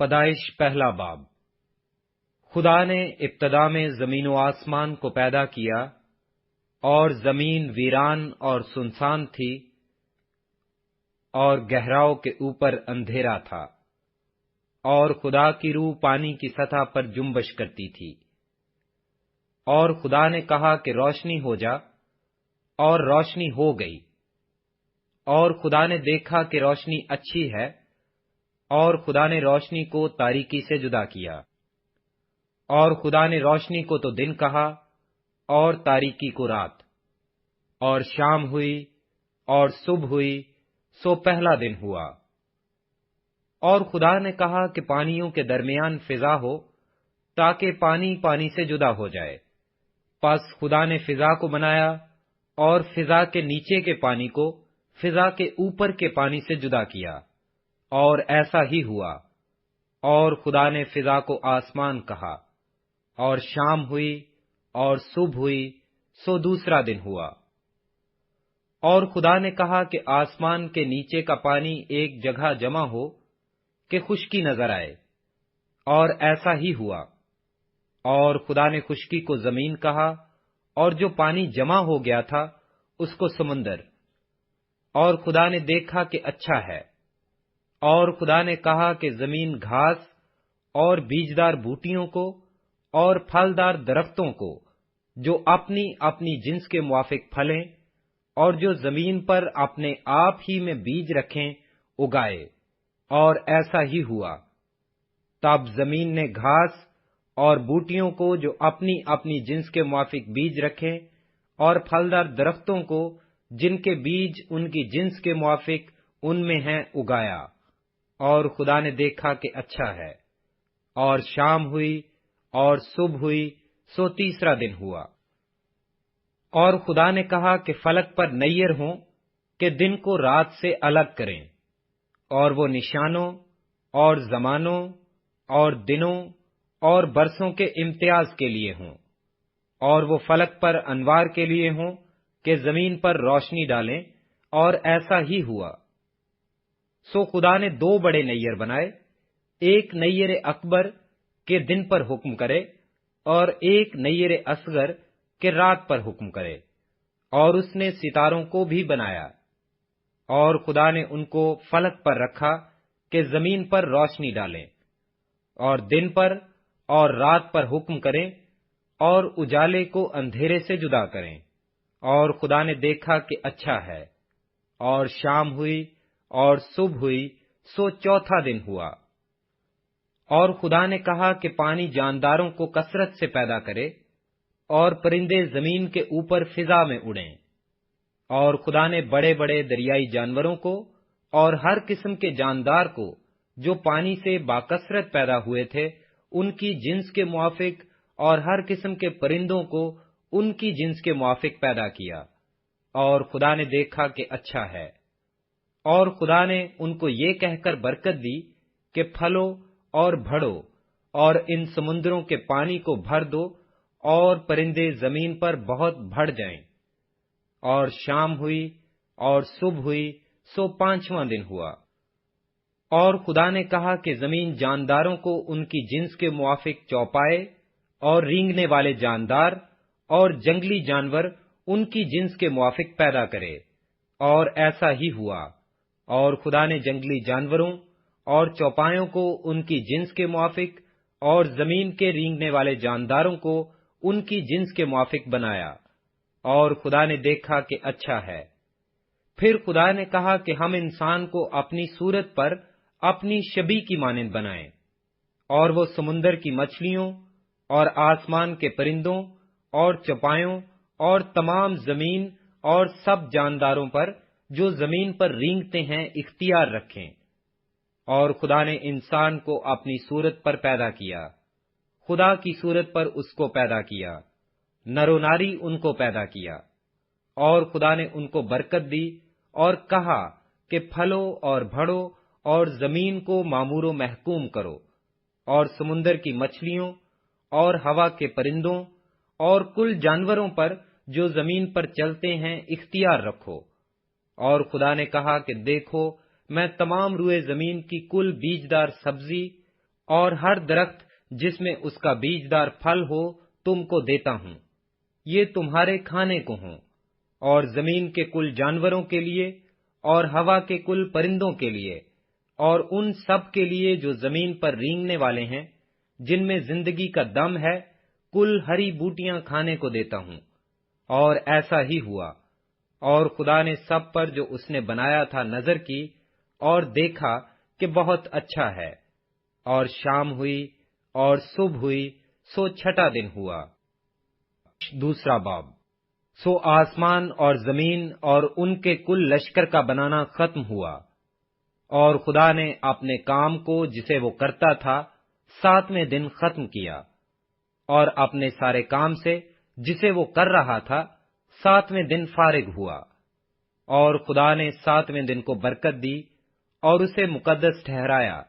پیدائش پہلا باب۔ خدا نے ابتدا میں زمین و آسمان کو پیدا کیا، اور زمین ویران اور سنسان تھی، اور گہراؤں کے اوپر اندھیرا تھا، اور خدا کی روح پانی کی سطح پر جنبش کرتی تھی۔ اور خدا نے کہا کہ روشنی ہو جا، اور روشنی ہو گئی۔ اور خدا نے دیکھا کہ روشنی اچھی ہے، اور خدا نے روشنی کو تاریکی سے جدا کیا۔ اور خدا نے روشنی کو تو دن کہا، اور تاریکی کو رات۔ اور شام ہوئی، اور صبح ہوئی، سو پہلا دن ہوا۔ اور خدا نے کہا کہ پانیوں کے درمیان فضا ہو، تاکہ پانی پانی سے جدا ہو جائے۔ پس خدا نے فضا کو بنایا، اور فضا کے نیچے کے پانی کو فضا کے اوپر کے پانی سے جدا کیا، اور ایسا ہی ہوا۔ اور خدا نے فضا کو آسمان کہا۔ اور شام ہوئی، اور صبح ہوئی، سو دوسرا دن ہوا۔ اور خدا نے کہا کہ آسمان کے نیچے کا پانی ایک جگہ جمع ہو، کہ خشکی نظر آئے، اور ایسا ہی ہوا۔ اور خدا نے خشکی کو زمین کہا، اور جو پانی جمع ہو گیا تھا اس کو سمندر۔ اور خدا نے دیکھا کہ اچھا ہے۔ اور خدا نے کہا کہ زمین گھاس اور بیجدار بوٹیوں کو اور پھلدار درختوں کو، جو اپنی اپنی جنس کے موافق پھلیں اور جو زمین پر اپنے آپ ہی میں بیج رکھیں، اگائے، اور ایسا ہی ہوا۔ تب زمین نے گھاس اور بوٹیوں کو جو اپنی اپنی جنس کے موافق بیج رکھیں، اور پھلدار درختوں کو جن کے بیج ان کی جنس کے موافق ان میں ہیں، اگایا۔ اور خدا نے دیکھا کہ اچھا ہے۔ اور شام ہوئی، اور صبح ہوئی، سو تیسرا دن ہوا۔ اور خدا نے کہا کہ فلک پر نیر ہوں، کہ دن کو رات سے الگ کریں، اور وہ نشانوں اور زمانوں اور دنوں اور برسوں کے امتیاز کے لیے ہوں، اور وہ فلک پر انوار کے لیے ہوں، کہ زمین پر روشنی ڈالیں، اور ایسا ہی ہوا۔ سو خدا نے دو بڑے نیر بنائے، ایک نیر اکبر کہ دن پر حکم کرے، اور ایک نیر اصغر کہ رات پر حکم کرے۔ اور اس نے ستاروں کو بھی بنایا۔ اور خدا نے ان کو فلک پر رکھا کہ زمین پر روشنی ڈالیں، اور دن پر اور رات پر حکم کریں، اور اجالے کو اندھیرے سے جدا کریں۔ اور خدا نے دیکھا کہ اچھا ہے۔ اور شام ہوئی، اور صبح ہوئی، سو چوتھا دن ہوا۔ اور خدا نے کہا کہ پانی جانداروں کو کثرت سے پیدا کرے، اور پرندے زمین کے اوپر فضا میں اڑیں۔ اور خدا نے بڑے بڑے دریائی جانوروں کو اور ہر قسم کے جاندار کو جو پانی سے باکثرت پیدا ہوئے تھے ان کی جنس کے موافق، اور ہر قسم کے پرندوں کو ان کی جنس کے موافق پیدا کیا۔ اور خدا نے دیکھا کہ اچھا ہے۔ اور خدا نے ان کو یہ کہہ کر برکت دی کہ پھلو اور بڑھو، اور ان سمندروں کے پانی کو بھر دو، اور پرندے زمین پر بہت بڑھ جائیں۔ اور شام ہوئی، اور صبح ہوئی، سو پانچواں دن ہوا۔ اور خدا نے کہا کہ زمین جانداروں کو ان کی جنس کے موافق چوپائے، اور رینگنے والے جاندار اور جنگلی جانور ان کی جنس کے موافق پیدا کرے، اور ایسا ہی ہوا۔ اور خدا نے جنگلی جانوروں اور چوپایوں کو ان کی جنس کے موافق، اور زمین کے رینگنے والے جانداروں کو ان کی جنس کے موافق بنایا۔ اور خدا نے دیکھا کہ اچھا ہے۔ پھر خدا نے کہا کہ ہم انسان کو اپنی صورت پر اپنی شبیہ کی مانند بنائیں، اور وہ سمندر کی مچھلیوں اور آسمان کے پرندوں اور چوپایوں اور تمام زمین اور سب جانداروں پر جو زمین پر رینگتے ہیں اختیار رکھیں۔ اور خدا نے انسان کو اپنی صورت پر پیدا کیا، خدا کی صورت پر اس کو پیدا کیا، نر و ناری ان کو پیدا کیا۔ اور خدا نے ان کو برکت دی، اور کہا کہ پھلو اور بڑھو، اور زمین کو معمور و محکوم کرو، اور سمندر کی مچھلیوں اور ہوا کے پرندوں اور کل جانوروں پر جو زمین پر چلتے ہیں اختیار رکھو۔ اور خدا نے کہا کہ دیکھو، میں تمام روئے زمین کی کل بیجدار سبزی اور ہر درخت جس میں اس کا بیجدار پھل ہو تم کو دیتا ہوں، یہ تمہارے کھانے کو ہوں، اور زمین کے کل جانوروں کے لیے، اور ہوا کے کل پرندوں کے لیے، اور ان سب کے لیے جو زمین پر رینگنے والے ہیں، جن میں زندگی کا دم ہے، کل ہری بوٹیاں کھانے کو دیتا ہوں۔ اور ایسا ہی ہوا۔ اور خدا نے سب پر جو اس نے بنایا تھا نظر کی، اور دیکھا کہ بہت اچھا ہے۔ اور شام ہوئی اور صبح ہوئی، سو چھٹا دن ہوا۔ دوسرا باب۔ سو آسمان اور زمین اور ان کے کل لشکر کا بنانا ختم ہوا، اور خدا نے اپنے کام کو جسے وہ کرتا تھا 7ویں دن ختم کیا، اور اپنے سارے کام سے جسے وہ کر رہا تھا 7ویں دن فارغ ہوا۔ اور خدا نے 7ویں دن کو برکت دی اور اسے مقدس ٹھہرایا،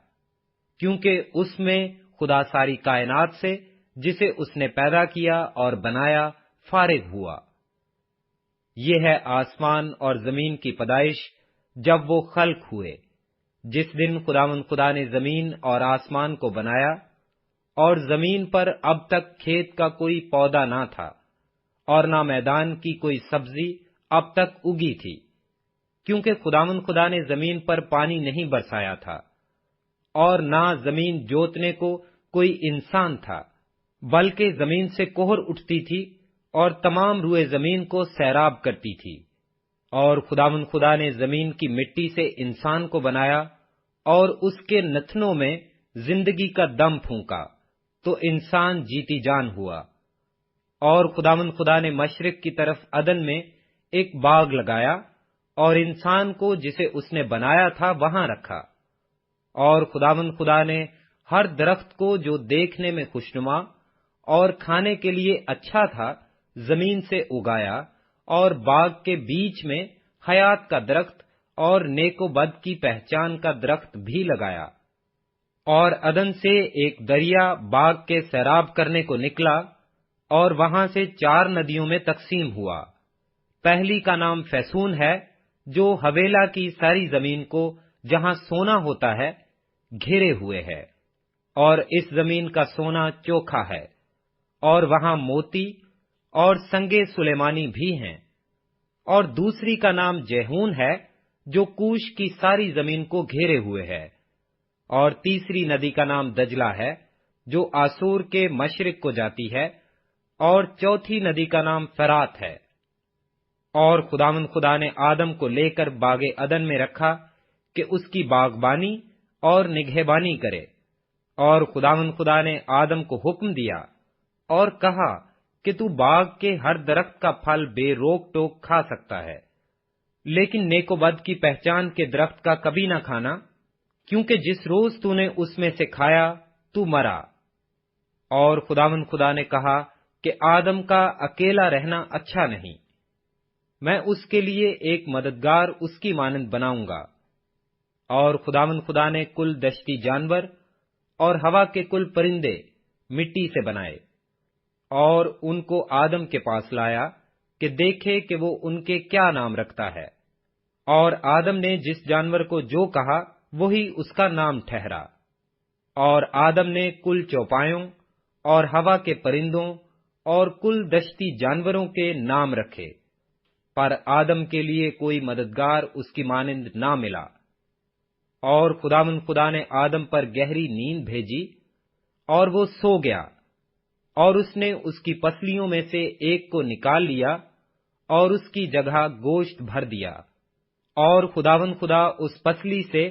کیونکہ اس میں خدا ساری کائنات سے جسے اس نے پیدا کیا اور بنایا فارغ ہوا۔ یہ ہے آسمان اور زمین کی پیدائش جب وہ خلق ہوئے، جس دن خداوند خدا نے زمین اور آسمان کو بنایا، اور زمین پر اب تک کھیت کا کوئی پودا نہ تھا، اور نہ میدان کی کوئی سبزی اب تک اگی تھی، کیونکہ خداوند خدا نے زمین پر پانی نہیں برسایا تھا، اور نہ زمین جوتنے کو کوئی انسان تھا، بلکہ زمین سے کوہر اٹھتی تھی اور تمام روئے زمین کو سیراب کرتی تھی۔ اور خداوند خدا نے زمین کی مٹی سے انسان کو بنایا اور اس کے نتنوں میں زندگی کا دم پھونکا، تو انسان جیتی جان ہوا۔ اور خداوند خدا نے مشرق کی طرف عدن میں ایک باغ لگایا، اور انسان کو جسے اس نے بنایا تھا وہاں رکھا۔ اور خداوند خدا نے ہر درخت کو جو دیکھنے میں خوشنما اور کھانے کے لیے اچھا تھا زمین سے اگایا، اور باغ کے بیچ میں حیات کا درخت اور نیک و بد کی پہچان کا درخت بھی لگایا۔ اور عدن سے ایک دریا باغ کے سیراب کرنے کو نکلا، اور وہاں سے 4 ندیوں میں تقسیم ہوا۔ پہلی کا نام فیسون ہے، جو حویلا کی ساری زمین کو جہاں سونا ہوتا ہے گھیرے ہوئے ہے، اور اس زمین کا سونا چوکھا ہے، اور وہاں موتی اور سنگے سلیمانی بھی ہیں۔ اور دوسری کا نام جیہون ہے، جو کوش کی ساری زمین کو گھیرے ہوئے ہے۔ اور تیسری ندی کا نام دجلہ ہے، جو آسور کے مشرق کو جاتی ہے، اور چوتھی ندی کا نام فرات ہے۔ اور خداوند خدا نے آدم کو لے کر باغ عدن میں رکھا کہ اس کی باغبانی اور نگہبانی کرے۔ اور خداوند خدا نے آدم کو حکم دیا اور کہا کہ تو باغ کے ہر درخت کا پھل بے روک ٹوک کھا سکتا ہے، لیکن نیک و بد کی پہچان کے درخت کا کبھی نہ کھانا، کیونکہ جس روز تو نے اس میں سے کھایا تو مرا۔ اور خداوند خدا نے کہا کہ آدم کا اکیلا رہنا اچھا نہیں، میں اس کے لیے ایک مددگار اس کی مانند بناؤں گا۔ اور خداوند خدا نے کل دشتی جانور اور ہوا کے کل پرندے مٹی سے بنائے، اور ان کو آدم کے پاس لایا کہ دیکھے کہ وہ ان کے کیا نام رکھتا ہے۔ اور آدم نے جس جانور کو جو کہا وہی اس کا نام ٹھہرا۔ اور آدم نے کل چوپایوں اور ہوا کے پرندوں اور کل دشتی جانوروں کے نام رکھے، پر آدم کے لیے کوئی مددگار اس کی مانند نہ ملا۔ اور خداوند خدا نے آدم پر گہری نیند بھیجی، اور وہ سو گیا، اور اس نے اس کی پسلیوں میں سے ایک کو نکال لیا اور اس کی جگہ گوشت بھر دیا۔ اور خداوند خدا اس پسلی سے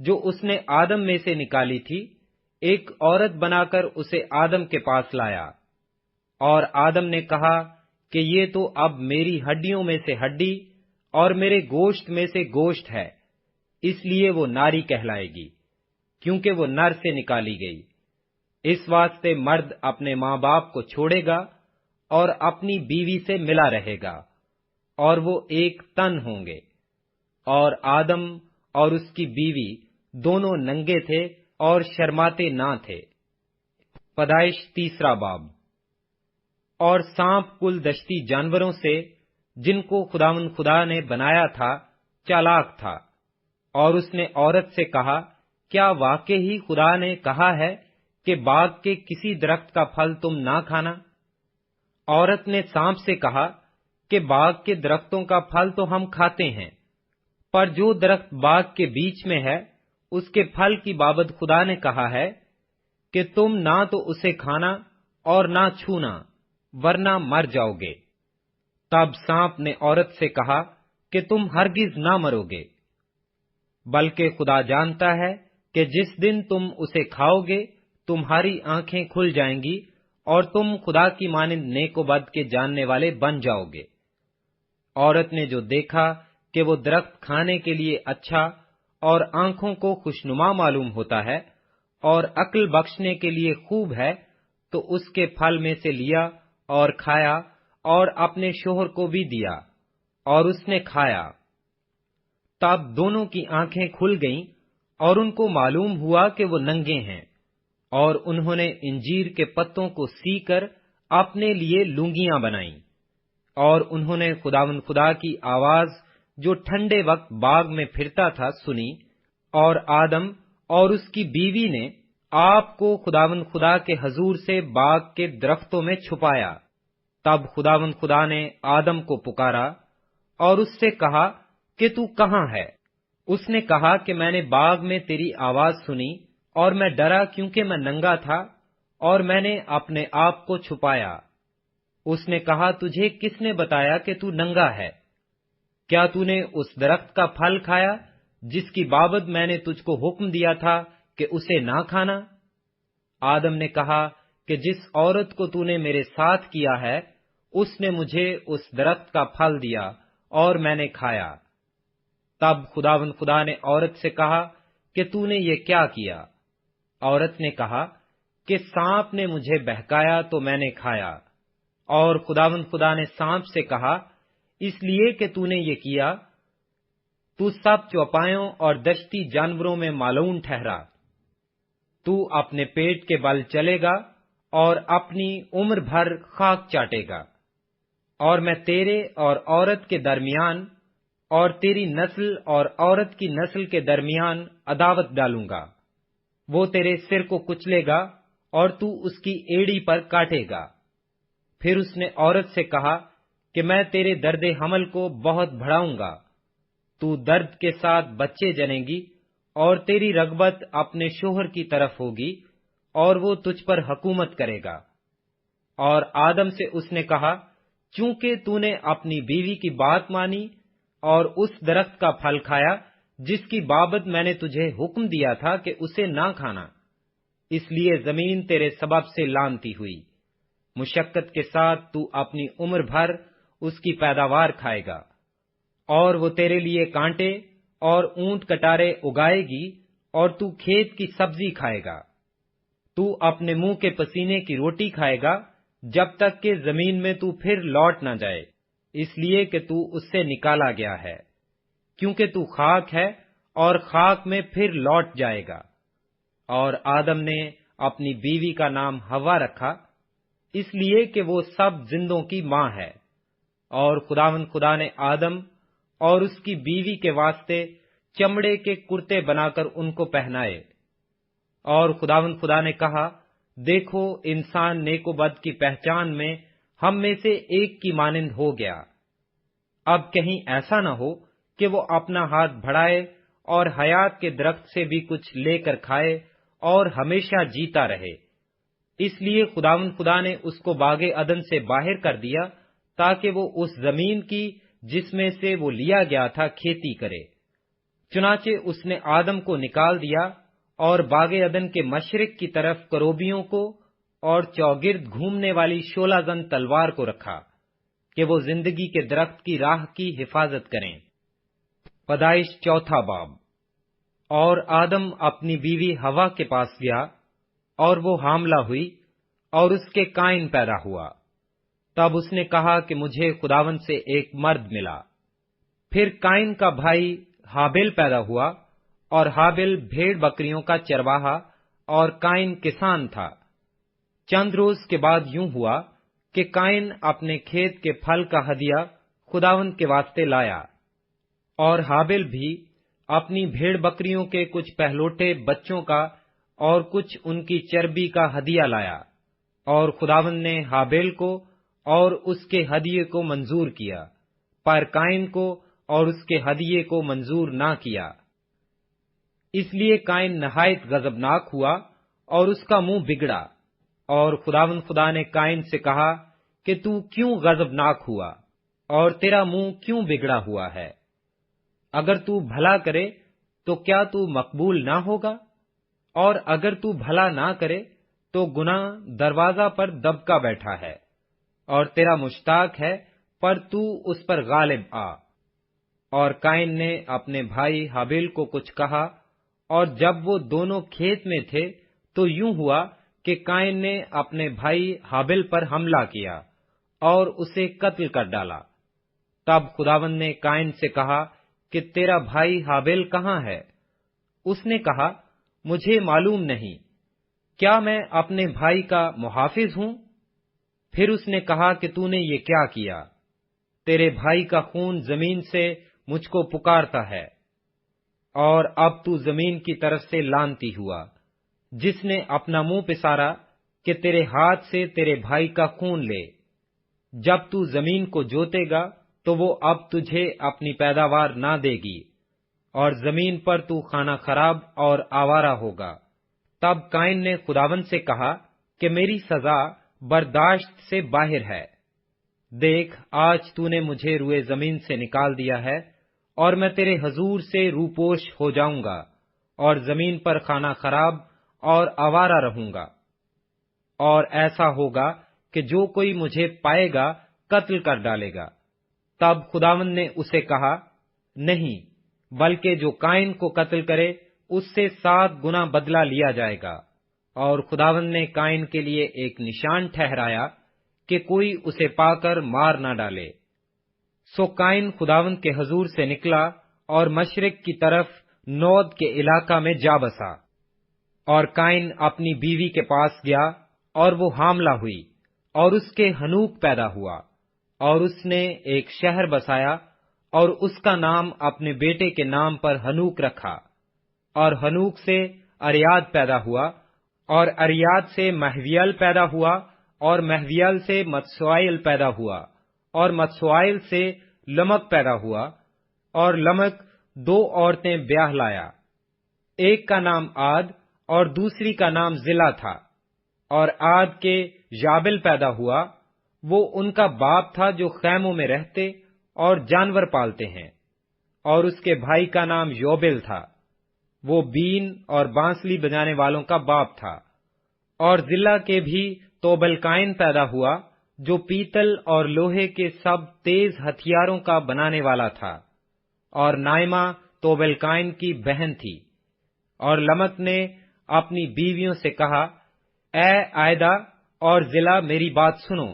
جو اس نے آدم میں سے نکالی تھی ایک عورت بنا کر اسے آدم کے پاس لایا۔ اور آدم نے کہا کہ یہ تو اب میری ہڈیوں میں سے ہڈی اور میرے گوشت میں سے گوشت ہے، اس لیے وہ ناری کہلائے گی، کیونکہ وہ نر سے نکالی گئی۔ اس واسطے مرد اپنے ماں باپ کو چھوڑے گا اور اپنی بیوی سے ملا رہے گا، اور وہ ایک تن ہوں گے۔ اور آدم اور اس کی بیوی دونوں ننگے تھے اور شرماتے نہ تھے۔ پیدائش 3 باب۔ اور سانپ کل دشتی جانوروں سے جن کو خداوند خدا نے بنایا تھا چالاک تھا، اور اس نے عورت سے کہا کیا واقعی خدا نے کہا ہے کہ باغ کے کسی درخت کا پھل تم نہ کھانا؟ عورت نے سانپ سے کہا کہ باغ کے درختوں کا پھل تو ہم کھاتے ہیں، پر جو درخت باغ کے بیچ میں ہے اس کے پھل کی بابت خدا نے کہا ہے کہ تم نہ تو اسے کھانا اور نہ چھونا، ورنہ مر جاؤ گے۔ تب سانپ نے عورت سے کہا کہ تم ہرگز نہ مرو گے، بلکہ خدا جانتا ہے کہ جس دن تم اسے کھاؤ گے تمہاری آنکھیں کھل جائیں گی اور تم خدا کی مانند نیک و بد کے جاننے والے بن جاؤ گے۔ عورت نے جو دیکھا کہ وہ درخت کھانے کے لیے اچھا اور آنکھوں کو خوشنما معلوم ہوتا ہے اور عقل بخشنے کے لیے خوب ہے، تو اس کے پھل میں سے لیا اور کھایا اور اپنے شوہر کو بھی دیا، اور اس نے کھایا۔ تب دونوں کی آنکھیں کھل گئیں اور ان کو معلوم ہوا کہ وہ ننگے ہیں، اور انہوں نے انجیر کے پتوں کو سی کر اپنے لیے لنگیاں بنائیں، اور انہوں نے خداوند خدا کی آواز جو ٹھنڈے وقت باغ میں پھرتا تھا سنی، اور آدم اور اس کی بیوی نے آپ کو خداوند خدا کے حضور سے باغ کے درختوں میں چھپایا۔ تب خداوند خدا نے آدم کو پکارا اور اس سے کہا کہ تو کہاں ہے؟ اس نے کہا کہ میں نے باغ میں تیری آواز سنی اور میں ڈرا کیونکہ میں ننگا تھا اور میں نے اپنے آپ کو چھپایا۔ اس نے کہا تجھے کس نے بتایا کہ تو ننگا ہے؟ کیا تو نے اس درخت کا پھل کھایا جس کی بابت میں نے تجھ کو حکم دیا تھا کہ اسے نہ کھانا؟ آدم نے کہا کہ جس عورت کو تو نے میرے ساتھ کیا ہے اس نے مجھے اس درخت کا پھل دیا اور میں نے کھایا۔ تب خداوند خدا نے عورت سے کہا کہ تو نے یہ کیا کیا؟ عورت نے کہا کہ سانپ نے مجھے بہکایا تو میں نے کھایا۔ اور خداوند خدا نے سانپ سے کہا اس لیے کہ تو نے یہ کیا تو سب چوپایوں اور دشتی جانوروں میں مالون ٹھہرا، تو اپنے پیٹ کے بل چلے گا اور اپنی عمر بھر خاک چاٹے گا، اور میں تیرے اور عورت کے درمیان اور تیری نسل اور عورت کی نسل کے درمیان عداوت ڈالوں گا، وہ تیرے سر کو کچلے گا اور تو اس کی ایڑی پر کاٹے گا۔ پھر اس نے عورت سے کہا کہ میں تیرے درد حمل کو بہت بڑھاؤں گا، تو درد کے ساتھ بچے جنیں گی اور تیری رغبت اپنے شوہر کی طرف ہوگی اور وہ تجھ پر حکومت کرے گا۔ اور آدم سے اس نے کہا چونکہ تو نے اپنی بیوی کی بات مانی اور اس درخت کا پھل کھایا جس کی بابت میں نے تجھے حکم دیا تھا کہ اسے نہ کھانا، اس لیے زمین تیرے سبب سے لعنتی ہوئی، مشقت کے ساتھ تو اپنی عمر بھر اس کی پیداوار کھائے گا، اور وہ تیرے لیے کانٹے اور اونٹ کٹارے اگائے گی اور تو کھیت کی سبزی کھائے گا۔ تو اپنے منہ کے پسینے کی روٹی کھائے گا جب تک کہ زمین میں تو پھر لوٹ نہ جائے، اس لیے کہ تو اس سے نکالا گیا ہے، کیونکہ تو خاک ہے اور خاک میں پھر لوٹ جائے گا۔ اور آدم نے اپنی بیوی کا نام ہوا رکھا، اس لیے کہ وہ سب زندوں کی ماں ہے۔ اور خداوند خدا نے آدم اور اس کی بیوی کے واسطے چمڑے کے کرتے بنا کر ان کو پہنائے۔ اور خداوند خدا نے کہا دیکھو انسان نیک و بد کی پہچان میں ہم میں سے ایک کی مانند ہو گیا، اب کہیں ایسا نہ ہو کہ وہ اپنا ہاتھ بڑھائے اور حیات کے درخت سے بھی کچھ لے کر کھائے اور ہمیشہ جیتا رہے۔ اس لیے خداوند خدا نے اس کو باغ عدن سے باہر کر دیا تاکہ وہ اس زمین کی جس میں سے وہ لیا گیا تھا کھیتی کرے۔ چنانچہ اس نے آدم کو نکال دیا اور باغ عدن کے مشرق کی طرف کروبیوں کو اور چوگرد گھومنے والی شولہ زن تلوار کو رکھا کہ وہ زندگی کے درخت کی راہ کی حفاظت کریں۔ پیدائش چوتھا باب۔ اور آدم اپنی بیوی ہوا کے پاس گیا اور وہ حاملہ ہوئی اور اس کے قائن پیدا ہوا۔ تب اس نے کہا کہ مجھے خداوند سے ایک مرد ملا۔ پھر قائن کا بھائی ہابیل پیدا ہوا، اور ہابیل بھیڑ بکریوں کا چرواہا اور قائن کسان تھا۔ چند روز کے بعد یوں ہوا کہ قائن اپنے کھیت کے پھل کا ہدیہ خداوند کے واسطے لایا، اور ہابیل بھی اپنی بھیڑ بکریوں کے کچھ پہلوٹے بچوں کا اور کچھ ان کی چربی کا ہدیہ لایا، اور خداوند نے ہابیل کو اور اس کے ہدیے کو منظور کیا، پر قائن کو اور اس کے ہدیے کو منظور نہ کیا۔ اس لیے قائن نہایت غضبناک ہوا اور اس کا منہ بگڑا، اور خداوند خدا نے قائن سے کہا کہ تو کیوں غضبناک ہوا اور تیرا منہ کیوں بگڑا ہوا ہے؟ اگر تو بھلا کرے تو کیا تو مقبول نہ ہوگا؟ اور اگر تو بھلا نہ کرے تو گناہ دروازہ پر دبکا بیٹھا ہے، اور تیرا مشتاق ہے، پر تو اس پر غالب آ۔ اور قائن نے اپنے بھائی ہابیل کو کچھ کہا، اور جب وہ دونوں کھیت میں تھے تو یوں ہوا کہ قائن نے اپنے بھائی ہابیل پر حملہ کیا اور اسے قتل کر ڈالا۔ تب خداوند نے قائن سے کہا کہ تیرا بھائی ہابیل کہاں ہے؟ اس نے کہا، مجھے معلوم نہیں، کیا میں اپنے بھائی کا محافظ ہوں؟ پھر اس نے کہا کہ تو نے یہ کیا کیا؟ تیرے بھائی کا خون زمین سے مجھ کو پکارتا ہے، اور اب تو زمین کی طرف سے لعنتی ہوا، جس نے اپنا منہ پسارا کہ تیرے ہاتھ سے تیرے بھائی کا خون لے۔ جب تو زمین کو جوتے گا تو وہ اب تجھے اپنی پیداوار نہ دے گی، اور زمین پر تو کھانا خراب اور آوارہ ہوگا۔ تب قائن نے خداوند سے کہا کہ میری سزا برداشت سے باہر ہے۔ دیکھ، آج تو نے مجھے روئے زمین سے نکال دیا ہے، اور میں تیرے حضور سے روپوش ہو جاؤں گا، اور زمین پر کھانا خراب اور آوارہ رہوں گا۔ اور ایسا ہوگا کہ جو کوئی مجھے پائے گا قتل کر ڈالے گا۔ تب خداوند نے اسے کہا، نہیں، بلکہ جو قائن کو قتل کرے اس سے 7 گنا بدلہ لیا جائے گا۔ اور خداوند نے قائن کے لیے ایک نشان ٹھہرایا کہ کوئی اسے پا کر مار نہ ڈالے۔ سو قائن خداوند کے حضور سے نکلا اور مشرق کی طرف نود کے علاقہ میں جا بسا۔ اور قائن اپنی بیوی کے پاس گیا، اور وہ حاملہ ہوئی، اور اس کے ہنوک پیدا ہوا، اور اس نے ایک شہر بسایا، اور اس کا نام اپنے بیٹے کے نام پر ہنوک رکھا۔ اور ہنوک سے اریاد پیدا ہوا، اور اریاد سے مہویل پیدا ہوا، اور مہویل سے متسوائل پیدا ہوا، اور متسوائل سے لمک پیدا ہوا، اور لمک 2 عورتیں بیاہ لایا، ایک کا نام عاد اور دوسری کا نام زلا تھا۔ اور عاد کے جابل پیدا ہوا، وہ ان کا باپ تھا جو خیموں میں رہتے اور جانور پالتے ہیں، اور اس کے بھائی کا نام یوبل تھا، وہ بین اور بانسلی بجانے والوں کا باپ تھا۔ اور زلا کے بھی توبل قائن پیدا ہوا، جو پیتل اور لوہے کے سب تیز ہتھیاروں کا بنانے والا تھا، اور نائمہ توبل قائن کی بہن تھی۔ اور لمک نے اپنی بیویوں سے کہا، اے عائدہ اور زلا، میری بات سنو۔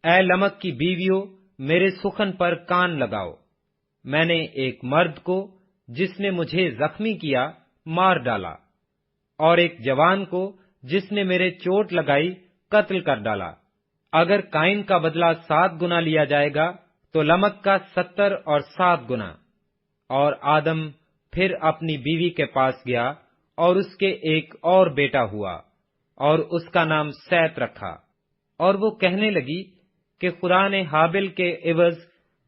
اے لمک کی بیویوں، میرے سخن پر کان لگاؤ۔ میں نے ایک مرد کو جس نے مجھے زخمی کیا مار ڈالا، اور ایک جوان کو جس نے میرے چوٹ لگائی قتل کر ڈالا۔ اگر قائن کا بدلہ 7 گنا لیا جائے گا تو لمک کا 70 اور 7 گنا۔ اور آدم پھر اپنی بیوی کے پاس گیا، اور اس کے ایک اور بیٹا ہوا، اور اس کا نام سیت رکھا۔ اور وہ کہنے لگی کہ خدا نے ہابیل کے عوض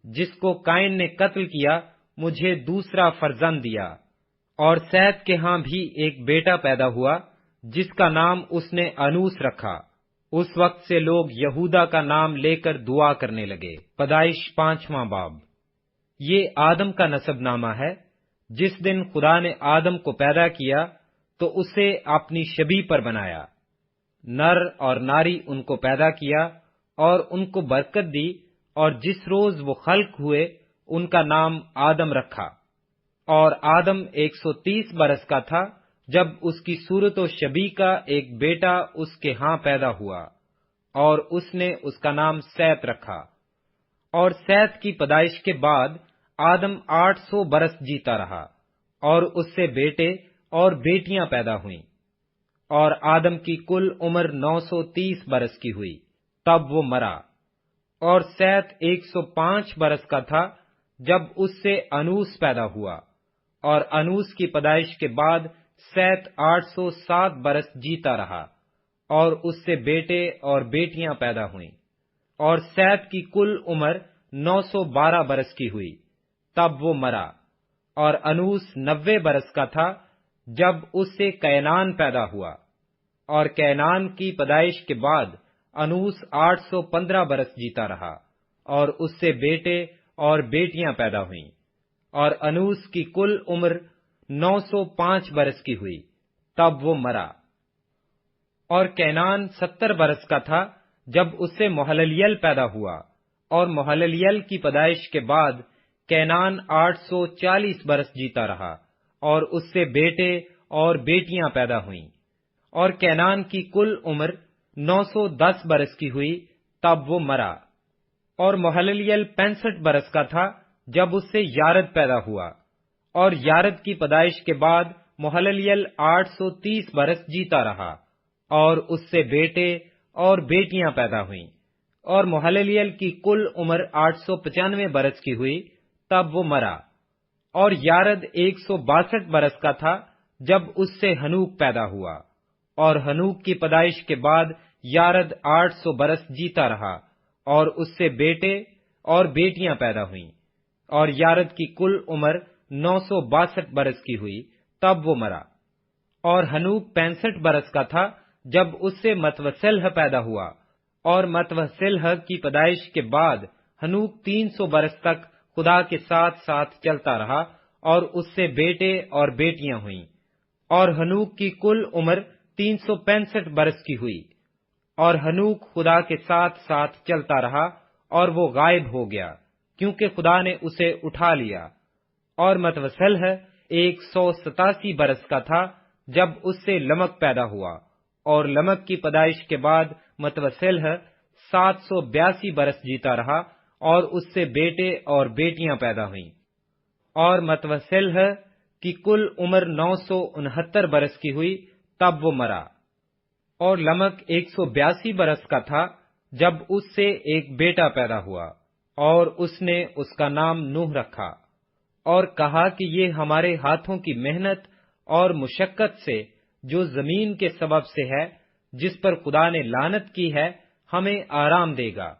جس کو قائن نے قتل کیا مجھے دوسرا فرزند دیا۔ اور سیت کے ہاں بھی ایک بیٹا پیدا ہوا جس کا نام اس نے انوس رکھا۔ اس وقت سے لوگ یہودا کا نام لے کر دعا کرنے لگے۔ پیدائش 5واں باب۔ یہ آدم کا نسب نامہ ہے۔ جس دن خدا نے آدم کو پیدا کیا تو اسے اپنی شبیہ پر بنایا، نر اور ناری ان کو پیدا کیا اور ان کو برکت دی، اور جس روز وہ خلق ہوئے ان کا نام آدم رکھا۔ اور آدم 130 برس کا تھا جب اس کی صورت و شبیہ کا ایک بیٹا اس کے ہاں پیدا ہوا، اور اس نے اس کا نام سیت رکھا۔ اور سیت کی پیدائش کے بعد آدم 800 برس جیتا رہا، اور اس سے بیٹے اور بیٹیاں پیدا ہوئیں۔ اور آدم کی کل عمر 930 برس کی ہوئی، تب وہ مرا۔ اور سیت 105 برس کا تھا جب اس سے انوس پیدا ہوا، اور انوس کی پیدائش کے بعد سیت 807 برس جیتا رہا، اور اس سے بیٹے اور بیٹیاں پیدا ہوئیں، اور سیت کی کل عمر 912 برس کی ہوئی، تب وہ مرا، اور انوس 90 برس کا تھا جب اس سے کینان پیدا ہوا، اور کینان کی پیدائش کے بعد انوس 815 برس جیتا رہا، اور اس سے بیٹے اور بیٹیاں پیدا ہوئیں، اور انوس کی کل عمر 905 برس کی ہوئی، تب وہ مرا۔ اور کینان 70 برس کا تھا جب اس سے مہللیل پیدا ہوا، اور مہللیل کی پیدائش کے بعد کینان 840 برس جیتا رہا، اور اس سے بیٹے اور بیٹیاں پیدا ہوئیں، اور کینان کی کل عمر 910 برس کی ہوئی، تب وہ مرا۔ اور مہللیل 65 برس کا تھا جب اس سے یارد پیدا ہوا، اور یارد کی پیدائش کے بعد مہللیل 830 برس جیتا رہا، اور اس سے بیٹے اور بیٹیاں پیدا ہوئیں، اور مہللیل کی کل عمر 895 برس کی ہوئی، تب وہ مرا۔ اور یارد 162 برس کا تھا جب اس سے ہنوک پیدا ہوا، اور ہنوک کی پیدائش کے بعد یارد 800 برس جیتا رہا، اور اس سے بیٹے اور بیٹیاں پیدا ہوئیں، اور یارد کی کل عمر 962 برس کی ہوئی، تب وہ مرا۔ اور ہنوک 65 برس کا تھا جب اس سے متوسلہ پیدا ہوا، اور متوسلہ کی پیدائش کے بعد ہنوک 300 برس تک خدا کے ساتھ ساتھ چلتا رہا، اور اس سے بیٹے اور بیٹیاں ہوئیں، اور ہنوک کی کل عمر 365 برس کی ہوئی، اور ہنوک خدا کے ساتھ ساتھ چلتا رہا، اور وہ غائب ہو گیا کیونکہ خدا نے اسے اٹھا لیا۔ اور متوسلہ 187 برس کا تھا جب اس سے لمک پیدا ہوا، اور لمک کی پیدائش کے بعد متوسلہ 782 برس جیتا رہا، اور اس سے بیٹے اور بیٹیاں پیدا ہوئیں، اور متوسلہ کی کل عمر 969 برس کی ہوئی، تب وہ مرا۔ اور لمک 182 برس کا تھا جب اس سے ایک بیٹا پیدا ہوا، اور اس نے اس کا نام نوح رکھا، اور کہا کہ یہ ہمارے ہاتھوں کی محنت اور مشقت سے جو زمین کے سبب سے ہے، جس پر خدا نے لعنت کی ہے، ہمیں آرام دے گا۔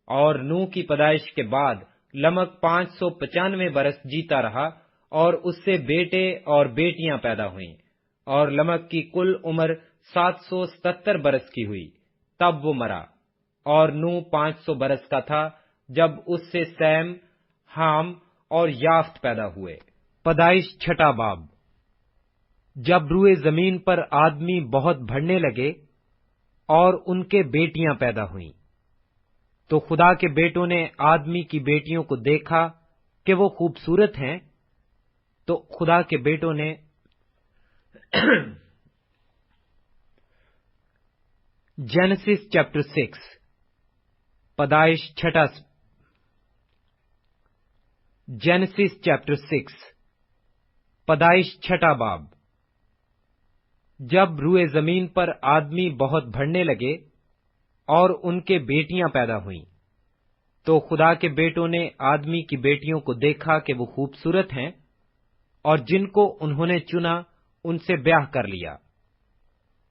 اور نوح کی پیدائش کے بعد لمک 595 برس جیتا رہا، اور اس سے بیٹے اور بیٹیاں پیدا ہوئیں، اور لمک کی کل عمر 777 برس کی ہوئی، تب وہ مرا۔ اور نوح 500 برس کا تھا جب اس سے سیم، حام اور یافت پیدا ہوئے۔ پیدائش 6 باب۔ جب روئے زمین پر آدمی بہت بڑھنے لگے اور ان کے بیٹیاں پیدا ہوئیں، تو خدا کے بیٹوں نے آدمی کی بیٹیوں کو دیکھا کہ وہ خوبصورت ہیں، تو خدا کے بیٹوں نے جینیسس چیپٹر 6 پیدائش 6 جینیسس چیپٹر 6 پیدائش 6 باب۔ جب روئے زمین پر آدمی بہت بڑھنے لگے اور ان کے بیٹیاں پیدا ہوئیں، تو خدا کے بیٹوں نے آدمی کی بیٹیوں کو دیکھا کہ وہ خوبصورت ہیں، اور جن کو انہوں نے چنا ان سے بیاہ کر لیا۔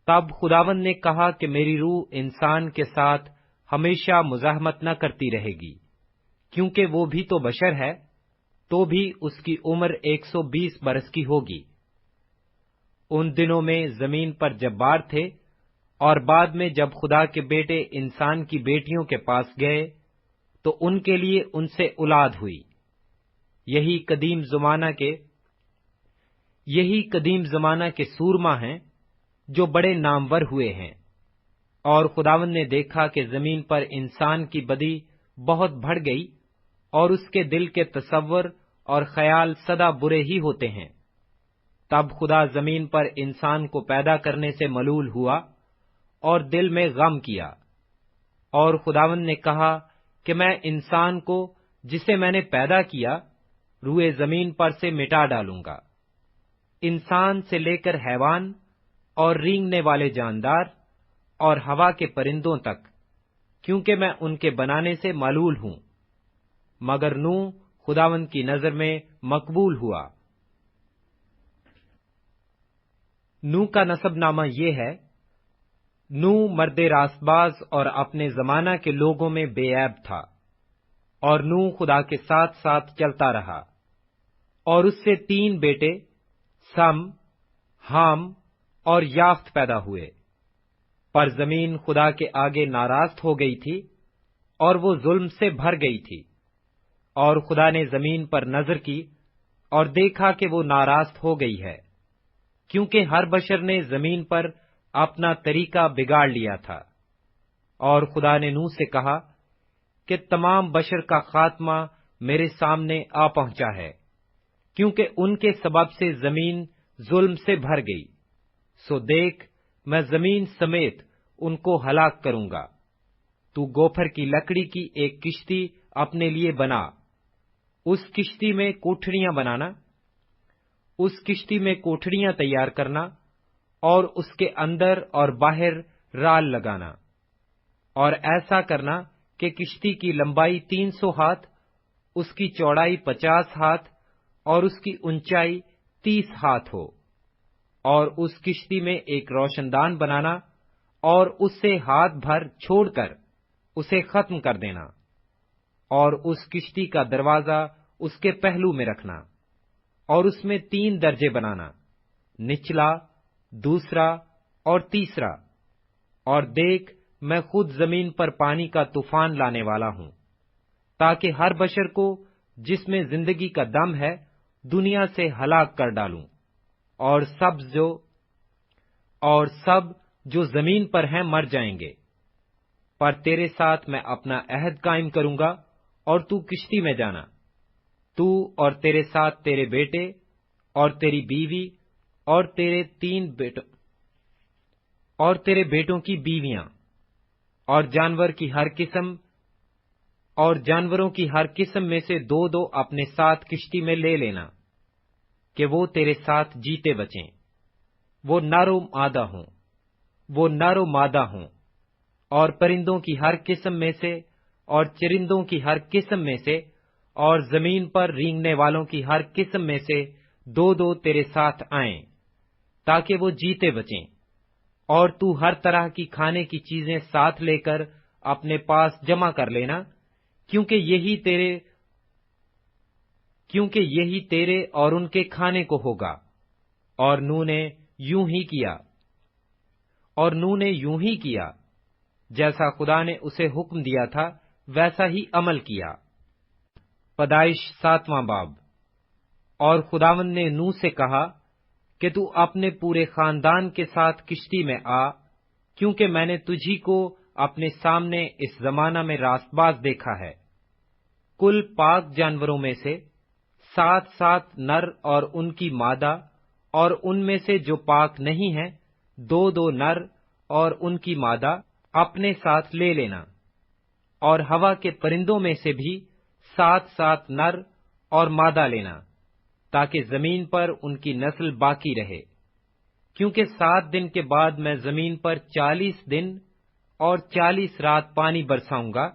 تب خداوند نے کہا کہ میری روح انسان کے ساتھ ہمیشہ مزاحمت نہ کرتی رہے گی، کیونکہ وہ بھی تو بشر ہے، تو بھی اس کی عمر 120 برس کی ہوگی۔ ان دنوں میں زمین پر جبار تھے، اور بعد میں جب خدا کے بیٹے انسان کی بیٹیوں کے پاس گئے تو ان کے لیے ان سے اولاد ہوئی۔ یہی قدیم زمانہ کے سورما ہیں جو بڑے نامور ہوئے ہیں۔ اور خداوند نے دیکھا کہ زمین پر انسان کی بدی بہت بڑھ گئی، اور اس کے دل کے تصور اور خیال سدا برے ہی ہوتے ہیں۔ تب خدا زمین پر انسان کو پیدا کرنے سے ملول ہوا اور دل میں غم کیا، اور خداوند نے کہا کہ میں انسان کو جسے میں نے پیدا کیا روئے زمین پر سے مٹا ڈالوں گا، انسان سے لے کر حیوان اور رینگنے والے جاندار اور ہوا کے پرندوں تک، کیونکہ میں ان کے بنانے سے ملول ہوں۔ مگر نوح خداوند کی نظر میں مقبول ہوا، نوح کا نسب نامہ یہ ہے: نوح مرد راست باز اور اپنے زمانہ کے لوگوں میں بے عیب تھا، اور نوح خدا کے ساتھ ساتھ چلتا رہا، اور اس سے 3 بیٹے سم، حام اور یافت پیدا ہوئے۔ پر زمین خدا کے آگے ناراض ہو گئی تھی، اور وہ ظلم سے بھر گئی تھی، اور خدا نے زمین پر نظر کی اور دیکھا کہ وہ ناراض ہو گئی ہے، کیونکہ ہر بشر نے زمین پر اپنا طریقہ بگاڑ لیا تھا۔ اور خدا نے نوح سے کہا کہ تمام بشر کا خاتمہ میرے سامنے آ پہنچا ہے، کیونکہ ان کے سبب سے زمین ظلم سے بھر گئی، سو دیکھ میں زمین سمیت ان کو ہلاک کروں گا۔ تو گوپھر کی لکڑی کی ایک کشتی اپنے لیے بنا، اس کشتی میں کوٹھڑیاں بنانا، اس کشتی میں کوٹھڑیاں تیار کرنا، اور اس کے اندر اور باہر رال لگانا، اور ایسا کرنا کہ کشتی کی لمبائی 300 ہاتھ، اس کی چوڑائی 50 ہاتھ اور اس کی اونچائی 30 ہاتھ ہو، اور اس کشتی میں ایک روشن دان بنانا، اور اس سے ہاتھ بھر چھوڑ کر اسے ختم کر دینا، اور اس کشتی کا دروازہ اس کے پہلو میں رکھنا، اور اس میں 3 درجے بنانا، نچلا، دوسرا اور تیسرا۔ اور دیکھ میں خود زمین پر پانی کا طوفان لانے والا ہوں، تاکہ ہر بشر کو جس میں زندگی کا دم ہے دنیا سے ہلاک کر ڈالوں، اور سب جو زمین پر ہیں مر جائیں گے۔ پر تیرے ساتھ میں اپنا عہد قائم کروں گا، اور تو کشتی میں جانا، تو اور تیرے ساتھ تیرے بیٹے اور تیری بیوی اور تیرے بیٹوں کی بیویاں، اور جانوروں کی ہر قسم میں سے 2 اپنے ساتھ کشتی میں لے لینا، کہ وہ تیرے ساتھ جیتے بچیں۔ وہ نر و مادہ ہوں، اور پرندوں کی ہر قسم میں سے اور چرندوں کی ہر قسم میں سے اور زمین پر رینگنے والوں کی ہر قسم میں سے 2 تیرے ساتھ آئیں، تاکہ وہ جیتے بچیں۔ اور تو ہر طرح کی کھانے کی چیزیں ساتھ لے کر اپنے پاس جمع کر لینا، کیونکہ یہی تیرے اور ان کے کھانے کو ہوگا۔ اور نوح نے یوں ہی کیا، جیسا خدا نے اسے حکم دیا تھا ویسا ہی عمل کیا۔ پیدائش 7واں باب۔ اور خداوند نے نوح سے کہا کہ تو اپنے پورے خاندان کے ساتھ کشتی میں آ، کیونکہ میں نے تجھی کو اپنے سامنے اس زمانہ میں راست باز دیکھا ہے۔ کل پاک جانوروں میں سے 7 نر اور ان کی مادہ، اور ان میں سے جو پاک نہیں ہیں 2 نر اور ان کی مادہ اپنے ساتھ لے لینا، اور ہوا کے پرندوں میں سے بھی 7 نر اور مادہ لینا، تاکہ زمین پر ان کی نسل باقی رہے۔ کیونکہ 7 دن کے بعد میں زمین پر 40 دن اور 40 رات پانی برساؤں گا،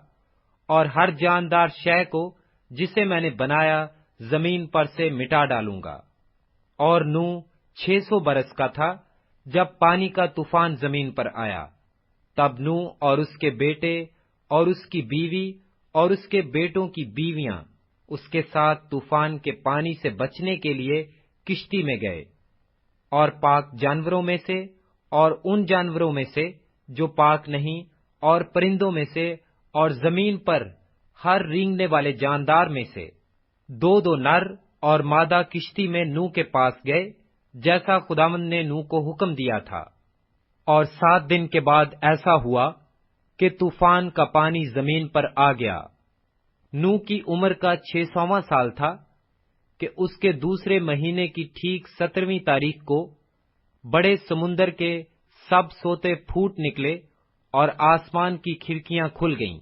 اور ہر جاندار شے کو جسے میں نے بنایا زمین پر سے مٹا ڈالوں گا۔ اور نوح 600 برس کا تھا جب پانی کا طوفان زمین پر آیا۔ تب نوح اور اس کے بیٹے اور اس کی بیوی اور اس کے بیٹوں کی بیویاں اس کے ساتھ طوفان کے پانی سے بچنے کے لیے کشتی میں گئے، اور پاک جانوروں میں سے اور ان جانوروں میں سے جو پاک نہیں، اور پرندوں میں سے اور زمین پر ہر رینگنے والے جاندار میں سے 2 نر اور مادہ کشتی میں نوح کے پاس گئے، جیسا خداوند نے نوح کو حکم دیا تھا۔ اور 7 دن کے بعد ایسا ہوا کہ طوفان کا پانی زمین پر آ گیا۔ نوح کی عمر کا 600واں سال تھا کہ اس کے دوسرے مہینے کی ٹھیک 17ویں تاریخ کو بڑے سمندر کے سب سوتے پھوٹ نکلے، اور آسمان کی کھڑکیاں کھل گئیں،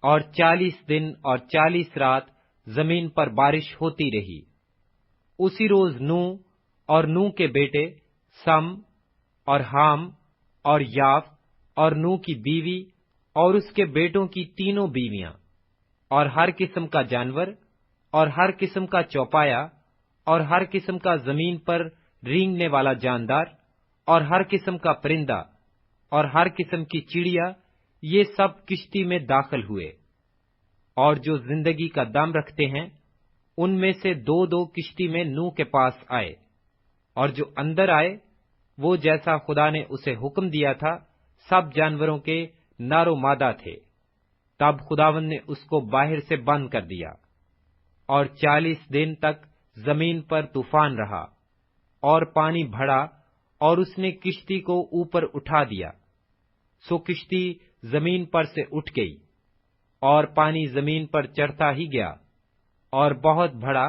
اور 40 دن اور 40 رات زمین پر بارش ہوتی رہی۔ اسی روز نوح اور نوح کے بیٹے سم اور حام اور یافت اور نوح کی بیوی اور اس کے بیٹوں کی 3 بیویاں، اور ہر قسم کا جانور اور ہر قسم کا چوپایا اور ہر قسم کا زمین پر رینگنے والا جاندار اور ہر قسم کا پرندہ اور ہر قسم کی چڑیا، یہ سب کشتی میں داخل ہوئے۔ اور جو زندگی کا دم رکھتے ہیں ان میں سے دو دو کشتی میں نوح کے پاس آئے، اور جو اندر آئے وہ جیسا خدا نے اسے حکم دیا تھا سب جانوروں کے نر و مادہ تھے۔ تب خداوند نے اس کو باہر سے بند کر دیا، اور 40 دن تک زمین پر طوفان رہا، اور پانی بڑھا، اور اس نے کشتی کو اوپر اٹھا دیا، سو کشتی زمین پر سے اٹھ گئی، اور پانی زمین پر چڑھتا ہی گیا، اور بہت بڑھا،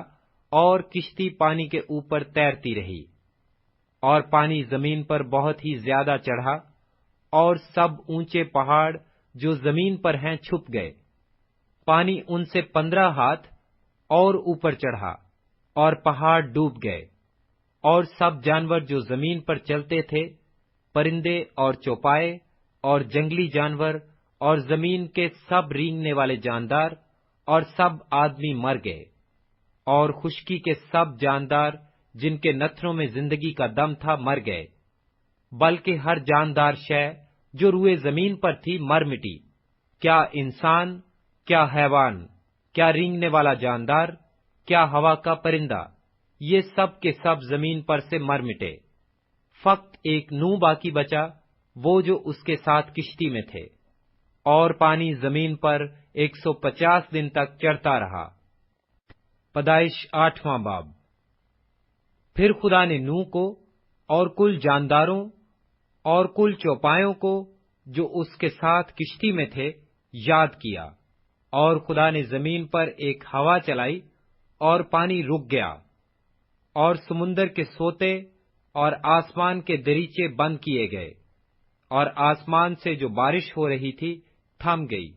اور کشتی پانی کے اوپر تیرتی رہی، اور پانی زمین پر بہت ہی زیادہ چڑھا، اور سب اونچے پہاڑ جو زمین پر ہیں چھپ گئے۔ پانی ان سے 15 ہاتھ اور اوپر چڑھا، اور پہاڑ ڈوب گئے، اور سب جانور جو زمین پر چلتے تھے، پرندے اور چوپائے اور جنگلی جانور اور زمین کے سب رینگنے والے جاندار اور سب آدمی مر گئے، اور خشکی کے سب جاندار جن کے نتھنوں میں زندگی کا دم تھا مر گئے، بلکہ ہر جاندار شے جو روئے زمین پر تھی مر مٹی، کیا انسان، کیا حیوان، کیا رینگنے والا جاندار، کیا ہوا کا پرندہ، یہ سب کے سب زمین پر سے مر مٹے۔ فقط ایک نوح باقی بچا، وہ جو اس کے ساتھ کشتی میں تھے، اور پانی زمین پر 150 دن تک چڑھتا رہا۔ پیدائش 8واں باب۔ پھر خدا نے نوح کو اور کل جانداروں اور کل چوپایوں کو جو اس کے ساتھ کشتی میں تھے یاد کیا، اور خدا نے زمین پر ایک ہوا چلائی اور پانی رک گیا، اور سمندر کے سوتے اور آسمان کے دریچے بند کیے گئے، اور آسمان سے جو بارش ہو رہی تھی تھم گئی،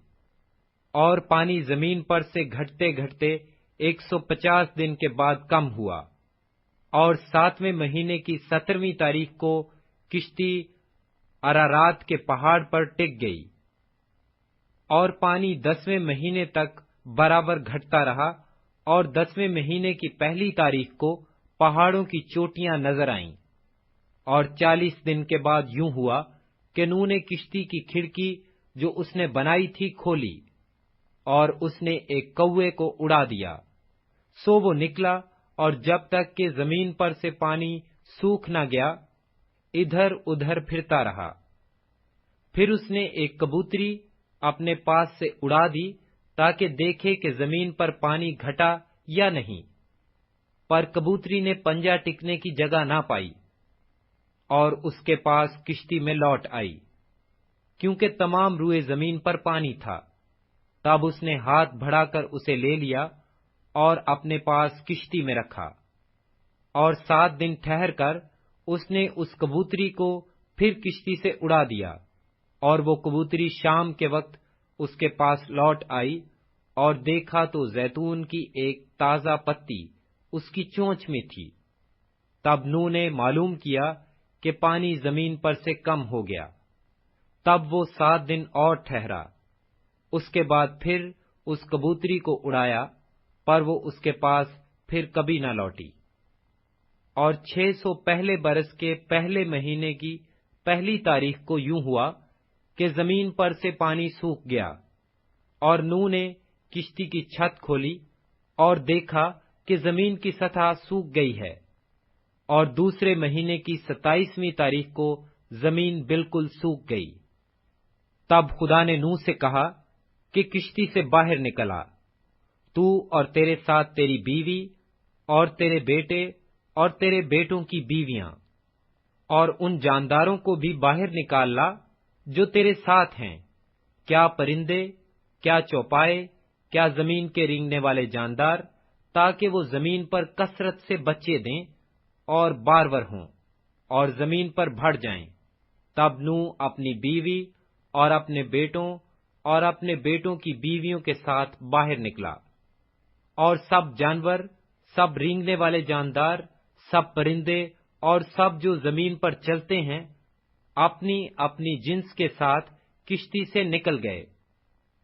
اور پانی زمین پر سے گھٹتے گھٹتے 150 دن کے بعد کم ہوا، اور 7ویں مہینے کی 17ویں تاریخ کو کشتی ارارات کے پہاڑ پر ٹک گئی، اور پانی 10ویں مہینے تک برابر گھٹتا رہا، اور 10ویں مہینے کی پہلی تاریخ کو پہاڑوں کی چوٹیاں نظر آئیں۔ اور 40 دن کے بعد یوں ہوا کہ نوح نے کشتی کی کھڑکی جو اس نے بنائی تھی کھولی، اور اس نے ایک کوے کو اڑا دیا، سو وہ نکلا، اور جب تک کہ زمین پر سے پانی سوکھ نہ گیا ادھر ادھر پھرتا رہا۔ پھر اس نے ایک کبوتری اپنے پاس سے اڑا دی تاکہ دیکھے کہ زمین پر پانی گھٹا یا نہیں، پر کبوتری نے پنجہ ٹکنے کی جگہ نہ پائی، اور اس کے پاس کشتی میں لوٹ آئی، کیونکہ تمام روئے زمین پر پانی تھا۔ تب اس نے ہاتھ بڑھا کر اسے لے لیا اور اپنے پاس کشتی میں رکھا، اور 7 دن ٹھہر کر اس نے اس کبوتری کو پھر کشتی سے اڑا دیا، اور وہ کبوتری شام کے وقت اس کے پاس لوٹ آئی، اور دیکھا تو زیتون کی ایک تازہ پتی اس کی چونچ میں تھی۔ تب نوح نے معلوم کیا کہ پانی زمین پر سے کم ہو گیا۔ تب وہ 7 دن اور ٹھہرا، اس کے بعد پھر اس کبوتری کو اڑایا، پر وہ اس کے پاس پھر کبھی نہ لوٹی۔ اور 600 پہلے برس کے پہلے مہینے کی پہلی تاریخ کو یوں ہوا کہ زمین پر سے پانی سوکھ گیا، اور نوح نے کشتی کی چھت کھولی اور دیکھا کہ زمین کی سطح سوکھ گئی ہے، اور دوسرے مہینے کی 27ویں تاریخ کو زمین بالکل سوکھ گئی۔ تب خدا نے نوح سے کہا کہ کشتی سے باہر نکل آ، تو اور تیرے ساتھ تیری بیوی اور تیرے بیٹے اور تیرے بیٹوں کی بیویاں، اور ان جانداروں کو بھی باہر نکال لا جو تیرے ساتھ ہیں، کیا پرندے، کیا چوپائے، کیا زمین کے رینگنے والے جاندار، تاکہ وہ زمین پر کثرت سے بچے دیں اور بارور ہوں اور زمین پر بڑھ جائیں۔ تب نوح اپنی بیوی اور اپنے بیٹوں اور اپنے بیٹوں کی بیویوں کے ساتھ باہر نکلا، اور سب جانور، سب رینگنے والے جاندار، سب پرندے اور سب جو زمین پر چلتے ہیں اپنی اپنی جنس کے ساتھ کشتی سے نکل گئے۔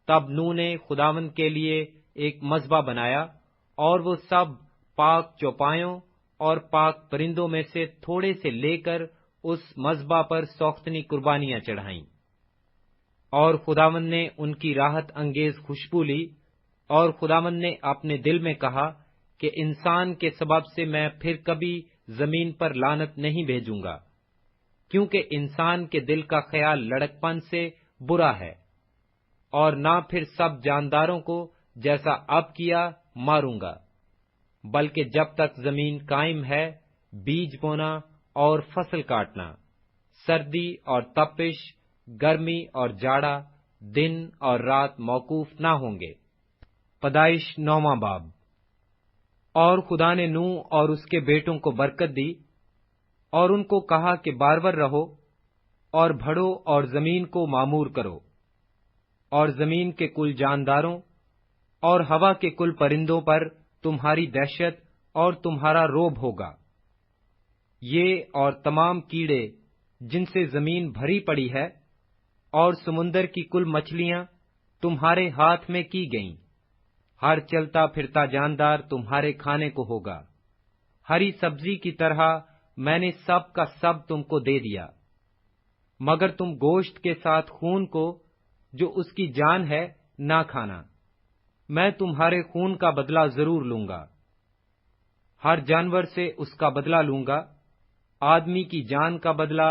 تب نوح نے خداوند کے لیے ایک مذبح بنایا، اور وہ سب پاک چوپایوں اور پاک پرندوں میں سے تھوڑے سے لے کر اس مذبح پر سوختنی قربانیاں چڑھائیں۔ اور خداوند نے ان کی راحت انگیز خوشبو لی، اور خداوند نے اپنے دل میں کہا کہ انسان کے سبب سے میں پھر کبھی زمین پر لعنت نہیں بھیجوں گا، کیونکہ انسان کے دل کا خیال لڑکپن سے برا ہے، اور نہ پھر سب جانداروں کو جیسا اب کیا ماروں گا، بلکہ جب تک زمین قائم ہے بیج بونا اور فصل کاٹنا، سردی اور تپش، گرمی اور جاڑا، دن اور رات موقوف نہ ہوں گے۔ پیدائش 9واں باب۔ اور خدا نے نوح اور اس کے بیٹوں کو برکت دی، اور ان کو کہا کہ بارور رہو اور بڑھو اور زمین کو معمور کرو، اور زمین کے کل جانداروں اور ہوا کے کل پرندوں پر تمہاری دہشت اور تمہارا روب ہوگا۔ یہ اور تمام کیڑے جن سے زمین بھری پڑی ہے، اور سمندر کی کل مچھلیاں تمہارے ہاتھ میں کی گئیں۔ ہر چلتا پھرتا جاندار تمہارے کھانے کو ہوگا۔ ہری سبزی کی طرح میں نے سب کا سب تم کو دے دیا، مگر تم گوشت کے ساتھ خون کو جو اس کی جان ہے نہ کھانا۔ میں تمہارے خون کا بدلہ ضرور لوں گا، ہر جانور سے اس کا بدلہ لوں گا، آدمی کی جان کا بدلہ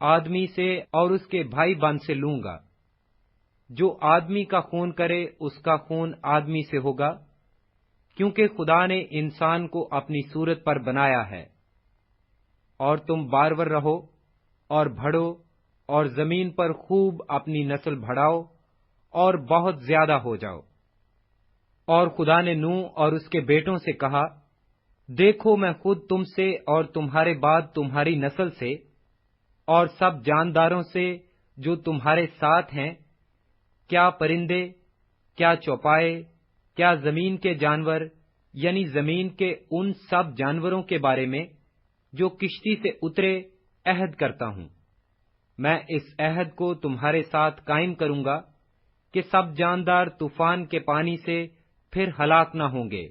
آدمی سے اور اس کے بھائی بہن سے لوں گا۔ جو آدمی کا خون کرے اس کا خون آدمی سے ہوگا، کیونکہ خدا نے انسان کو اپنی صورت پر بنایا ہے۔ اور تم بارور رہو اور بڑھو اور زمین پر خوب اپنی نسل بڑھاؤ اور بہت زیادہ ہو جاؤ۔ اور خدا نے نوح اور اس کے بیٹوں سے کہا، دیکھو میں خود تم سے اور تمہارے بعد تمہاری نسل سے اور سب جانداروں سے جو تمہارے ساتھ ہیں، کیا پرندے، کیا چوپائے، کیا زمین کے جانور، یعنی زمین کے ان سب جانوروں کے بارے میں جو کشتی سے اترے عہد کرتا ہوں۔ میں اس عہد کو تمہارے ساتھ قائم کروں گا کہ سب جاندار طوفان کے پانی سے پھر ہلاک نہ ہوں گے،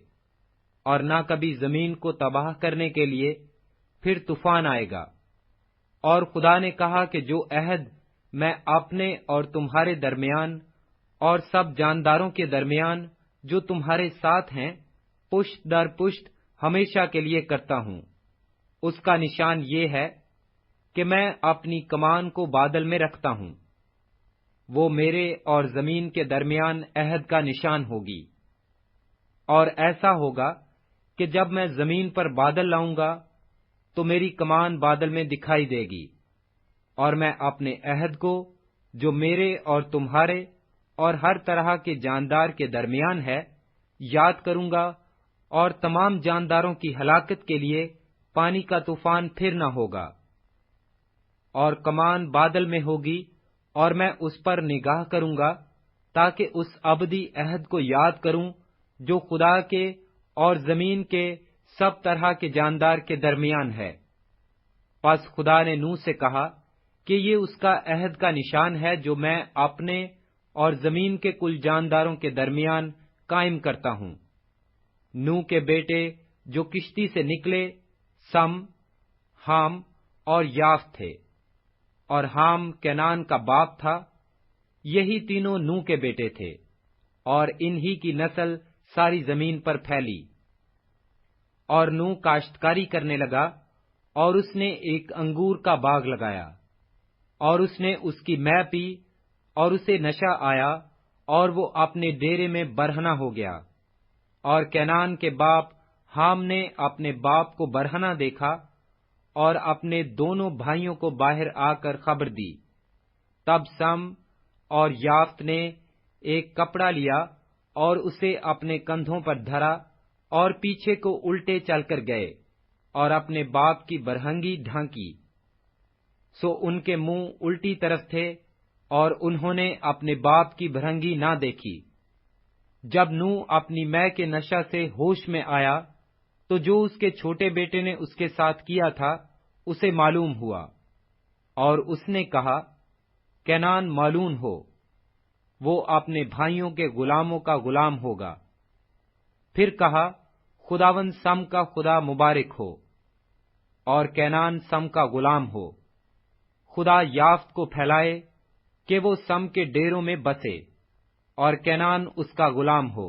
اور نہ کبھی زمین کو تباہ کرنے کے لیے پھر طوفان آئے گا۔ اور خدا نے کہا کہ جو عہد میں اپنے اور تمہارے درمیان اور سب جانداروں کے درمیان جو تمہارے ساتھ ہیں پشت در پشت ہمیشہ کے لیے کرتا ہوں، اس کا نشان یہ ہے کہ میں اپنی کمان کو بادل میں رکھتا ہوں۔ وہ میرے اور زمین کے درمیان عہد کا نشان ہوگی۔ اور ایسا ہوگا کہ جب میں زمین پر بادل لاؤں گا تو میری کمان بادل میں دکھائی دے گی، اور میں اپنے عہد کو جو میرے اور تمہارے اور ہر طرح کے جاندار کے درمیان ہے یاد کروں گا، اور تمام جانداروں کی ہلاکت کے لیے پانی کا طوفان پھر نہ ہوگا۔ اور کمان بادل میں ہوگی، اور میں اس پر نگاہ کروں گا تاکہ اس ابدی عہد کو یاد کروں جو خدا کے اور زمین کے سب طرح کے جاندار کے درمیان ہے۔ پس خدا نے نوح سے کہا کہ یہ اس کا عہد کا نشان ہے جو میں اپنے اور زمین کے کل جانداروں کے درمیان قائم کرتا ہوں۔ نوح کے بیٹے جو کشتی سے نکلے سم، حام اور یافت تھے، اور حام کینان کا باپ تھا۔ یہی تینوں نوح کے بیٹے تھے، اور انہی کی نسل ساری زمین پر پھیلی۔ اور نوح کاشتکاری کرنے لگا، اور اس نے ایک انگور کا باغ لگایا، اور اس نے اس کی مے پی، اور اسے نشہ آیا، اور وہ اپنے ڈیرے میں برہنہ ہو گیا۔ اور کینان کے باپ حام نے اپنے باپ کو برہنہ دیکھا، اور اپنے دونوں بھائیوں کو باہر آ کر خبر دی۔ تب سم اور یافت نے ایک کپڑا لیا اور اسے اپنے کندھوں پر دھرا، اور پیچھے کو الٹے چل کر گئے، اور اپنے باپ کی برہنگی ڈھانکی۔ سو ان کے منہ الٹی طرف تھے، اور انہوں نے اپنے باپ کی برہنگی نہ دیکھی۔ جب نوح اپنی مے کے نشہ سے ہوش میں آیا تو جو اس کے چھوٹے بیٹے نے اس کے ساتھ کیا تھا اسے معلوم ہوا، اور اس نے کہا، کینان مالون ہو، وہ اپنے بھائیوں کے غلاموں کا غلام ہوگا۔ پھر کہا، خداوند سم کا خدا مبارک ہو، اور کینان سم کا غلام ہو۔ خدا یافت کو پھیلائے کہ وہ سم کے ڈیروں میں بسے اور کینان اس کا غلام ہو۔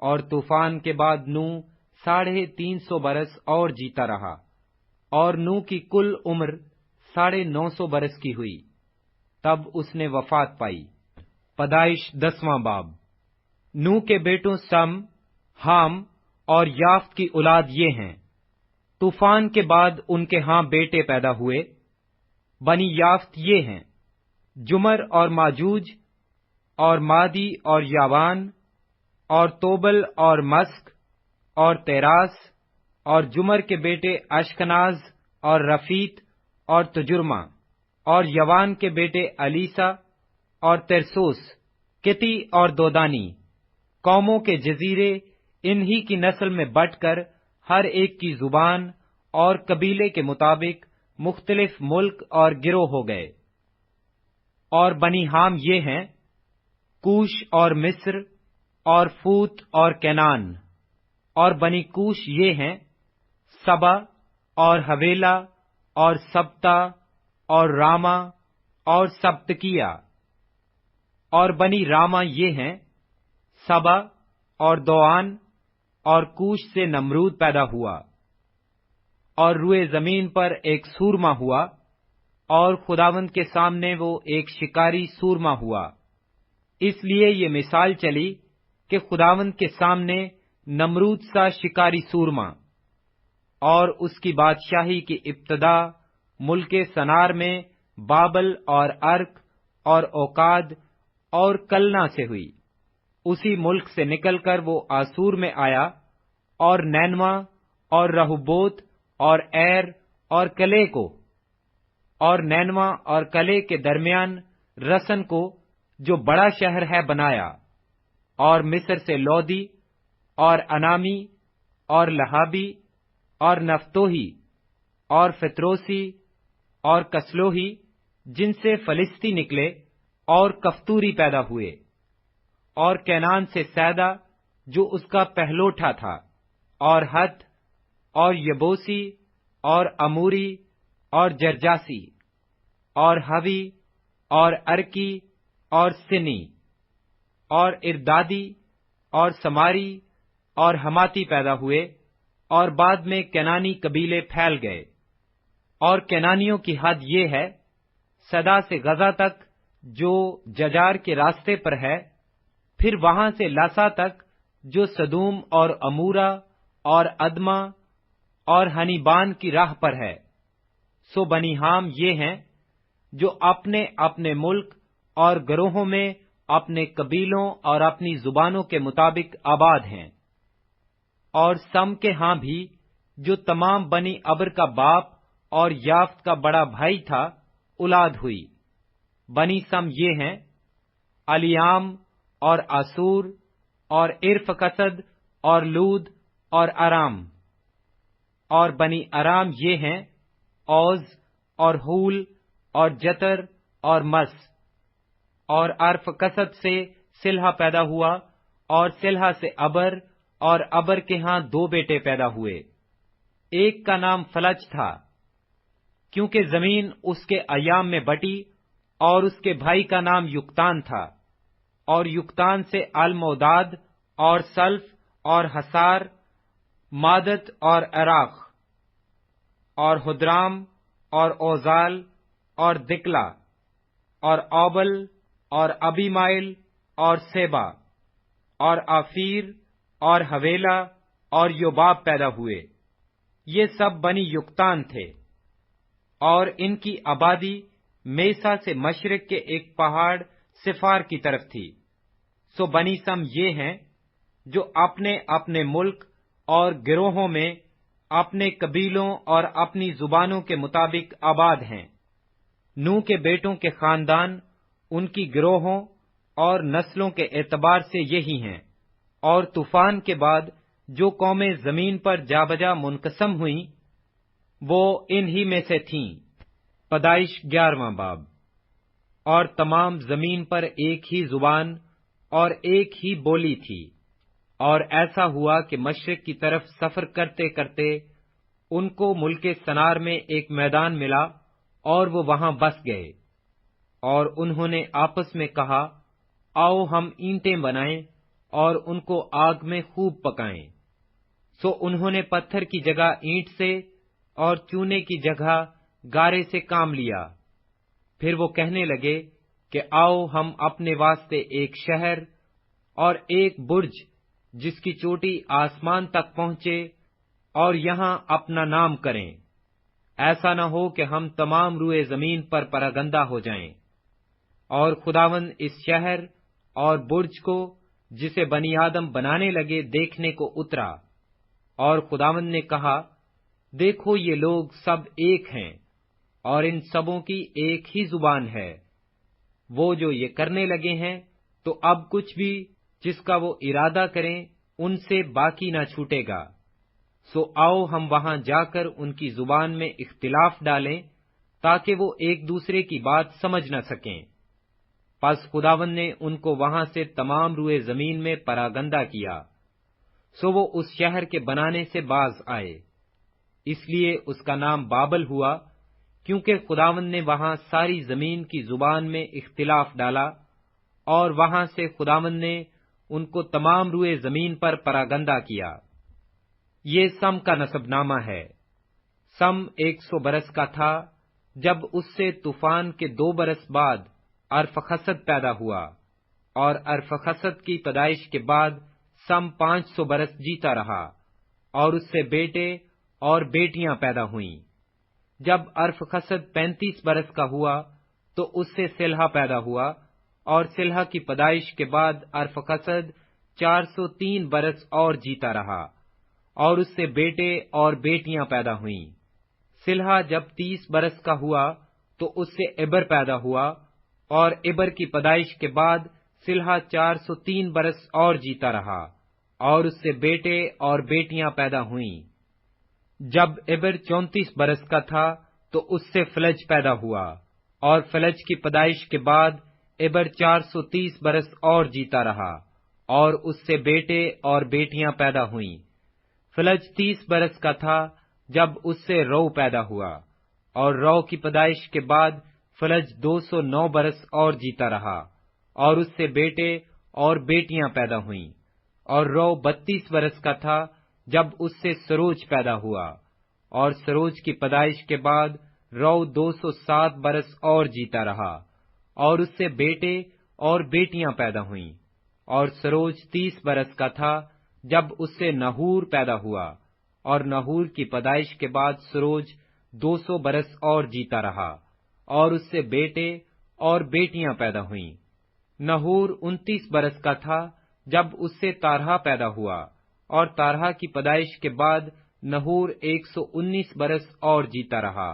اور طوفان کے بعد نوح 350 برس اور جیتا رہا، اور نوح کی کل عمر 950 برس کی ہوئی، تب اس نے وفات پائی۔ پیدائش 10واں باب۔ نوح کے بیٹوں سم، حام اور یافت کی اولاد یہ ہیں۔ طوفان کے بعد ان کے ہاں بیٹے پیدا ہوئے۔ بنی یافت یہ ہیں: جمر اور ماجوج اور مادی اور یاوان اور توبل اور مسک اور تیراس، اور جمر کے بیٹے اشکناز اور رفیت اور تجرمہ، اور یوان کے بیٹے الیسا اور ترسوس، کتی اور دودانی۔ قوموں کے جزیرے انہی کی نسل میں بٹ کر ہر ایک کی زبان اور قبیلے کے مطابق مختلف ملک اور گروہ ہو گئے۔ اور بنی حام یہ ہیں: کوش اور مصر اور فوت اور کینان۔ اور بنی کوش یہ ہیں: سبا اور حویلا اور سبتا اور راما اور سبتکیہ۔ اور بنی راما یہ ہیں: سبا اور دوان۔ اور کوش سے نمرود پیدا ہوا، اور روئے زمین پر ایک سورما ہوا، اور خداوند کے سامنے وہ ایک شکاری سورما ہوا۔ اس لیے یہ مثال چلی کہ خداوند کے سامنے نمرود سا شکاری سورما۔ اور اس کی بادشاہی کی ابتدا ملک سنار میں بابل اور ارک اور اوکاد اور کلنا سے ہوئی۔ اسی ملک سے نکل کر وہ آسور میں آیا، اور نینوا اور رہوبوت اور ایر اور کلے کو، اور نینوا اور کلے کے درمیان رسن کو جو بڑا شہر ہے بنایا، اور مصر سے لودی اور انامی اور لہابی اور نفتوہی اور فتروسی اور کسلوہی، جن سے فلسطی نکلے، اور کفتوری پیدا ہوئے، اور کینان سے سیدا جو اس کا پہلوٹا تھا، اور ہت اور یبوسی اور اموری اور جرجاسی اور ہوی اور ارکی اور سنی اور اردادی اور سماری اور حماتی پیدا ہوئے، اور بعد میں کینانی قبیلے پھیل گئے۔ اور کینانیوں کی حد یہ ہے: صدا سے غزہ تک جو ججار کے راستے پر ہے، پھر وہاں سے لاسا تک جو سدوم اور امورا اور ادما اور ہنیبان کی راہ پر ہے۔ سو بنی حام یہ ہیں جو اپنے اپنے ملک اور گروہوں میں اپنے قبیلوں اور اپنی زبانوں کے مطابق آباد ہیں۔ اور سم کے ہاں بھی جو تمام بنی ابر کا باپ اور یافت کا بڑا بھائی تھا، اولاد ہوئی۔ بنی سم یہ ہیں: الیام اور آسور اور ارفکسد اور لود اور ارام۔ اور بنی ارام یہ ہیں: اوز اور ہول اور جتر اور مس۔ اور ارفکسد سے سلہا پیدا ہوا، اور سلہا سے ابر، اور ابر کے ہاں 2 بیٹے پیدا ہوئے۔ ایک کا نام فلج تھا، کیونکہ زمین اس کے ایام میں بٹی، اور اس کے بھائی کا نام یکتان تھا۔ اور یکتان سے الموداد اور سلف اور حسار، مادت اور عراق اور حدرام اور اوزال اور دکلا اور اوبل اور ابیمائل اور سیبا اور آفیر اور حویلا اور یوباب پیدا ہوئے۔ یہ سب بنی یکتان تھے، اور ان کی آبادی میسا سے مشرق کے ایک پہاڑ سفار کی طرف تھی۔ سو بنی سم یہ ہیں جو اپنے اپنے ملک اور گروہوں میں اپنے قبیلوں اور اپنی زبانوں کے مطابق آباد ہیں۔ نوح کے بیٹوں کے خاندان ان کی گروہوں اور نسلوں کے اعتبار سے یہی ہیں۔ اور طوفان کے بعد جو قومیں زمین پر جا بجا منقسم ہوئیں، وہ انہی میں سے تھیں۔ پیدائش 11واں باب۔ اور تمام زمین پر ایک ہی زبان اور ایک ہی بولی تھی۔ اور ایسا ہوا کہ مشرق کی طرف سفر کرتے کرتے ان کو ملک سنار میں ایک میدان ملا، اور وہ وہاں بس گئے۔ اور انہوں نے آپس میں کہا، آؤ ہم اینٹیں بنائیں اور ان کو آگ میں خوب پکائیں۔ سو انہوں نے پتھر کی جگہ اینٹ سے اور چونے کی جگہ گارے سے کام لیا۔ پھر وہ کہنے لگے کہ آؤ ہم اپنے واسطے ایک شہر اور ایک برج جس کی چوٹی آسمان تک پہنچے اور یہاں اپنا نام کریں، ایسا نہ ہو کہ ہم تمام روئے زمین پر پراگندہ ہو جائیں۔ اور خداوند اس شہر اور برج کو جسے بنی آدم بنانے لگے دیکھنے کو اترا، اور خداوند نے کہا، دیکھو یہ لوگ سب ایک ہیں اور ان سبوں کی ایک ہی زبان ہے۔ وہ جو یہ کرنے لگے ہیں تو اب کچھ بھی جس کا وہ ارادہ کریں ان سے باقی نہ چھوٹے گا۔ سو آؤ ہم وہاں جا کر ان کی زبان میں اختلاف ڈالیں تاکہ وہ ایک دوسرے کی بات سمجھ نہ سکیں۔ پس خداوند نے ان کو وہاں سے تمام روئے زمین میں پراگندہ کیا۔ سو وہ اس شہر کے بنانے سے باز آئے، اس لیے اس کا نام بابل ہوا، کیونکہ خداوند نے وہاں ساری زمین کی زبان میں اختلاف ڈالا، اور وہاں سے خداوند نے ان کو تمام روئے زمین پر پراگندہ کیا۔ یہ سم کا نسب نامہ ہے۔ سم 100 برس کا تھا جب اس سے طوفان کے 2 برس بعد ارفخسد پیدا ہوا، اور ارفخسد کی پیدائش کے بعد سم 500 برس جیتا رہا، اور اس سے بیٹے اور بیٹیاں پیدا ہوئیں۔ جب ارفخسد 35 برس کا ہوا تو اس سے سلہا پیدا ہوا، اور سلہا کی پیدائش کے بعد ارفخسد 403 برس اور جیتا رہا، اور اس سے بیٹے اور بیٹیاں پیدا ہوئیں۔ سلہا جب 30 برس کا ہوا تو اس سے عبر پیدا ہوا، اور عبر کی پیدائش کے بعد سلہا 403 برس اور جیتا رہا، اور اس سے بیٹے اور بیٹیاں پیدا ہوئیں۔ جب عبر 34 برس کا تھا تو اس سے فلج پیدا ہوا، اور فلج کی پیدائش کے بعد عبر 430 برس اور جیتا رہا، اور اس سے بیٹے اور بیٹیاں پیدا ہوئیں۔ فلج 30 برس کا تھا جب اس سے رو پیدا ہوا، اور رو کی پیدائش کے بعد فلج 209 برس اور جیتا رہا، اور اس سے بیٹے اور بیٹیاں پیدا ہوئیں۔ اور رو 32 برس کا تھا جب اس سے سروج پیدا ہوا، اور سروج کی پیدائش کے بعد رو 207 برس اور جیتا رہا، اور اس سے بیٹے اور بیٹیاں پیدا ہوئیں۔ اور سروج 30 برس کا تھا جب اس سے نحور پیدا ہوا، اور نحور کی پیدائش کے بعد سروج 200 برس اور جیتا رہا، اور اس سے بیٹے اور بیٹیاں پیدا ہوئیں۔ نحور 29 برس کا تھا جب اس سے تارہا پیدا ہوا، اور تارہا کی پیدائش کے بعد نحور 119 برس اور جیتا رہا،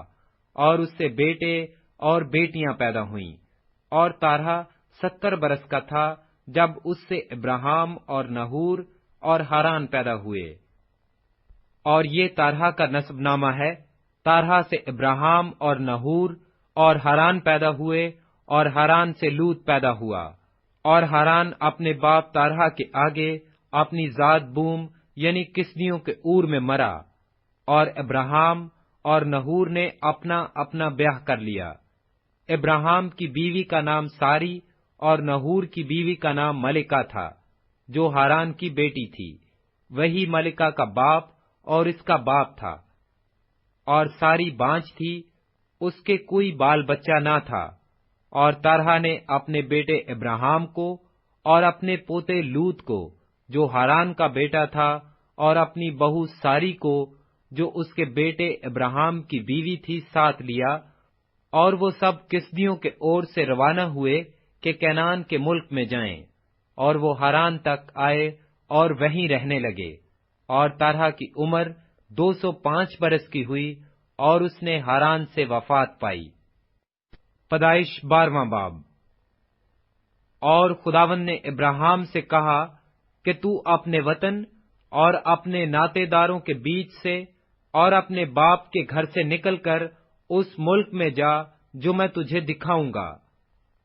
اور اس سے بیٹے اور بیٹیاں پیدا ہوئیں۔ اور تارہا 70 برس کا تھا جب اس سے ابراہام اور نحور اور ہاران پیدا ہوئے۔ اور یہ تارہا کا نسب نامہ ہے۔ تارہا سے ابراہام اور نحور اور ہاران پیدا ہوئے، اور ہاران سے لوط پیدا ہوا۔ اور ہاران اپنے باپ تارہا کے آگے اپنی ذات بوم یعنی کسدیوں کے اور میں مرا، اور ابراہام اور نحور نے اپنا اپنا بیاہ کر لیا۔ ابراہام کی بیوی کا نام ساری اور نحور کی بیوی کا نام ملکہ تھا، جو ہاران کی بیٹی تھی۔ وہی ملکہ کا باپ اور اس کا باپ تھا۔ اور ساری بانجھ تھی، اس کے کوئی بال بچہ نہ تھا۔ اور تارہا نے اپنے بیٹے ابراہام کو اور اپنے پوتے لوط کو جو ہاران کا بیٹا تھا، اور اپنی بہو ساری کو جو اس کے بیٹے ابراہام کی بیوی تھی ساتھ لیا، اور وہ سب کسدیوں کے اور سے روانہ ہوئے کہ کنعان کے ملک میں جائیں، اور وہ ہاران تک آئے اور وہیں رہنے لگے۔ اور تارہا کی عمر 205 برس کی ہوئی، اور اس نے ہاران سے وفات پائی۔ پیدائش 12واں باب۔ اور خداوند نے ابراہام سے کہا کہ تو اپنے وطن اور اپنے ناطے داروں کے بیچ سے اور اپنے باپ کے گھر سے نکل کر اس ملک میں جا جو میں تجھے دکھاؤں گا،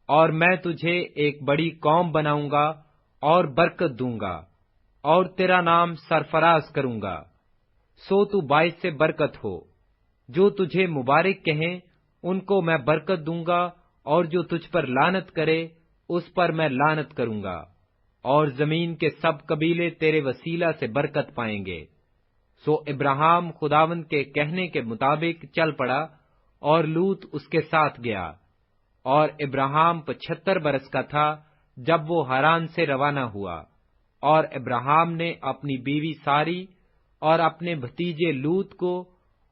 اور میں تجھے ایک بڑی قوم بناؤں گا اور برکت دوں گا، اور تیرا نام سرفراز کروں گا۔ سو تو باعث سے برکت ہو۔ جو تجھے مبارک کہیں ان کو میں برکت دوں گا، اور جو تجھ پر لعنت کرے اس پر میں لعنت کروں گا، اور زمین کے سب قبیلے تیرے وسیلہ سے برکت پائیں گے۔ سو ابراہیم خداوند کے کہنے کے مطابق چل پڑا، اور لوط اس کے ساتھ گیا۔ اور ابراہیم 75 برس کا تھا جب وہ ہاران سے روانہ ہوا، اور ابراہیم نے اپنی بیوی ساری اور اپنے بھتیجے لوط کو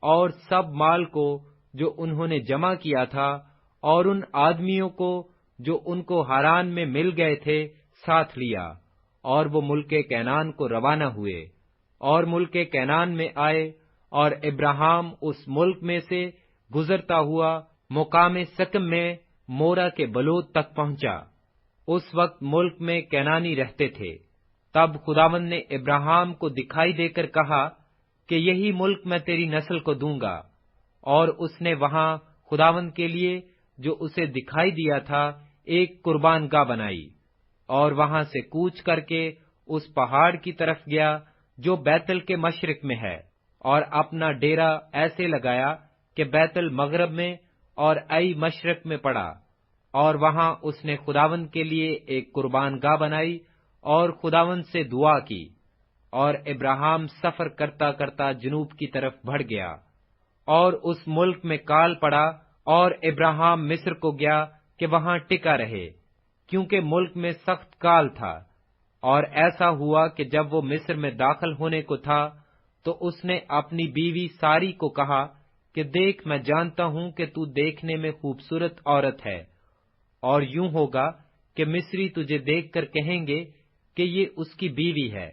اور سب مال کو جو انہوں نے جمع کیا تھا، اور ان آدمیوں کو جو ان کو ہاران میں مل گئے تھے ساتھ لیا، اور وہ ملک کنعان کو روانہ ہوئے، اور ملک کنعان میں آئے، اور ابراہیم اس ملک میں سے گزرتا ہوا مقام سکم میں مورا کے بلوت تک پہنچا۔ اس وقت ملک میں کنعانی رہتے تھے۔ تب خداوند نے ابراہیم کو دکھائی دے کر کہا کہ یہی ملک میں تیری نسل کو دوں گا، اور اس نے وہاں خداوند کے لیے جو اسے دکھائی دیا تھا ایک قربان گاہ بنائی، اور وہاں سے کوچ کر کے اس پہاڑ کی طرف گیا جو بیتل کے مشرق میں ہے، اور اپنا ڈیرا ایسے لگایا کہ بیتل مغرب میں اور ای مشرق میں پڑا، اور وہاں اس نے خداوند کے لیے ایک قربان گاہ بنائی اور خداوند سے دعا کی۔ اور ابراہیم سفر کرتا کرتا جنوب کی طرف بڑھ گیا، اور اس ملک میں کال پڑا، اور ابراہیم مصر کو گیا کہ وہاں ٹکا رہے، کیونکہ ملک میں سخت کال تھا۔ اور ایسا ہوا کہ جب وہ مصر میں داخل ہونے کو تھا تو اس نے اپنی بیوی ساری کو کہا کہ دیکھ، میں جانتا ہوں کہ تو دیکھنے میں خوبصورت عورت ہے، اور یوں ہوگا کہ مصری تجھے دیکھ کر کہیں گے کہ یہ اس کی بیوی ہے،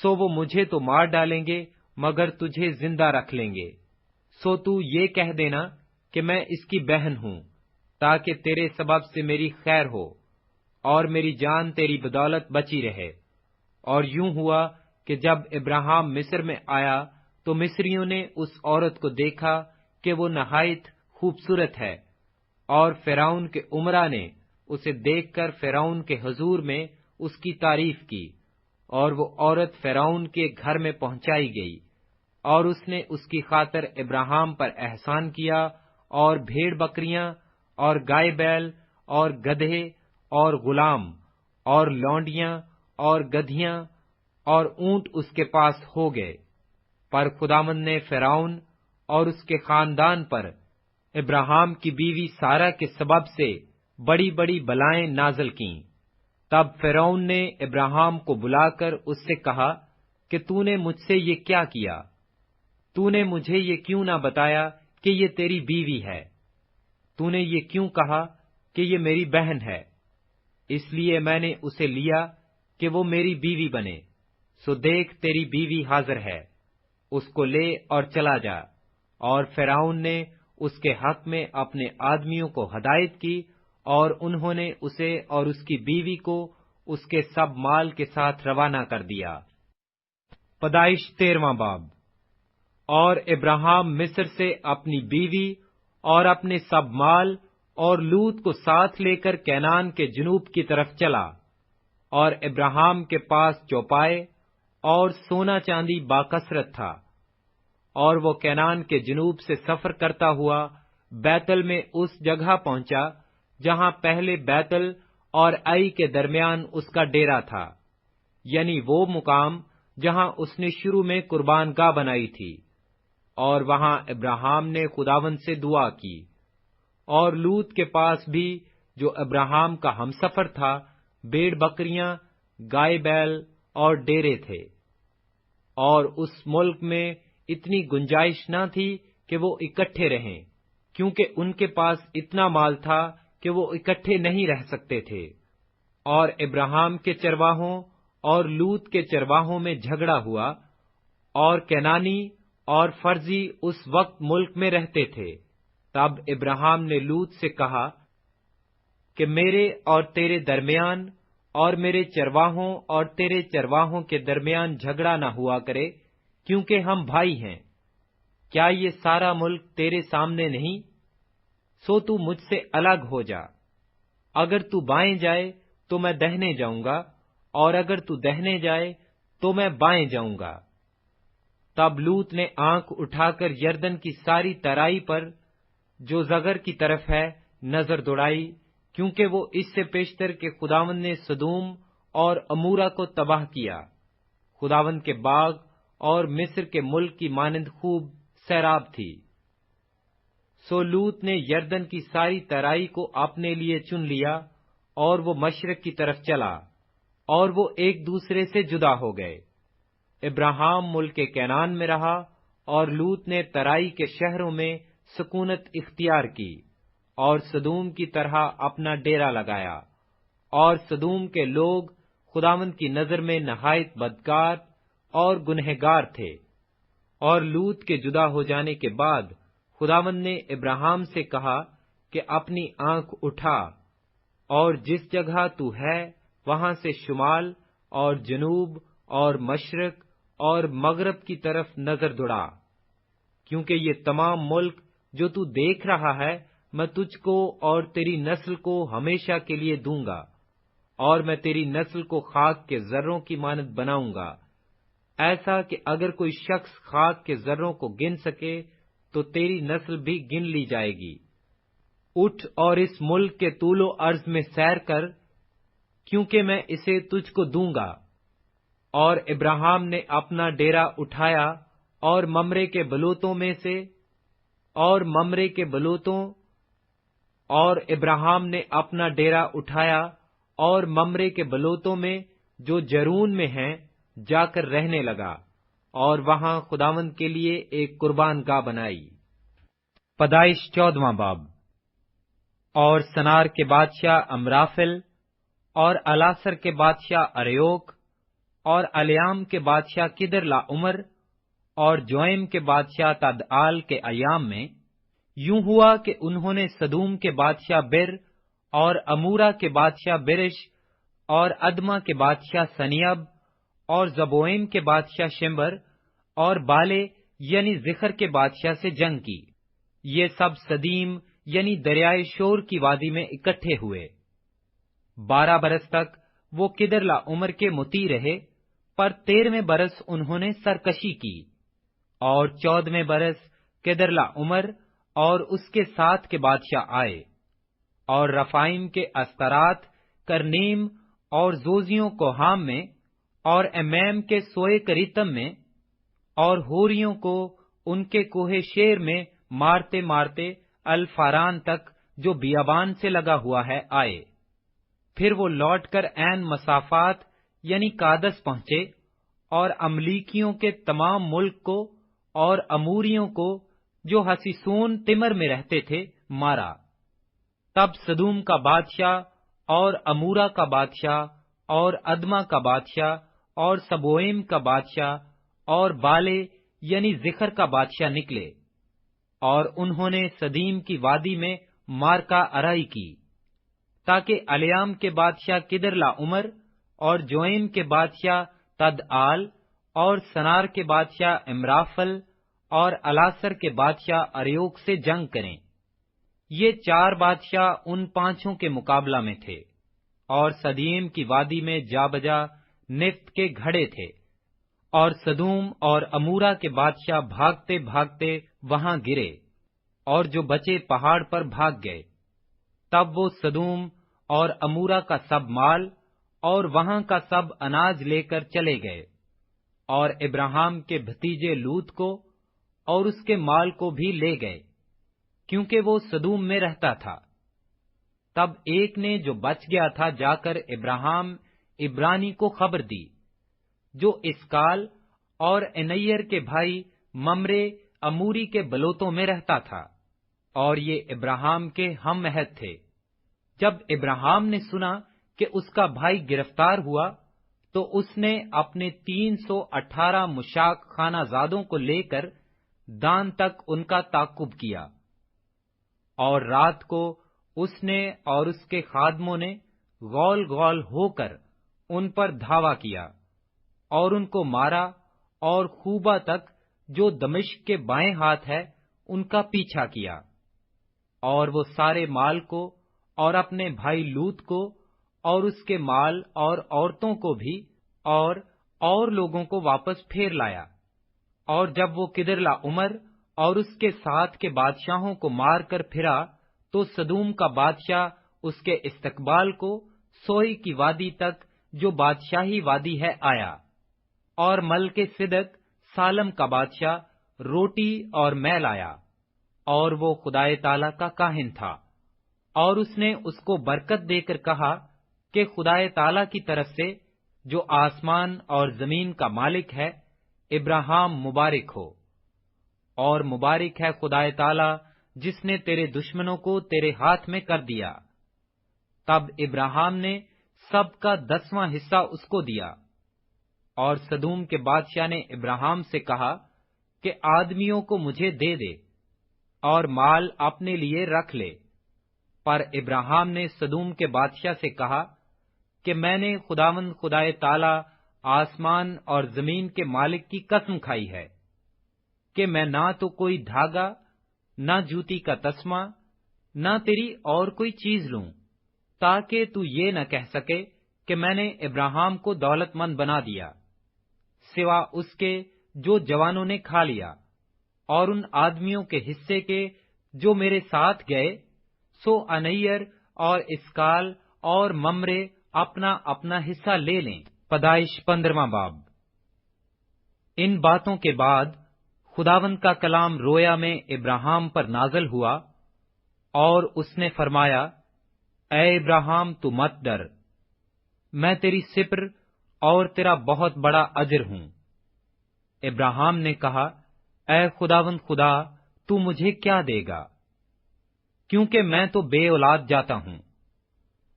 سو وہ مجھے تو مار ڈالیں گے مگر تجھے زندہ رکھ لیں گے۔ سو تو یہ کہہ دینا کہ میں اس کی بہن ہوں، تاکہ تیرے سبب سے میری خیر ہو، اور میری جان تیری بدولت بچی رہے۔ اور یوں ہوا کہ جب ابراہیم مصر میں آیا تو مصریوں نے اس عورت کو دیکھا کہ وہ نہایت خوبصورت ہے، اور فرعون کے امراء نے اسے دیکھ کر فرعون کے حضور میں اس کی تعریف کی، اور وہ عورت فرعون کے گھر میں پہنچائی گئی، اور اس نے اس کی خاطر ابراہیم پر احسان کیا، اور بھیڑ بکریاں اور گائے بیل اور گدھے اور غلام اور لونڈیاں اور گدھیاں اور اونٹ اس کے پاس ہو گئے۔ پر خداوند نے فرعون اور اس کے خاندان پر ابراہیم کی بیوی سارا کے سبب سے بڑی بڑی بلائیں نازل کیں۔ تب فرعون نے ابراہیم کو بلا کر اس سے کہا کہ تو نے مجھ سے یہ کیا کیا؟ تو نے مجھے یہ کیوں نہ بتایا کہ یہ تیری بیوی ہے؟ تو نے یہ کیوں کہا کہ یہ میری بہن ہے؟ اس لیے میں نے اسے لیا کہ وہ میری بیوی بنے۔ سو دیکھ، تیری بیوی حاضر ہے، اس کو لے اور چلا جا۔ اور فرعون نے اس کے حق میں اپنے آدمیوں کو ہدایت کی، اور انہوں نے اسے اور اس کی بیوی کو اس کے سب مال کے ساتھ روانہ کر دیا۔ پیدائش 13واں باب۔ اور ابراہیم مصر سے اپنی بیوی اور اپنے سب مال اور لوط کو ساتھ لے کر کینان کے جنوب کی طرف چلا، اور ابراہیم کے پاس چوپائے اور سونا چاندی باکثرت تھا، اور وہ کینان کے جنوب سے سفر کرتا ہوا بیتل میں اس جگہ پہنچا جہاں پہلے بیتل اور ای کے درمیان اس کا ڈیرا تھا، یعنی وہ مقام جہاں اس نے شروع میں قربان گاہ بنائی تھی۔ اور وہاں ابراہیم نے خداوند سے دعا کی۔ اور لوط کے پاس بھی جو ابراہیم کا ہمسفر تھا بھیڑ بکریاں، گائے بیل اور ڈیرے تھے، اور اس ملک میں اتنی گنجائش نہ تھی کہ وہ اکٹھے رہیں، کیونکہ ان کے پاس اتنا مال تھا کہ وہ اکٹھے نہیں رہ سکتے تھے۔ اور ابراہیم کے چرواہوں اور لوط کے چرواہوں میں جھگڑا ہوا، اور کینانی اور فرزی اس وقت ملک میں رہتے تھے۔ تب ابراہیم نے لوط سے کہا کہ میرے اور تیرے درمیان اور میرے چرواہوں اور تیرے چرواہوں کے درمیان جھگڑا نہ ہوا کرے، کیونکہ ہم بھائی ہیں۔ کیا یہ سارا ملک تیرے سامنے نہیں؟ سو تو مجھ سے الگ ہو جا۔ اگر تو بائیں جائے تو میں دہنے جاؤں گا، اور اگر تو دہنے جائے تو میں بائیں جاؤں گا۔ تب لوط نے آنکھ اٹھا کر یردن کی ساری ترائی پر جو زگر کی طرف ہے نظر دوڑائی، کیونکہ وہ اس سے پیشتر کہ خداوند نے سدوم اور عمورہ کو تباہ کیا، خداوند کے باغ اور مصر کے ملک کی مانند خوب سیراب تھی۔ سو لوط نے یردن کی ساری ترائی کو اپنے لیے چن لیا، اور وہ مشرق کی طرف چلا، اور وہ ایک دوسرے سے جدا ہو گئے۔ ابراہیم ملک کینان میں رہا، اور لوط نے ترائی کے شہروں میں سکونت اختیار کی، اور سدوم کی طرح اپنا ڈیرا لگایا، اور سدوم کے لوگ خداوند کی نظر میں نہایت بدکار اور گنہگار تھے۔ اور لوط کے جدا ہو جانے کے بعد خداوند نے ابراہیم سے کہا کہ اپنی آنکھ اٹھا، اور جس جگہ تو ہے وہاں سے شمال اور جنوب اور مشرق اور مغرب کی طرف نظر دوڑا، کیونکہ یہ تمام ملک جو تو دیکھ رہا ہے میں تجھ کو اور تیری نسل کو ہمیشہ کے لیے دوں گا، اور میں تیری نسل کو خاک کے ذروں کی مانند بناؤں گا، ایسا کہ اگر کوئی شخص خاک کے ذروں کو گن سکے تو تیری نسل بھی گن لی جائے گی۔ اٹھ اور اس ملک کے طول و عرض میں سیر کر، کیونکہ میں اسے تجھ کو دوں گا۔ اور ابراہیم نے اپنا ڈیرا اٹھایا، اور ممرے کے بلوتوں میں سے، اور ابراہیم نے اپنا ڈیرا اٹھایا اور ممرے کے بلوتوں میں جو جرون میں ہیں جا کر رہنے لگا، اور وہاں خداوند کے لیے ایک قربان گاہ بنائی۔ پیدائش 14واں باب۔ اور سنار کے بادشاہ امرافل، اور الاثر کے بادشاہ اریوک، اور الیام کے بادشاہ کدر لاعمر، اور جوئم کے بادشاہ تدعال کے ایام میں یوں ہوا کہ انہوں نے سدوم کے بادشاہ بر، اور امورہ کے بادشاہ برش، اور ادما کے بادشاہ سنیب، اور زبوئیم کے بادشاہ شمبر، اور بالے یعنی زخر کے بادشاہ سے جنگ کی۔ یہ سب سدیم یعنی دریائے شور کی وادی میں اکٹھے ہوئے۔ 12 برس تک وہ کدر لاعمر کے مطیع رہے، پر 13ویں برس انہوں نے سرکشی کی، اور 14ویں برس کدر لاعمر اور اس کے ساتھ کے بادشاہ آئے، اور رفائم کے استرات، کرنیم اور زوزیوں کو ہام میں، اور امیم کے سوئے کریتم میں، اور ہوریوں کو ان کے کوہ شیر میں مارتے مارتے الفاران تک جو بیابان سے لگا ہوا ہے آئے۔ پھر وہ لوٹ کر عین مسافات یعنی کادس پہنچے، اور املیکیوں کے تمام ملک کو اور اموریوں کو جو حسیسون تمر میں رہتے تھے مارا۔ تب سدوم کا بادشاہ اور امورہ کا بادشاہ اور ادما کا بادشاہ اور سبوئیم کا بادشاہ اور بالے یعنی زخر کا بادشاہ نکلے، اور انہوں نے سدیم کی وادی میں مارکا ارائی کی، تاکہ الیام کے بادشاہ کدر لاعمر اور جوئم کے بادشاہ تدعال اور سنار کے بادشاہ امرافل اور الاثر کے بادشاہ اریوک سے جنگ کریں۔ یہ 4 بادشاہ ان 5 کے مقابلہ میں تھے، اور سدیم کی وادی میں جا بجا نفت کے گھڑے تھے، اور سدوم اور امورہ کے بادشاہ بھاگتے بھاگتے وہاں گرے، اور جو بچے پہاڑ پر بھاگ گئے۔ تب وہ سدوم اور امورہ کا سب مال اور وہاں کا سب اناج لے کر چلے گئے، اور ابراہیم کے بھتیجے لوط کو اور اس کے مال کو بھی لے گئے، کیونکہ وہ سدوم میں رہتا تھا۔ تب ایک نے جو بچ گیا تھا جا کر ابراہیم عبرانی کو خبر دی، جو اسکال اور انیر کے بھائی ممرے اموری کے بلوتوں میں رہتا تھا، اور یہ ابراہیم کے ہم عہد تھے۔ جب ابراہیم نے سنا کہ اس کا بھائی گرفتار ہوا، تو اس نے اپنے 318 مشاک خانہ زادوں کو لے کر دان تک ان کا تعقب کیا، اور رات کو اس نے اور اس کے خادموں نے غول غول ہو کر ان پر دھاوا کیا، اور ان کو مارا، اور خوبا تک جو دمشق کے بائیں ہاتھ ہے ان کا پیچھا کیا، اور وہ سارے مال کو اور اپنے بھائی لوط کو اور اس کے مال اور عورتوں کو بھی اور لوگوں کو واپس پھیر لایا۔ اور جب وہ کدر لاعمر اور اس کے ساتھ کے بادشاہوں کو مار کر پھرا، تو سدوم کا بادشاہ اس کے استقبال کو سوئی کی وادی تک، جو بادشاہی وادی ہے، آیا، اور ملک صدق سالم کا بادشاہ روٹی اور میل آیا، اور وہ خدائے تعالیٰ کا کاہن تھا، اور اس نے اس کو برکت دے کر کہا کہ خدائے تعالیٰ کی طرف سے جو آسمان اور زمین کا مالک ہے، ابراہیم مبارک ہو، اور مبارک ہے خدائے تعالیٰ جس نے تیرے دشمنوں کو تیرے ہاتھ میں کر دیا۔ تب ابراہیم نے سب کا 10واں حصہ اس کو دیا۔ اور سدوم کے بادشاہ نے ابراہیم سے کہا کہ آدمیوں کو مجھے دے دے اور مال اپنے لیے رکھ لے، پر ابراہیم نے سدوم کے بادشاہ سے کہا کہ میں نے خداوند خدائے تعالیٰ آسمان اور زمین کے مالک کی قسم کھائی ہے کہ میں نہ تو کوئی دھاگا، نہ جوتی کا تسمہ، نہ تیری اور کوئی چیز لوں، تاکہ تو یہ نہ کہہ سکے کہ میں نے ابراہیم کو دولت مند بنا دیا، سوا اس کے جو جوانوں نے کھا لیا، اور ان آدمیوں کے حصے کے جو میرے ساتھ گئے، سو انیر اور اسکال اور ممرے اپنا اپنا حصہ لے لیں۔ پیدائش 15واں باب۔ ان باتوں کے بعد خداوند کا کلام رویا میں ابراہیم پر نازل ہوا، اور اس نے فرمایا، اے ابراہیم تو مت ڈر، میں تیری سپر اور تیرا بہت بڑا اجر ہوں۔ ابراہیم نے کہا، اے خداوند خدا، تو مجھے کیا دے گا؟ کیونکہ میں تو بے اولاد جاتا ہوں،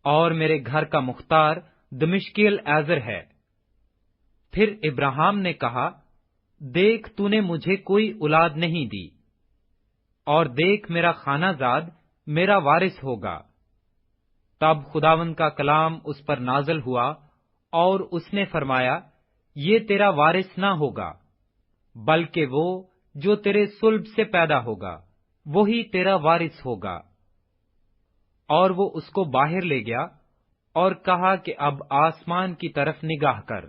اور میرے گھر کا مختار دمشقی ایزر ہے۔ پھر ابراہیم نے کہا، دیکھ تو نے مجھے کوئی اولاد نہیں دی، اور دیکھ میرا خانہ زاد میرا وارث ہوگا۔ تب خداوند کا کلام اس پر نازل ہوا، اور اس نے فرمایا، یہ تیرا وارث نہ ہوگا، بلکہ وہ جو تیرے صلب سے پیدا ہوگا وہی تیرا وارث ہوگا۔ اور وہ اس کو باہر لے گیا اور کہا کہ اب آسمان کی طرف نگاہ کر،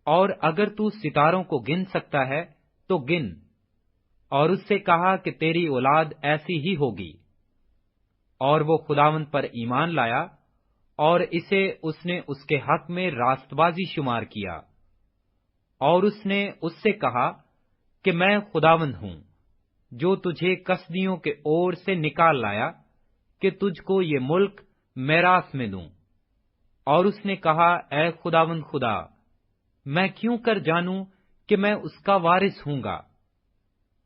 اور اگر تو ستاروں کو گن سکتا ہے تو گن، اور اس سے کہا کہ تیری اولاد ایسی ہی ہوگی۔ اور وہ خداوند پر ایمان لایا، اور اسے اس نے اس کے حق میں راست بازی شمار کیا۔ اور اس نے اس سے کہا کہ میں خداوند ہوں جو تجھے کسدیوں کے اور سے نکال لایا کہ تجھ کو یہ ملک میراث میں دوں۔ اور اس نے کہا، اے خداوند خدا، میں کیوں کر جانوں کہ میں اس کا وارث ہوں گا؟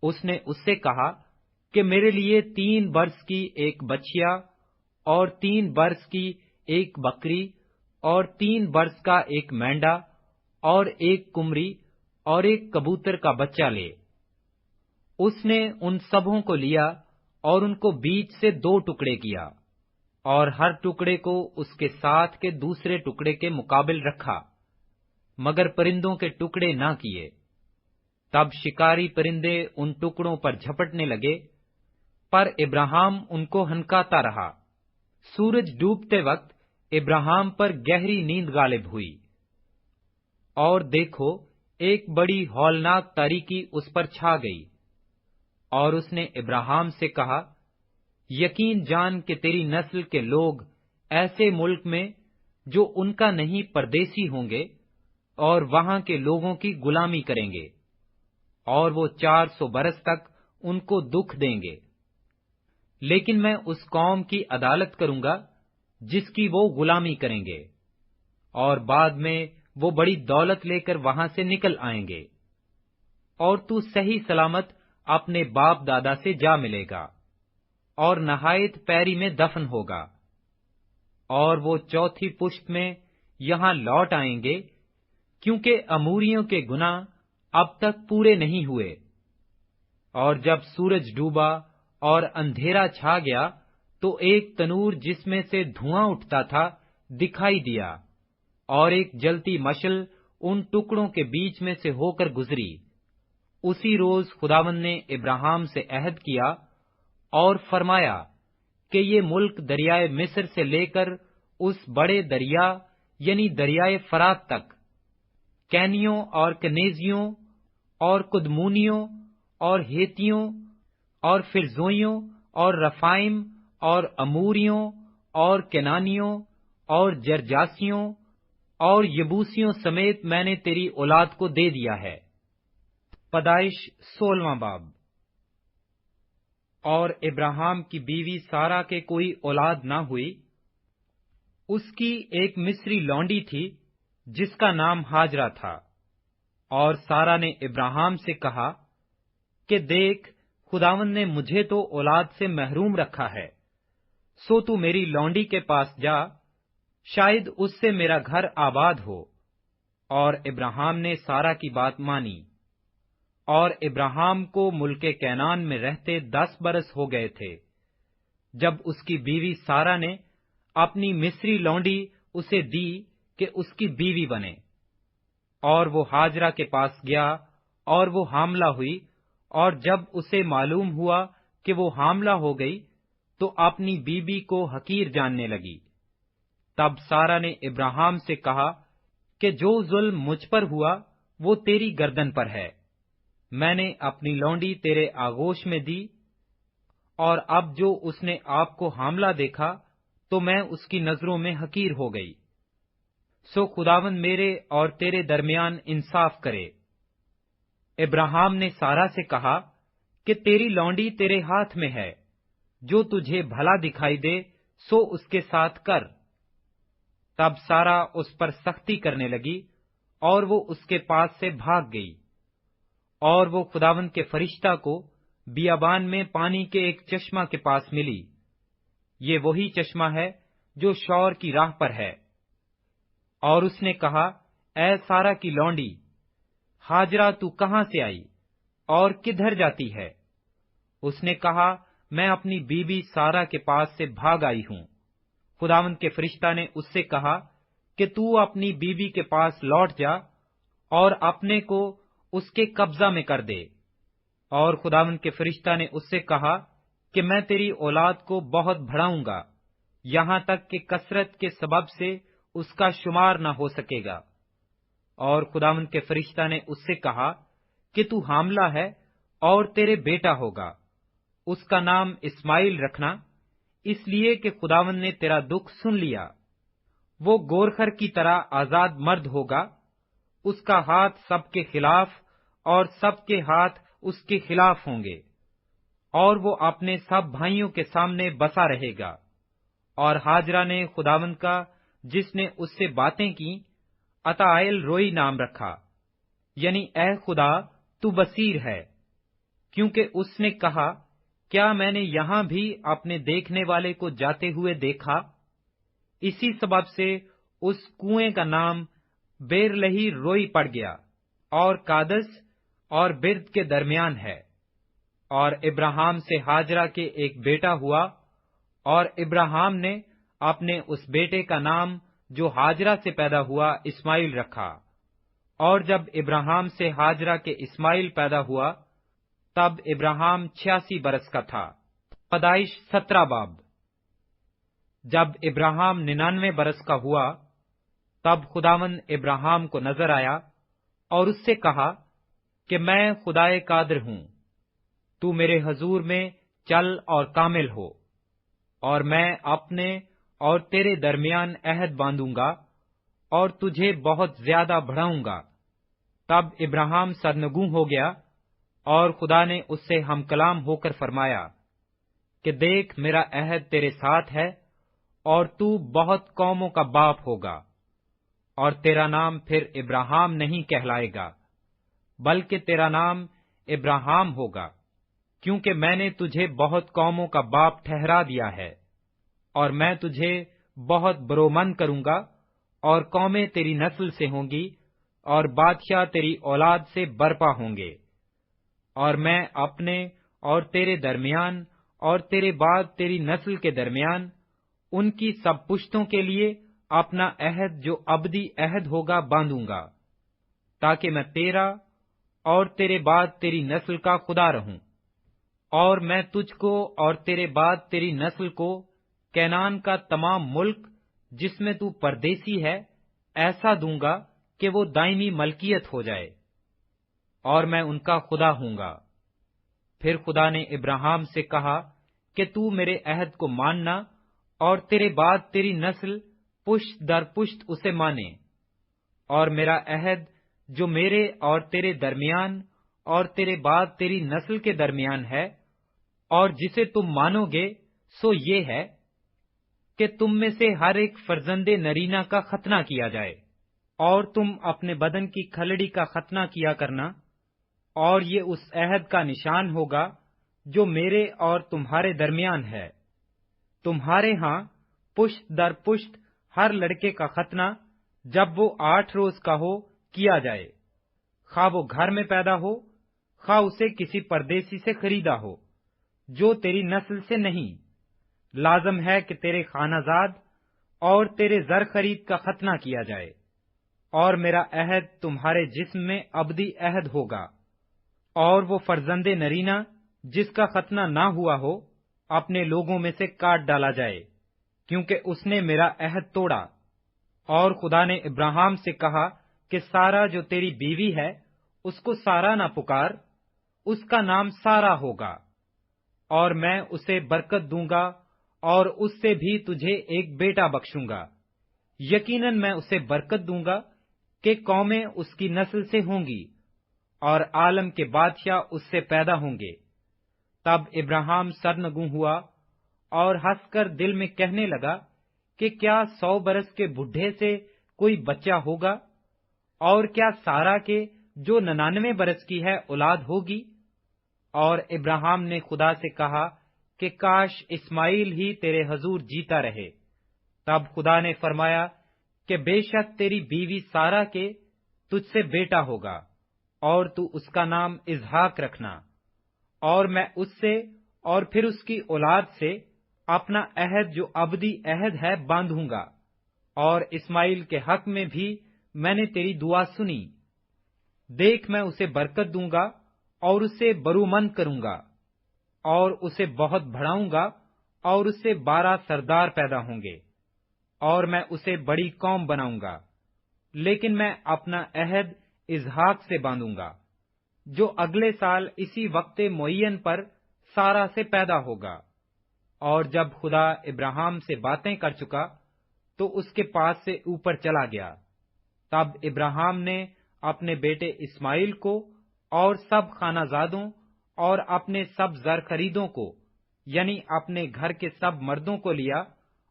اس نے اس سے کہا کہ میرے لیے 3 برس کی ایک بچیا، اور 3 برس کی ایک بکری، اور 3 برس کا ایک مینڈا، اور ایک کمری، اور ایک کبوتر کا بچہ لے۔ اس نے ان سبوں کو لیا اور ان کو بیچ سے 2 ٹکڑے کیا، اور ہر ٹکڑے کو اس کے ساتھ کے دوسرے ٹکڑے کے مقابل رکھا، مگر پرندوں کے ٹکڑے نہ کیے۔ تب شکاری پرندے ان ٹکڑوں پر جھپٹنے لگے، پر ابراہیم ان کو ہنکاتا رہا۔ سورج ڈوبتے وقت ابراہیم پر گہری نیند غالب ہوئی، اور دیکھو ایک بڑی ہولناک تاریکی اس پر چھا گئی۔ اور اس نے ابراہیم سے کہا، یقین جان کہ تیری نسل کے لوگ ایسے ملک میں جو ان کا نہیں پردیسی ہوں گے، اور وہاں کے لوگوں کی غلامی کریں گے، اور وہ 400 برس تک ان کو دکھ دیں گے۔ لیکن میں اس قوم کی عدالت کروں گا جس کی وہ غلامی کریں گے، اور بعد میں وہ بڑی دولت لے کر وہاں سے نکل آئیں گے، اور تو صحیح سلامت اپنے باپ دادا سے جا ملے گا، اور نہایت پیری میں دفن ہوگا۔ اور وہ 4تھی پشت میں یہاں لوٹ آئیں گے، کیونکہ اموریوں کے گناہ اب تک پورے نہیں ہوئے۔ اور جب سورج ڈوبا اور اندھیرا چھا گیا تو ایک تنور جس میں سے دھواں اٹھتا تھا دکھائی دیا، اور ایک جلتی مشل ان ٹکڑوں کے بیچ میں سے ہو کر گزری۔ اسی روز خداوند نے ابراہیم سے عہد کیا اور فرمایا کہ یہ ملک دریائے مصر سے لے کر اس بڑے دریا یعنی دریائے فرات تک، کینیوں اور کنیزیوں اور کدمونیوں اور ہیتیوں اور فرزوئیوں اور رفائم اور اموریوں اور کنانیوں اور جرجاسیوں اور یبوسیوں سمیت میں نے تیری اولاد کو دے دیا ہے۔ پیدائش 16واں باب۔ اور ابراہیم کی بیوی سارا کے کوئی اولاد نہ ہوئی، اس کی ایک مصری لونڈی تھی جس کا نام ہاجرہ تھا۔ اور سارا نے ابراہیم سے کہا کہ دیکھ، خداوند نے مجھے تو اولاد سے محروم رکھا ہے، سو تو میری لونڈی کے پاس جا، شاید اس سے میرا گھر آباد ہو۔ اور ابراہیم نے سارا کی بات مانی۔ اور ابراہیم کو ملک کینان میں رہتے 10 برس ہو گئے تھے جب اس کی بیوی سارا نے اپنی مصری لونڈی اسے دی کہ اس کی بیوی بنے۔ اور وہ ہاجرہ کے پاس گیا اور وہ حاملہ ہوئی، اور جب اسے معلوم ہوا کہ وہ حاملہ ہو گئی تو اپنی بیوی کو حقیر جاننے لگی۔ تب سارا نے ابراہیم سے کہا کہ جو ظلم مجھ پر ہوا وہ تیری گردن پر ہے، میں نے اپنی لونڈی تیرے آغوش میں دی، اور اب جو اس نے آپ کو حاملہ دیکھا تو میں اس کی نظروں میں حقیر ہو گئی۔ سو خداوند میرے اور تیرے درمیان انصاف کرے۔ ابراہیم نے سارا سے کہا کہ تیری لونڈی تیرے ہاتھ میں ہے، جو تجھے بھلا دکھائی دے سو اس کے ساتھ کر۔ تب سارا اس پر سختی کرنے لگی اور وہ اس کے پاس سے بھاگ گئی۔ اور وہ خداوند کے فرشتہ کو بیابان میں پانی کے ایک چشمہ کے پاس ملی۔ یہ وہی چشمہ ہے جو شور کی راہ پر ہے۔ اور اس نے کہا، اے سارا کی لونڈی، ہاجرہ تو کہاں سے آئی اور کدھر جاتی ہے؟ اس نے کہا، میں اپنی بیوی سارا کے پاس سے بھاگ آئی ہوں۔ خداوند کے فرشتہ نے اس سے کہا کہ تو اپنی بیوی کے پاس لوٹ جا اور اپنے کو اس کے قبضہ میں کر دے۔ اور خداوند کے فرشتہ نے اس سے کہا کہ میں تیری اولاد کو بہت بڑھاؤں گا، یہاں تک کہ کثرت کے سبب سے اس کا شمار نہ ہو سکے گا۔ اور خداوند کے فرشتہ نے اس سے کہا کہ تو حاملہ ہے اور تیرے بیٹا ہوگا، اس کا نام اسماعیل رکھنا، اس لیے کہ خداوند نے تیرا دکھ سن لیا۔ وہ گورخر کی طرح آزاد مرد ہوگا، اس کا ہاتھ سب کے خلاف اور سب کے ہاتھ اس کے خلاف ہوں گے، اور وہ اپنے سب بھائیوں کے سامنے بسا رہے گا۔ اور ہاجرہ نے خداوند کا جس نے اس سے باتیں کی عطائل روئی نام رکھا، یعنی اے خدا تو بصیر ہے، کیونکہ اس نے کہا، کیا میں نے یہاں بھی اپنے دیکھنے والے کو جاتے ہوئے دیکھا؟ اسی سبب سے اس کنویں کا نام بیر لہی روئی پڑ گیا، اور کادس اور برد کے درمیان ہے۔ اور ابراہیم سے ہاجرہ کے ایک بیٹا ہوا، اور ابراہیم نے اپنے اس بیٹے کا نام جو ہاجرہ سے پیدا ہوا اسماعیل رکھا۔ اور جب ابراہیم سے ہاجرہ کے اسماعیل پیدا ہوا تب ابراہیم 86 برس کا تھا۔ پیدائش 17 باب۔ جب ابراہیم 99 برس کا ہوا تب خداوند ابراہیم کو نظر آیا اور اس سے کہا کہ میں خدائے قادر ہوں، تو میرے حضور میں چل اور کامل ہو، اور میں اپنے اور تیرے درمیان عہد باندھوں گا اور تجھے بہت زیادہ بڑھاؤں گا۔ تب ابراہیم سرنگوں ہو گیا، اور خدا نے اس سے ہم کلام ہو کر فرمایا کہ دیکھ، میرا عہد تیرے ساتھ ہے، اور تو بہت قوموں کا باپ ہوگا، اور تیرا نام پھر ابراہیم نہیں کہلائے گا، بلکہ تیرا نام ابراہیم ہوگا، کیونکہ میں نے تجھے بہت قوموں کا باپ ٹھہرا دیا ہے، اور میں تجھے بہت برومند کروں گا، اور قومیں تیری نسل سے ہوں گی، اور بادشاہ تیری اولاد سے برپا ہوں گے۔ اور میں اپنے اور تیرے درمیان اور تیرے بعد تیری نسل کے درمیان ان کی سب پشتوں کے لیے اپنا عہد جو ابدی عہد ہوگا باندھوں گا، تاکہ میں تیرا اور تیرے بعد تیری نسل کا خدا رہوں۔ اور میں تجھ کو اور تیرے بعد تیری نسل کو کینان کا تمام ملک جس میں تو پردیسی ہے ایسا دوں گا کہ وہ دائمی ملکیت ہو جائے، اور میں ان کا خدا ہوں گا، پھر خدا نے ابراہیم سے کہا کہ تو میرے عہد کو ماننا اور تیرے بعد تیری نسل پشت در پشت اسے مانے، اور میرا عہد جو میرے اور تیرے درمیان اور تیرے بعد تیری نسل کے درمیان ہے، اور جسے تم مانو گے، سو یہ ہے کہ تم میں سے ہر ایک فرزند نرینہ کا ختنہ کیا جائے، اور تم اپنے بدن کی کھلڑی کا ختنہ کیا کرنا، اور یہ اس عہد کا نشان ہوگا جو میرے اور تمہارے درمیان ہے۔ تمہارے ہاں پشت در پشت ہر لڑکے کا ختنہ جب وہ 8 روز کا ہو کیا جائے، خواہ وہ گھر میں پیدا ہو، خواہ اسے کسی پردیسی سے خریدا ہو، جو تیری نسل سے نہیں۔ لازم ہے کہ تیرے خانہ زاد اور تیرے زر خرید کا ختنہ کیا جائے، اور میرا عہد تمہارے جسم میں ابدی عہد ہوگا۔ اور وہ فرزند نرینہ جس کا ختنہ نہ ہوا ہو، اپنے لوگوں میں سے کاٹ ڈالا جائے، کیونکہ اس نے میرا عہد توڑا۔ اور خدا نے ابراہیم سے کہا کہ سارا جو تیری بیوی ہے، اس کو سارا نہ پکار، اس کا نام سارا ہوگا، اور میں اسے برکت دوں گا، اور اس سے بھی تجھے ایک بیٹا بخشوں گا۔ یقیناً میں اسے برکت دوں گا کہ قومیں اس کی نسل سے ہوں گی، اور عالم کے بادشاہ اس سے پیدا ہوں گے۔ تب ابراہیم سرنگوں ہوا اور ہنس کر دل میں کہنے لگا کہ کیا 100 برس کے بڈھے سے کوئی بچہ ہوگا، اور کیا سارا کے جو 99 برس کی ہے اولاد ہوگی؟ اور ابراہیم نے خدا سے کہا کہ کاش اسماعیل ہی تیرے حضور جیتا رہے۔ تب خدا نے فرمایا کہ بے شک تیری بیوی سارا کے تجھ سے بیٹا ہوگا، اور تو اس کا نام اسحاق رکھنا، اور میں اس سے اور پھر اس کی اولاد سے اپنا عہد جو ابدی عہد ہے باندھوں گا، اور اسماعیل کے حق میں بھی میں نے تیری دعا سنی۔ دیکھ میں اسے برکت دوں گا اور اسے برومند کروں گا، اور اسے بہت بڑھاؤں گا، اور اس سے 12 سردار پیدا ہوں گے، اور میں اسے بڑی قوم بناؤں گا۔ لیکن میں اپنا عہد اسحاق سے باندھوں گا، جو اگلے سال اسی وقت معین پر سارا سے پیدا ہوگا۔ اور جب خدا ابراہیم سے باتیں کر چکا تو اس کے پاس سے اوپر چلا گیا۔ تب ابراہیم نے اپنے بیٹے اسماعیل کو اور سب خانہ زادوں اور اپنے سب زر خریدوں کو، یعنی اپنے گھر کے سب مردوں کو لیا،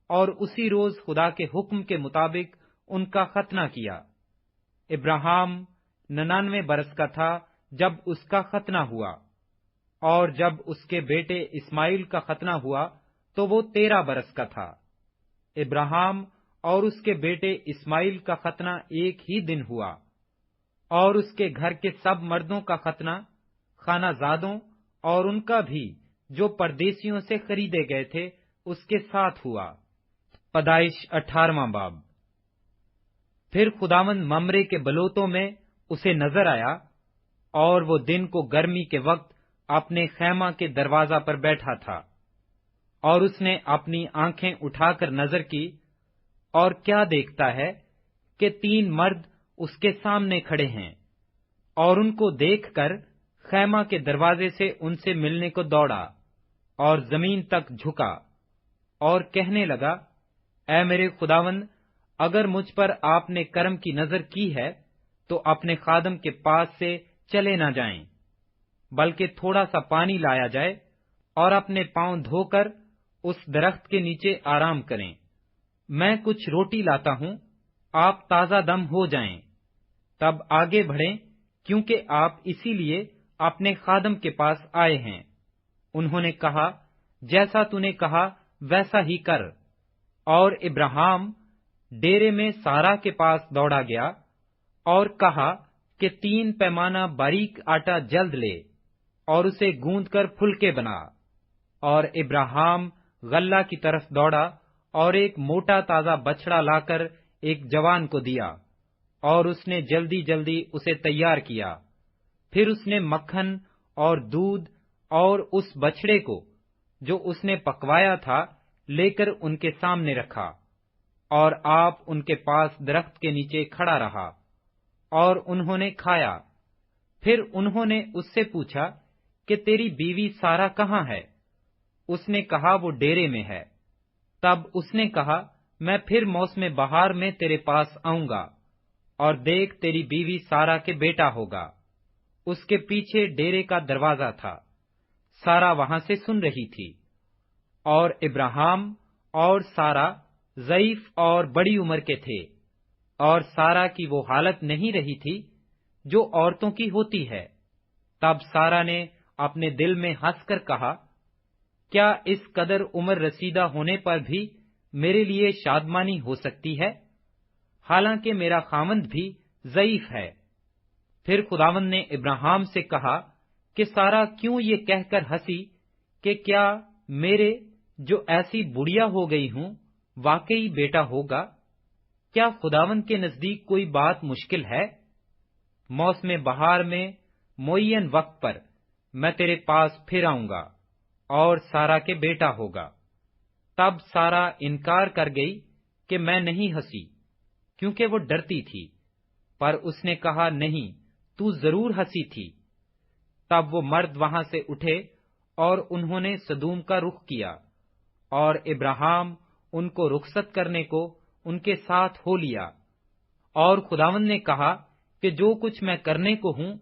اور اسی روز خدا کے حکم کے مطابق ان کا ختنہ کیا۔ ابراہیم 99 برس کا تھا جب اس کا ختنہ ہوا، اور جب اس کے بیٹے اسماعیل کا ختنہ ہوا تو وہ 13 برس کا تھا۔ ابراہیم اور اس کے بیٹے اسماعیل کا ختنہ ایک ہی دن ہوا، اور اس کے گھر کے سب مردوں کا ختنہ خانہ زادوں اور ان کا بھی جو پردیسیوں سے خریدے گئے تھے اس کے ساتھ ہوا۔ پیدائش 18واں باب۔ پھر خداوند ممرے کے بلوتوں میں اسے نظر آیا، اور وہ دن کو گرمی کے وقت اپنے خیمہ کے دروازہ پر بیٹھا تھا، اور اس نے اپنی آنکھیں اٹھا کر نظر کی، اور کیا دیکھتا ہے کہ 3 مرد اس کے سامنے کھڑے ہیں، اور ان کو دیکھ کر خیمہ کے دروازے سے ان سے ملنے کو دوڑا، اور زمین تک جھکا، اور کہنے لگا، اے میرے خداوند، اگر مجھ پر آپ نے کرم کی نظر کی ہے تو اپنے خادم کے پاس سے چلے نہ جائیں، بلکہ تھوڑا سا پانی لایا جائے، اور اپنے پاؤں دھو کر اس درخت کے نیچے آرام کریں۔ میں کچھ روٹی لاتا ہوں، آپ تازہ دم ہو جائیں، تب آگے بڑھیں، کیونکہ آپ اسی لیے اپنے خادم کے پاس آئے ہیں۔ انہوں نے کہا، جیسا تو نے کہا ویسا ہی کر۔ اور ابراہیم ڈیرے میں سارا کے پاس دوڑا گیا اور کہا کہ 3 پیمانہ باریک آٹا جلد لے اور اسے گوندھ کر پھلکے بنا۔ اور ابراہیم غلہ کی طرف دوڑا اور ایک موٹا تازہ بچڑا لا کر ایک جوان کو دیا، اور اس نے جلدی جلدی اسے تیار کیا۔ پھر اس نے مکھن اور دودھ اور اس بچڑے کو جو اس نے پکوایا تھا لے کر ان کے سامنے رکھا، اور آپ ان کے پاس درخت کے نیچے کھڑا رہا، اور انہوں نے کھایا۔ پھر انہوں نے اس سے پوچھا کہ تیری بیوی سارا کہاں ہے؟ اس نے کہا وہ ڈیرے میں ہے۔ تب اس نے کہا میں پھر موسم بہار میں تیرے پاس آؤں گا، اور دیکھ تیری بیوی سارا کے بیٹا ہوگا۔ اس کے پیچھے ڈیرے کا دروازہ تھا، سارا وہاں سے سن رہی تھی، اور ابراہیم اور سارا ضعیف اور بڑی عمر کے تھے، اور سارا کی وہ حالت نہیں رہی تھی جو عورتوں کی ہوتی ہے۔ تب سارا نے اپنے دل میں ہنس کر کہا، کیا اس قدر عمر رسیدہ ہونے پر بھی میرے لیے شادمانی ہو سکتی ہے؟ حالانکہ میرا خاوند بھی ضعیف ہے۔ پھر خداوند نے ابراہیم سے کہا کہ سارا کیوں یہ کہہ کر ہنسی کہ کیا میرے جو ایسی بڑھیا ہو گئی ہوں واقعی بیٹا ہوگا؟ کیا خداوند کے نزدیک کوئی بات مشکل ہے؟ موسم بہار میں معین وقت پر میں تیرے پاس پھر آؤں گا، اور سارا کے بیٹا ہوگا۔ تب سارا انکار کر گئی کہ میں نہیں ہنسی، کیونکہ وہ ڈرتی تھی، پر اس نے کہا نہیں، تو ضرور ہنسی تھی۔ تب وہ مرد وہاں سے اٹھے اور انہوں نے سدوم کا رخ کیا، اور ابراہیم ان کو رخصت کرنے کو ان کے ساتھ ہو لیا۔ اور خداوند نے کہا کہ جو کچھ میں کرنے کو ہوں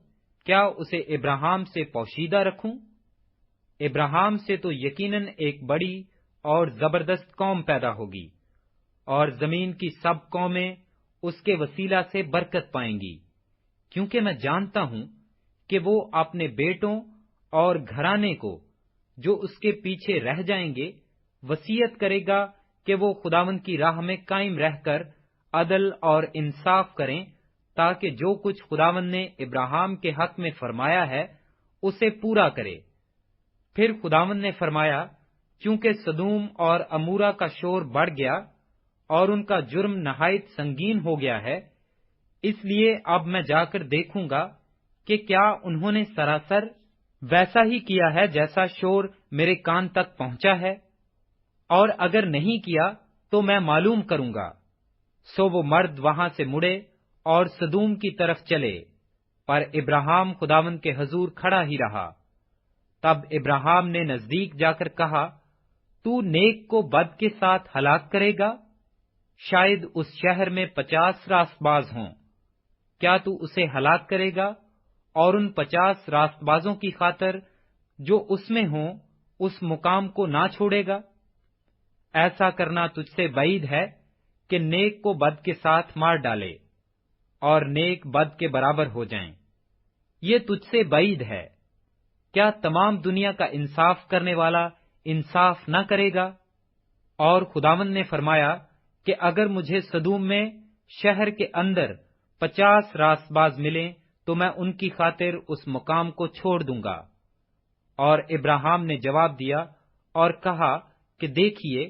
کیا اسے ابراہیم سے پوشیدہ رکھوں؟ ابراہیم سے تو یقیناً ایک بڑی اور زبردست قوم پیدا ہوگی، اور زمین کی سب قومیں اس کے وسیلہ سے برکت پائیں گی، کیونکہ میں جانتا ہوں کہ وہ اپنے بیٹوں اور گھرانے کو جو اس کے پیچھے رہ جائیں گے وصیت کرے گا کہ وہ خداوند کی راہ میں قائم رہ کر عدل اور انصاف کریں، تاکہ جو کچھ خداوند نے ابراہیم کے حق میں فرمایا ہے اسے پورا کرے۔ پھر خداوند نے فرمایا، چونکہ سدوم اور امورا کا شور بڑھ گیا اور ان کا جرم نہایت سنگین ہو گیا ہے، اس لیے اب میں جا کر دیکھوں گا کہ کیا انہوں نے سراسر ویسا ہی کیا ہے جیسا شور میرے کان تک پہنچا ہے، اور اگر نہیں کیا تو میں معلوم کروں گا۔ سو وہ مرد وہاں سے مڑے اور سدوم کی طرف چلے، پر ابراہیم خداوند کے حضور کھڑا ہی رہا۔ تب ابراہیم نے نزدیک جا کر کہا، تو نیک کو بد کے ساتھ ہلاک کرے گا؟ شاید اس شہر میں 50 راست باز ہوں، کیا تو اسے ہلاک کرے گا اور ان 50 راست بازوں کی خاطر جو اس میں ہوں اس مقام کو نہ چھوڑے گا؟ ایسا کرنا تجھ سے بعید ہے کہ نیک کو بد کے ساتھ مار ڈالے اور نیک بد کے برابر ہو جائیں۔ یہ تجھ سے بعید ہے۔ کیا تمام دنیا کا انصاف کرنے والا انصاف نہ کرے گا؟ اور خداوند نے فرمایا کہ اگر مجھے سدوم میں شہر کے اندر 50 راست باز ملیں تو میں ان کی خاطر اس مقام کو چھوڑ دوں گا۔ اور ابراہیم نے جواب دیا اور کہا کہ دیکھیے،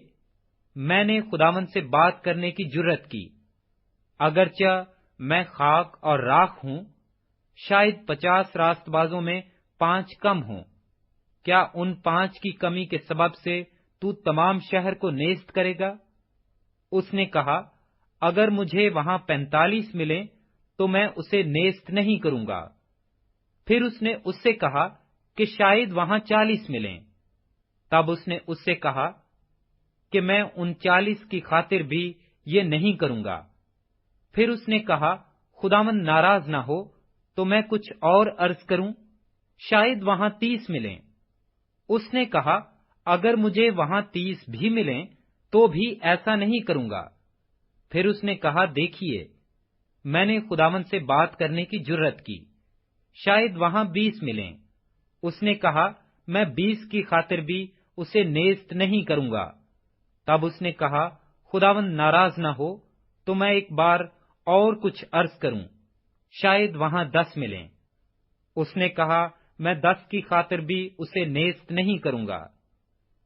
میں نے خداوند سے بات کرنے کی جرت کی، اگرچہ میں خاک اور راکھ ہوں، شاید 50 راست بازوں میں 5 کم ہوں، کیا ان 5 کی کمی کے سبب سے تو تمام شہر کو نیست کرے گا؟ اس نے کہا، اگر مجھے وہاں 45 ملیں تو میں اسے نیست نہیں کروں گا۔ پھر اس نے اس سے کہا کہ شاید وہاں 40 ملیں۔ تب اس نے اس سے کہا کہ میں ان 40 کی خاطر بھی یہ نہیں کروں گا۔ پھر اس نے کہا، خداوند ناراض نہ ہو تو میں کچھ اور عرض کروں، شاید وہاں 30 ملیں۔ اس نے کہا، اگر مجھے وہاں 30 بھی ملیں تو بھی ایسا نہیں کروں گا۔ پھر اس نے کہا، دیکھیے، میں نے خداوند سے بات کرنے کی جرت کی، شاید وہاں 20 ملیں۔ اس نے کہا، میں 20 کی خاطر بھی اسے نیست نہیں کروں گا۔ تب اس نے کہا، خداوند ناراض نہ ہو تو میں ایک بار اور کچھ عرض کروں، شاید وہاں 10 ملیں۔ اس نے کہا، میں 10 کی خاطر بھی اسے نیست نہیں کروں گا۔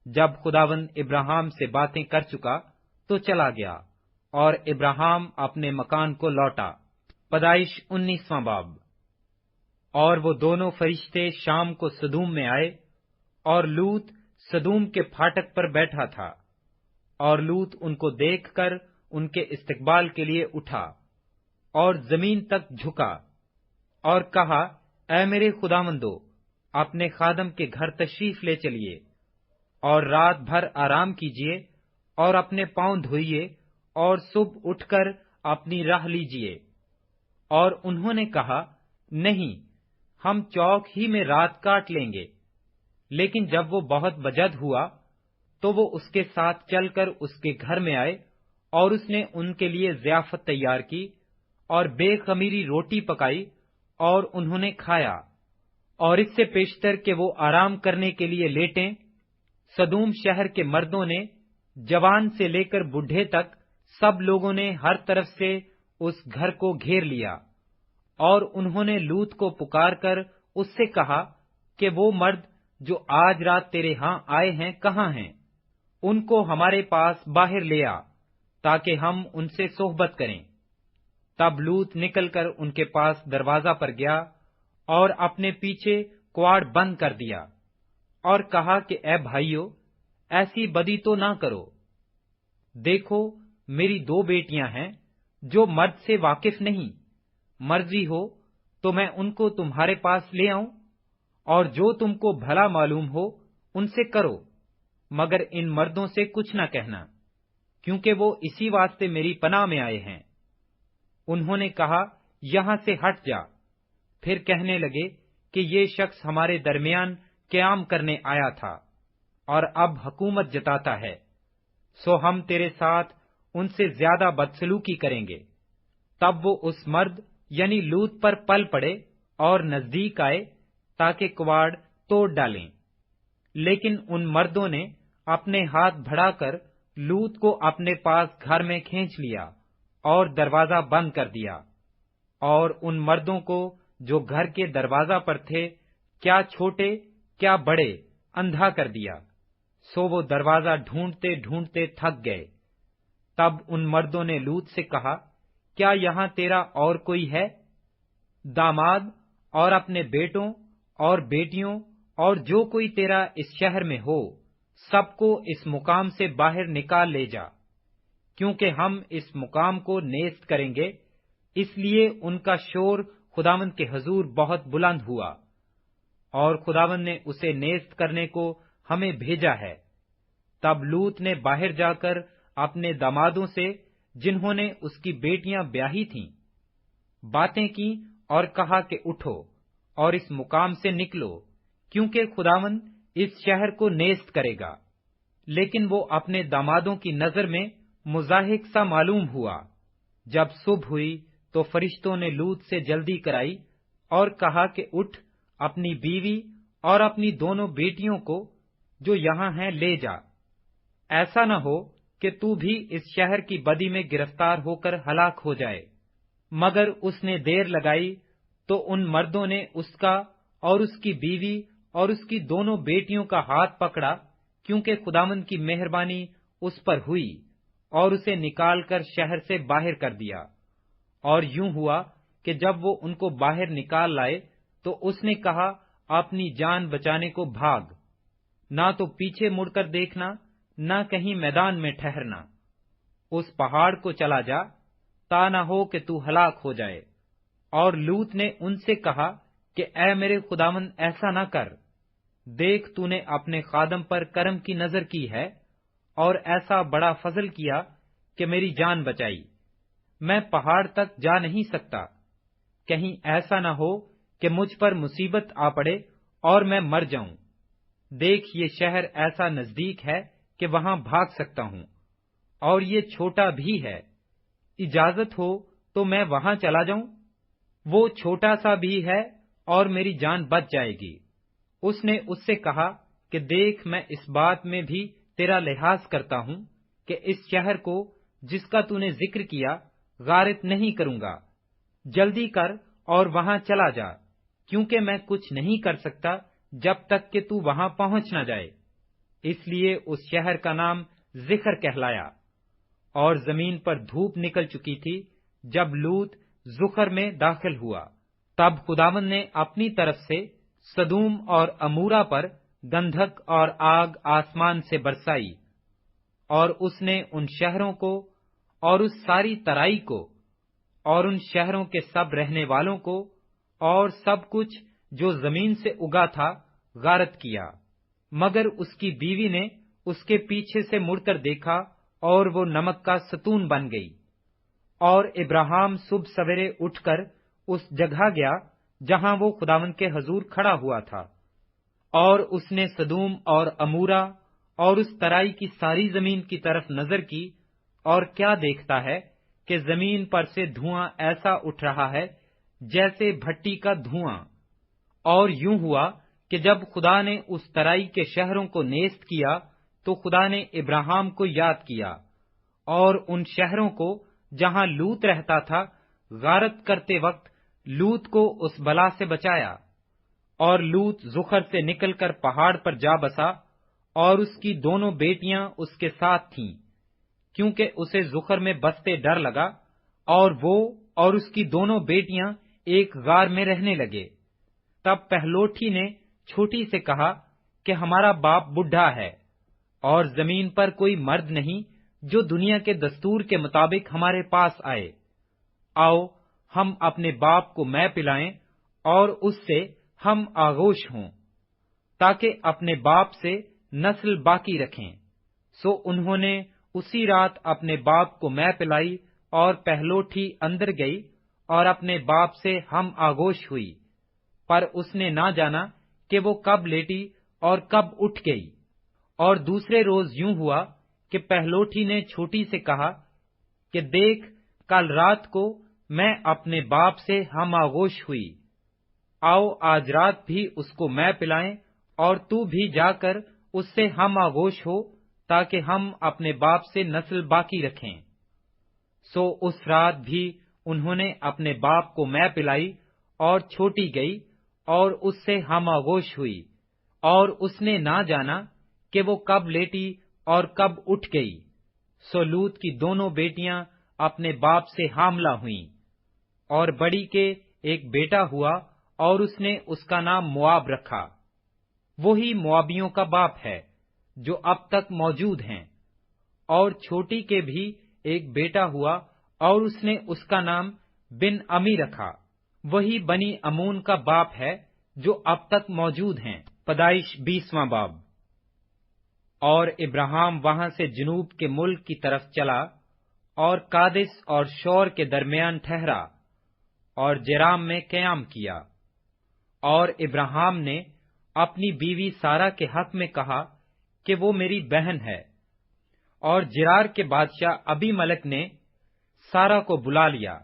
جب خداوند ابراہیم سے باتیں کر چکا تو چلا گیا، اور ابراہیم اپنے مکان کو لوٹا۔ پیدائش 19واں باب۔ اور وہ دونوں فرشتے شام کو سدوم میں آئے، اور لوط سدوم کے پھاٹک پر بیٹھا تھا، اور لوط ان کو دیکھ کر ان کے استقبال کے لیے اٹھا اور زمین تک جھکا اور کہا، اے میرے خداوندو، اپنے خادم کے گھر تشریف لے چلیے اور رات بھر آرام کیجیے اور اپنے پاؤں دھوئیے اور صبح اٹھ کر اپنی راہ لیجیے۔ اور انہوں نے کہا، نہیں، ہم چوک ہی میں رات کاٹ لیں گے۔ لیکن جب وہ بہت بجد ہوا تو وہ اس کے ساتھ چل کر اس کے گھر میں آئے، اور اس نے ان کے لیے ضیافت تیار کی اور بے خمیری روٹی پکائی، اور انہوں نے کھایا۔ اور اس سے پیشتر کہ وہ آرام کرنے کے لیے لیٹیں، سدوم شہر کے مردوں نے، جوان سے لے کر بوڑھے تک، سب لوگوں نے ہر طرف سے اس گھر کو گھیر لیا۔ اور انہوں نے لوط کو پکار کر اس سے کہا کہ وہ مرد جو آج رات تیرے ہاں آئے ہیں کہاں ہیں؟ ان کو ہمارے پاس باہر لے آ تاکہ ہم ان سے صحبت کریں۔ تب لوط نکل کر ان کے پاس دروازہ پر گیا اور اپنے پیچھے کواڑ بند کر دیا، اور کہا کہ اے بھائیو، ایسی بدی تو نہ کرو۔ دیکھو، میری 2 بیٹیاں ہیں جو مرد سے واقف نہیں، مرضی ہو تو میں ان کو تمہارے پاس لے آؤں، اور جو تم کو بھلا معلوم ہو ان سے کرو، مگر ان مردوں سے کچھ نہ کہنا، کیونکہ وہ اسی واسطے میری پناہ میں آئے ہیں۔ انہوں نے کہا، یہاں سے ہٹ جا۔ پھر کہنے لگے کہ یہ شخص ہمارے درمیان قیام کرنے آیا تھا اور اب حکومت جتاتا ہے، سو ہم تیرے ساتھ ان سے زیادہ بدسلوکی کریں گے۔ تب وہ اس مرد یعنی لوط پر پل پڑے اور نزدیک آئے تاکہ کواڑ توڑ ڈالیں، لیکن ان مردوں نے اپنے ہاتھ بڑھا کر لوط کو اپنے پاس گھر میں کھینچ لیا اور دروازہ بند کر دیا، اور ان مردوں کو جو گھر کے دروازہ پر تھے، کیا چھوٹے کیا بڑے، اندھا کر دیا، سو وہ دروازہ ڈھونڈتے ڈھونڈتے تھک گئے۔ تب ان مردوں نے لوط سے کہا، کیا یہاں تیرا اور کوئی ہے؟ داماد اور اپنے بیٹوں اور بیٹیوں اور جو کوئی تیرا اس شہر میں ہو، سب کو اس مقام سے باہر نکال لے جا، کیونکہ ہم اس مقام کو نیست کریں گے۔ اس لیے ان کا شور خداوند کے حضور بہت بلند ہوا، اور خداوند نے اسے نیست کرنے کو ہمیں بھیجا ہے۔ تب لوط نے باہر جا کر اپنے دامادوں سے، جنہوں نے اس کی بیٹیاں بیاہی تھیں، باتیں کی اور کہا کہ اٹھو اور اس مقام سے نکلو، کیونکہ خداوند اس شہر کو نیست کرے گا۔ لیکن وہ اپنے دامادوں کی نظر میں مضاحک سا معلوم ہوا۔ جب صبح ہوئی تو فرشتوں نے لوط سے جلدی کرائی اور کہا کہ اٹھ، اپنی بیوی اور اپنی دونوں بیٹیوں کو جو یہاں ہیں لے جا، ایسا نہ ہو کہ تو بھی اس شہر کی بدی میں گرفتار ہو کر ہلاک ہو جائے۔ مگر اس نے دیر لگائی تو ان مردوں نے اس کا اور اس کی بیوی اور اس کی دونوں بیٹیوں کا ہاتھ پکڑا، کیونکہ خداوند کی مہربانی اس پر ہوئی، اور اسے نکال کر شہر سے باہر کر دیا۔ اور یوں ہوا کہ جب وہ ان کو باہر نکال لائے تو اس نے کہا، اپنی جان بچانے کو بھاگ، نہ تو پیچھے مڑ کر دیکھنا، نہ کہیں میدان میں ٹھہرنا، اس پہاڑ کو چلا جا، تا نہ ہو کہ تو ہلاک ہو جائے۔ اور لوط نے ان سے کہا کہ اے میرے خداوند، ایسا نہ کر، دیکھ تو نے اپنے خادم پر کرم کی نظر کی ہے اور ایسا بڑا فضل کیا کہ میری جان بچائی۔ میں پہاڑ تک جا نہیں سکتا، کہیں ایسا نہ ہو کہ مجھ پر مصیبت آ پڑے اور میں مر جاؤں۔ دیکھ، یہ شہر ایسا نزدیک ہے کہ وہاں بھاگ سکتا ہوں، اور یہ چھوٹا بھی ہے، اجازت ہو تو میں وہاں چلا جاؤں۔ وہ چھوٹا سا بھی ہے اور میری جان بچ جائے گی۔ اس نے اس سے کہا کہ دیکھ، میں اس بات میں بھی تیرا لحاظ کرتا ہوں کہ اس شہر کو جس کا تو نے ذکر کیا غارت نہیں کروں گا۔ جلدی کر اور وہاں چلا جا، کیونکہ میں کچھ نہیں کر سکتا جب تک کہ تو وہاں پہنچ نہ جائے۔ اس لیے اس شہر کا نام ذکر کہلایا۔ اور زمین پر دھوپ نکل چکی تھی جب لوط ذکر میں داخل ہوا۔ تب خداوند نے اپنی طرف سے سدوم اور امورا پر گندھک اور آگ آسمان سے برسائی، اور اس نے ان شہروں کو اور اس ساری ترائی کو اور ان شہروں کے سب رہنے والوں کو اور سب کچھ جو زمین سے اگا تھا غارت کیا، مگر اس کی بیوی نے اس کے پیچھے سے مڑ کر دیکھا اور وہ نمک کا ستون بن گئی۔ اور ابراہیم صبح سویرے اٹھ کر اس جگہ گیا جہاں وہ خداوند کے حضور کھڑا ہوا تھا، اور اس نے سدوم اور امورا اور اس ترائی کی ساری زمین کی طرف نظر کی، اور کیا دیکھتا ہے کہ زمین پر سے دھواں ایسا اٹھ رہا ہے جیسے بھٹی کا دھواں۔ اور یوں ہوا کہ جب خدا نے اس ترائی کے شہروں کو نیست کیا تو خدا نے ابراہیم کو یاد کیا، اور ان شہروں کو جہاں لوط رہتا تھا غارت کرتے وقت لوط کو اس بلا سے بچایا۔ اور لوط زخر سے نکل کر پہاڑ پر جا بسا، اور اس کی دونوں بیٹیاں اس کے ساتھ تھیں، کیونکہ اسے زخر میں بستے ڈر لگا، اور وہ اور اس کی دونوں بیٹیاں ایک غار میں رہنے لگے۔ تب پہلوٹھی نے چھوٹی سے کہا کہ ہمارا باپ بڈھا ہے، اور زمین پر کوئی مرد نہیں جو دنیا کے دستور کے مطابق ہمارے پاس آئے۔ آؤ ہم اپنے باپ کو مے پلائیں اور اس سے ہم آغوش ہوں، تاکہ اپنے باپ سے نسل باقی رکھیں۔ سو انہوں نے اسی رات اپنے باپ کو مے پلائی، اور پہلوٹھی اندر گئی اور اپنے باپ سے ہم آغوش ہوئی، پر اس نے نہ جانا کہ وہ کب لیٹی اور کب اٹھ گئی۔ اور دوسرے روز یوں ہوا کہ پہلوٹھی نے چھوٹی سے کہا کہ دیکھ، کل رات کو میں اپنے باپ سے ہم آغوش ہوئی، آؤ آج رات بھی اس کو مے پلائیں، اور تو بھی جا کر اس سے ہم آغوش ہو، تاکہ ہم اپنے باپ سے نسل باقی رکھیں۔ سو اس رات بھی انہوں نے اپنے باپ کو مے پلائی، اور چھوٹی گئی اور اس سے ہم آغوش ہوئی، اور اس نے نہ جانا کہ وہ کب لیٹی اور کب اٹھ گئی۔ سو لوط کی دونوں بیٹیاں اپنے باپ سے حاملہ ہوئیں، اور بڑی کے ایک بیٹا ہوا، اور اس نے اس کا نام مواب رکھا۔ وہی موابیوں کا باپ ہے جو اب تک موجود ہیں۔ اور چھوٹی کے بھی ایک بیٹا ہوا، اور اس نے اس کا نام بن امی رکھا۔ وہی بنی امون کا باپ ہے جو اب تک موجود ہیں۔ پیدائش 20واں باب۔ اور ابراہیم وہاں سے جنوب کے ملک کی طرف چلا، اور قادس اور شور کے درمیان ٹھہرا، اور جرام میں قیام کیا۔ اور ابراہیم نے اپنی بیوی سارا کے حق میں کہا کہ وہ میری بہن ہے۔ اور جرار کے بادشاہ ابی ملک نے سارا کو بلا لیا،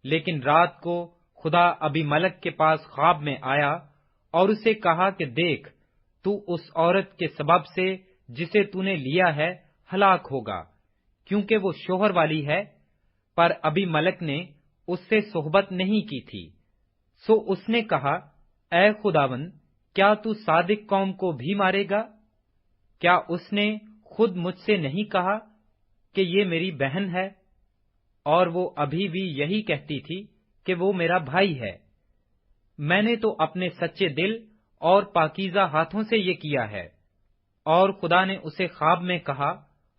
لیکن رات کو خدا ابی ملک کے پاس خواب میں آیا اور اسے کہا کہ دیکھ، تو اس عورت کے سبب سے جسے تو نے لیا ہے ہلاک ہوگا، کیونکہ وہ شوہر والی ہے۔ پر ابی ملک نے اس سے صحبت نہیں کی تھی۔ سو اس نے کہا، اے خداوند، کیا تو صادق قوم کو بھی مارے گا؟ کیا اس نے خود مجھ سے نہیں کہا کہ یہ میری بہن ہے؟ اور وہ ابھی بھی یہی کہتی تھی کہ وہ میرا بھائی ہے۔ میں نے تو اپنے سچے دل اور پاکیزہ ہاتھوں سے یہ کیا ہے۔ اور خدا نے اسے خواب میں کہا،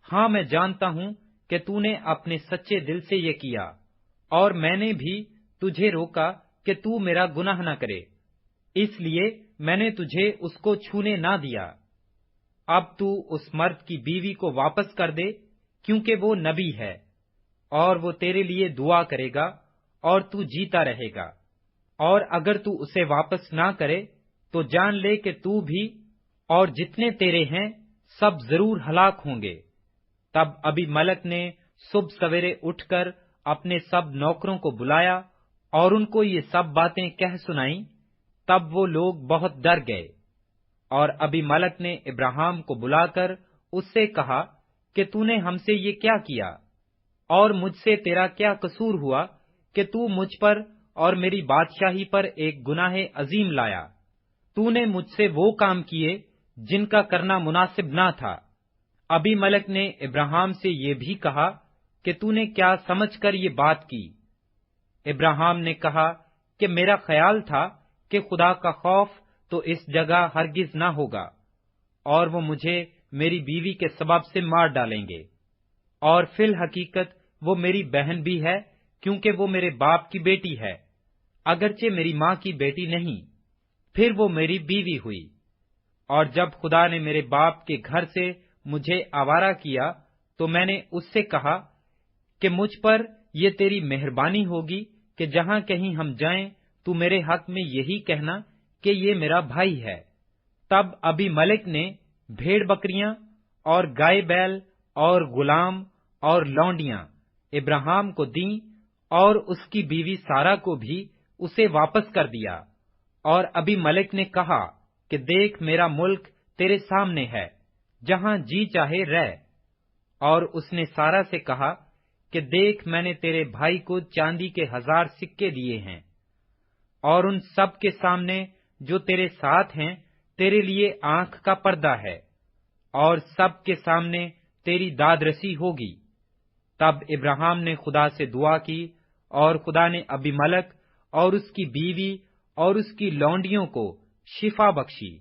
ہاں میں جانتا ہوں کہ تو نے اپنے سچے دل سے یہ کیا، اور میں نے بھی تجھے روکا کہ تو میرا گناہ نہ کرے، اس لیے میں نے تجھے اس کو چھونے نہ دیا۔ اب تو اس مرد کی بیوی کو واپس کر دے، کیونکہ وہ نبی ہے، اور وہ تیرے لیے دعا کرے گا اور تو جیتا رہے گا۔ اور اگر تو اسے واپس نہ کرے تو جان لے کہ تو بھی اور جتنے تیرے ہیں سب ضرور ہلاک ہوں گے۔ تب ابی ملک نے صبح سویرے اٹھ کر اپنے سب نوکروں کو بلایا اور ان کو یہ سب باتیں کہہ سنائیں۔ تب وہ لوگ بہت ڈر گئے۔ اور ابی ملک نے ابراہیم کو بلا کر اس سے کہا کہ تو نے ہم سے یہ کیا کیا، اور مجھ سے تیرا کیا قصور ہوا کہ تو مجھ پر اور میری بادشاہی پر ایک گناہ عظیم لایا؟ تو نے مجھ سے وہ کام کیے جن کا کرنا مناسب نہ تھا۔ ابی ملک نے ابراہیم سے یہ بھی کہا کہ تو نے کیا سمجھ کر یہ بات کی؟ ابراہیم نے کہا کہ میرا خیال تھا کہ خدا کا خوف تو اس جگہ ہرگز نہ ہوگا، اور وہ مجھے میری بیوی کے سبب سے مار ڈالیں گے، اور فی الحقیقت وہ میری بہن بھی ہے، کیونکہ وہ میرے باپ کی بیٹی ہے، اگرچہ میری ماں کی بیٹی نہیں۔ پھر وہ میری بیوی ہوئی۔ اور جب خدا نے میرے باپ کے گھر سے مجھے آوارہ کیا تو میں نے اس سے کہا کہ مجھ پر یہ تیری مہربانی ہوگی کہ جہاں کہیں ہم جائیں تو میرے حق میں یہی کہنا کہ یہ میرا بھائی ہے۔ تب ابی ملک نے بھیڑ بکریاں اور گائے بیل اور غلام اور لونڈیاں ابراہیم کو دیں اور اس کی بیوی سارا کو بھی اسے واپس کر دیا۔ اور ابی ملک نے کہا کہ دیکھ میرا ملک تیرے سامنے ہے، جہاں جی چاہے رہ۔ اور اس نے سارا سے کہا کہ دیکھ میں نے تیرے بھائی کو چاندی کے 1000 سکے دیے ہیں، اور ان سب کے سامنے جو تیرے ساتھ ہیں تیرے لیے آنکھ کا پردہ ہے، اور سب کے سامنے تیری داد رسی ہوگی۔ تب ابراہیم نے خدا سے دعا کی، اور خدا نے ابی ملک اور اس کی بیوی اور اس کی لونڈیوں کو شفا بخشی،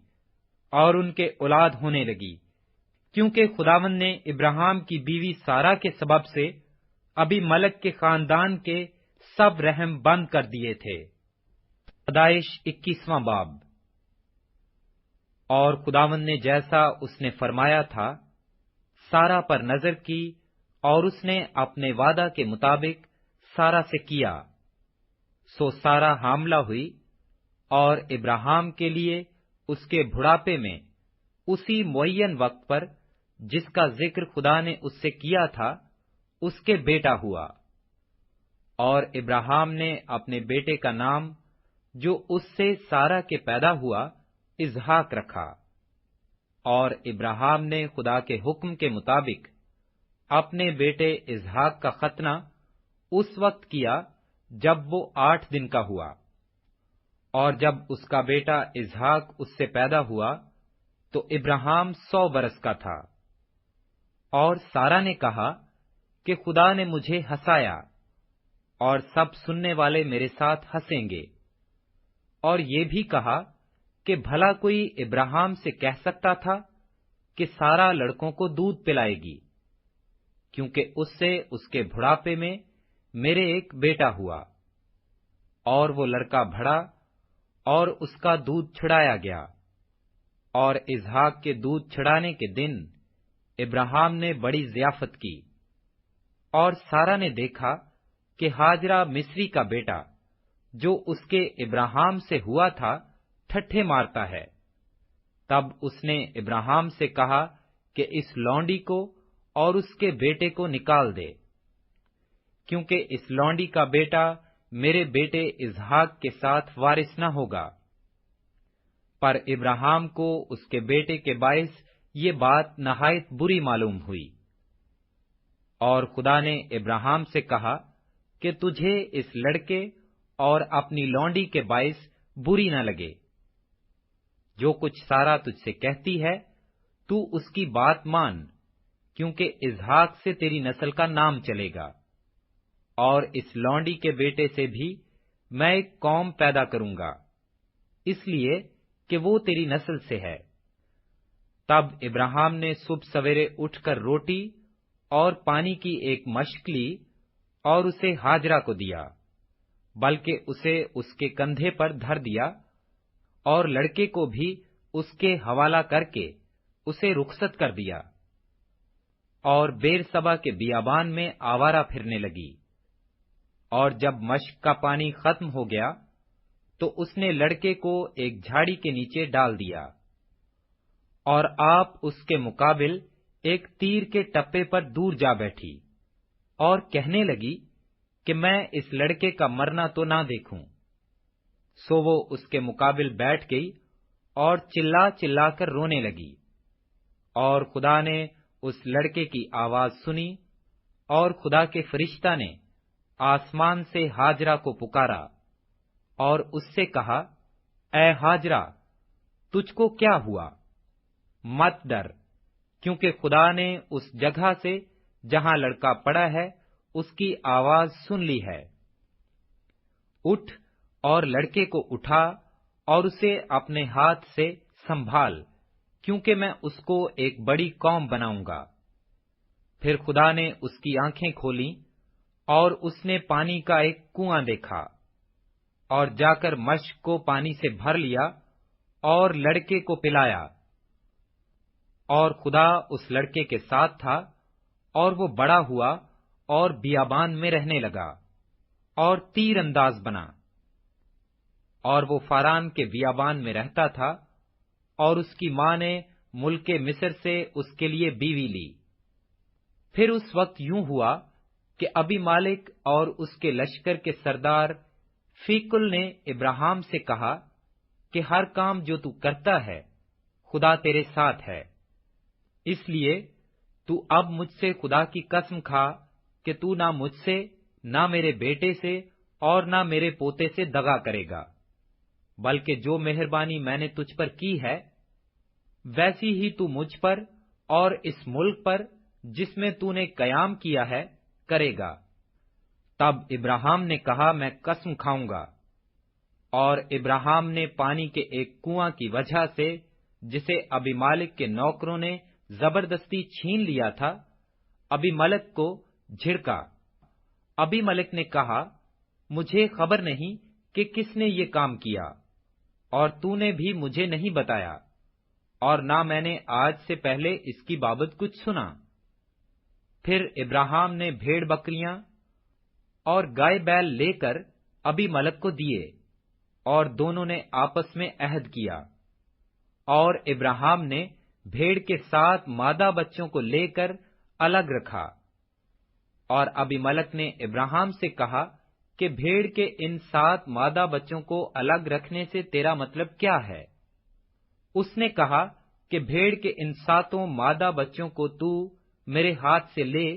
اور ان کے اولاد ہونے لگی، کیونکہ خداوند نے ابراہیم کی بیوی سارا کے سبب سے ابی ملک کے خاندان کے سب رحم بند کر دیے تھے۔ پیدائش 21واں باب۔ اور خداوند نے جیسا اس نے فرمایا تھا سارا پر نظر کی، اور اس نے اپنے وعدہ کے مطابق سارا سے کیا۔ سو سارا حاملہ ہوئی، اور ابراہیم کے لیے اس کے بڑھاپے میں اسی معین وقت پر جس کا ذکر خدا نے اس سے کیا تھا اس کے بیٹا ہوا۔ اور ابراہیم نے اپنے بیٹے کا نام جو اس سے سارا کے پیدا ہوا اسحاق رکھا۔ اور ابراہیم نے خدا کے حکم کے مطابق اپنے بیٹے اسحاق کا ختنہ اس وقت کیا جب وہ 8 دن کا ہوا۔ اور جب اس کا بیٹا اسحاق اس سے پیدا ہوا تو ابراہیم 100 برس کا تھا۔ اور سارا نے کہا کہ خدا نے مجھے ہنسایا، اور سب سننے والے میرے ساتھ ہنسیں گے۔ اور یہ بھی کہا کہ بھلا کوئی ابراہیم سے کہہ سکتا تھا کہ سارا لڑکوں کو دودھ پلائے گی، کیونکہ اس سے اس کے بڑھاپے میں میرے ایک بیٹا ہوا۔ اور وہ لڑکا بڑھا اور اس کا دودھ چھڑایا گیا۔ اور اسحاق کے دودھ چھڑانے کے دن ابراہیم نے بڑی ضیافت کی۔ اور سارا نے دیکھا کہ ہاجرہ مصری کا بیٹا جو اس کے ابراہیم سے ہوا تھا ٹھٹھے مارتا ہے۔ تب اس نے ابراہیم سے کہا کہ اس لونڈی کو اور اس کے بیٹے کو نکال دے، کیونکہ اس لونڈی کا بیٹا میرے بیٹے اسحاق کے ساتھ وارث نہ ہوگا۔ پر ابراہیم کو اس کے بیٹے کے باعث یہ بات نہایت بری معلوم ہوئی۔ اور خدا نے ابراہیم سے کہا کہ تجھے اس لڑکے اور اپنی لونڈی کے باعث بری نہ لگے۔ جو کچھ سارا تجھ سے کہتی ہے تو اس کی بات مان، کیونکہ اسحاق سے تیری نسل کا نام چلے گا، اور اس لونڈی کے بیٹے سے بھی میں ایک قوم پیدا کروں گا، اس لیے کہ وہ تیری نسل سے ہے۔ تب ابراہیم نے صبح سویرے اٹھ کر روٹی اور پانی کی ایک مشک لی اور اسے ہاجرہ کو دیا، بلکہ اسے اس کے کندھے پر دھر دیا، اور لڑکے کو بھی اس کے حوالہ کر کے اسے رخصت کر دیا، اور بیر سبا کے بیابان میں آوارہ پھرنے لگی۔ اور جب مشک کا پانی ختم ہو گیا تو اس نے لڑکے کو ایک جھاڑی کے نیچے ڈال دیا، اور آپ اس کے مقابل ایک تیر کے ٹپے پر دور جا بیٹھی، اور کہنے لگی کہ میں اس لڑکے کا مرنا تو نہ دیکھوں۔ سو وہ اس کے مقابل بیٹھ گئی اور چلا چلا کر رونے لگی۔ اور خدا نے اس لڑکے کی آواز سنی، اور خدا کے فرشتہ نے آسمان سے ہاجرہ کو پکارا اور اس سے کہا، اے ہاجرہ، تجھ کو کیا ہوا؟ مت ڈر، کیونکہ خدا نے اس جگہ سے جہاں لڑکا پڑا ہے اس کی آواز سن لی ہے۔ اٹھ اور لڑکے کو اٹھا اور اسے اپنے ہاتھ سے سنبھال، کیونکہ میں اس کو ایک بڑی قوم بناؤں گا۔ پھر خدا نے اس کی آنکھیں کھولیں اور اس نے پانی کا ایک کنواں دیکھا، اور جا کر مشک کو پانی سے بھر لیا اور لڑکے کو پلایا، اور خدا اس لڑکے کے ساتھ تھا، اور وہ بڑا ہوا اور بیابان میں رہنے لگا اور تیر انداز بنا، اور وہ فاران کے بیابان میں رہتا تھا، اور اس کی ماں نے ملک مصر سے اس کے لیے بیوی لی۔ پھر اس وقت یوں ہوا کہ ابی مالک اور اس کے لشکر کے سردار فیکل نے ابراہیم سے کہا کہ ہر کام جو تو کرتا ہے خدا تیرے ساتھ ہے، اس لیے تو اب مجھ سے خدا کی قسم کھا کہ تو نہ مجھ سے، نہ میرے بیٹے سے اور نہ میرے پوتے سے دغا کرے گا، بلکہ جو مہربانی میں نے تجھ پر کی ہے ویسی ہی تو مجھ پر اور اس ملک پر جس میں تو نے قیام کیا ہے کرے گا۔ تب ابراہیم نے کہا میں قسم کھاؤں گا، اور ابراہیم نے پانی کے ایک کنواں کی وجہ سے جسے ابی مالک کے نوکروں نے زبردستی چھین لیا تھا ابی ملک کو جھڑکا۔ ابی ملک نے کہا مجھے خبر نہیں کہ کس نے یہ کام کیا، اور تو نے بھی مجھے نہیں بتایا، اور نہ میں نے آج سے پہلے اس کی بابت کچھ سنا۔ پھر ابراہیم نے بھیڑ بکریاں اور گائے بیل لے کر ابی ملک کو دیے، اور دونوں نے آپس میں عہد کیا، اور ابراہیم نے بھیڑ کے 7 مادہ بچوں کو لے کر الگ رکھا۔ اور ابی ملک نے ابراہیم سے کہا کہ بھیڑ کے ان 7 مادہ بچوں کو الگ رکھنے سے تیرا مطلب کیا ہے؟ اس نے کہا کہ بھیڑ کے ان 7 مادہ بچوں کو تو میرے ہاتھ سے لے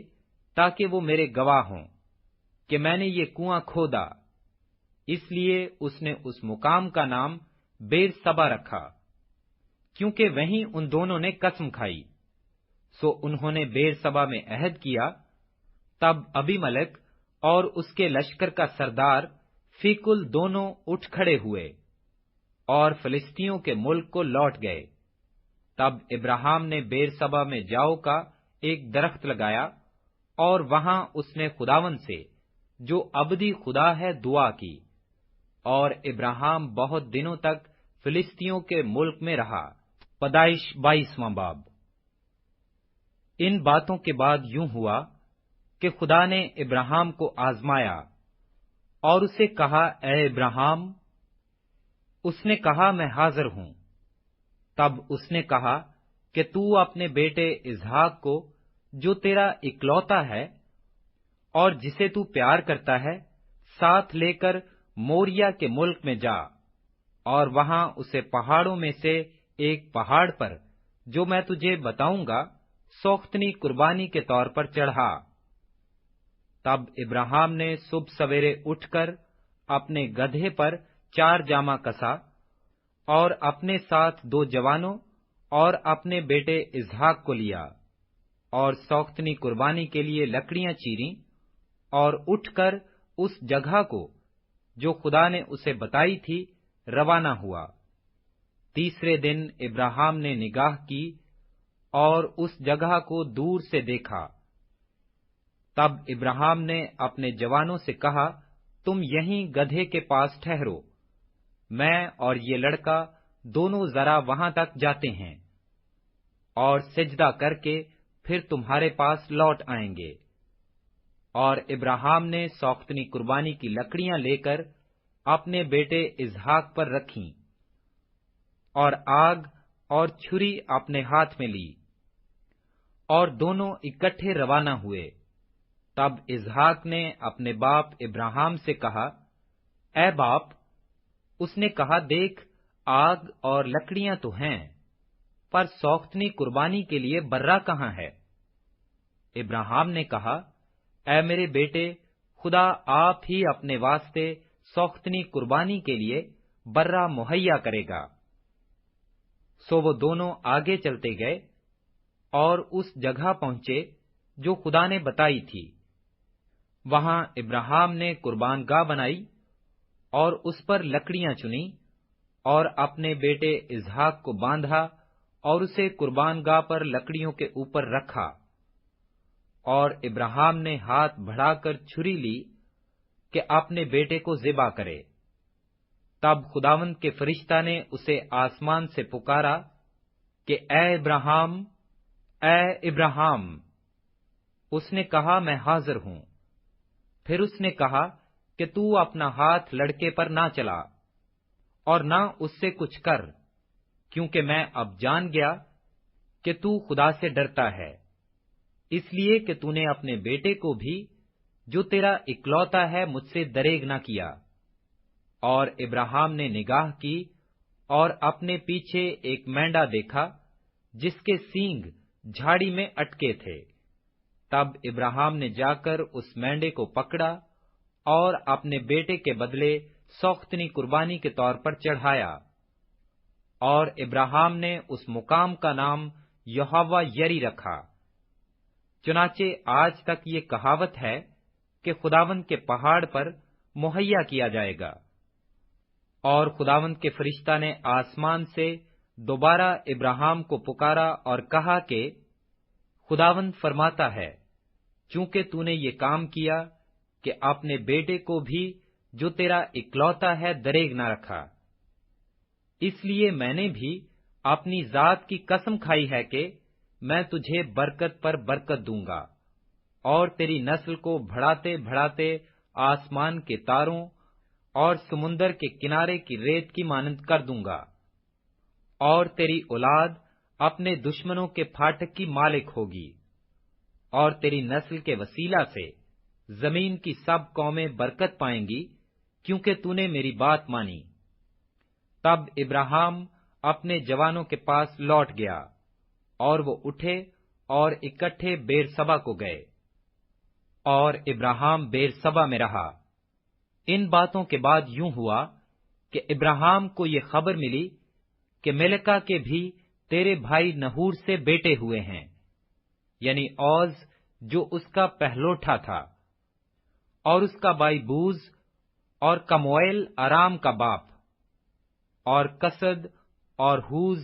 تاکہ وہ میرے گواہ ہوں کہ میں نے یہ کنواں کھودا۔ اس لیے اس نے اس مقام کا نام بیر سبا رکھا، کیونکہ وہیں ان دونوں نے قسم کھائی۔ سو انہوں نے بیر سبا میں عہد کیا۔ تب ابی ملک اور اس کے لشکر کا سردار فیکل دونوں اٹھ کھڑے ہوئے اور فلسطینیوں کے ملک کو لوٹ گئے۔ تب ابراہیم نے بیر سبا میں جاؤ کا ایک درخت لگایا، اور وہاں اس نے خداوند سے جو ابدی خدا ہے دعا کی، اور ابراہیم بہت دنوں تک فلسطینیوں کے ملک میں رہا۔ پیدائش 22واں باب۔ ان باتوں کے بعد یوں ہوا کہ خدا نے ابراہیم کو آزمایا اور اسے کہا اے ابراہیم۔ اس نے کہا میں حاضر ہوں۔ تب اس نے کہا کہ تو اپنے بیٹے اسحاق کو جو تیرا اکلوتا ہے اور جسے تو پیار کرتا ہے ساتھ لے کر موریا کے ملک میں جا، اور وہاں اسے پہاڑوں میں سے ایک پہاڑ پر جو میں تجھے بتاؤں گا سوختنی قربانی کے طور پر چڑھا۔ تب ابراہیم نے صبح سویرے اٹھ کر اپنے گدھے پر 4 جامہ کسا، اور اپنے ساتھ 2 جوانوں اور اپنے بیٹے اسحاق کو لیا، اور سوختنی قربانی کے لیے لکڑیاں چیریں، اور اٹھ کر اس جگہ کو جو خدا نے اسے بتائی تھی روانہ ہوا۔ تیسرے دن ابراہیم نے نگاہ کی اور اس جگہ کو دور سے دیکھا۔ تب ابراہیم نے اپنے جوانوں سے کہا تم یہیں گدھے کے پاس ٹھہرو، میں اور یہ لڑکا دونوں ذرا وہاں تک جاتے ہیں، اور سجدہ کر کے پھر تمہارے پاس لوٹ آئیں گے۔ اور ابراہیم نے سوختنی قربانی کی لکڑیاں لے کر اپنے بیٹے اسحاق پر رکھیں، اور آگ اور چھری اپنے ہاتھ میں لی، اور دونوں اکٹھے روانہ ہوئے۔ تب اسحاق نے اپنے باپ ابراہیم سے کہا اے باپ۔ اس نے کہا دیکھ آگ اور لکڑیاں تو ہیں، پر سوختنی قربانی کے لیے برا کہاں ہے؟ ابراہیم نے کہا اے میرے بیٹے، خدا آپ ہی اپنے واسطے سوختنی قربانی کے لیے برا مہیا کرے گا۔ سو وہ دونوں آگے چلتے گئے اور اس جگہ پہنچے جو خدا نے بتائی تھی۔ وہاں ابراہیم نے قربان گاہ بنائی اور اس پر لکڑیاں چنی، اور اپنے بیٹے اسحاق کو باندھا اور اسے قربان گاہ پر لکڑیوں کے اوپر رکھا۔ اور ابراہیم نے ہاتھ بڑھا کر چھری لی کہ اپنے بیٹے کو ذبح کرے۔ تب خداوند کے فرشتہ نے اسے آسمان سے پکارا کہ اے ابراہیم، اے ابراہیم۔ اس نے کہا میں حاضر ہوں۔ پھر اس نے کہا کہ تو اپنا ہاتھ لڑکے پر نہ چلا اور نہ اس سے کچھ کر، کیونکہ میں اب جان گیا کہ تو خدا سے ڈرتا ہے، اس لیے کہ تو نے اپنے بیٹے کو بھی جو تیرا اکلوتا ہے مجھ سے دریغ نہ کیا۔ اور ابراہیم نے نگاہ کی اور اپنے پیچھے ایک مینڈا دیکھا جس کے سینگ جھاڑی میں اٹکے تھے۔ تب ابراہیم نے جا کر اس مینڈے کو پکڑا اور اپنے بیٹے کے بدلے سوختنی قربانی کے طور پر چڑھایا، اور ابراہیم نے اس مقام کا نام یہوہ یری رکھا۔ چنانچہ آج تک یہ کہاوت ہے کہ خداوند کے پہاڑ پر مہیا کیا جائے گا۔ اور خداوند کے فرشتہ نے آسمان سے دوبارہ ابراہیم کو پکارا اور کہا کہ خداوند فرماتا ہے، چونکہ تو نے یہ کام کیا کہ اپنے بیٹے کو بھی جو تیرا اکلوتا ہے دریغ نہ رکھا، اس لیے میں نے بھی اپنی ذات کی قسم کھائی ہے کہ میں تجھے برکت پر برکت دوں گا، اور تیری نسل کو بڑھاتے بڑھاتے آسمان کے تاروں اور سمندر کے کنارے کی ریت کی مانند کر دوں گا، اور تیری اولاد اپنے دشمنوں کے پھاٹک کی مالک ہوگی، اور تیری نسل کے وسیلہ سے زمین کی سب قومیں برکت پائیں گی، کیونکہ تو نے میری بات مانی۔ تب ابراہیم اپنے جوانوں کے پاس لوٹ گیا، اور وہ اٹھے اور اکٹھے بیر سبا کو گئے، اور ابراہیم بیر سبا میں رہا۔ ان باتوں کے بعد یوں ہوا کہ ابراہیم کو یہ خبر ملی کہ ملکہ کے بھی تیرے بھائی نحور سے بیٹے ہوئے ہیں، یعنی اوز جو اس کا پہلوٹا تھا، اور اس کا بھائی بوز، اور کموئیل ارام کا باپ، اور کسد اور ہوز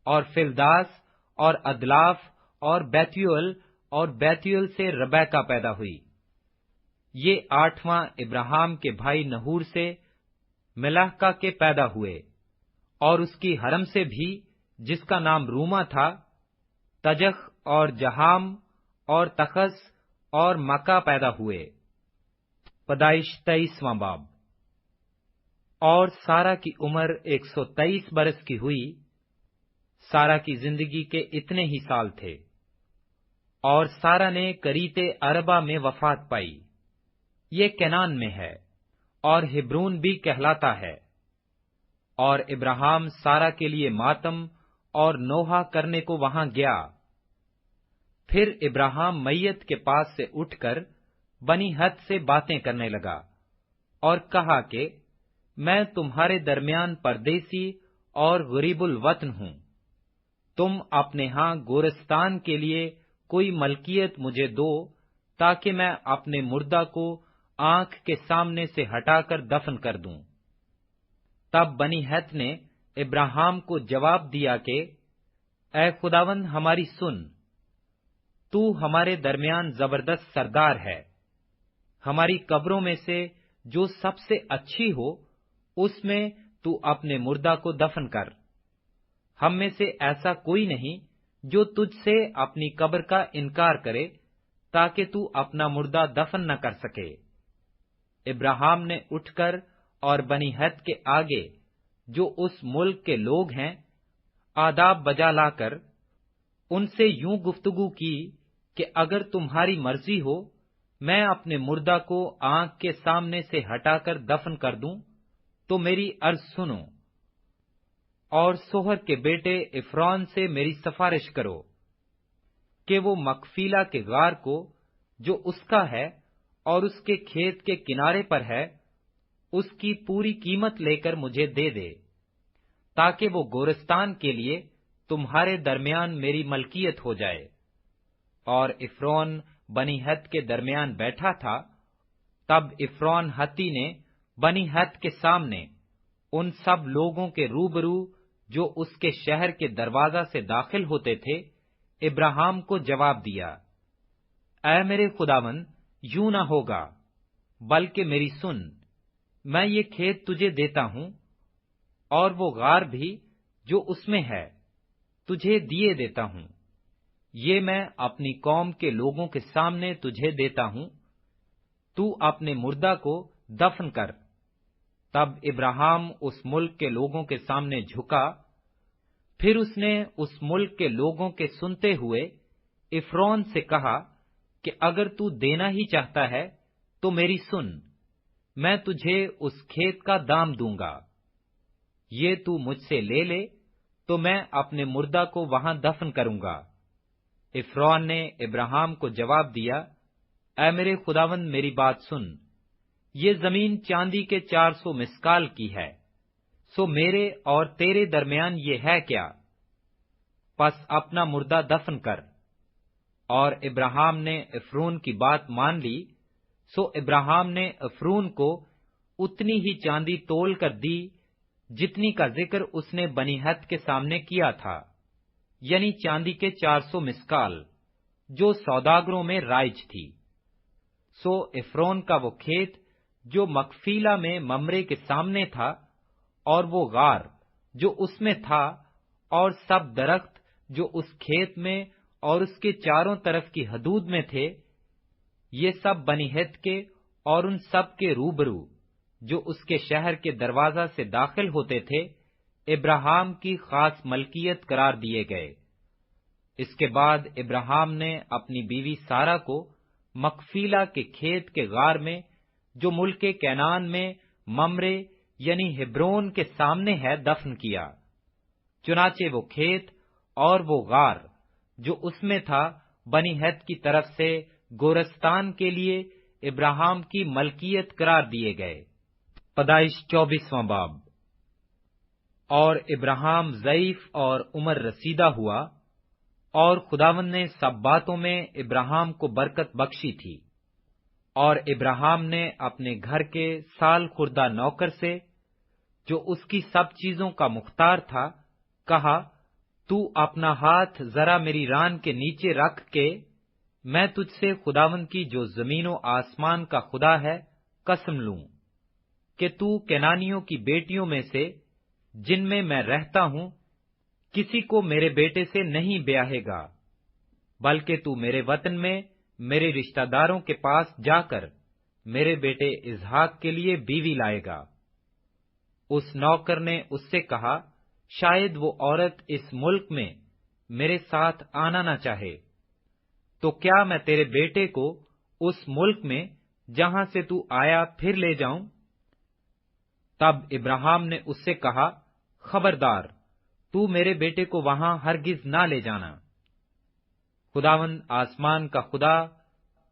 اور فلداس اور ادلاف اور بیتیول، اور بیتیول سے ربیکہ پیدا ہوئی۔ یہ 8واں ابراہیم کے بھائی نحور سے ملحکہ کے پیدا ہوئے، اور اس کی حرم سے بھی جس کا نام روما تھا تجخ اور جہام اور تخس اور مکہ پیدا ہوئے۔ پیدائش 23واں باب۔ اور سارا کی عمر 123 برس کی ہوئی۔ سارا کی زندگی کے اتنے ہی سال تھے، اور سارا نے کریت اربا میں وفات پائی، یہ کنعان میں ہے، اور ہبرون بھی کہلاتا ہے۔ اور ابراہیم سارا کے لیے ماتم اور نوحہ کرنے کو وہاں گیا۔ پھر ابراہیم میت کے پاس سے اٹھ کر بنی ہت سے باتیں کرنے لگا، اور کہا کہ میں تمہارے درمیان پردیسی اور غریب الوطن ہوں، تم اپنے ہاں گورستان کے لیے کوئی ملکیت مجھے دو، تاکہ میں اپنے مردہ کو آنکھ کے سامنے سے ہٹا کر دفن کر دوں۔ تب بنی ہت نے ابراہیم کو جواب دیا کہ اے خداوند ہماری سن، تو ہمارے درمیان زبردست سردار ہے، ہماری قبروں میں سے جو سب سے اچھی ہو اس میں تو اپنے مردہ کو دفن کر۔ ہم میں سے ایسا کوئی نہیں جو تجھ سے اپنی قبر کا انکار کرے، تاکہ تو اپنا مردہ دفن نہ کر سکے۔ ابراہیم نے اٹھ کر اور بنی ہت کے آگے جو اس ملک کے لوگ ہیں آداب بجا لا کر ان سے یوں گفتگو کی کہ اگر تمہاری مرضی ہو میں اپنے مردہ کو آنکھ کے سامنے سے ہٹا کر دفن کر دوں تو میری عرض سنو، اور سوہر کے بیٹے عفرون سے میری سفارش کرو کہ وہ مقفیلہ کے غار کو جو اس کا ہے اور اس کے کھیت کے کنارے پر ہے اس کی پوری قیمت لے کر مجھے دے دے، تاکہ وہ گورستان کے لیے تمہارے درمیان میری ملکیت ہو جائے۔ اور عفرون بنی ہت کے درمیان بیٹھا تھا۔ تب عفرون ہتی نے بنی ہت کے سامنے ان سب لوگوں کے روبرو جو اس کے شہر کے دروازہ سے داخل ہوتے تھے ابراہیم کو جواب دیا، اے میرے خداوند، یوں نہ ہوگا، بلکہ میری سن، میں یہ کھیت تجھے دیتا ہوں اور وہ غار بھی جو اس میں ہے تجھے دیے دیتا ہوں۔ یہ میں اپنی قوم کے لوگوں کے سامنے تجھے دیتا ہوں، تو اپنے مردہ کو دفن کر۔ تب ابراہیم اس ملک کے لوگوں کے سامنے جھکا، پھر اس نے اس ملک کے لوگوں کے سنتے ہوئے عفرون سے کہا کہ اگر تو دینا ہی چاہتا ہے تو میری سن، میں تجھے اس کھیت کا دام دوں گا۔ یہ تو مجھ سے لے لے تو میں اپنے مردہ کو وہاں دفن کروں گا۔ عفرون نے ابراہیم کو جواب دیا، اے میرے خداوند میری بات سن، یہ زمین چاندی کے 400 مسکال کی ہے، سو میرے اور تیرے درمیان یہ ہے کیا؟ پس اپنا مردہ دفن کر۔ اور ابراہیم نے عفرون کی بات مان لی، سو ابراہیم نے عفرون کو اتنی ہی چاندی تول کر دی جتنی کا ذکر اس نے بنی ہت کے سامنے کیا تھا، یعنی چاندی کے 400 مسکال، جو سوداگروں میں رائج تھی۔ سو عفرون کا وہ کھیت جو مکفیلا میں ممرے کے سامنے تھا، اور وہ غار جو اس میں تھا، اور سب درخت جو اس کھیت میں اور اس کے چاروں طرف کی حدود میں تھے، یہ سب بنی ہت کے اور ان سب کے روبرو جو اس کے شہر کے دروازہ سے داخل ہوتے تھے، ابراہیم کی خاص ملکیت قرار دیے گئے۔ اس کے بعد ابراہیم نے اپنی بیوی سارہ کو مکفیلا کے کھیت کے غار میں جو ملک کینان میں ممرے یعنی ہبرون کے سامنے ہے دفن کیا۔ چنانچہ وہ کھیت اور وہ غار جو اس میں تھا بنی ہت کی طرف سے گورستان کے لیے ابراہیم کی ملکیت قرار دیے گئے۔ پیدائش 24واں باب۔ اور ابراہیم ضعیف اور عمر رسیدہ ہوا، اور خداوند نے سب باتوں میں ابراہیم کو برکت بخشی تھی۔ اور ابراہیم نے اپنے گھر کے سال خردہ نوکر سے جو اس کی سب چیزوں کا مختار تھا کہا، تو اپنا ہاتھ ذرا میری ران کے نیچے رکھ کے میں تجھ سے خداوند کی جو زمین و آسمان کا خدا ہے قسم لوں کہ تو کینانیوں کی بیٹیوں میں سے جن میں میں رہتا ہوں کسی کو میرے بیٹے سے نہیں بیاہے گا، بلکہ تو میرے وطن میں میرے رشتہ داروں کے پاس جا کر میرے بیٹے اسحاق کے لیے بیوی لائے گا۔ اس نوکر نے اس سے کہا، شاید وہ عورت اس ملک میں میرے ساتھ آنا نہ چاہے، تو کیا میں تیرے بیٹے کو اس ملک میں جہاں سے تو آیا پھر لے جاؤں؟ تب ابراہیم نے اس سے کہا، خبردار، تو میرے بیٹے کو وہاں ہرگز نہ لے جانا۔ خداوند آسمان کا خدا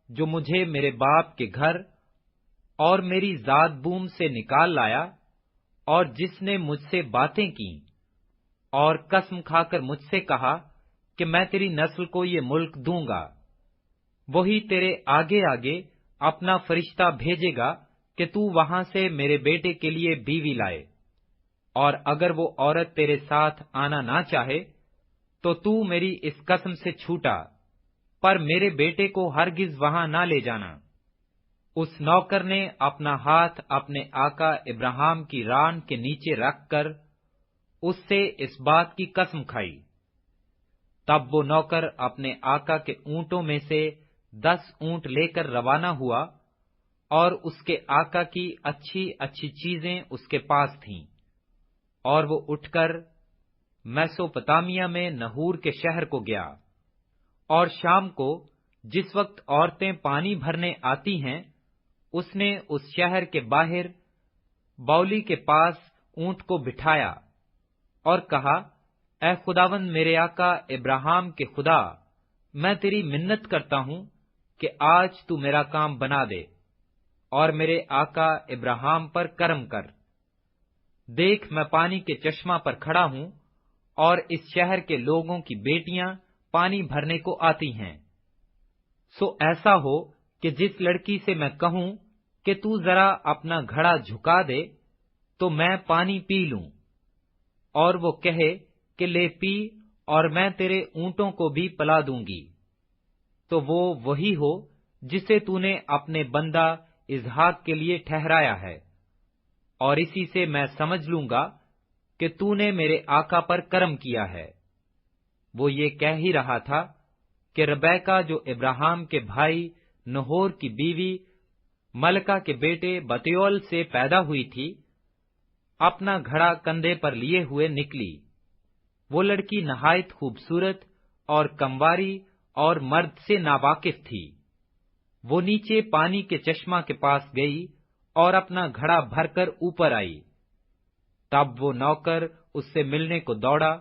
جو مجھے میرے باپ کے گھر اور میری ذات بوم سے نکال لایا، اور جس نے مجھ سے باتیں کی اور قسم کھا کر مجھ سے کہا کہ میں تیری نسل کو یہ ملک دوں گا، وہی تیرے آگے آگے اپنا فرشتہ بھیجے گا کہ تو وہاں سے میرے بیٹے کے لیے بیوی لائے، اور اگر وہ عورت تیرے ساتھ آنا نہ چاہے تو میری اس قسم سے چھوٹا، پر میرے بیٹے کو ہرگز وہاں نہ لے جانا۔ اس نوکر نے اپنا ہاتھ اپنے آقا ابراہیم کی ران کے نیچے رکھ کر اس سے اس بات کی قسم کھائی۔ تب وہ نوکر اپنے آقا کے اونٹوں میں سے 10 اونٹ لے کر روانہ ہوا، اور اس کے آقا کی اچھی اچھی چیزیں اس کے پاس تھیں، اور وہ اٹھ کر میسوپتامیہ میں نحور کے شہر کو گیا، اور شام کو جس وقت عورتیں پانی بھرنے آتی ہیں اس نے اس شہر کے باہر باولی کے پاس اونٹ کو بٹھایا اور کہا، اے خداوند میرے آقا ابراہیم کے خدا، میں تیری منت کرتا ہوں کہ آج تو میرا کام بنا دے اور میرے آقا ابراہیم پر کرم کر۔ دیکھ میں پانی کے چشمہ پر کھڑا ہوں، اور اس شہر کے لوگوں کی بیٹیاں پانی بھرنے کو آتی ہیں، سو ایسا ہو کہ جس لڑکی سے میں کہوں کہ تو ذرا اپنا گھڑا جھکا دے تو میں پانی پی لوں، اور وہ کہے کہ لے پی اور میں تیرے اونٹوں کو بھی پلا دوں گی، تو وہ وہی ہو جسے تو نے اپنے بندہ اسحاق کے لیے ٹھہرایا ہے، اور اسی سے میں سمجھ لوں گا کہ تو نے میرے آقا پر کرم کیا ہے۔ وہ یہ کہہ ہی رہا تھا کہ ربیکہ جو ابراہیم کے بھائی نہور کی بیوی ملکہ کے بیٹے بتیول سے پیدا ہوئی تھی، اپنا گھڑا کندھے پر لیے ہوئے نکلی۔ وہ لڑکی نہایت خوبصورت اور کمواری اور مرد سے ناواقف تھی۔ وہ نیچے پانی کے چشمہ کے پاس گئی اور اپنا گھڑا بھر کر اوپر آئی۔ تب وہ نوکر اس سے ملنے کو دوڑا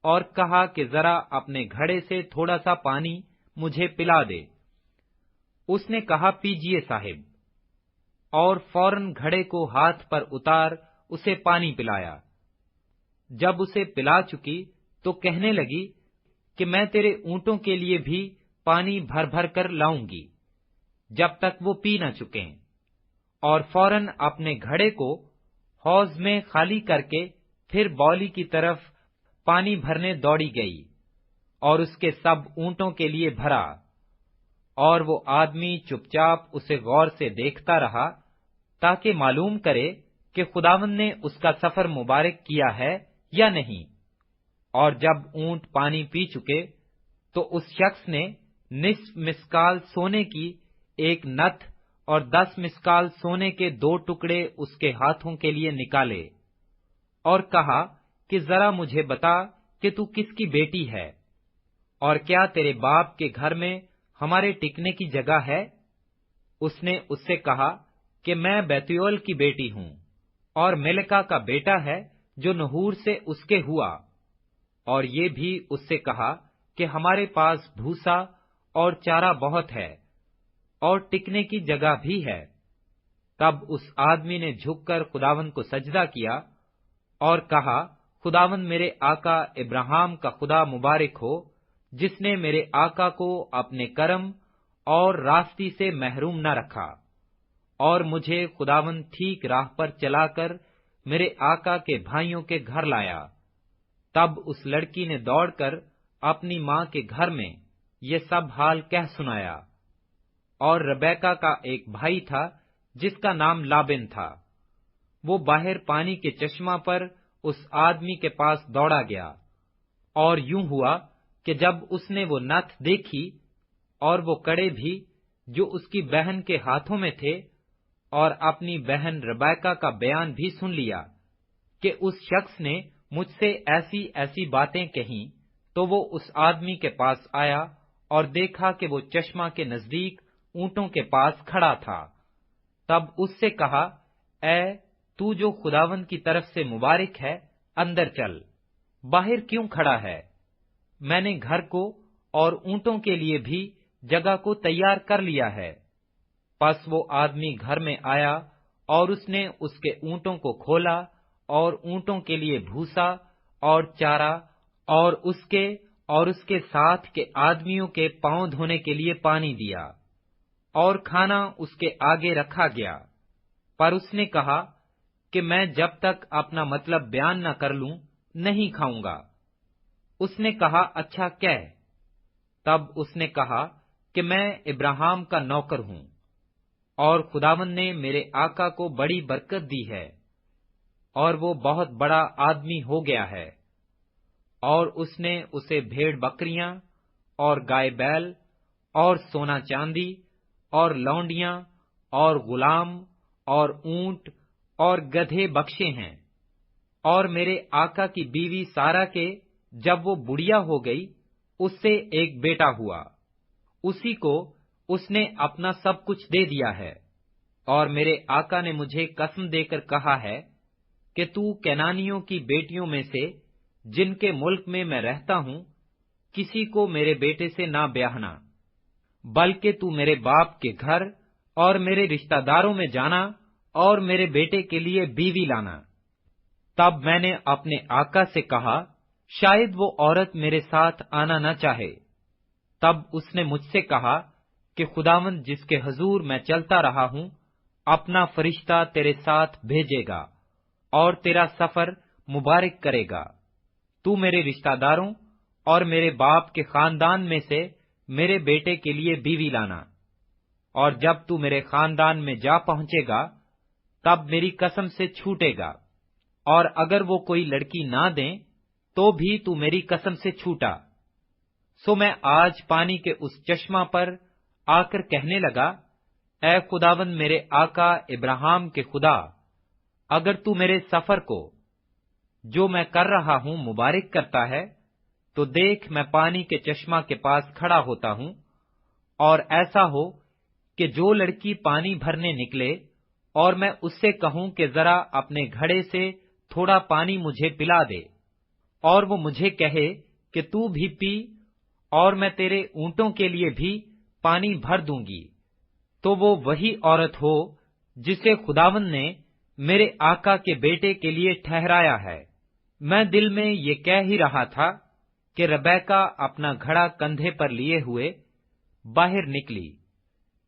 اور کہا کہ ذرا اپنے گھڑے سے تھوڑا سا پانی مجھے پلا دے۔ اس نے کہا پیجیے صاحب، اور فوراً گھڑے کو ہاتھ پر اتار اسے پانی پلایا۔ جب اسے پلا چکی تو کہنے لگی کہ میں تیرے اونٹوں کے لیے بھی پانی بھر بھر کر لاؤں گی جب تک وہ پی نہ چکیں، اور فوراً اپنے گھڑے کو حوض میں خالی کر کے پھر بولی کی طرف پانی بھرنے دوڑی گئی اور اس کے سب اونٹوں کے لیے بھرا، اور وہ آدمی چپ چاپ اسے غور سے دیکھتا رہا تاکہ معلوم کرے کہ خداوند نے اس کا سفر مبارک کیا ہے یا نہیں۔ اور جب اونٹ پانی پی چکے تو اس شخص نے نصف مسکال سونے کی ایک نتھ اور 10 مسکال سونے کے 2 ٹکڑے اس کے ہاتھوں کے لیے نکالے اور کہا کہ ذرا مجھے بتا کہ تو کس کی بیٹی ہے، اور کیا تیرے باپ کے گھر میں ہمارے ٹکنے کی جگہ ہے؟ اس نے اس سے کہا کہ میں بیتیول کی بیٹی ہوں، اور ملکہ کا بیٹا ہے جو نہور سے اس کے ہوا، اور یہ بھی اس سے کہا کہ ہمارے پاس بھوسا اور چارہ بہت ہے اور ٹکنے کی جگہ بھی ہے۔ تب اس آدمی نے جھک کر خداوند کو سجدہ کیا اور کہا، خداوند میرے آقا ابراہیم کا خدا مبارک ہو، جس نے میرے آقا کو اپنے کرم اور راستی سے محروم نہ رکھا، اور مجھے خداوند ٹھیک راہ پر چلا کر میرے آقا کے بھائیوں کے گھر لایا۔ تب اس لڑکی نے دوڑ کر اپنی ماں کے گھر میں یہ سب حال کہہ سنایا۔ اور ربیکہ کا ایک بھائی تھا جس کا نام لابن تھا، وہ باہر پانی کے چشمہ پر اس آدمی کے پاس دوڑا گیا، اور یوں ہوا کہ جب اس نے وہ نتھ دیکھی اور وہ کڑے بھی جو اس کی بہن کے ہاتھوں میں تھے، اور اپنی بہن ربیکہ کا بیان بھی سن لیا کہ اس شخص نے مجھ سے ایسی ایسی باتیں کہیں، تو وہ اس آدمی کے پاس آیا اور دیکھا کہ وہ چشمہ کے نزدیک اونٹوں کے پاس کھڑا تھا۔ تب اس سے کہا، اے تو جو خداوند کی طرف سے مبارک ہے، اندر چل، باہر کیوں کھڑا ہے؟ میں نے گھر کو اور اونٹوں کے لیے بھی جگہ کو تیار کر لیا ہے۔ پس وہ آدمی گھر میں آیا اور اس نے اس کے اونٹوں کو کھولا اور اونٹوں کے لیے بھوسا اور چارہ اور اس کے ساتھ کے آدمیوں کے پاؤں دھونے کے لیے پانی دیا، اور کھانا اس کے آگے رکھا گیا۔ پر اس نے کہا کہ میں جب تک اپنا مطلب بیان نہ کر لوں نہیں کھاؤں گا۔ اس نے کہا، اچھا کہہ۔ تب اس نے کہا کہ میں ابراہیم کا نوکر ہوں، اور خداوند نے میرے آقا کو بڑی برکت دی ہے، اور وہ بہت بڑا آدمی ہو گیا ہے، اور اس نے اسے بھیڑ بکریاں اور گائے بیل اور سونا چاندی اور لونڈیاں اور غلام اور اونٹ اور گدھے بخشے ہیں۔ اور میرے آقا کی بیوی سارہ کے جب وہ بڑھیا ہو گئی، اس سے ایک بیٹا ہوا، اسی کو اس نے اپنا سب کچھ دے دیا ہے۔ اور میرے آقا نے مجھے قسم دے کر کہا ہے کہ تو کینانیوں کی بیٹیوں میں سے جن کے ملک میں میں رہتا ہوں کسی کو میرے بیٹے سے نہ بیاہنا، بلکہ تو میرے باپ کے گھر اور میرے رشتہ داروں میں جانا اور میرے بیٹے کے لیے بیوی لانا۔ تب میں نے اپنے آقا سے کہا، شاید وہ عورت میرے ساتھ آنا نہ چاہے۔ تب اس نے مجھ سے کہا کہ خداوند جس کے حضور میں چلتا رہا ہوں اپنا فرشتہ تیرے ساتھ بھیجے گا اور تیرا سفر مبارک کرے گا۔ تو میرے رشتہ داروں اور میرے باپ کے خاندان میں سے میرے بیٹے کے لیے بیوی لانا، اور جب تو میرے خاندان میں جا پہنچے گا تب میری قسم سے چھوٹے گا، اور اگر وہ کوئی لڑکی نہ دیں تو بھی تو میری قسم سے چھوٹا۔ سو میں آج پانی کے اس چشمہ پر آ کر کہنے لگا، اے خداوند میرے آقا ابراہیم کے خدا، اگر تو میرے سفر کو جو میں کر رہا ہوں مبارک کرتا ہے تو دیکھ میں پانی کے چشمہ کے پاس کھڑا ہوتا ہوں، اور ایسا ہو کہ جو لڑکی پانی بھرنے نکلے اور میں اس سے کہوں کہ ذرا اپنے گھڑے سے تھوڑا پانی مجھے پلا دے، اور وہ مجھے کہے کہ تو بھی پی اور میں تیرے اونٹوں کے لیے بھی پانی بھر دوں گی، تو وہ وہی عورت ہو جسے خداوند نے میرے آقا کے بیٹے کے لیے ٹھہرایا ہے۔ میں دل میں یہ کہہ ہی رہا تھا کہ ربیکا اپنا گھڑا کندھے پر لیے ہوئے باہر نکلی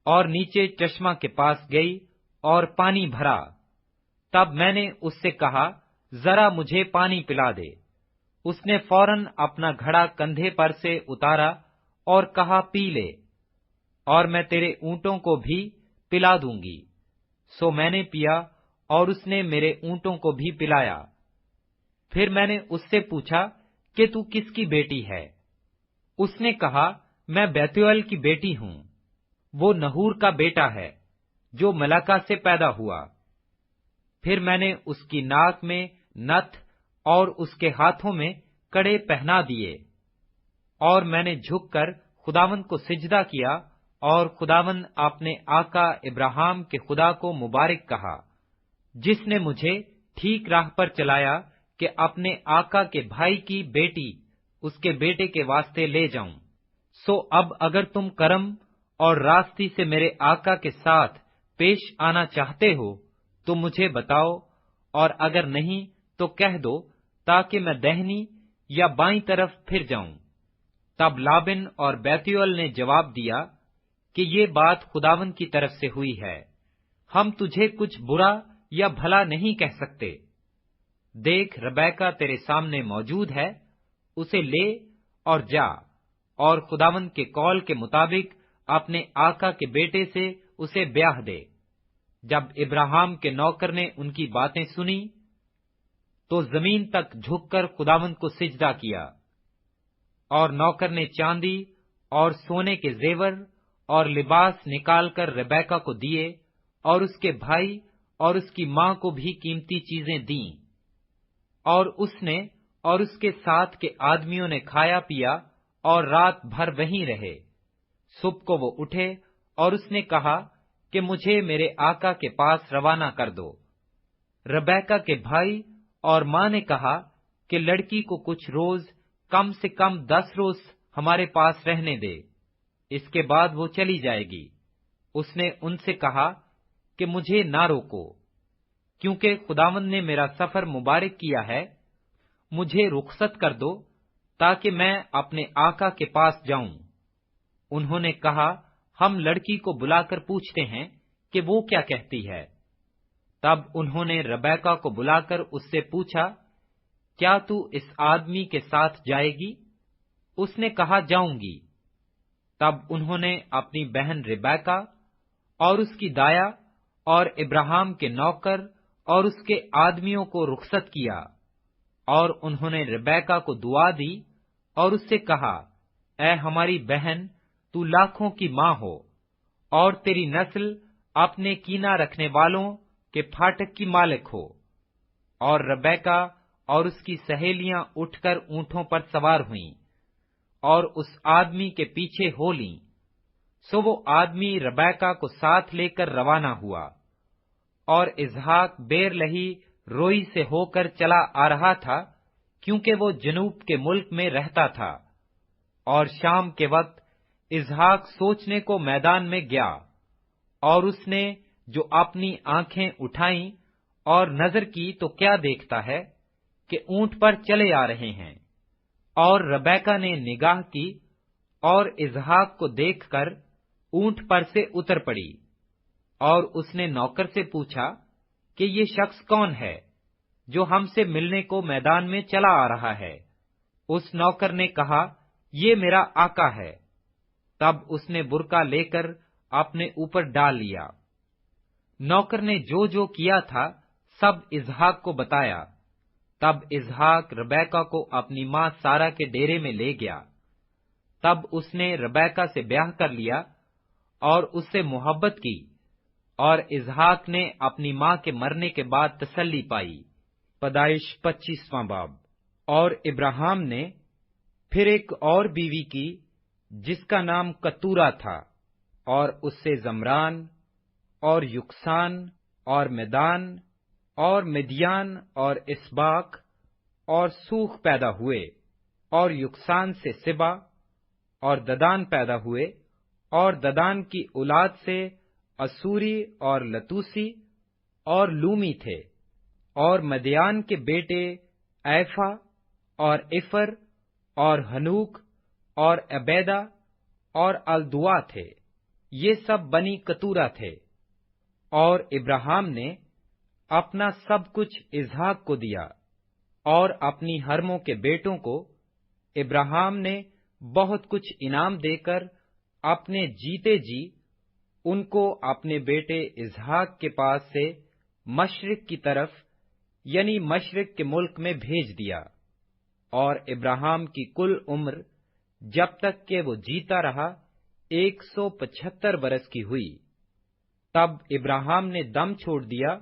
اور نیچے چشمہ کے پاس گئی اور پانی بھرا۔ تب میں نے اس سے کہا، ذرا مجھے پانی پلا دے۔ اس نے فوراً اپنا گھڑا کندھے پر سے اتارا اور کہا، پی لے، اور میں تیرے اونٹوں کو بھی پلا دوں گی۔ سو میں نے پیا اور اس نے میرے اونٹوں کو بھی پلایا۔ پھر میں نے اس سے پوچھا کہ تو کس کی بیٹی ہے؟ اس نے کہا، میں بیتویل کی بیٹی ہوں، وہ نہور کا بیٹا ہے جو ملکہ سے پیدا ہوا۔ پھر میں نے اس کی ناک میں نتھ اور اس کے ہاتھوں میں کڑے پہنا دیے، اور میں نے جھک کر خداوند کو سجدہ کیا اور خداوند اپنے آقا ابراہیم کے خدا کو مبارک کہا، جس نے مجھے ٹھیک راہ پر چلایا کہ اپنے آقا کے بھائی کی بیٹی اس کے بیٹے کے واسطے لے جاؤں۔ سو اب اگر تم کرم اور راستی سے میرے آقا کے ساتھ پیش آنا چاہتے ہو تو مجھے بتاؤ، اور اگر نہیں تو کہہ دو، تاکہ میں دہنی یا بائیں طرف پھر جاؤں۔ تب لابن اور بیتویل نے جواب دیا کہ یہ بات خداوند کی طرف سے ہوئی ہے، ہم تجھے کچھ برا یا بھلا نہیں کہہ سکتے۔ دیکھ ربیکا تیرے سامنے موجود ہے، اسے لے اور جا، اور خداوند کے قول کے مطابق اپنے آقا کے بیٹے سے اسے بیاہ دے۔ جب ابراہیم کے نوکر نے ان کی باتیں سنی تو زمین تک جھک کر خداوند کو سجدہ کیا، اور نوکر نے چاندی اور سونے کے زیور اور لباس نکال کر ربیکا کو دیے، اور اس کے بھائی اور اس کی ماں کو بھی قیمتی چیزیں دیں، اور اس نے اور اس کے ساتھ کے آدمیوں نے کھایا پیا اور رات بھر وہیں رہے۔ صبح کو وہ اٹھے اور اس نے کہا کہ مجھے میرے آقا کے پاس روانہ کر دو۔ ربیکا کے بھائی اور ماں نے کہا کہ لڑکی کو کچھ روز، کم سے کم 10 روز ہمارے پاس رہنے دے، اس کے بعد وہ چلی جائے گی۔ اس نے ان سے کہا کہ مجھے نہ روکو، کیونکہ خداوند نے میرا سفر مبارک کیا ہے، مجھے رخصت کر دو تاکہ میں اپنے آقا کے پاس جاؤں۔ انہوں نے کہا، ہم لڑکی کو بلا کر پوچھتے ہیں کہ وہ کیا کہتی ہے۔ تب انہوں نے ربیکا کو بلا کر اس سے پوچھا، کیا تو اس آدمی کے ساتھ جائے گی؟ اس نے کہا، جاؤں گی۔ تب انہوں نے اپنی بہن ربیکا اور اس کی دایا اور ابراہیم کے نوکر اور اس کے آدمیوں کو رخصت کیا، اور انہوں نے ربیکا کو دعا دی اور اس سے کہا، اے ہماری بہن، تو لاکھوں کی ماں ہو، اور تیری نسل اپنے کینہ رکھنے والوں کے پھاٹک کی مالک ہو۔ اور ربیکا اور اس کی سہیلیاں اٹھ کر اونٹوں پر سوار ہوئیں اور اس آدمی کے پیچھے ہو لیں۔ سو وہ آدمی ربیکا کو ساتھ لے کر روانہ ہوا، اور اسحاق بیر لہی روئی سے ہو کر چلا آ رہا تھا، کیونکہ وہ جنوب کے ملک میں رہتا تھا۔ اور شام کے وقت اسحاق سوچنے کو میدان میں گیا، اور اس نے جو اپنی آنکھیں اٹھائیں اور نظر کی تو کیا دیکھتا ہے کہ اونٹ پر چلے آ رہے ہیں۔ اور ربیکا نے نگاہ کی اور اسحاق کو دیکھ کر اونٹ پر سے اتر پڑی، اور اس نے نوکر سے پوچھا کہ یہ شخص کون ہے جو ہم سے ملنے کو میدان میں چلا آ رہا ہے؟ اس نوکر نے کہا، یہ میرا آقا ہے۔ تب اس نے برقع لے کر اپنے اوپر ڈال لیا۔ نوکر نے جو جو کیا تھا سب اسحاق کو بتایا، تب اسحاق ربیکہ کو اپنی ماں سارا کے ڈیرے میں لے گیا۔ تب اس نے ربیکہ سے بیاہ کر لیا اور اس سے محبت کی، اور اسحاق نے اپنی ماں کے مرنے کے بعد تسلی پائی۔ پیدائش 25واں باب۔ اور ابراہیم نے پھر ایک اور بیوی کی جس کا نام کتورا تھا، اور اس سے زمران اور یکسان اور میدان اور مدیان اور اسباق اور سوخ پیدا ہوئے، اور یکسان سے سبا اور ددان پیدا ہوئے، اور ددان کی اولاد سے اسوری اور لتوسی اور لومی تھے، اور مدیان کے بیٹے ایفا اور افر اور ہنوک اور عبیدہ اور الدوا تھے، یہ سب بنی کتورا تھے۔ اور ابراہیم نے اپنا سب کچھ اسحاق کو دیا، اور اپنی حرموں کے بیٹوں کو ابراہیم نے بہت کچھ انعام دے کر اپنے جیتے جی ان کو اپنے بیٹے اسحاق کے پاس سے مشرق کی طرف یعنی مشرق کے ملک میں بھیج دیا۔ اور ابراہیم کی کل عمر جب تک کہ وہ جیتا رہا 175 برس کی ہوئی۔ تب ابراہیم نے دم چھوڑ دیا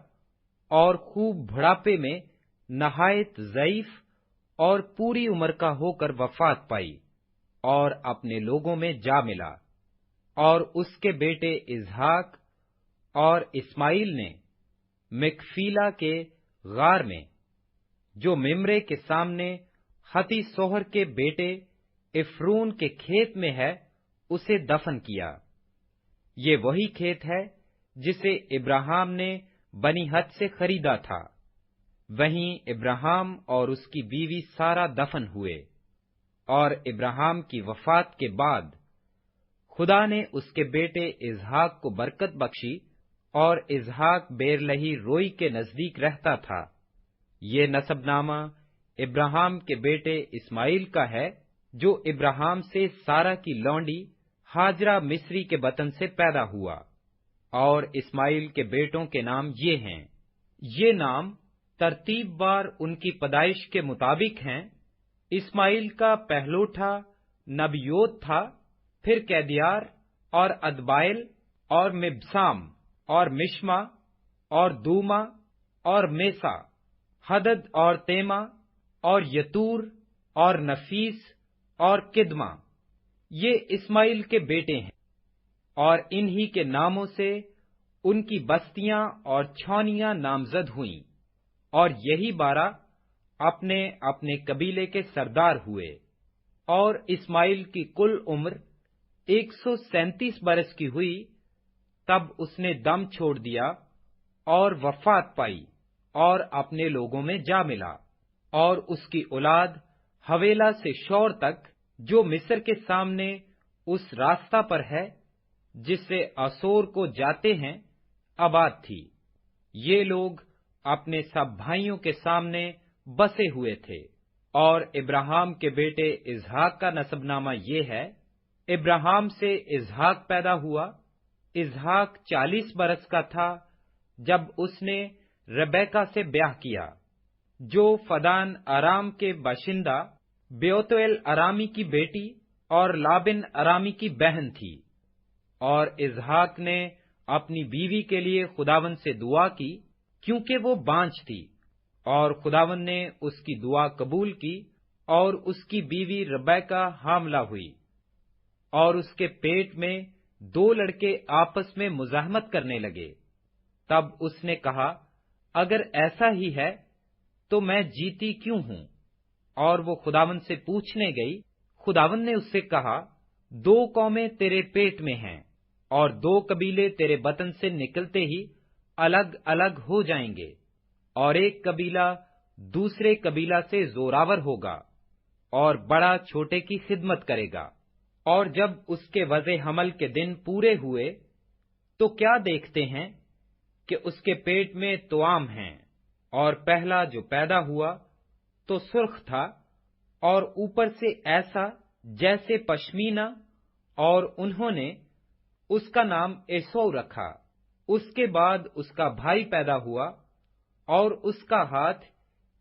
اور خوب بڑھاپے میں نہایت ضعیف اور پوری عمر کا ہو کر وفات پائی، اور اپنے لوگوں میں جا ملا۔ اور اس کے بیٹے اسحاق اور اسماعیل نے مکفیلا کے غار میں، جو ممرے کے سامنے ہتی سوہر کے بیٹے افرون کے کھیت میں ہے، اسے دفن کیا۔ یہ وہی کھیت ہے جسے ابراہیم نے بنی ہت سے خریدا تھا، وہیں ابراہیم اور اس کی بیوی سارا دفن ہوئے۔ اور ابراہیم کی وفات کے بعد خدا نے اس کے بیٹے اسحاق کو برکت بخشی، اور اسحاق بیرلہی روئی کے نزدیک رہتا تھا۔ یہ نسب نامہ ابراہیم کے بیٹے اسماعیل کا ہے، جو ابراہیم سے سارا کی لونڈی ہاجرہ مصری کے بطن سے پیدا ہوا۔ اور اسماعیل کے بیٹوں کے نام یہ ہیں، یہ نام ترتیب وار ان کی پیدائش کے مطابق ہیں۔ اسماعیل کا پہلوٹا نبیوت تھا، پھر کیدیار اور ادبائل اور مبسام اور مشما اور دوما اور میسا، حدد اور تیما اور یتور اور نفیس اور کدما، یہ اسماعیل کے بیٹے ہیں۔ اور انہی کے ناموں سے ان کی بستیاں اور چھاؤنیاں نامزد ہوئیں، اور یہی 12 اپنے اپنے قبیلے کے سردار ہوئے۔ اور اسماعیل کی کل عمر 137 برس کی ہوئی، تب اس نے دم چھوڑ دیا اور وفات پائی، اور اپنے لوگوں میں جا ملا۔ اور اس کی اولاد حویلا سے شور تک، جو مصر کے سامنے اس راستہ پر ہے جس سے آسور کو جاتے ہیں، آباد تھی۔ یہ لوگ اپنے سب بھائیوں کے سامنے بسے ہوئے تھے۔ اور ابراہیم کے بیٹے اسحاق کا نسب نامہ یہ ہے، ابراہیم سے اسحاق پیدا ہوا۔ اسحاق 40 برس کا تھا جب اس نے ربیکہ سے بیاہ کیا، جو فدان ارام کے باشندہ بیوتویل ارامی کی بیٹی اور لابن ارامی کی بہن تھی۔ اور اسحاق نے اپنی بیوی کے لیے خداوند سے دعا کی، کیونکہ وہ بانجھ تھی، اور خداوند نے اس کی دعا قبول کی، اور اس کی بیوی ربیکہ حاملہ ہوئی۔ اور اس کے پیٹ میں 2 لڑکے آپس میں مزاحمت کرنے لگے۔ تب اس نے کہا، اگر ایسا ہی ہے تو میں جیتی کیوں ہوں؟ اور وہ خداوند سے پوچھنے گئی۔ خداوند نے اس سے کہا، 2 قومیں تیرے پیٹ میں ہیں، اور 2 قبیلے تیرے بطن سے نکلتے ہی الگ الگ ہو جائیں گے، اور ایک قبیلہ دوسرے قبیلہ سے زوراور ہوگا، اور بڑا چھوٹے کی خدمت کرے گا۔ اور جب اس کے وضع حمل کے دن پورے ہوئے تو کیا دیکھتے ہیں کہ اس کے پیٹ میں توام ہیں، اور پہلا جو پیدا ہوا تو سرخ تھا، اور اوپر سے ایسا جیسے پشمینہ، اور انہوں نے اس کا نام ایسو رکھا۔ اس کے بعد اس کا بھائی پیدا ہوا، اور اس کا ہاتھ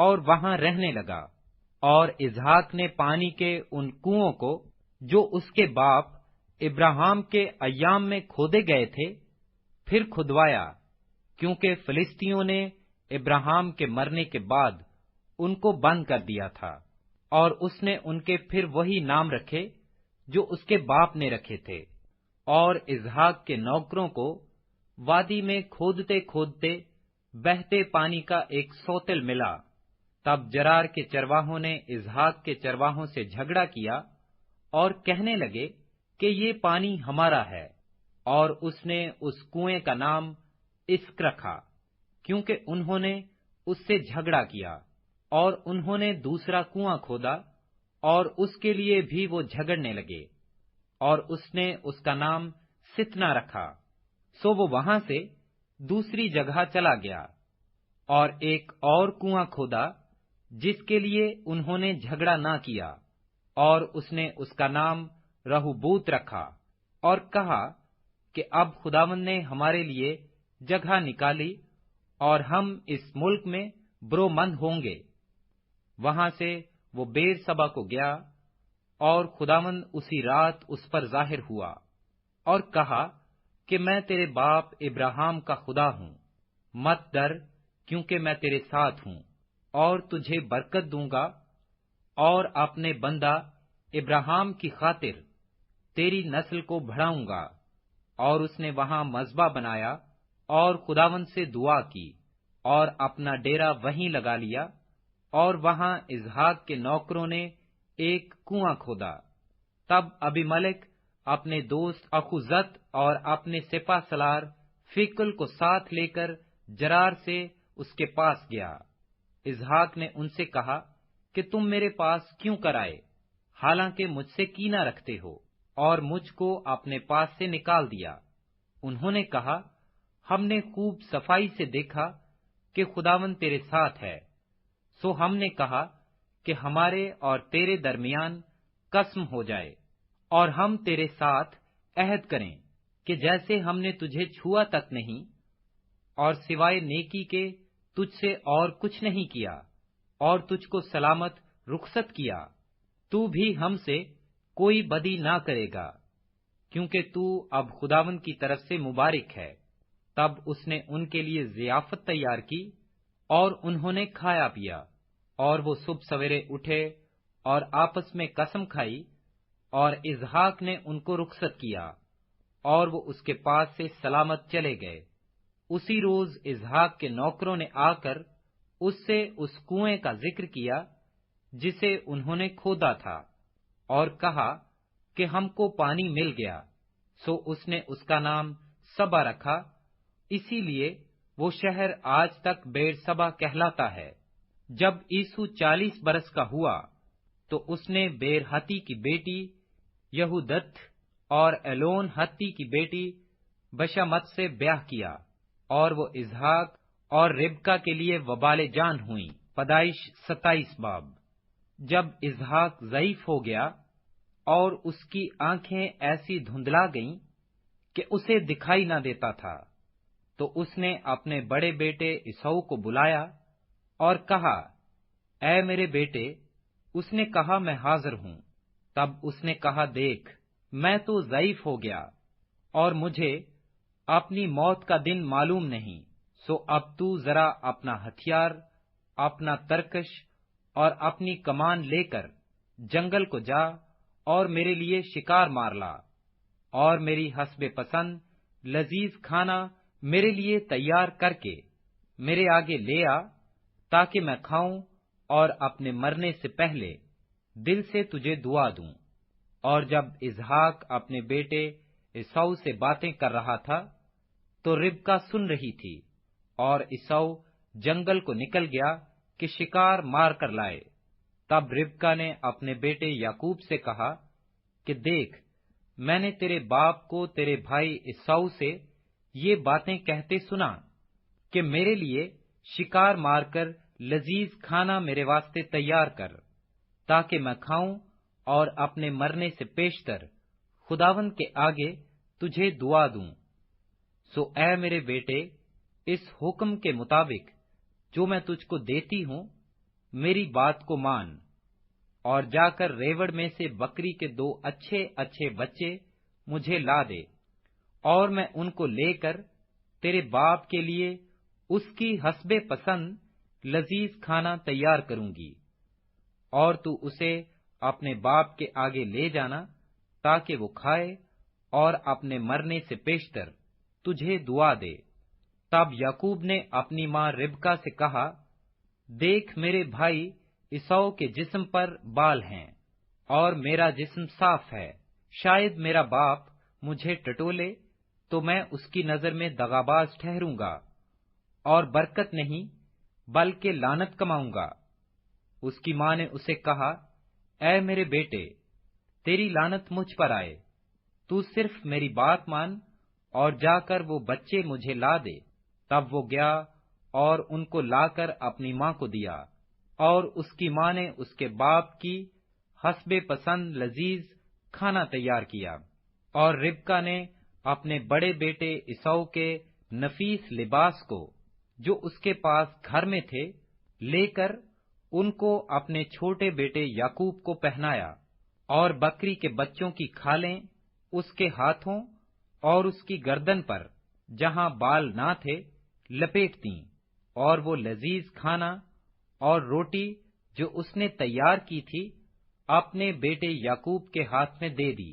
اور وہاں رہنے لگا۔ اور اسحاق نے پانی کے ان کنووں کو جو اس کے باپ ابراہیم کے ایام میں کھودے گئے تھے پھر کھدوایا، کیونکہ فلسطینیوں نے ابراہیم کے مرنے کے بعد ان کو بند کر دیا تھا، اور اس نے ان کے پھر وہی نام رکھے جو اس کے باپ نے رکھے تھے۔ اور اسحاق کے نوکروں کو وادی میں کھودتے کھودتے بہتے پانی کا ایک سوتل ملا۔ تب جرار کے چرواہوں نے اسحاق کے چرواہوں سے جھگڑا کیا اور کہنے لگے کہ یہ پانی ہمارا ہے، اور اس نے اس کنویں کا نام اسک رکھا، کیونکہ انہوں نے اس سے جھگڑا کیا۔ اور انہوں نے دوسرا کنواں کھودا، اور اس کے لیے بھی وہ جھگڑنے لگے، اور اس نے اس کا نام ستنا رکھا۔ سو وہ وہاں سے دوسری جگہ چلا گیا، اور ایک اور کنواں کھودا جس کے لیے انہوں نے جھگڑا نہ کیا، اور اس نے اس کا نام رہوبوت رکھا، اور کہا کہ اب خداوند نے ہمارے لیے جگہ نکالی، اور ہم اس ملک میں برومند ہوں گے۔ وہاں سے وہ بیر سبا کو گیا، اور خداوند اسی رات اس پر ظاہر ہوا اور کہا کہ میں تیرے باپ ابراہیم کا خدا ہوں، مت ڈر، کیونکہ میں تیرے ساتھ ہوں، اور تجھے برکت دوں گا، اور اپنے بندہ ابراہیم کی خاطر تیری نسل کو بڑھاؤں گا۔ اور اس نے وہاں مذبح بنایا اور خداوند سے دعا کی، اور اپنا ڈیرا وہیں لگا لیا۔ اور وہاں اسحاق کے نوکروں نے ایک کنواں کھودا۔ تب ابیملک اپنے دوست اخوزت اور اپنے سپہ سالار فیکل کو ساتھ لے کر جرار سے اس کے پاس گیا۔ اسحاق نے ان سے کہا کہ تم میرے پاس کیوں کر آئے، حالانکہ مجھ سے کینہ رکھتے ہو، اور مجھ کو اپنے پاس سے نکال دیا۔ انہوں نے کہا، ہم نے خوب صفائی سے دیکھا کہ خداوند تیرے ساتھ ہے، سو ہم نے کہا کہ ہمارے اور تیرے درمیان قسم ہو جائے، اور ہم تیرے ساتھ عہد کریں کہ جیسے ہم نے تجھے چھوا تک نہیں، اور سوائے نیکی کے تجھ سے اور کچھ نہیں کیا، اور تجھ کو سلامت رخصت کیا، تو بھی ہم سے کوئی بدی نہ کرے گا، کیونکہ تو اب خداوند کی طرف سے مبارک ہے۔ تب اس نے ان کے لیے ضیافت تیار کی، اور انہوں نے کھایا پیا، اور وہ صبح سویرے اٹھے اور آپس میں قسم کھائی، اور اسحاق نے ان کو رخصت کیا، اور وہ اس کے پاس سے سلامت چلے گئے۔ اسی روز اسحاق کے نوکروں نے آ کر اس سے اس کنویں کا ذکر کیا جسے انہوں نے کھودا تھا، اور کہا کہ ہم کو پانی مل گیا۔ سو اس نے اس کا نام سبا رکھا، اسی لیے وہ شہر آج تک بیر سبا کہلاتا ہے۔ جب عیسو 40 برس کا ہوا تو اس نے بیر ہتی کی بیٹی یہودت اور ایلون ہتی کی بیٹی بشمت سے بیاہ کیا، اور وہ اسحاق اور ربکا کے لیے وبال جان ہوئیں۔ پیدائش 27 باب۔ جب اسحاق ضعیف ہو گیا اور اس کی آنکھیں ایسی دھندلا گئیں کہ اسے دکھائی نہ دیتا تھا، تو اس نے اپنے بڑے بیٹے عیسو کو بلایا اور کہا، اے میرے بیٹے۔ اس نے کہا، میں حاضر ہوں۔ تب اس نے کہا، دیکھ، میں تو ضعیف ہو گیا، اور مجھے اپنی موت کا دن معلوم نہیں، سو اب تو ذرا اپنا ہتھیار، اپنا ترکش اور اپنی کمان لے کر جنگل کو جا اور میرے لیے شکار مار لا، اور میری حسب پسند لذیذ کھانا میرے لیے تیار کر کے میرے آگے لے آ، تاکہ میں کھاؤں اور اپنے مرنے سے پہلے دل سے تجھے دعا دوں۔ اور جب اسحاق اپنے بیٹے عیسو سے باتیں کر رہا تھا تو ربکا سن رہی تھی، اور عیسو جنگل کو نکل گیا کہ شکار مار کر لائے۔ تب ربکا نے اپنے بیٹے یعقوب سے کہا کہ دیکھ، میں نے تیرے باپ کو تیرے بھائی عیسو سے یہ باتیں کہتے سنا کہ میرے لیے شکار مار کر لذیذ کھانا میرے واسطے تیار کر، تاکہ میں کھاؤں اور اپنے مرنے سے پیشتر خداوند کے آگے تجھے دعا دوں۔ سو اے میرے بیٹے، اس حکم کے مطابق جو میں تجھ کو دیتی ہوں، میری بات کو مان اور جا کر ریوڑ میں سے بکری کے 2 اچھے اچھے بچے مجھے لا دے، اور میں ان کو لے کر تیرے باپ کے لیے اس کی حسب پسند لذیذ کھانا تیار کروں گی، اور تو اسے اپنے باپ کے آگے لے جانا تاکہ وہ کھائے اور اپنے مرنے سے پیشتر تجھے دعا دے۔ تب یعقوب نے اپنی ماں ربکا سے کہا، دیکھ میرے بھائی عیسو کے جسم پر بال ہیں اور میرا جسم صاف ہے، شاید میرا باپ مجھے ٹٹولے تو میں اس کی نظر میں دغاباز ٹھہروں گا اور برکت نہیں بلکہ لعنت کماؤں گا۔ اس کی ماں نے اسے کہا، اے میرے بیٹے، تیری لعنت مجھ پر آئے، تو صرف میری بات مان اور جا کر وہ بچے مجھے لا دے۔ تب وہ گیا اور ان کو لا کر اپنی ماں کو دیا، اور اس کی ماں نے اس کے باپ کی حسب پسند لذیذ کھانا تیار کیا، اور ربکا نے اپنے بڑے بیٹے عیسو کے نفیس لباس کو جو اس کے پاس گھر میں تھے لے کر ان کو اپنے چھوٹے بیٹے یعقوب کو پہنایا، اور بکری کے بچوں کی کھالیں اس کے ہاتھوں اور اس کی گردن پر جہاں بال نہ تھے لپیٹ دیں، اور وہ لذیذ کھانا اور روٹی جو اس نے تیار کی تھی اپنے بیٹے یعقوب کے ہاتھ میں دے دی۔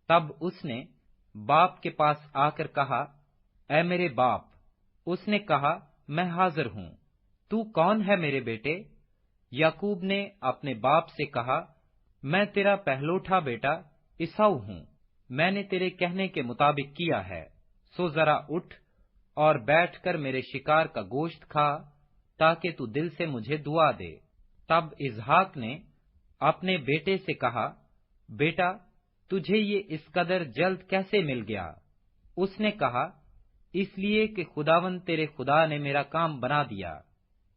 تب اس نے باپ کے پاس آ کر کہا، اے میرے باپ۔ اس نے کہا، میں حاضر ہوں، تو کون ہے میرے بیٹے؟ یعقوب نے اپنے باپ سے کہا، میں تیرا پہلوٹا بیٹا عیسو ہوں، میں نے تیرے کہنے کے مطابق کیا ہے، سو ذرا اٹھ اور بیٹھ کر میرے شکار کا گوشت کھا تاکہ تو دل سے مجھے دعا دے۔ تب اسحاق نے اپنے بیٹے سے کہا، بیٹا تجھے یہ اس قدر جلد کیسے مل گیا؟ اس نے کہا، اس لیے کہ خداوند تیرے خدا نے میرا کام بنا دیا۔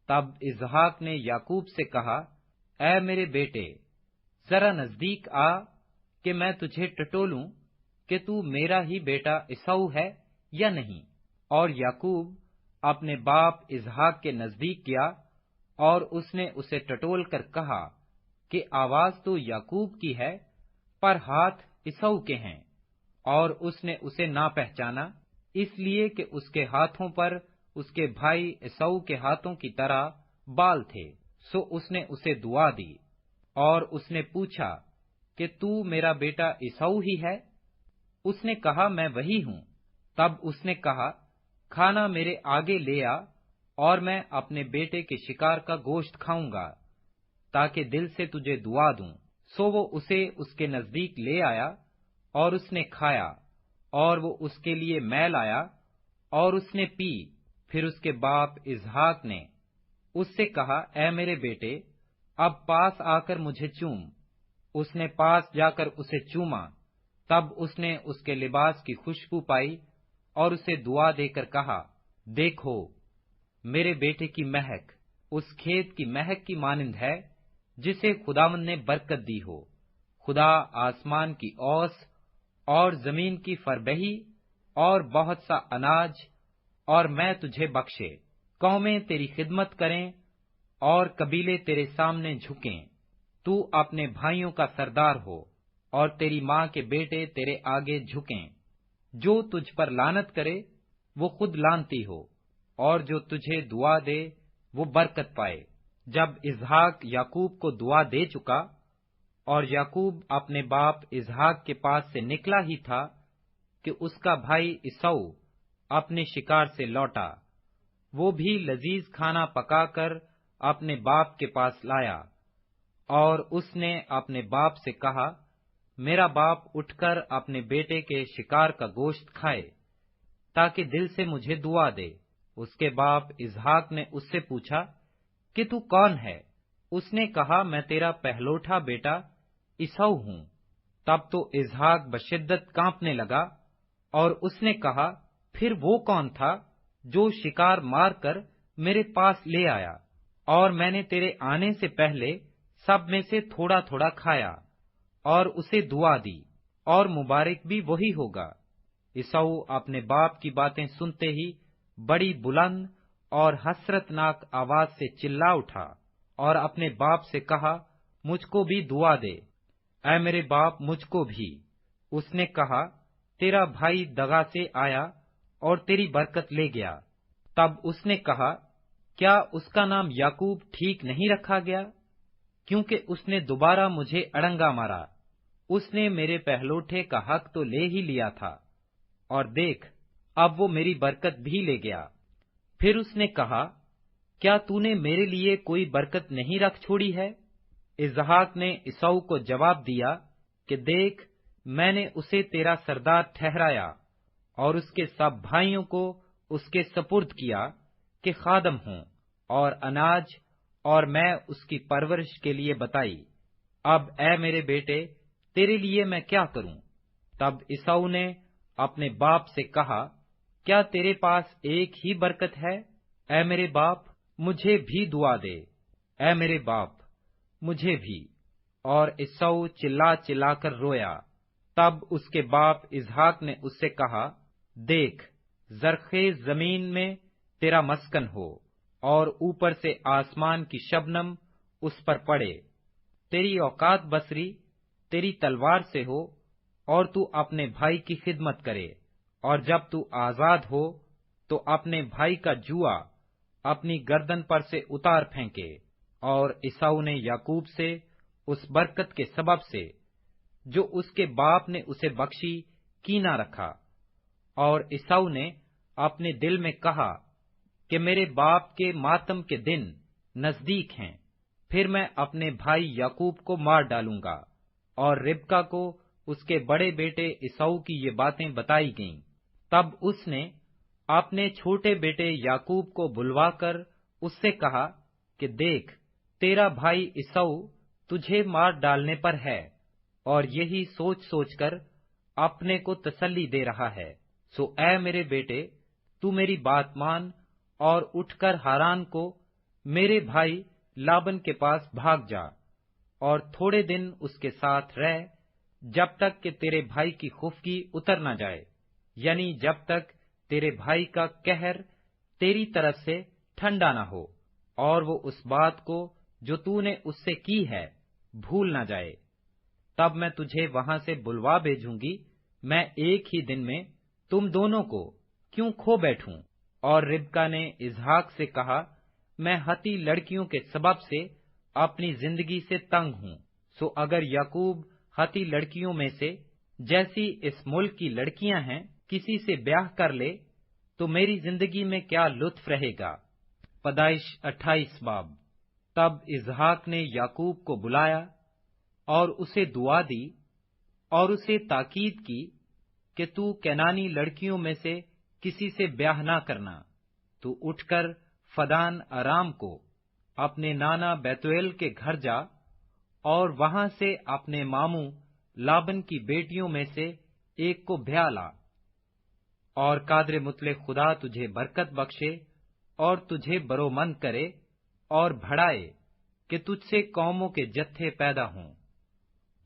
تب اسحاق نے یعقوب سے کہا، اے میرے بیٹے، ذرا نزدیک آ کہ میں تجھے ٹٹولوں کہ تو میرا ہی بیٹا عیسو ہے یا نہیں۔ اور یعقوب اپنے باپ اسحاق کے نزدیک گیا، اور اس نے اسے ٹٹول کر کہا کہ آواز تو یعقوب کی ہے پر ہاتھ عیسو کے ہیں، اور اس نے اسے نہ پہچانا، اس لیے کہ اس کے ہاتھوں پر اس کے بھائی عیسو کے ہاتھوں کی طرح بال تھے۔ سو اس نے اسے دعا دی، اور اس نے پوچھا کہ تو میرا بیٹا عیسو ہی ہے؟ اس نے کہا، میں وہی ہوں۔ تب اس نے کہا، کھانا میرے آگے لے آ، اور میں اپنے بیٹے کے شکار کا گوشت کھاؤں گا تاکہ دل سے تجھے دعا دوں۔ سو وہ اسے اس کے نزدیک لے آیا، اور اس نے کھایا، اور وہ اس کے لیے مے لایا، اور اس نے پی۔ پھر اس کے باپ اسحاق نے اس سے کہا، اے میرے بیٹے، اب پاس آ کر مجھے چوم۔ اس نے پاس جا کر اسے چوما۔ تب اس نے اس کے لباس کی خوشبو پائی اور اسے دعا دے کر کہا، دیکھو میرے بیٹے کی مہک اس کھیت کی مہک کی مانند ہے جسے خداوند نے برکت دی ہو۔ خدا آسمان کی اوس اور زمین کی فربہی اور بہت سا اناج اور میں تجھے بخشے۔ قومیں تیری خدمت کریں اور قبیلے تیرے سامنے جھکیں۔ تو اپنے بھائیوں کا سردار ہو اور تیری ماں کے بیٹے تیرے آگے جھکیں۔ جو تجھ پر لعنت کرے وہ خود لعنتی ہو، اور جو تجھے دعا دے وہ برکت پائے۔ جب اسحاق یعقوب کو دعا دے چکا اور یعقوب اپنے باپ اسحاق کے پاس سے نکلا ہی تھا کہ اس کا بھائی عیسو اپنے شکار سے لوٹا، وہ بھی لذیذ کھانا پکا کر اپنے باپ کے پاس لایا، اور اس نے اپنے باپ سے کہا، میرا باپ اٹھ کر اپنے بیٹے کے شکار کا گوشت کھائے تاکہ دل سے مجھے دعا دے۔ اس کے باپ اسحاق نے اس سے پوچھا کہ تو کون ہے؟ اس نے کہا، میں تیرا پہلوٹا بیٹا عیسو ہوں۔ تب تو اسحاق بشدت کانپنے لگا، اور اس نے کہا، پھر وہ کون تھا جو شکار مار کر میرے پاس لے آیا، اور میں نے تیرے آنے سے پہلے سب میں سے تھوڑا تھوڑا کھایا اور اسے دعا دی، اور مبارک بھی وہی ہوگا۔ عیسو اپنے باپ کی باتیں سنتے ہی بڑی بلند اور حسرت ناک آواز سے چلا اٹھا اور اپنے باپ سے کہا، مجھ کو بھی دعا دے، اے میرے باپ مجھ کو بھی۔ اس نے کہا، تیرا بھائی دغا سے آیا اور تیری برکت لے گیا۔ تب اس نے کہا، کیا اس کا نام یعقوب ٹھیک نہیں رکھا گیا؟ کیونکہ اس نے دوبارہ مجھے اڑنگا مارا۔ اس نے میرے پہلوٹے کا حق تو لے ہی لیا تھا، اور دیکھ اب وہ میری برکت بھی لے گیا۔ پھر اس نے کہا، کیا تو نے میرے لیے کوئی برکت نہیں رکھ چھوڑی ہے؟ اسحاق نے عیسو کو جواب دیا کہ دیکھ، میں نے اسے تیرا سردار ٹھہرایا اور اس کے سب بھائیوں کو اس کے سپرد کیا کہ خادم ہوں، اور اناج اور میں اس کی پرورش کے لیے بتائی۔ اب اے میرے بیٹے، تیرے لیے میں کیا کروں؟ تب عیسو نے اپنے باپ سے کہا، کیا تیرے پاس ایک ہی برکت ہے؟ اے میرے باپ، مجھے بھی دعا دے، اے میرے باپ، مجھے بھی۔ اور عیسو چلا چلا کر رویا۔ تب اس کے باپ اسحاق نے اس سے کہا، دیکھ، زرخیز زمین میں تیرا مسکن ہو، اور اوپر سے آسمان کی شبنم اس پر پڑے۔ تیری اوقات بسری تیری تلوار سے ہو، اور تو اپنے بھائی کی خدمت کرے، اور جب تو آزاد ہو تو اپنے بھائی کا جوا اپنی گردن پر سے اتار پھینکے۔ اور عیسو نے یعقوب سے اس برکت کے سبب سے جو اس کے باپ نے اسے بخشی کینہ رکھا، اور عیسو نے اپنے دل میں کہا کہ میرے باپ کے ماتم کے دن نزدیک ہیں، پھر میں اپنے بھائی یعقوب کو مار ڈالوں گا۔ اور ربکا کو اس کے بڑے بیٹے عیسو کی یہ باتیں بتائی گئیں۔ تب اس نے اپنے چھوٹے بیٹے یعقوب کو بلوا کر اس سے کہا کہ دیکھ، تیرا بھائی عیسو تجھے مار ڈالنے پر ہے، اور یہی سوچ سوچ کر اپنے کو تسلی دے رہا ہے۔ سو اے میرے بیٹے، تو میری بات مان اور اٹھ کر ہاران کو میرے بھائی لابن کے پاس بھاگ جا، اور تھوڑے دن اس کے ساتھ رہ، جب تک کہ تیرے بھائی کی خفگی اتر نہ جائے، یعنی جب تک تیرے بھائی کا قہر تیری طرف سے ٹھنڈا نہ ہو، اور وہ اس بات کو جو تو نے اس سے کی ہے بھول نہ جائے۔ تب میں تجھے وہاں سے بلوا بھیجوں گی، میں ایک ہی دن میں تم دونوں کو کیوں کھو بیٹھوں؟ اور ربکا نے اسحاق سے کہا، میں ہتی لڑکیوں کے سبب سے اپنی زندگی سے تنگ ہوں۔ سو اگر یعقوب ہتی لڑکیوں میں سے جیسی اس ملک کی لڑکیاں ہیں کسی سے بیاہ کر لے تو میری زندگی میں کیا لطف رہے گا۔ پیدائش 28 باب۔ تب اسحاق نے یعقوب کو بلایا اور اسے دعا دی اور اسے تاکید کی کہ تو کینانی لڑکیوں میں سے کسی سے بیاہ نہ کرنا، تو اٹھ کر فدان ارام کو اپنے نانا بیتویل کے گھر جا، اور وہاں سے اپنے ماموں لابن کی بیٹیوں میں سے ایک کو بیاہ لا، اور قادر مطلق خدا تجھے برکت بخشے اور تجھے برومند کرے اور بڑھائے کہ تجھ سے قوموں کے جتھے پیدا ہوں،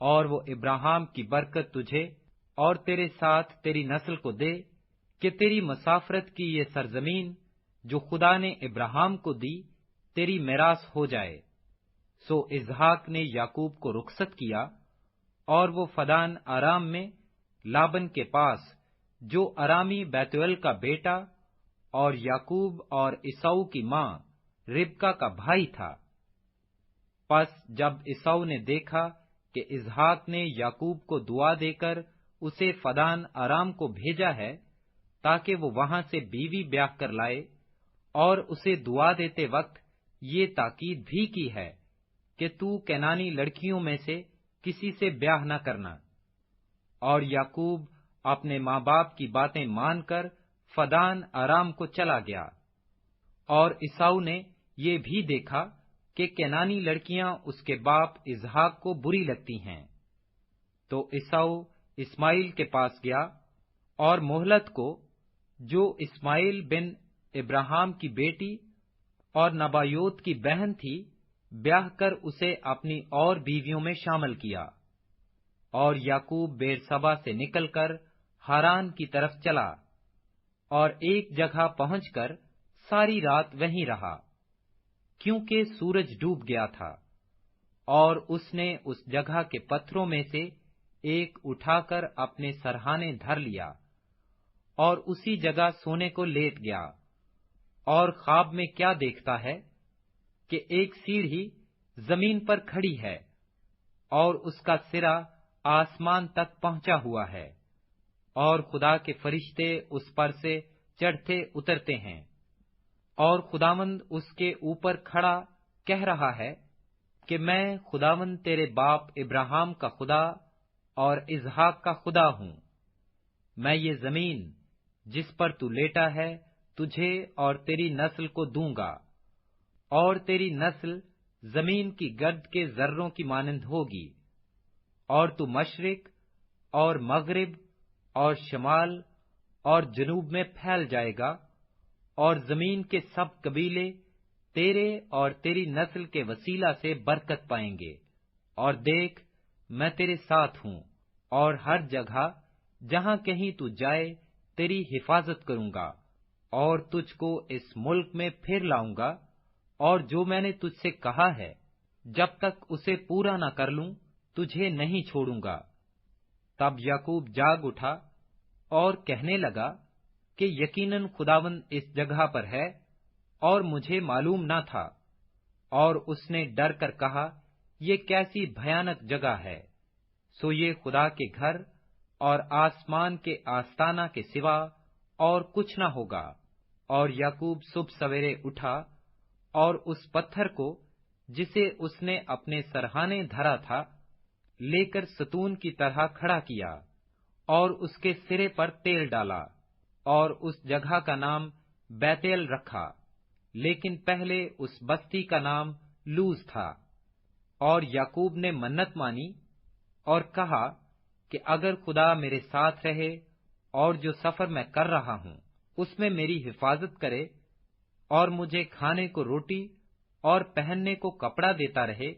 اور وہ ابراہیم کی برکت تجھے اور تیرے ساتھ تیری نسل کو دے، کہ تیری مسافرت کی یہ سرزمین جو خدا نے ابراہیم کو دی تیری میراث ہو جائے۔ سو اسحاق نے یعقوب کو رخصت کیا، اور وہ فدان ارام میں لابن کے پاس جو ارامی بیتویل کا بیٹا اور یعقوب اور عیسو کی ماں ربکا کا بھائی تھا۔ پس جب عیسو نے دیکھا کہ اسحاق نے یعقوب کو دعا دے کر اسے فدان ارام کو بھیجا ہے تاکہ وہ وہاں سے بیوی بیاہ کر لائے، اور اسے دعا دیتے وقت یہ تاکید بھی کی ہے کہ تو کینانی لڑکیوں میں سے کسی سے بیاہ نہ کرنا، اور یعقوب اپنے ماں باپ کی باتیں مان کر فدان ارام کو چلا گیا۔ اور عیسو نے یہ بھی دیکھا کہ کینانی لڑکیاں اس کے باپ اسحاق کو بری لگتی ہیں، تو عیسو اسماعیل کے پاس گیا، اور مہلت کو جو اسماعیل بن ابراہیم کی بیٹی اور نبایوت کی بہن تھی بیاہ کر اسے اپنی اور بیویوں میں شامل کیا۔ اور یعقوب بیرسبا سے نکل کر ہاران کی طرف چلا، اور ایک جگہ پہنچ کر ساری رات وہیں رہا۔ کیونکہ سورج ڈوب گیا تھا۔ اور اس نے اس جگہ کے پتھروں میں سے ایک اٹھا کر اپنے سرہانے دھر لیا اور اسی جگہ سونے کو لیٹ گیا، اور خواب میں کیا دیکھتا ہے کہ ایک سیڑھی زمین پر کھڑی ہے اور اس کا سرا آسمان تک پہنچا ہوا ہے، اور خدا کے فرشتے اس پر سے چڑھتے اترتے ہیں، اور خداوند اس کے اوپر کھڑا کہہ رہا ہے کہ میں خداوند تیرے باپ ابراہیم کا خدا اور اسحاق کا خدا ہوں۔ میں یہ زمین جس پر تو لیٹا ہے تجھے اور تیری نسل کو دوں گا، اور تیری نسل زمین کی گرد کے ذروں کی مانند ہوگی، اور تو مشرق اور مغرب اور شمال اور جنوب میں پھیل جائے گا، اور زمین کے سب قبیلے تیرے اور تیری نسل کے وسیلہ سے برکت پائیں گے۔ اور دیکھ، میں تیرے ساتھ ہوں، اور ہر جگہ جہاں کہیں تو جائے تیری حفاظت کروں گا، اور تجھ کو اس ملک میں پھر لاؤں گا، اور جو میں نے تجھ سے کہا ہے جب تک اسے پورا نہ کر لوں تجھے نہیں چھوڑوں گا۔ تب یعقوب جاگ اٹھا اور کہنے لگا کہ یقیناً خداوند اس جگہ پر ہے اور مجھے معلوم نہ تھا، اور اس نے ڈر کر کہا، یہ کیسی بھیانک جگہ ہے، سو یہ خدا کے گھر اور آسمان کے آستانہ کے سوا اور کچھ نہ ہوگا۔ اور یعقوب صبح سویرے اٹھا اور اس پتھر کو جسے اس نے اپنے سرہانے دھرا تھا لے کر ستون کی طرح کھڑا کیا، اور اس کے سرے پر تیل ڈالا، اور اس جگہ کا نام بیتیل رکھا، لیکن پہلے اس بستی کا نام لوز تھا۔ اور یعقوب نے منت مانی اور کہا کہ اگر خدا میرے ساتھ رہے اور جو سفر میں کر رہا ہوں اس میں میری حفاظت کرے، اور مجھے کھانے کو روٹی اور پہننے کو کپڑا دیتا رہے،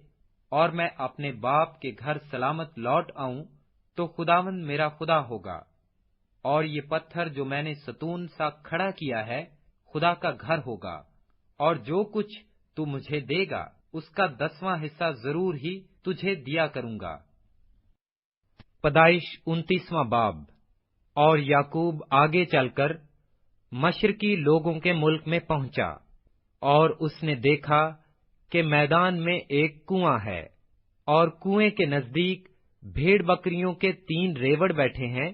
اور میں اپنے باپ کے گھر سلامت لوٹ آؤں، تو خداوند میرا خدا ہوگا، اور یہ پتھر جو میں نے ستون سا کھڑا کیا ہے خدا کا گھر ہوگا، اور جو کچھ تو مجھے دے گا اس کا 10واں حصہ ضرور ہی تجھے دیا کروں گا۔ پیدائش 29واں باب۔ اور یعقوب آگے چل کر مشرقی لوگوں کے ملک میں پہنچا، اور اس نے دیکھا کہ میدان میں ایک کنواں ہے، اور کنویں کے نزدیک بھیڑ بکریوں کے 3 ریوڑ بیٹھے ہیں،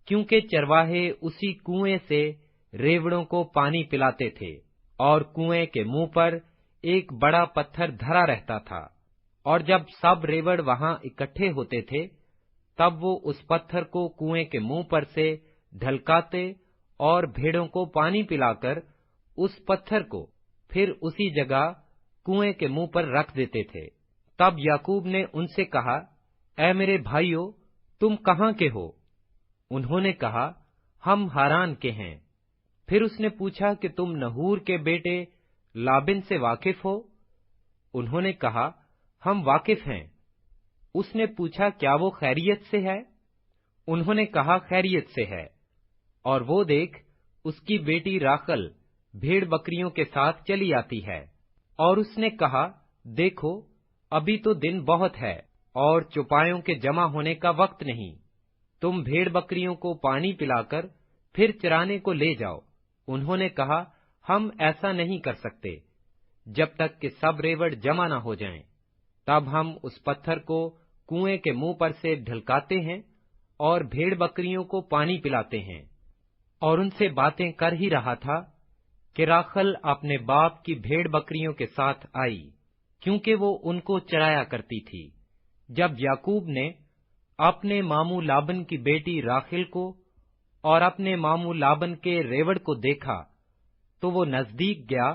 کیونکہ چرواہے اسی کنویں سے ریوڑوں کو پانی پلاتے تھے، اور کنویں کے منہ پر ایک بڑا پتھر دھرا رہتا تھا، اور جب سب ریوڑ وہاں اکٹھے ہوتے تھے تب وہ اس پتھر کو کنویں کے منہ پر سے ڈھلکاتے اور بھیڑوں کو پانی پلا کر اس پتھر کو پھر اسی جگہ کنویں کے منہ پر رکھ دیتے تھے۔ تب یعقوب نے ان سے کہا، اے میرے بھائیو، تم کہاں کے ہو؟ انہوں نے کہا، ہم ہاران کے ہیں۔ پھر اس نے پوچھا کہ تم نہور کے بیٹے لابن سے واقف ہو؟ انہوں نے کہا، ہم واقف ہیں۔ اس نے پوچھا، کیا وہ خیریت سے ہے؟ انہوں نے کہا، خیریت سے ہے۔ اور وہ دیکھ، اس کی بیٹی راخل بھیڑ بکریوں کے ساتھ چلی آتی ہے۔ اور اس نے کہا، دیکھو، ابھی تو دن بہت ہے اور چوپایوں کے جمع ہونے کا وقت نہیں، تم بھیڑ بکریوں کو پانی پلا کر پھر چرانے کو لے جاؤ۔ انہوں نے کہا، ہم ایسا نہیں کر سکتے جب تک کہ سب ریوڑ جمع نہ ہو جائیں، تب ہم اس پتھر کو کنویں کے منہ پر سے ڈھلکاتے ہیں اور بھیڑ بکریوں کو پانی پلاتے ہیں۔ اور ان سے باتیں کر ہی رہا تھا کہ راخل اپنے باپ کی بھیڑ بکریوں کے ساتھ آئی، کیونکہ وہ ان کو چرایا کرتی تھی۔ جب یعقوب نے اپنے ماموں لابن کی بیٹی راخل کو اور اپنے ماموں لابن کے ریوڑ کو دیکھا تو وہ نزدیک گیا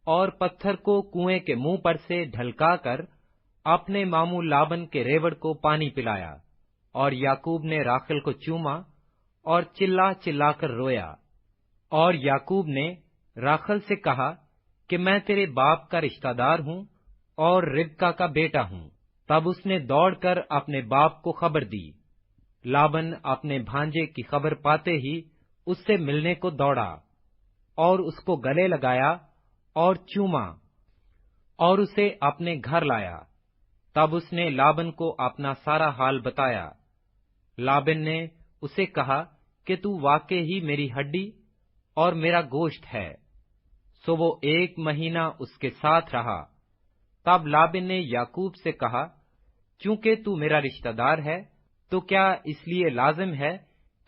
اور پتھر کو کنویں کے منہ پر سے ڈھلکا کر اپنے ماموں لابن کے ریوڑ کو پانی پلایا، اور یعقوب نے راخل کو چوما اور چلا چلا کر رویا۔ اور یعقوب نے راخل سے کہا کہ میں تیرے باپ کا رشتہ دار ہوں اور ربکا کا بیٹا ہوں۔ تب اس نے دوڑ کر اپنے باپ کو خبر دی۔ لابن اپنے بھانجے کی خبر پاتے ہی اس سے ملنے کو دوڑا اور اس کو گلے لگایا اور چوما۔ اور اسے اپنے گھر لایا۔ تب اس نے لابن کو اپنا سارا حال بتایا۔ لابن نے اسے کہا کہ تو واقع ہی میری ہڈی اور میرا گوشت ہے۔ سو وہ 1 مہینہ اس کے ساتھ رہا۔ تب لابن نے یعقوب سے کہا، چونکہ تو میرا رشتہ دار ہے تو کیا اس لیے لازم ہے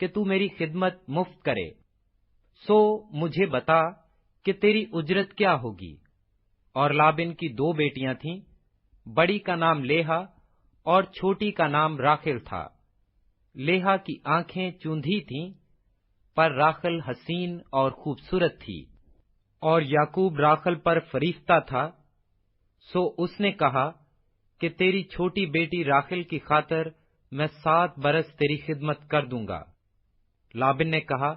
کہ تو میری خدمت مفت کرے؟ سو مجھے بتا کہ تیری اجرت کیا ہوگی؟ اور لابن کی 2 بیٹیاں تھیں، بڑی کا نام لیہا اور چھوٹی کا نام راخل تھا۔ لیہا کی آنکھیں چوندھی تھیں، پر راخل حسین اور خوبصورت تھی، اور یعقوب راخل پر فریفتہ تھا۔ سو اس نے کہا کہ تیری چھوٹی بیٹی راخل کی خاطر میں 7 برس تیری خدمت کر دوں گا۔ لابن نے کہا،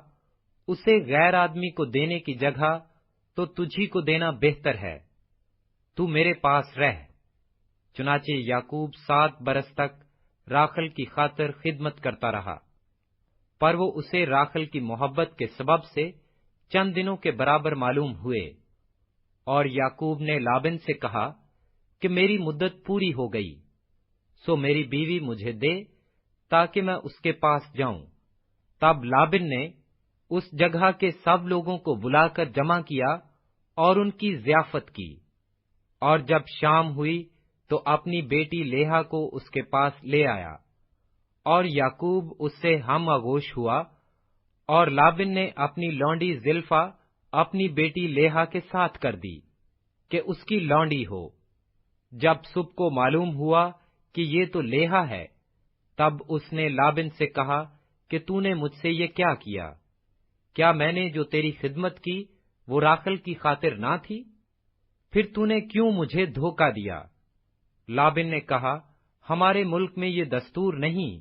اسے غیر آدمی کو دینے کی جگہ تو تجھی کو دینا بہتر ہے، تو میرے پاس رہ۔ چنانچہ یعقوب 7 برس تک راخل کی خاطر خدمت کرتا رہا، پر وہ اسے راخل کی محبت کے سبب سے چند دنوں کے برابر معلوم ہوئے۔ اور یعقوب نے لابن سے کہا کہ میری مدت پوری ہو گئی، سو میری بیوی مجھے دے تاکہ میں اس کے پاس جاؤں۔ تب لابن نے اس جگہ کے سب لوگوں کو بلا کر جمع کیا اور ان کی ضیافت کی۔ اور جب شام ہوئی تو اپنی بیٹی لیہا کو اس کے پاس لے آیا، اور یعقوب اس سے ہم آغوش ہوا، اور لابن نے اپنی لونڈی زلفا اپنی بیٹی لیہا کے ساتھ کر دی کہ اس کی لونڈی ہو۔ جب صبح کو معلوم ہوا کہ یہ تو لیہا ہے، تب اس نے لابن سے کہا کہ تو نے مجھ سے یہ کیا کیا؟ کیا میں نے جو تیری خدمت کی وہ راخل کی خاطر نہ تھی؟ پھر تو نے کیوں مجھے دھوکہ دیا؟ لابن نے کہا، ہمارے ملک میں یہ دستور نہیں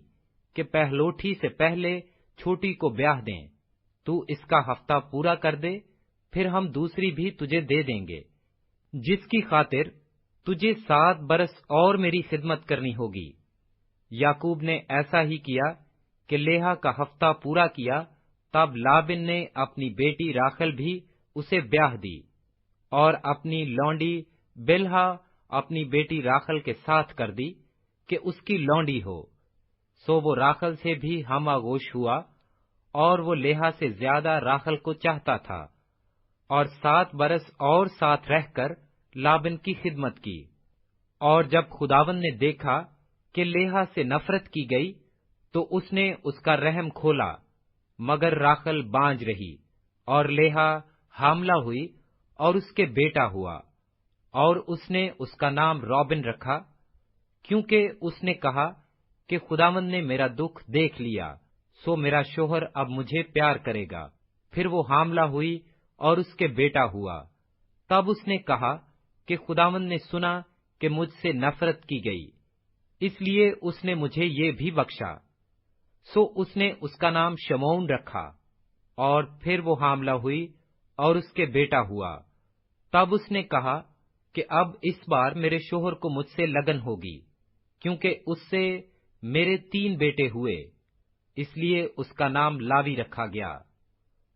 کہ پہلوٹھی سے پہلے چھوٹی کو بیاہ دیں۔ تو اس کا ہفتہ پورا کر دے، پھر ہم دوسری بھی تجھے دے دیں گے، جس کی خاطر تجھے 7 برس اور میری خدمت کرنی ہوگی۔ یعقوب نے ایسا ہی کیا کہ لیہا کا ہفتہ پورا کیا۔ تب لابن نے اپنی بیٹی راخل بھی اسے بیاہ دی، اور اپنی لونڈی بلہا اپنی بیٹی راخل کے ساتھ کر دی کہ اس کی لونڈی ہو۔ سو وہ راخل سے بھی ہم آغوش ہوا، اور وہ لیہا سے زیادہ راخل کو چاہتا تھا، اور 7 برس اور ساتھ رہ کر لابن کی خدمت کی۔ اور جب خداوند نے دیکھا کہ لیہا سے نفرت کی گئی تو اس نے اس کا رحم کھولا، مگر راخل بانج رہی، اور لیہا حاملہ ہوئی اور اس کے بیٹا ہوا، اور اس نے اس کا نام روبن رکھا، کیونکہ اس نے کہا کہ خداوند نے میرا دکھ دیکھ لیا، سو میرا شوہر اب مجھے پیار کرے گا۔ پھر وہ حاملہ ہوئی اور اس کے بیٹا ہوا۔ تب اس نے کہا کہ خداوند نے سنا کہ مجھ سے نفرت کی گئی، اس لیے اس نے مجھے یہ بھی بخشا۔ سو اس نے اس کا نام شمعون رکھا، اور پھر وہ حاملہ ہوئی اور اس کے بیٹا ہوا۔ تب اس نے کہا کہ اب اس بار میرے شوہر کو مجھ سے لگن ہوگی، کیونکہ اس سے میرے 3 بیٹے ہوئے، اس لیے اس کا نام لاوی رکھا گیا۔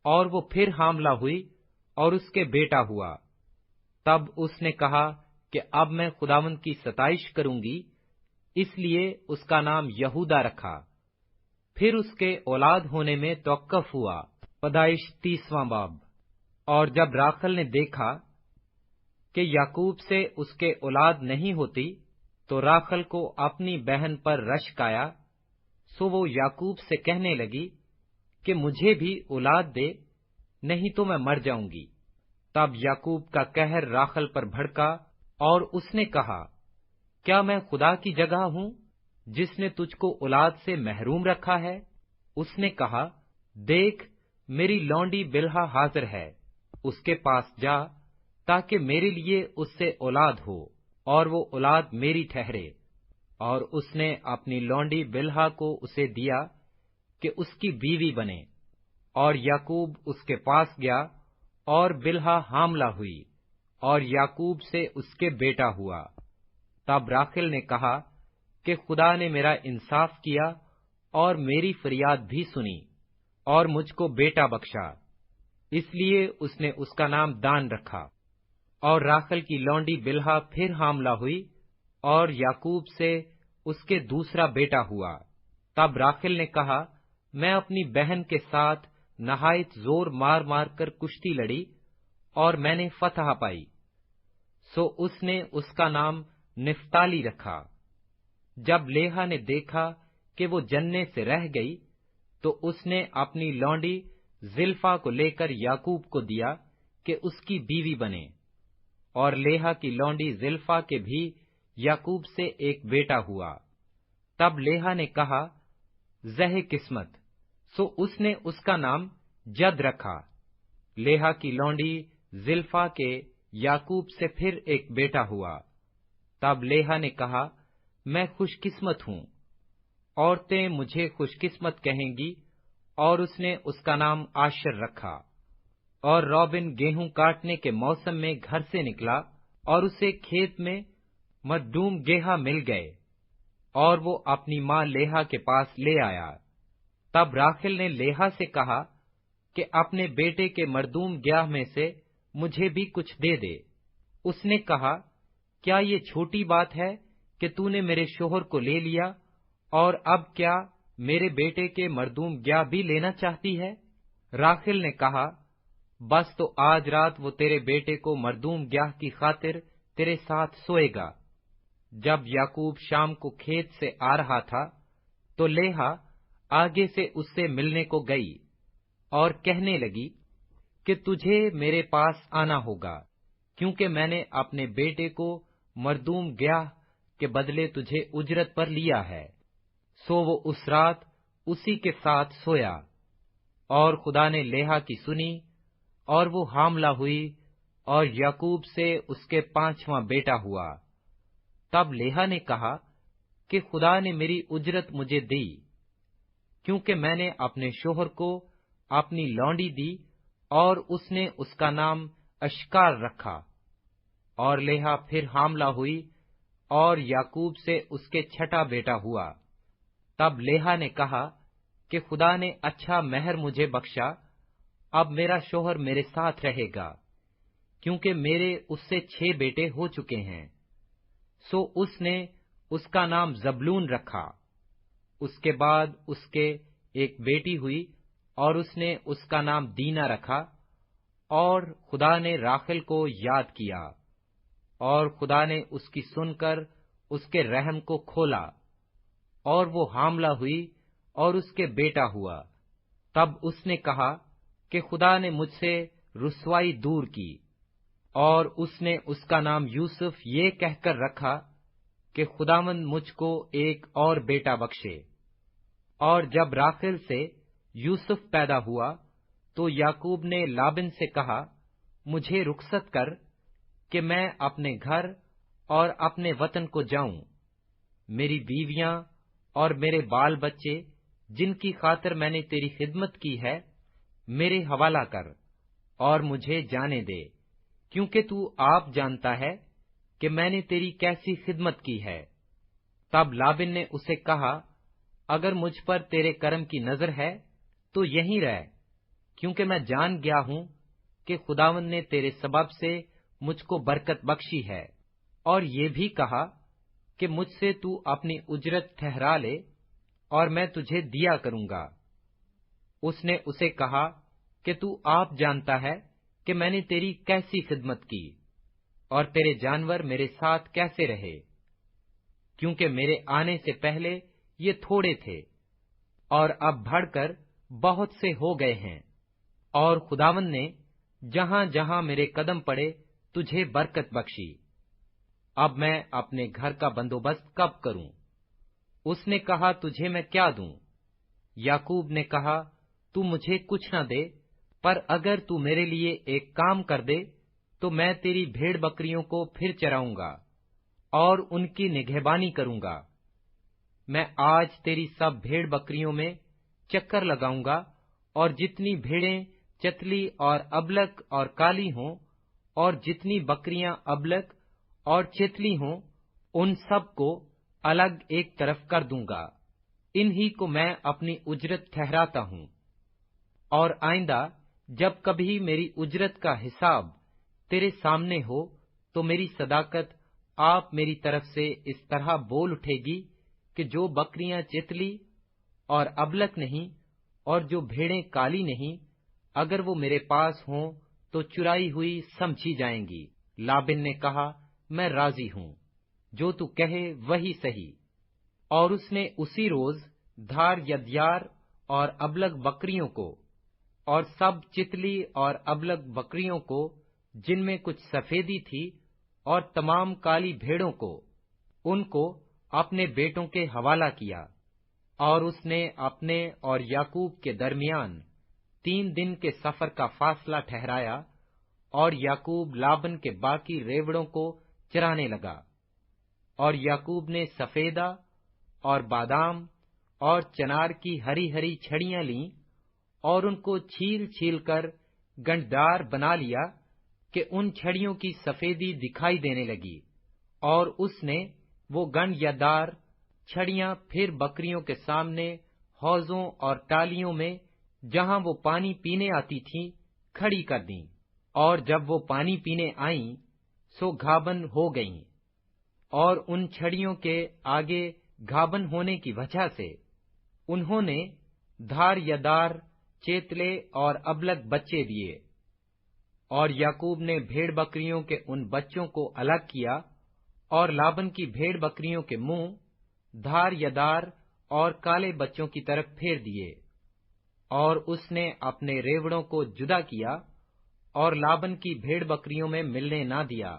اور وہ پھر حاملہ ہوئی اور اس کے بیٹا ہوا۔ تب اس نے کہا کہ اب میں خداوند کی ستائش کروں گی، اس لیے اس کا نام یہودا رکھا۔ پھر اس کے اولاد ہونے میں توقف ہوا۔ پیدائش 30واں باب۔ اور جب راخل نے دیکھا کہ یعقوب سے اس کے اولاد نہیں ہوتی، تو راخل کو اپنی بہن پر رشک آیا، سو وہ یعقوب سے کہنے لگی کہ مجھے بھی اولاد دے، نہیں تو میں مر جاؤں گی۔ تب یعقوب کا قہر راخل پر بھڑکا، اور اس نے کہا، کیا میں خدا کی جگہ ہوں جس نے تجھ کو اولاد سے محروم رکھا ہے؟ اس نے کہا، دیکھ میری لونڈی بلہا حاضر ہے، اس کے پاس جا تاکہ میرے لیے اس سے اولاد ہو اور وہ اولاد میری ٹھہرے۔ اور اس نے اپنی لونڈی بلہا کو اسے دیا کہ اس کی بیوی بنے۔ اور یعقوب اس کے پاس گیا، اور بلہا حاملہ ہوئی، اور یعقوب سے اس کے بیٹا ہوا۔ تب راخل نے کہا کہ خدا نے میرا انصاف کیا اور میری فریاد بھی سنی، اور مجھ کو بیٹا بخشا، اس لیے اس نے اس کا نام دان رکھا۔ اور راخل کی لونڈی بلہا پھر حاملہ ہوئی اور یعقوب سے اس کے دوسرا بیٹا ہوا۔ تب راخل نے کہا، میں اپنی بہن کے ساتھ نہایت زور مار مار کر کشتی لڑی اور میں نے فتح پائی، سو اس نے اس کا نام نفتالی رکھا۔ جب لیہا نے دیکھا کہ وہ جننے سے رہ گئی تو اس نے اپنی لونڈی زلفا کو لے کر یعقوب کو دیا کہ اس کی بیوی بنے، اور لیہا کی لونڈی زلفا کے بھی یعقوب سے ایک بیٹا ہوا۔ تب لیہا نے کہا، زہ قسمت، سو اس نے اس کا نام جد رکھا۔ لیہا کی لونڈی زلفا کے یعقوب سے پھر ایک بیٹا ہوا۔ تب لیہا نے کہا، میں خوش قسمت ہوں، عورتیں مجھے خوش قسمت کہیں گی، اور اس نے اس کا نام آشر رکھا۔ اور روبن گیہوں کاٹنے کے موسم میں گھر سے نکلا اور اسے کھیت میں مردوم گیہا مل گئے، اور وہ اپنی ماں لیہا کے پاس لے آیا۔ تب راخل نے لیہا سے کہا کہ اپنے بیٹے کے مردوم گیاہ میں سے مجھے بھی کچھ دے دے۔ اس نے کہا، کیا یہ چھوٹی بات ہے کہ تو نے میرے شوہر کو لے لیا، اور اب کیا میرے بیٹے کے مردوم گیاہ بھی لینا چاہتی ہے؟ راخل نے کہا، بس تو آج رات وہ تیرے بیٹے کو مردوم گیاہ کی خاطر تیرے ساتھ سوئے گا۔ جب یعقوب شام کو کھیت سے آ رہا تھا تو لیہا آگے سے اس سے ملنے کو گئی اور کہنے لگی کہ تجھے میرے پاس آنا ہوگا، کیونکہ میں نے اپنے بیٹے کو مردوم گیاہ کے بدلے تجھے اجرت پر لیا ہے۔ سو وہ اس رات اسی کے ساتھ سویا، اور خدا نے لیہا کی سنی، اور وہ حاملہ ہوئی اور یعقوب سے اس کے 5واں بیٹا ہوا۔ تب لیہا نے کہا کہ خدا نے میری اجرت مجھے دی، کیونکہ میں نے اپنے شوہر کو اپنی لونڈی دی، اور اس نے اس کا نام اشکار رکھا۔ اور لیہا پھر حاملہ ہوئی اور یعقوب سے اس کے 6واں بیٹا ہوا۔ تب لیہا نے کہا کہ خدا نے اچھا مہر مجھے بخشا، اب میرا شوہر میرے ساتھ رہے گا، کیونکہ میرے اس سے 6 بیٹے ہو چکے ہیں۔ سو اس نے اس کا نام زبلون رکھا۔ اس کے بعد اس کے ایک بیٹی ہوئی، اور اس نے اس کا نام دینا رکھا۔ اور خدا نے راخل کو یاد کیا، اور خدا نے اس کی سن کر اس کے رحم کو کھولا، اور وہ حاملہ ہوئی اور اس کے بیٹا ہوا۔ تب اس نے کہا کہ خدا نے مجھ سے رسوائی دور کی، اور اس نے اس کا نام یوسف یہ کہہ کر رکھا کہ خداوند مجھ کو ایک اور بیٹا بخشے۔ اور جب راخل سے یوسف پیدا ہوا تو یعقوب نے لابن سے کہا، مجھے رخصت کر کہ میں اپنے گھر اور اپنے وطن کو جاؤں، میری بیویاں اور میرے بال بچے جن کی خاطر میں نے تیری خدمت کی ہے میرے حوالہ کر، اور مجھے جانے دے، کیونکہ تو آپ جانتا ہے کہ میں نے تیری کیسی خدمت کی ہے۔ تب لابن نے اسے کہا، اگر مجھ پر تیرے کرم کی نظر ہے تو یہیں رہ، کیونکہ میں جان گیا ہوں کہ خداوند نے تیرے سبب سے مجھ کو برکت بخشی ہے، اور یہ بھی کہا کہ مجھ سے تو اپنی اجرت ٹھہرا لے اور میں تجھے دیا کروں گا۔ اس نے اسے کہا کہ تو آپ جانتا ہے کہ میں نے تیری کیسی خدمت کی، اور تیرے جانور میرے ساتھ کیسے رہے، کیونکہ میرے آنے سے پہلے یہ تھوڑے تھے، اور اب بڑھ کر بہت سے ہو گئے ہیں، اور خداوند نے جہاں جہاں میرے قدم پڑے تجھے برکت بخشی۔ اب میں اپنے گھر کا بندوبست کب کروں؟ اس نے کہا، تجھے میں کیا دوں؟ یعقوب نے کہا، تو مجھے کچھ نہ دے، پر اگر تو میرے لیے ایک کام کر دے تو میں تیری بھیڑ بکریوں کو پھر چراؤں گا اور ان کی نگہبانی کروں گا۔ میں آج تیری سب بھیڑ بکریوں میں چکر لگاؤں گا، اور جتنی بھیڑیں چتلی اور ابلک اور کالی ہوں، اور جتنی بکریاں ابلک اور چتلی ہوں، ان سب کو الگ ایک طرف کر دوں گا۔ انہی کو میں اپنی اجرت ٹھہراتا ہوں، اور آئندہ جب کبھی میری اجرت کا حساب تیرے سامنے ہو تو میری صداقت آپ میری طرف سے اس طرح بول اٹھے گی کہ جو بکریاں چتلی اور ابلک نہیں اور جو بھیڑیں کالی نہیں، اگر وہ میرے پاس ہوں تو چرائی ہوئی سمجھی جائیں گی۔ لابن نے کہا، میں راضی ہوں، جو تو کہے وہی صحیح۔ اور اس نے اسی روز دھار یدیار اور ابلک بکریوں کو اور سب چتلی اور ابلک بکریوں کو جن میں کچھ سفیدی تھی اور تمام کالی بھیڑوں کو، ان کو اپنے بیٹوں کے حوالہ کیا۔ اور اس نے اپنے اور یعقوب کے درمیان 3 دن کے سفر کا فاصلہ ٹھہرایا، اور یعقوب لابن کے باقی ریوڑوں کو چرانے لگا۔ اور یعقوب نے سفیدہ اور بادام اور چنار کی ہری ہری چھڑیاں لیں اور ان کو چھیل چھیل کر گنٹدار بنا لیا کہ ان چھڑیوں کی سفیدی دکھائی دینے لگی، اور اس نے وہ گنڈ یا دار چھڑیاں پھر بکریوں کے سامنے حوضوں اور ٹالیوں میں جہاں وہ پانی پینے آتی تھیں کھڑی کر دیں، اور جب وہ پانی پینے آئیں سو گھابن ہو گئیں، اور ان چھڑیوں کے آگے گھابن ہونے کی وجہ سے انہوں نے دھار یا دار چیتلے اور ابلک بچے دیے۔ اور یعقوب نے بھیڑ بکریوں کے ان بچوں کو الگ کیا اور لابن کی بھیڑ بکریوں کے منہ دھار یا دار اور کالے بچوں کی طرف پھیر دیے، اور اس نے اپنے ریوڑوں کو جدا کیا اور لابن کی بھیڑ بکریوں میں ملنے نہ دیا۔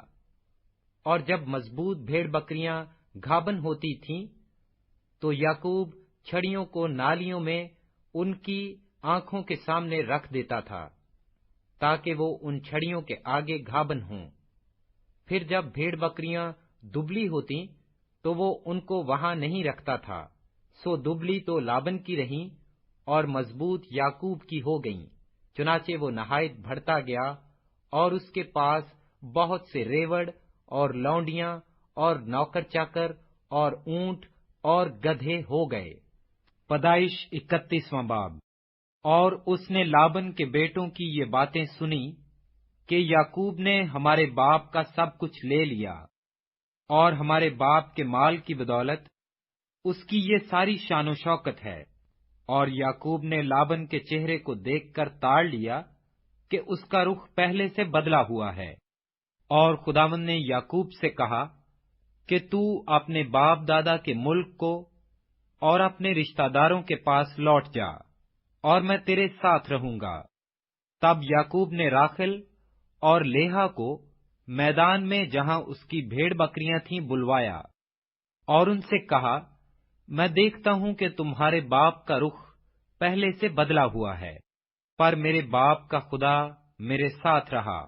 اور جب مضبوط بھیڑ بکریاں گھابن ہوتی تھیں تو یعقوب چھڑیوں کو نالیوں میں ان کی آنکھوں کے سامنے رکھ دیتا تھا تاکہ وہ ان چھڑیوں کے آگے گھابن ہوں۔ پھر جب بھیڑ بکریاں دبلی ہوتیں تو وہ ان کو وہاں نہیں رکھتا تھا، سو دبلی تو لابن کی رہیں اور مضبوط یعقوب کی ہو گئیں۔ چنانچہ وہ نہایت بڑھتا گیا اور اس کے پاس بہت سے ریوڑ اور لونڈیاں اور نوکر چاکر اور اونٹ اور گدھے ہو گئے۔ پیدائش 31واں باب۔ اور اس نے لابن کے بیٹوں کی یہ باتیں سنی کہ یعقوب نے ہمارے باپ کا سب کچھ لے لیا، اور ہمارے باپ کے مال کی بدولت اس کی یہ ساری شان و شوکت ہے۔ اور یعقوب نے لابن کے چہرے کو دیکھ کر تاڑ لیا کہ اس کا رخ پہلے سے بدلا ہوا ہے۔ اور خداوند نے یعقوب سے کہا کہ تو اپنے باپ دادا کے ملک کو اور اپنے رشتہ داروں کے پاس لوٹ جا، اور میں تیرے ساتھ رہوں گا۔ تب یعقوب نے راخل اور لیہا کو میدان میں جہاں اس کی بھیڑ بکریاں تھیں بلوایا، اور ان سے کہا، میں دیکھتا ہوں کہ تمہارے باپ کا رخ پہلے سے بدلا ہوا ہے، پر میرے باپ کا خدا میرے ساتھ رہا۔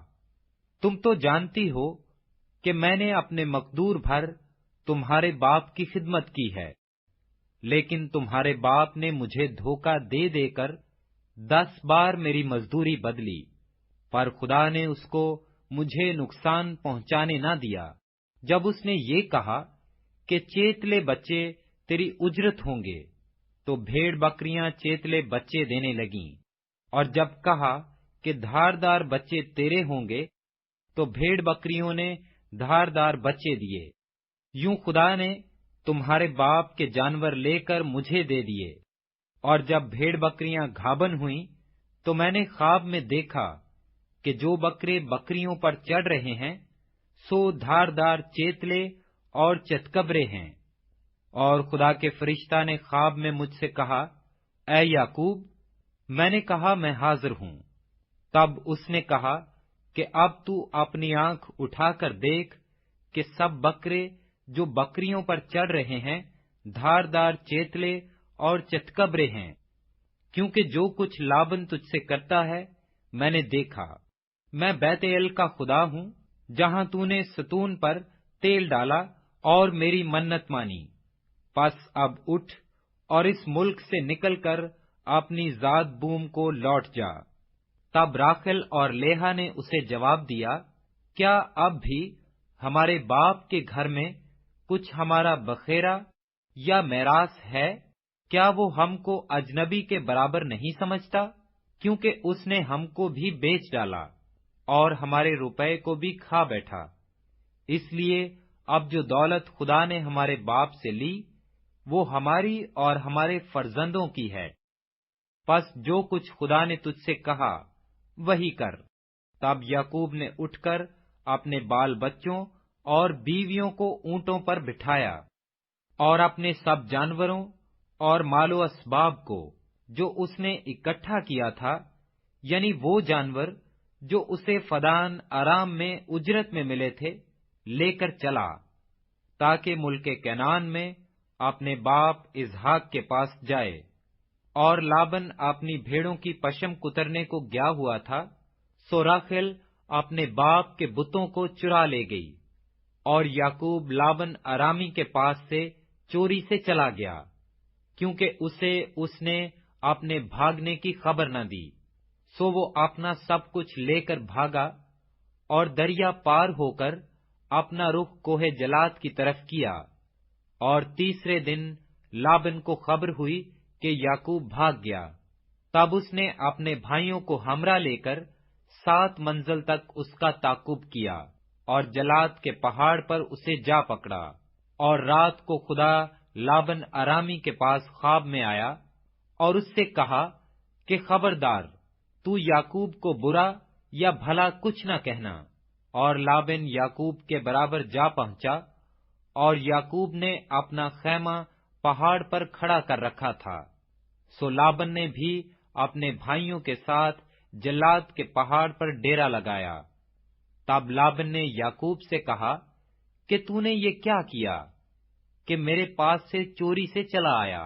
تم تو جانتی ہو کہ میں نے اپنے مقدور بھر تمہارے باپ کی خدمت کی ہے، لیکن تمہارے باپ نے مجھے دھوکہ دے دے کر 10 بار میری مزدوری بدلی، پر خدا نے اس کو مجھے نقصان پہنچانے نہ دیا۔ جب اس نے یہ کہا کہ چیتلے بچے تیری اجرت ہوں گے، تو بھیڑ بکریاں چیتلے بچے دینے لگیں، اور جب کہا کہ دھاردار بچے تیرے ہوں گے، تو بھیڑ بکریوں نے دھاردار بچے دیے۔ یوں خدا نے تمہارے باپ کے جانور لے کر مجھے دے دیے۔ اور جب بھیڑ بکریاں گھابن ہوئیں تو میں نے خواب میں دیکھا کہ جو بکرے بکریوں پر چڑھ رہے ہیں سو دھاردار چیتلے اور چتکبرے ہیں۔ اور خدا کے فرشتہ نے خواب میں مجھ سے کہا، اے یعقوب۔ میں نے کہا، میں حاضر ہوں۔ تب اس نے کہا کہ اب تو اپنی آنکھ اٹھا کر دیکھ کہ سب بکرے جو بکریوں پر چڑھ رہے ہیں دھاردار چیتلے اور چتکبرے ہیں، کیونکہ جو کچھ لابن تجھ سے کرتا ہے میں نے دیکھا۔ میں بیت ایل کا خدا ہوں، جہاں تو نے ستون پر تیل ڈالا اور میری منت مانی۔ پس اب اٹھ اور اس ملک سے نکل کر اپنی ذات بوم کو لوٹ جا۔ تب راخل اور لیہا نے اسے جواب دیا، کیا اب بھی ہمارے باپ کے گھر میں کچھ ہمارا بخیرہ یا میراث ہے؟ کیا وہ ہم کو اجنبی کے برابر نہیں سمجھتا؟ کیونکہ اس نے ہم کو بھی بیچ ڈالا۔ اور ہمارے روپے کو بھی کھا بیٹھا۔ اس لیے اب جو دولت خدا نے ہمارے باپ سے لی وہ ہماری اور ہمارے فرزندوں کی ہے، پس جو کچھ خدا نے تجھ سے کہا وہی کر۔ تب یعقوب نے اٹھ کر اپنے بال بچوں اور بیویوں کو اونٹوں پر بٹھایا، اور اپنے سب جانوروں اور مال و اسباب کو جو اس نے اکٹھا کیا تھا، یعنی وہ جانور جو اسے فدان ارام میں اجرت میں ملے تھے، لے کر چلا، تاکہ ملک کنعان میں اپنے باپ اسحاق کے پاس جائے۔ اور لابن اپنی بھیڑوں کی پشم کترنے کو گیا ہوا تھا، سو راخل اپنے باپ کے بتوں کو چرا لے گئی، اور یعقوب لابن ارامی کے پاس سے چوری سے چلا گیا، کیونکہ اسے اس نے اپنے بھاگنے کی خبر نہ دی۔ سو وہ اپنا سب کچھ لے کر بھاگا، اور دریا پار ہو کر اپنا رخ کوہ جلاد کی طرف کیا۔ اور تیسرے دن لابن کو خبر ہوئی کہ یعقوب بھاگ گیا، تب اس نے اپنے بھائیوں کو ہمراہ لے کر 7 منزل تک اس کا تعقب کیا، اور جلاد کے پہاڑ پر اسے جا پکڑا۔ اور رات کو خدا لابن ارامی کے پاس خواب میں آیا اور اس سے کہا کہ خبردار، تو یعقوب کو برا یا بھلا کچھ نہ کہنا۔ اور لابن یعقوب کے برابر جا پہنچا، اور یعقوب نے اپنا خیمہ پہاڑ پر کھڑا کر رکھا تھا۔ سو لابن نے بھی اپنے بھائیوں کے ساتھ جلاد کے پہاڑ پر ڈیرا لگایا۔ تب لابن نے یعقوب سے کہا کہ تو نے یہ کیا کیا کہ میرے پاس سے چوری سے چلا آیا،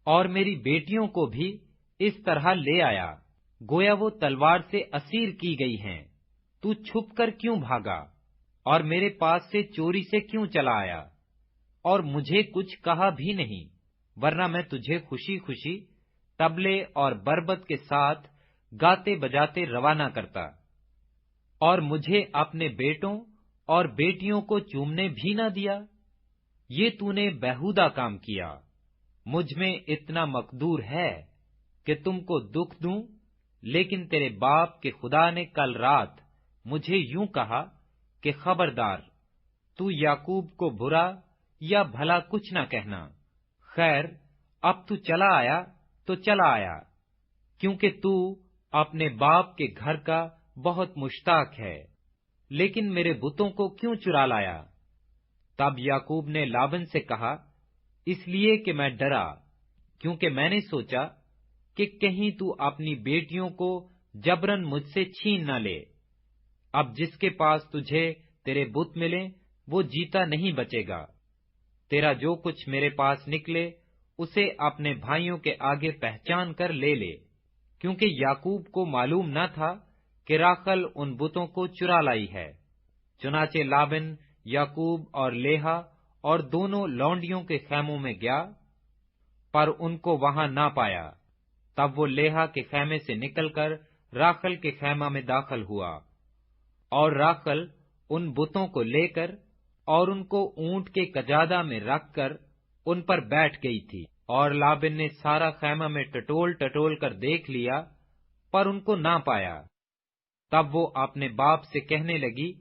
اور میری بیٹیوں کو بھی اس طرح لے آیا، گویا وہ تلوار سے اسیر کی گئی ہیں۔ تو چھپ کر کیوں بھاگا اور میرے پاس سے چوری سے کیوں چلا آیا، اور مجھے کچھ کہا بھی نہیں، ورنہ میں تجھے خوشی خوشی طبلے اور بربط کے ساتھ گاتے بجاتے روانہ کرتا، اور مجھے اپنے بیٹوں اور بیٹیوں کو چومنے بھی نہ دیا۔ یہ تو نے بیہودہ کام کیا۔ مجھ میں اتنا مقدور ہے کہ تم کو دکھ دوں، لیکن تیرے باپ کے خدا نے کل رات مجھے یوں کہا کہ خبردار، تو یعقوب کو برا یا بھلا کچھ نہ کہنا۔ خیر، اب تو چلا آیا تو چلا آیا، کیونکہ تو اپنے باپ کے گھر کا بہت مشتاق ہے، لیکن میرے بتوں کو کیوں چرا لایا؟ تب یعقوب نے لابن سے کہا، اس لیے کہ میں ڈرا، کیونکہ میں نے سوچا کہ کہیں تو اپنی بیٹیوں کو جبرن مجھ سے چھین نہ لے۔ اب جس کے پاس تجھے تیرے بت ملیں وہ جیتا نہیں بچے گا۔ تیرا جو کچھ میرے پاس نکلے اسے اپنے بھائیوں کے آگے پہچان کر لے لے، کیونکہ یعقوب کو معلوم نہ تھا کہ راخل ان بتوں کو چرا لائی ہے۔ چنانچہ لابن یعقوب اور لیہا اور دونوں لونڈیوں کے خیموں میں گیا، پر ان کو وہاں نہ پایا۔ تب وہ لیہا کے خیمے سے نکل کر راخل کے خیمہ میں داخل ہوا، اور راخل ان بتوں کو لے کر اور ان کو اونٹ کے کجادہ میں رکھ کر ان پر بیٹھ گئی تھی۔ اور لابن نے سارا خیمہ میں ٹٹول ٹٹول کر دیکھ لیا، پر ان کو نہ پایا۔ تب وہ اپنے باپ سے کہنے لگی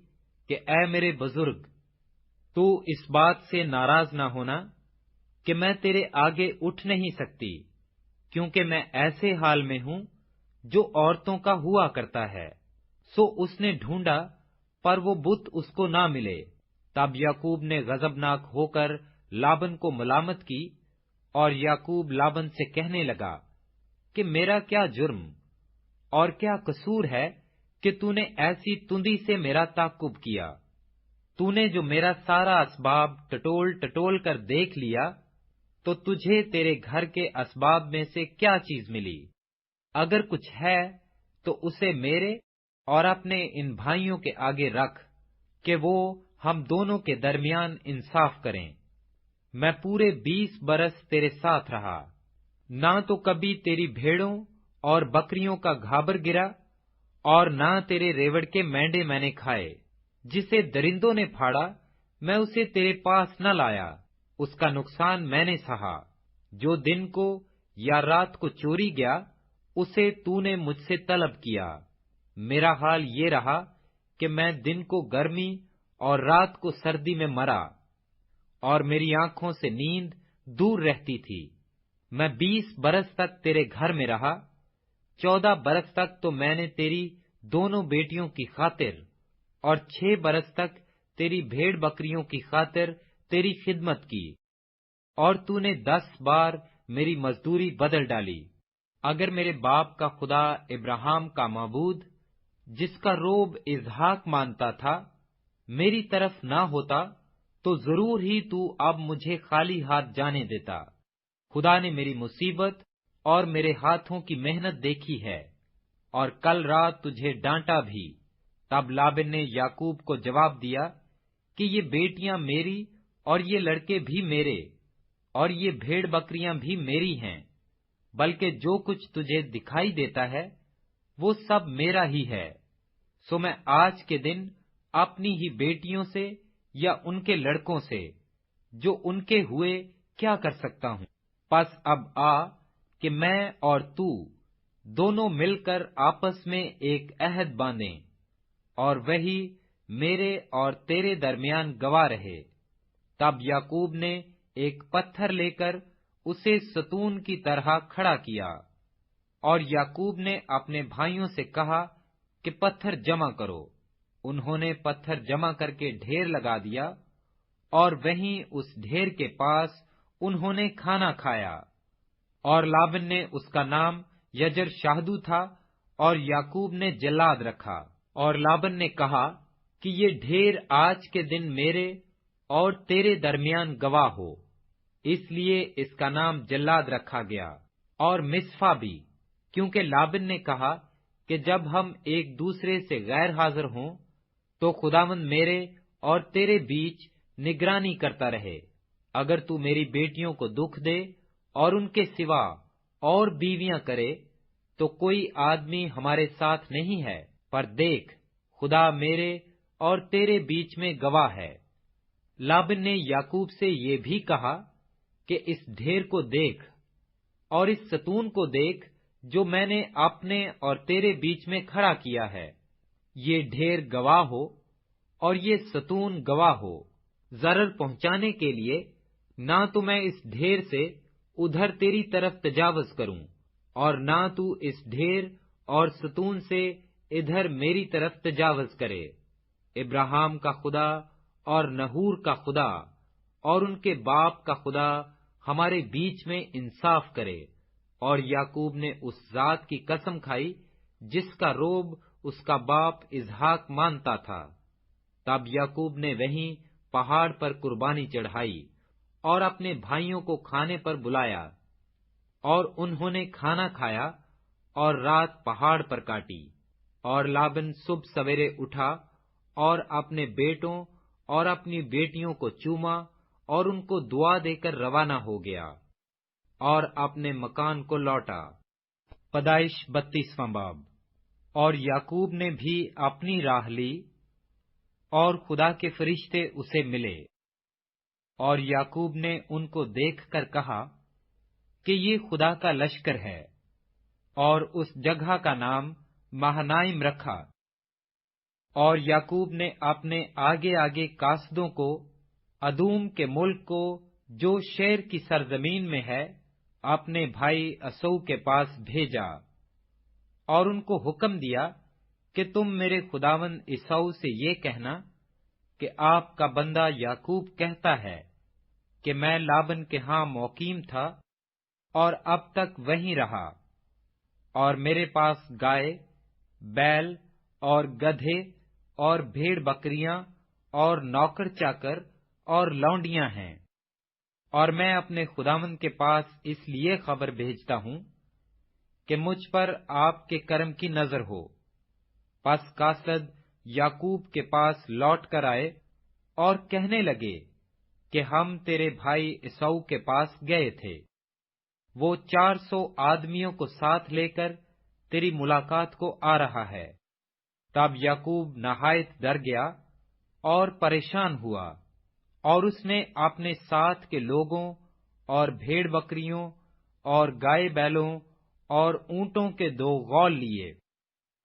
کہ اے میرے بزرگ، تو اس بات سے ناراض نہ ہونا کہ میں تیرے آگے اٹھ نہیں سکتی، کیونکہ میں ایسے حال میں ہوں جو عورتوں کا ہوا کرتا ہے۔ سو اس نے ڈھونڈا، پر وہ بت اس کو نہ ملے۔ تب یعقوب نے غضبناک ہو کر لابن کو ملامت کی، اور یعقوب لابن سے کہنے لگا کہ میرا کیا جرم اور کیا قصور ہے کہ تو نے ایسی تندی سے میرا تعقب کیا؟ تو نے جو میرا سارا اسباب ٹٹول ٹٹول کر دیکھ لیا، تو تجھے تیرے گھر کے اسباب میں سے کیا چیز ملی؟ اگر کچھ ہے تو اسے میرے اور اپنے ان بھائیوں کے آگے رکھ، کہ وہ ہم دونوں کے درمیان انصاف کریں۔ میں پورے 20 برس تیرے ساتھ رہا، نہ تو کبھی تیری بھیڑوں اور بکریوں کا گھابر گرا، اور نہ تیرے ریوڑ کے مینڈے میں نے کھائے۔ جسے درندوں نے پھاڑا میں اسے تیرے پاس نہ لایا، اس کا نقصان میں نے سہا۔ جو دن کو یا رات کو چوری گیا اسے تو نے مجھ سے طلب کیا۔ میرا حال یہ رہا کہ میں دن کو گرمی اور رات کو سردی میں مرا، اور میری آنکھوں سے نیند دور رہتی تھی۔ میں 20 برس تک تیرے گھر میں رہا، 14 برس تک تو میں نے تیری دونوں بیٹیوں کی خاطر اور 6 برس تک تیری بھیڑ بکریوں کی خاطر تیری خدمت کی، اور تو نے 10 بار میری مزدوری بدل ڈالی۔ اگر میرے باپ کا خدا ابراہیم کا معبود، جس کا روب اسحاق مانتا تھا، میری طرف نہ ہوتا تو ضرور ہی تو اب مجھے خالی ہاتھ جانے دیتا۔ خدا نے میری مصیبت اور میرے ہاتھوں کی محنت دیکھی ہے، اور کل رات تجھے ڈانٹا بھی۔ تب لابن نے یعقوب کو جواب دیا کہ یہ بیٹیاں میری اور یہ لڑکے بھی میرے اور یہ بھیڑ بکریاں بھی میری ہیں، بلکہ جو کچھ تجھے دکھائی دیتا ہے وہ سب میرا ہی ہے۔ سو میں آج کے دن اپنی ہی بیٹیوں سے یا ان کے لڑکوں سے جو ان کے ہوئے کیا کر سکتا ہوں؟ پس اب آ کہ میں اور تو دونوں مل کر آپس میں ایک عہد باندھیں، اور وہی میرے اور تیرے درمیان گواہ رہے۔ تب یعقوب نے ایک پتھر لے کر اسے ستون کی طرح کھڑا کیا، اور یعقوب نے اپنے بھائیوں سے کہا کہ پتھر جمع کرو۔ انہوں نے پتھر جمع کر کے ڈھیر لگا دیا، اور وہیں اس ڈھیر کے پاس انہوں نے کھانا کھایا۔ اور لابن نے اس کا نام یجر شاہدو تھا، اور یعقوب نے جلاد رکھا۔ اور لابن نے کہا کہ یہ ڈھیر آج کے دن میرے اور تیرے درمیان گواہ ہو، اس لیے اس کا نام جلاد رکھا گیا۔ اور مصفا بھی، کیونکہ لابن نے کہا کہ جب ہم ایک دوسرے سے غیر حاضر ہوں تو خداوند میرے اور تیرے بیچ نگرانی کرتا رہے۔ اگر تو میری بیٹیوں کو دکھ دے اور ان کے سوا اور بیویاں کرے تو کوئی آدمی ہمارے ساتھ نہیں ہے، پر دیکھ خدا میرے اور تیرے بیچ میں گواہ ہے۔ لابن نے یعقوب سے یہ بھی کہا کہ اس ڈھیر کو دیکھ اور اس ستون کو دیکھ جو میں نے اپنے اور تیرے بیچ میں کھڑا کیا ہے۔ یہ ڈھیر گواہ ہو اور یہ ستون گواہ ہو، ضرر پہنچانے کے لیے نہ تو میں اس ڈھیر سے ادھر تیری طرف تجاوز کروں، اور نہ تو اس ڈھیر اور ستون سے ادھر میری طرف تجاوز کرے۔ ابراہیم کا خدا اور نحور کا خدا اور ان کے باپ کا خدا ہمارے بیچ میں انصاف کرے۔ اور یعقوب نے اس ذات کی قسم کھائی جس کا روب اس کا باپ اسحاق مانتا تھا۔ تب یعقوب نے وہیں پہاڑ پر قربانی چڑھائی اور اپنے بھائیوں کو کھانے پر بلایا، اور انہوں نے کھانا کھایا اور رات پہاڑ پر کاٹی۔ اور لابن صبح سویرے اٹھا اور اپنے بیٹوں اور اپنی بیٹیوں کو چوما اور ان کو دعا دے کر روانہ ہو گیا اور اپنے مکان کو لوٹا۔ پیدائش 32واں باب۔ اور یعقوب نے بھی اپنی راہ لی، اور خدا کے فرشتے اسے ملے، اور یعقوب نے ان کو دیکھ کر کہا کہ یہ خدا کا لشکر ہے، اور اس جگہ کا نام مہنائم رکھا۔ اور یعقوب نے اپنے آگے آگے کاسدوں کو ادوم کے ملک کو جو شیر کی سرزمین میں ہے اپنے بھائی عیسو کے پاس بھیجا، اور ان کو حکم دیا کہ تم میرے خداوند عیسو سے یہ کہنا کہ آپ کا بندہ یعقوب کہتا ہے کہ میں لابن کے ہاں مقیم تھا اور اب تک وہیں رہا، اور میرے پاس گائے، بیل اور گدھے اور بھیڑ بکریاں اور نوکر چاکر اور لونڈیاں ہیں، اور میں اپنے خداوند کے پاس اس لیے خبر بھیجتا ہوں کہ مجھ پر آپ کے کرم کی نظر ہو۔ پس قاصد یعقوب کے پاس لوٹ کر آئے اور کہنے لگے کہ ہم تیرے بھائی عیسو کے پاس گئے تھے، وہ 400 آدمیوں کو ساتھ لے کر تیری ملاقات کو آ رہا ہے۔ تب یعقوب نہایت ڈر گیا اور پریشان ہوا، اور اس نے اپنے ساتھ کے لوگوں اور بھیڑ بکریوں اور گائے بیلوں اور اونٹوں کے 2 غول لیے،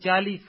40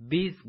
20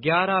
11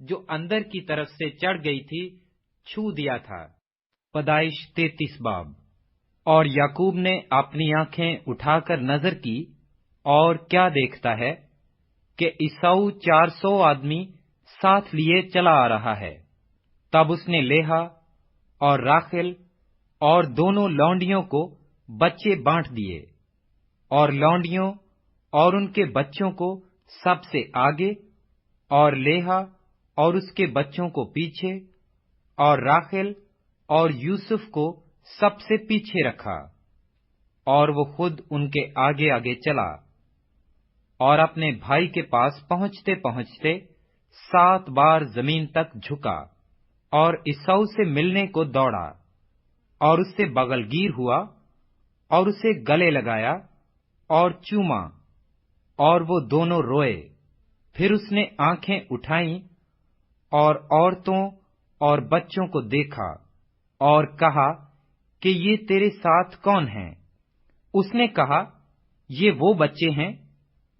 جو اندر کی طرف سے چڑھ گئی تھی چھو دیا تھا۔ پیدائش 33 باب۔ اور یعقوب نے اپنی آنکھیں اٹھا کر نظر کی، اور کیا دیکھتا ہے کہ عیساؤ 400 آدمی ساتھ لیے چلا آ رہا ہے۔ تب اس نے لیہا اور راخل اور دونوں لونڈیوں کو بچے بانٹ دیے، اور لونڈیوں اور ان کے بچوں کو سب سے آگے، اور لیہا اور اس کے بچوں کو پیچھے، اور راخل اور یوسف کو سب سے پیچھے رکھا، اور وہ خود ان کے آگے آگے چلا، اور اپنے بھائی کے پاس پہنچتے پہنچتے 7 بار زمین تک جھکا، اور عیساؤ سے ملنے کو دوڑا، اور اس سے بغل گیر ہوا، اور اسے گلے لگایا اور چوما، اور وہ دونوں روئے۔ پھر اس نے آنکھیں اٹھائیں اور عورتوں اور بچوں کو دیکھا، اور کہا کہ یہ تیرے ساتھ کون ہیں؟ اس نے کہا، یہ وہ بچے ہیں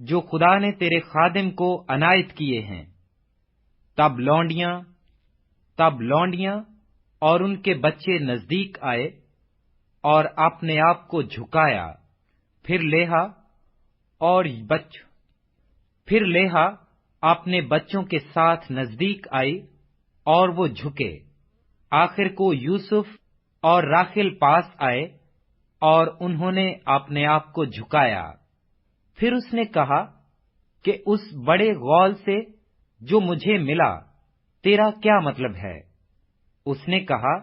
جو خدا نے تیرے خادم کو عنایت کیے ہیں۔ تب لونڈیاں اور ان کے بچے نزدیک آئے اور اپنے آپ کو جھکایا۔ پھر لیہا اپنے بچوں کے ساتھ نزدیک آئی اور وہ جھکے۔ آخر کو یوسف اور راخل پاس آئے اور انہوں نے اپنے آپ کو جھکایا۔ پھر اس نے کہا کہ اس بڑے غول سے جو مجھے ملا تیرا کیا مطلب ہے؟ اس نے کہا،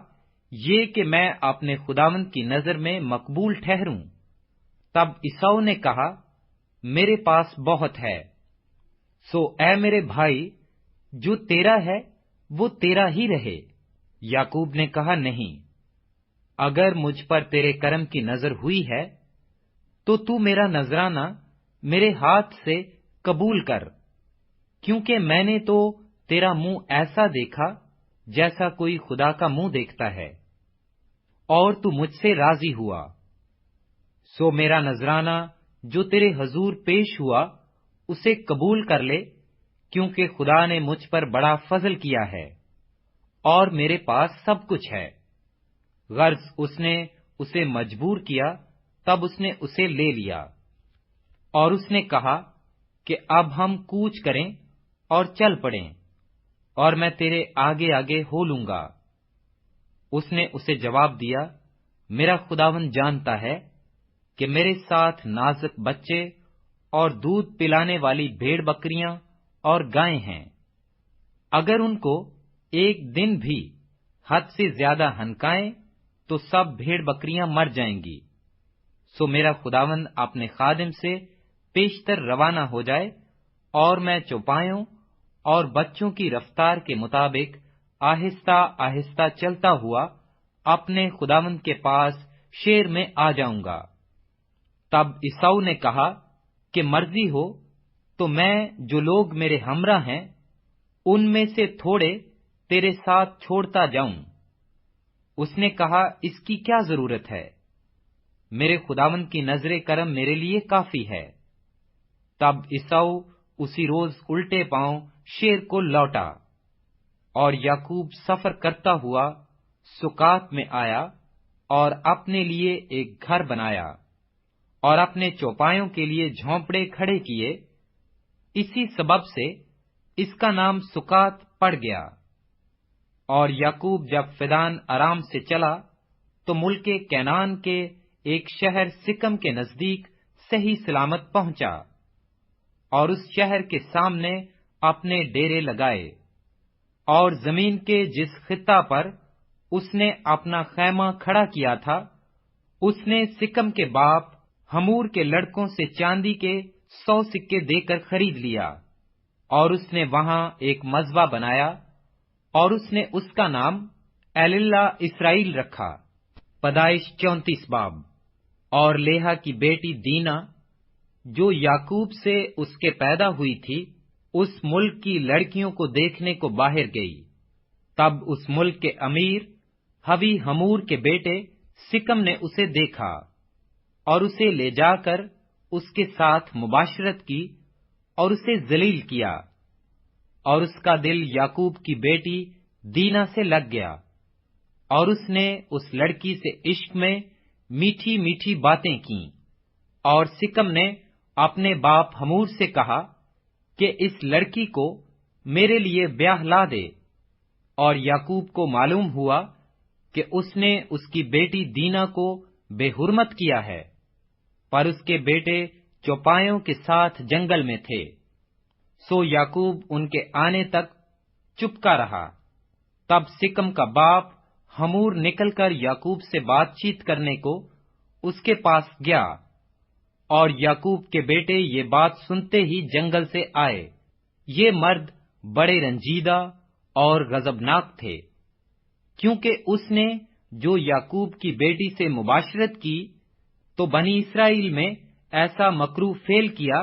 یہ کہ میں اپنے خداوند کی نظر میں مقبول ٹھہروں۔ تب عیساؤ نے کہا، میرے پاس بہت ہے، سو اے میرے بھائی، جو تیرا ہے وہ تیرا ہی رہے۔ یعقوب نے کہا، نہیں، اگر مجھ پر تیرے کرم کی نظر ہوئی ہے تو میرا نذرانہ میرے ہاتھ سے قبول کر، کیونکہ میں نے تو تیرا منہ ایسا دیکھا جیسا کوئی خدا کا منہ دیکھتا ہے، اور تو مجھ سے راضی ہوا۔ سو میرا نذرانہ جو تیرے حضور پیش ہوا اسے قبول کر لے، کیونکہ خدا نے مجھ پر بڑا فضل کیا ہے، اور میرے پاس سب کچھ ہے۔ غرض اس نے اسے مجبور کیا، تب اس نے اسے لے لیا، اور اس نے کہا کہ اب ہم کوچ کریں اور چل پڑیں، اور میں تیرے آگے آگے ہو لوں گا۔ اس نے اسے جواب دیا، میرا خداوند جانتا ہے کہ میرے ساتھ نازک بچے اور دودھ پلانے والی بھیڑ بکریاں اور گائیں ہیں۔ اگر ان کو ایک دن بھی حد سے زیادہ ہنکائیں تو سب بھیڑ بکریاں مر جائیں گی۔ سو میرا خداوند اپنے خادم سے پیشتر روانہ ہو جائے، اور میں چوپایوں اور بچوں کی رفتار کے مطابق آہستہ آہستہ چلتا ہوا اپنے خداوند کے پاس شیر میں آ جاؤں گا۔ تب عیساؤ نے کہا کہ مرضی ہو تو میں جو لوگ میرے ہمراہ ہیں ان میں سے تھوڑے تیرے ساتھ چھوڑتا جاؤں۔ اس نے کہا، اس کی کیا ضرورت ہے؟ میرے خداوند کی نظر کرم میرے لیے کافی ہے۔ تب عیساؤ اسی روز الٹے پاؤں شیر کو لوٹا، اور یعقوب سفر کرتا ہوا سکات میں آیا اور اپنے لیے ایک گھر بنایا، اور اپنے چوپایوں کے لیے جھونپڑے کھڑے کیے۔ اسی سبب سے اس کا نام سکات پڑ گیا۔ اور یعقوب جب فدان ارام سے چلا تو ملک کینان کے ایک شہر سکم کے نزدیک صحیح سلامت پہنچا، اور اس شہر کے سامنے اپنے ڈیرے لگائے، اور زمین کے جس خطہ پر اس نے اپنا خیمہ کھڑا کیا تھا اس نے سکم کے باپ ہمور کے لڑکوں سے چاندی کے 100 سکے دے کر خرید لیا، اور اس نے وہاں ایک مذبح بنایا، اور اس نے اس کا نام ایللہ اسرائیل رکھا۔ پیدائش 34 باب۔ اور لیہا کی بیٹی دینا جو یعقوب سے اس کے پیدا ہوئی تھی اس ملک کی لڑکیوں کو دیکھنے کو باہر گئی۔ تب اس ملک کے امیر ہوی ہمور کے بیٹے سکم نے اسے دیکھا اور اسے لے جا کر اس کے ساتھ مباشرت کی اور اسے ذلیل کیا۔ اور اس کا دل یعقوب کی بیٹی دینا سے لگ گیا، اور اس نے اس لڑکی سے عشق میں میٹھی میٹھی باتیں کیں۔ اور سکم نے اپنے باپ ہمور سے کہا کہ اس لڑکی کو میرے لیے بیاہ لا دے، اور یعقوب کو معلوم ہوا کہ اس نے اس کی بیٹی دینا کو بے حرمت کیا ہے، پر اس کے بیٹے چوپایوں کے ساتھ جنگل میں تھے، سو یعقوب ان کے آنے تک چپکا رہا۔ تب سکم کا باپ ہمور نکل کر یعقوب سے بات چیت کرنے کو اس کے پاس گیا، اور یعقوب کے بیٹے یہ بات سنتے ہی جنگل سے آئے۔ یہ مرد بڑے رنجیدہ اور غضبناک تھے، کیونکہ اس نے جو یعقوب کی بیٹی سے مباشرت کی تو بنی اسرائیل میں ایسا مکروہ فعل کیا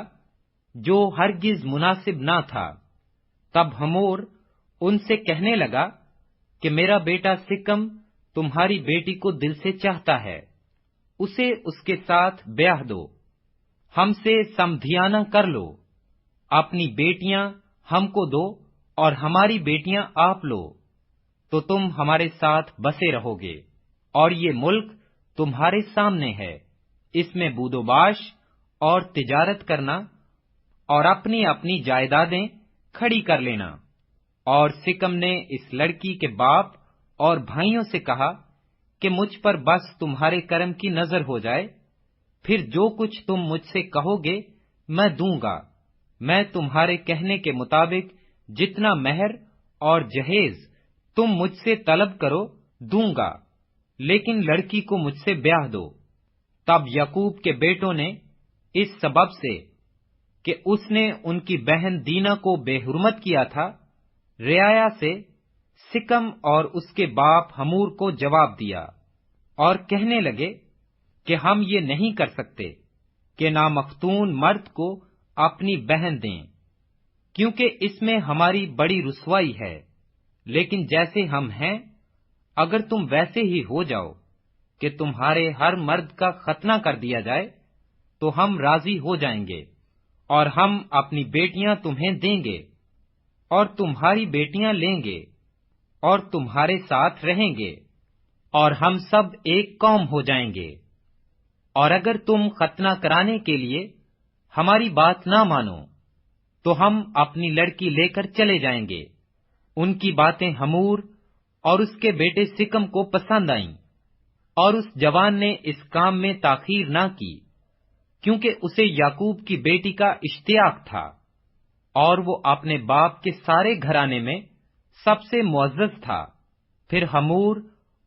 جو ہرگز مناسب نہ تھا۔ تب ہمور ان سے کہنے لگا کہ میرا بیٹا سکم تمہاری بیٹی کو دل سے چاہتا ہے، اسے اس کے ساتھ بیاہ دو، ہم سے سمدھیانہ کر لو، اپنی بیٹیاں ہم کو دو اور ہماری بیٹیاں آپ لو، تو تم ہمارے ساتھ بسے رہو گے، اور یہ ملک تمہارے سامنے ہے، اس میں بود و باش اور تجارت کرنا اور اپنی اپنی جائیدادیں کھڑی کر لینا۔ اور سکم نے اس لڑکی کے باپ اور بھائیوں سے کہا کہ مجھ پر بس تمہارے کرم کی نظر ہو جائے، پھر جو کچھ تم مجھ سے کہو گے میں دوں گا، میں تمہارے کہنے کے مطابق جتنا مہر اور جہیز تم مجھ سے طلب کرو دوں گا، لیکن لڑکی کو مجھ سے بیاہ دو۔ تب یعقوب کے بیٹوں نے اس سبب سے کہ اس نے ان کی بہن دینا کو بے حرمت کیا تھا، رعایا سے سکم اور اس کے باپ ہمور کو جواب دیا، اور کہنے لگے کہ ہم یہ نہیں کر سکتے کہ نامختون مرد کو اپنی بہن دیں، کیونکہ اس میں ہماری بڑی رسوائی ہے، لیکن جیسے ہم ہیں اگر تم ویسے ہی ہو جاؤ کہ تمہارے ہر مرد کا ختنہ کر دیا جائے تو ہم راضی ہو جائیں گے، اور ہم اپنی بیٹیاں تمہیں دیں گے، اور تمہاری بیٹیاں لیں گے، اور تمہارے ساتھ رہیں گے، اور ہم سب ایک قوم ہو جائیں گے۔ اور اگر تم ختنہ کرانے کے لیے ہماری بات نہ مانو تو ہم اپنی لڑکی لے کر چلے جائیں گے۔ ان کی باتیں ہمور اور اس کے بیٹے سکم کو پسند آئیں، اور اس جوان نے اس کام میں تاخیر نہ کی، کیونکہ اسے یعقوب کی بیٹی کا اشتیاق تھا، اور وہ اپنے باپ کے سارے گھرانے میں سب سے معزز تھا۔ پھر ہمور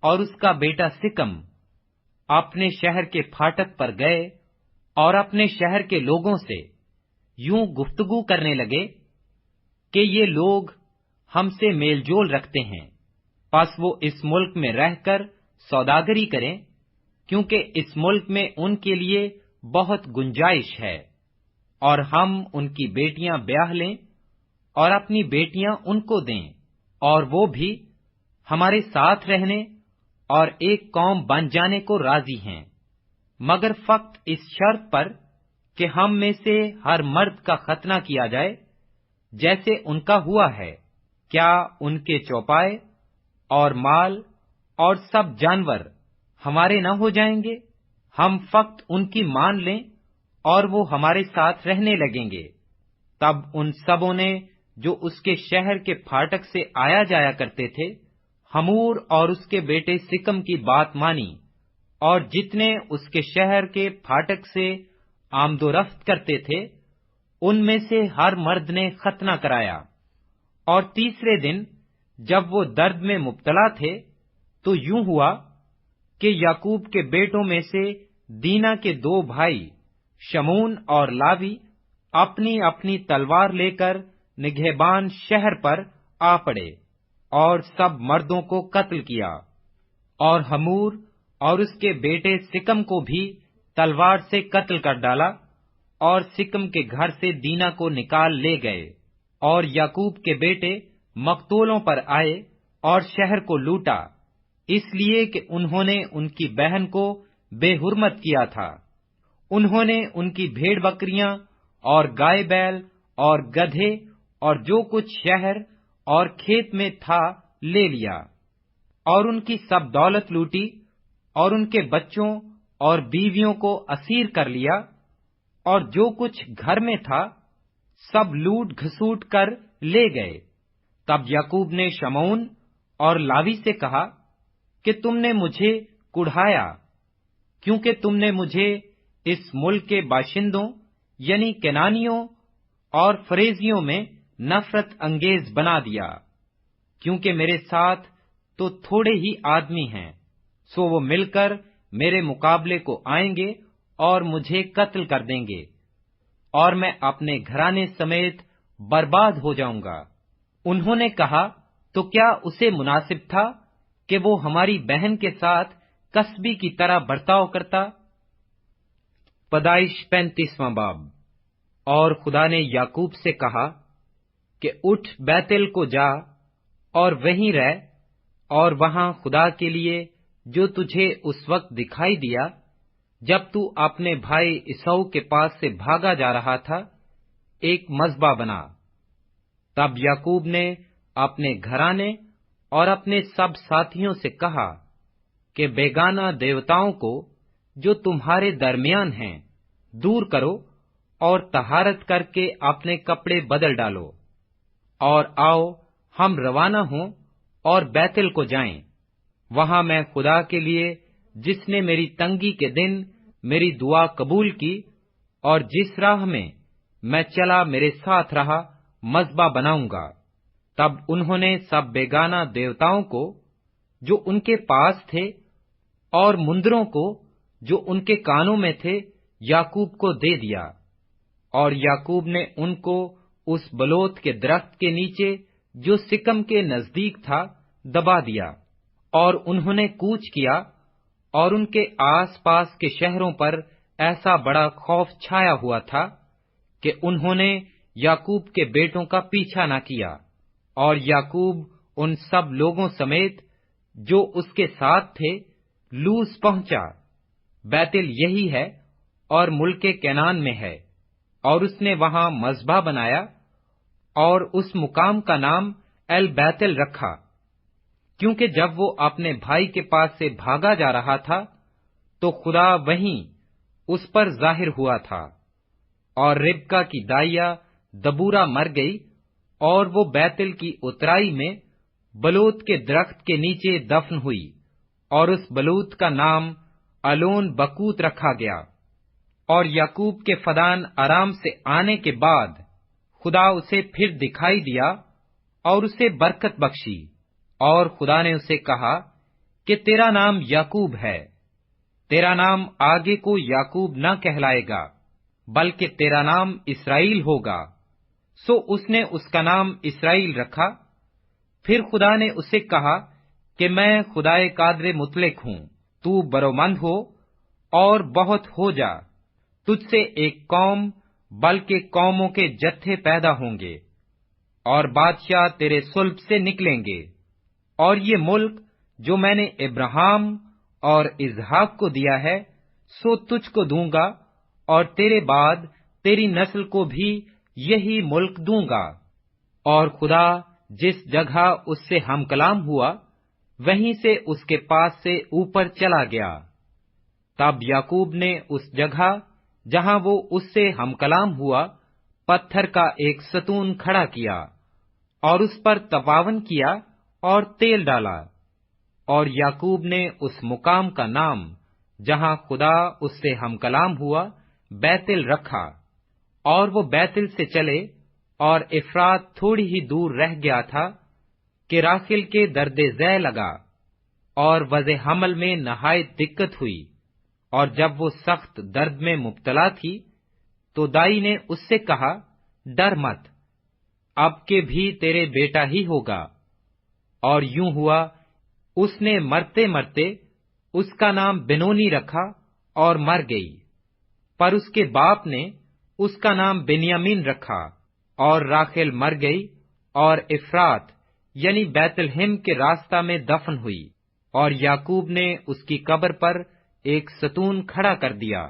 اور اس کا بیٹا سکم اپنے شہر کے پھاٹک پر گئے اور اپنے شہر کے لوگوں سے یوں گفتگو کرنے لگے کہ یہ لوگ ہم سے میل جول رکھتے ہیں، پس وہ اس ملک میں رہ کر سوداگری کریں، کیونکہ اس ملک میں ان کے لیے بہت گنجائش ہے، اور ہم ان کی بیٹیاں بیاہ لیں اور اپنی بیٹیاں ان کو دیں، اور وہ بھی ہمارے ساتھ رہنے اور ایک قوم بن جانے کو راضی ہیں، مگر فقط اس شرط پر کہ ہم میں سے ہر مرد کا ختنہ کیا جائے جیسے ان کا ہوا ہے۔ کیا ان کے چوپائے اور مال اور سب جانور ہمارے نہ ہو جائیں گے؟ ہم فقط ان کی مان لیں اور وہ ہمارے ساتھ رہنے لگیں گے۔ تب ان سبوں نے جو اس کے شہر کے پھاٹک سے آیا جایا کرتے تھے ہمور اور اس کے بیٹے سکم کی بات مانی، اور جتنے اس کے شہر کے پھاٹک سے آمد و رفت کرتے تھے ان میں سے ہر مرد نے ختنہ کرایا۔ اور تیسرے دن جب وہ درد میں مبتلا تھے تو یوں ہوا کہ یعقوب کے بیٹوں میں سے دینا کے دو بھائی شمون اور لاوی اپنی اپنی تلوار لے کر نگہبان شہر پر آ پڑے اور سب مردوں کو قتل کیا، اور ہمور اور اس کے بیٹے سکم کو بھی تلوار سے قتل کر ڈالا، اور سکم کے گھر سے دینا کو نکال لے گئے۔ اور یعقوب کے بیٹے مقتولوں پر آئے اور شہر کو لوٹا، اس لیے کہ انہوں نے ان کی بہن کو بے حرمت کیا تھا۔ انہوں نے ان کی بھیڑ بکریاں اور گائے بیل اور گدھے اور جو کچھ شہر اور کھیت میں تھا لے لیا، اور ان کی سب دولت لوٹی، اور ان کے بچوں اور بیویوں کو اسیر کر لیا، اور جو کچھ گھر میں تھا سب لوٹ گھسوٹ کر لے گئے۔ تب یعقوب نے شمعون اور لاوی سے کہا کہ تم نے مجھے کڑھایا، کیونکہ تم نے مجھے اس ملک کے باشندوں یعنی کنانیوں اور فریزیوں میں نفرت انگیز بنا دیا، کیونکہ میرے ساتھ تو تھوڑے ہی آدمی ہیں، سو وہ مل کر میرے مقابلے کو آئیں گے اور مجھے قتل کر دیں گے، اور میں اپنے گھرانے سمیت برباد ہو جاؤں گا۔ انہوں نے کہا، تو کیا اسے مناسب تھا کہ وہ ہماری بہن کے ساتھ کسبی کی طرح برتاؤ کرتا؟ پیدائش 35واں باب۔ اور خدا نے یعقوب سے کہا کہ اٹھ بیتل کو جا اور وہیں رہ، اور وہاں خدا کے لیے جو تجھے اس وقت دکھائی دیا جب تو اپنے بھائی عیسو کے پاس سے بھاگا جا رہا تھا، ایک مذبح بنا۔ تب یعقوب نے اپنے گھرانے اور اپنے سب ساتھیوں سے کہا کہ بیگانہ دیوتاؤں کو جو تمہارے درمیان ہیں دور کرو، اور طہارت کر کے اپنے کپڑے بدل ڈالو، اور آؤ ہم روانہ ہوں اور بیتل کو جائیں۔ وہاں میں خدا کے لیے جس نے میری تنگی کے دن میری دعا قبول کی اور جس راہ میں چلا میرے ساتھ رہا، مذبح بناؤں گا۔ تب انہوں نے سب بیگانہ دیوتاؤں کو جو ان کے پاس تھے اور مندروں کو جو ان کے کانوں میں تھے یعقوب کو دے دیا، اور یعقوب نے ان کو اس بلوت کے درخت کے نیچے جو سکم کے نزدیک تھا دبا دیا، اور انہوں نے کوچ کیا، اور ان کے آس پاس کے شہروں پر ایسا بڑا خوف چھایا ہوا تھا کہ انہوں نے یعقوب کے بیٹوں کا پیچھا نہ کیا، اور یعقوب ان سب لوگوں سمیت جو اس کے ساتھ تھے لوز پہنچا۔ بیتل یہی ہے اور ملک کنعان میں ہے، اور اس نے وہاں مذبح بنایا اور اس مقام کا نام ایل بیتل رکھا، کیونکہ جب وہ اپنے بھائی کے پاس سے بھاگا جا رہا تھا تو خدا وہیں اس پر ظاہر ہوا تھا۔ اور ربکا کی دائیا دبورا مر گئی، اور وہ بیتل کی اترائی میں بلوت کے درخت کے نیچے دفن ہوئی، اور اس بلوت کا نام الون بکوت رکھا گیا۔ اور یعقوب کے فدان آرام سے آنے کے بعد خدا اسے پھر دکھائی دیا اور اسے برکت بخشی، اور خدا نے اسے کہا کہ تیرا نام یعقوب ہے، تیرا نام آگے کو یعقوب نہ کہلائے گا بلکہ تیرا نام اسرائیل ہوگا۔ سو اس نے اس کا نام اسرائیل رکھا۔ پھر خدا نے اسے کہا کہ میں خدائے قادر مطلق ہوں، تو برومند ہو اور بہت ہو جا، تجھ سے ایک قوم بلکہ قوموں کے جتھے پیدا ہوں گے، اور بادشاہ تیرے صلب سے نکلیں گے، اور یہ ملک جو میں نے ابراہیم اور اسحاق کو دیا ہے سو تجھ کو دوں گا، اور تیرے بعد تیری نسل کو بھی یہی ملک دوں گا۔ اور خدا جس جگہ اس سے ہم کلام ہوا وہیں سے اس کے پاس سے اوپر چلا گیا۔ تب یعقوب نے اس جگہ جہاں وہ اس سے ہم کلام ہوا پتھر کا ایک ستون کھڑا کیا، اور اس پر تپاون کیا اور تیل ڈالا، اور یعقوب نے اس مقام کا نام جہاں خدا اس سے ہم کلام ہوا بیتل رکھا۔ اور وہ بیتل سے چلے، اور افرات تھوڑی ہی دور رہ گیا تھا کہ راخل کے درد ذیل لگا، اور وضع حمل میں نہایت دقت ہوئی، اور جب وہ سخت درد میں مبتلا تھی تو دائی نے اس سے کہا، ڈر مت، اب کے بھی تیرے بیٹا ہی ہوگا۔ اور یوں ہوا، اس نے مرتے مرتے اس کا نام بنونی رکھا اور مر گئی۔ پر اس کے باپ نے اس کا نام بنیامین رکھا، اور راخل مر گئی اور افرات یعنی بیت لحم کے راستہ میں دفن ہوئی، اور یعقوب نے اس کی قبر پر ایک ستون کھڑا کر دیا۔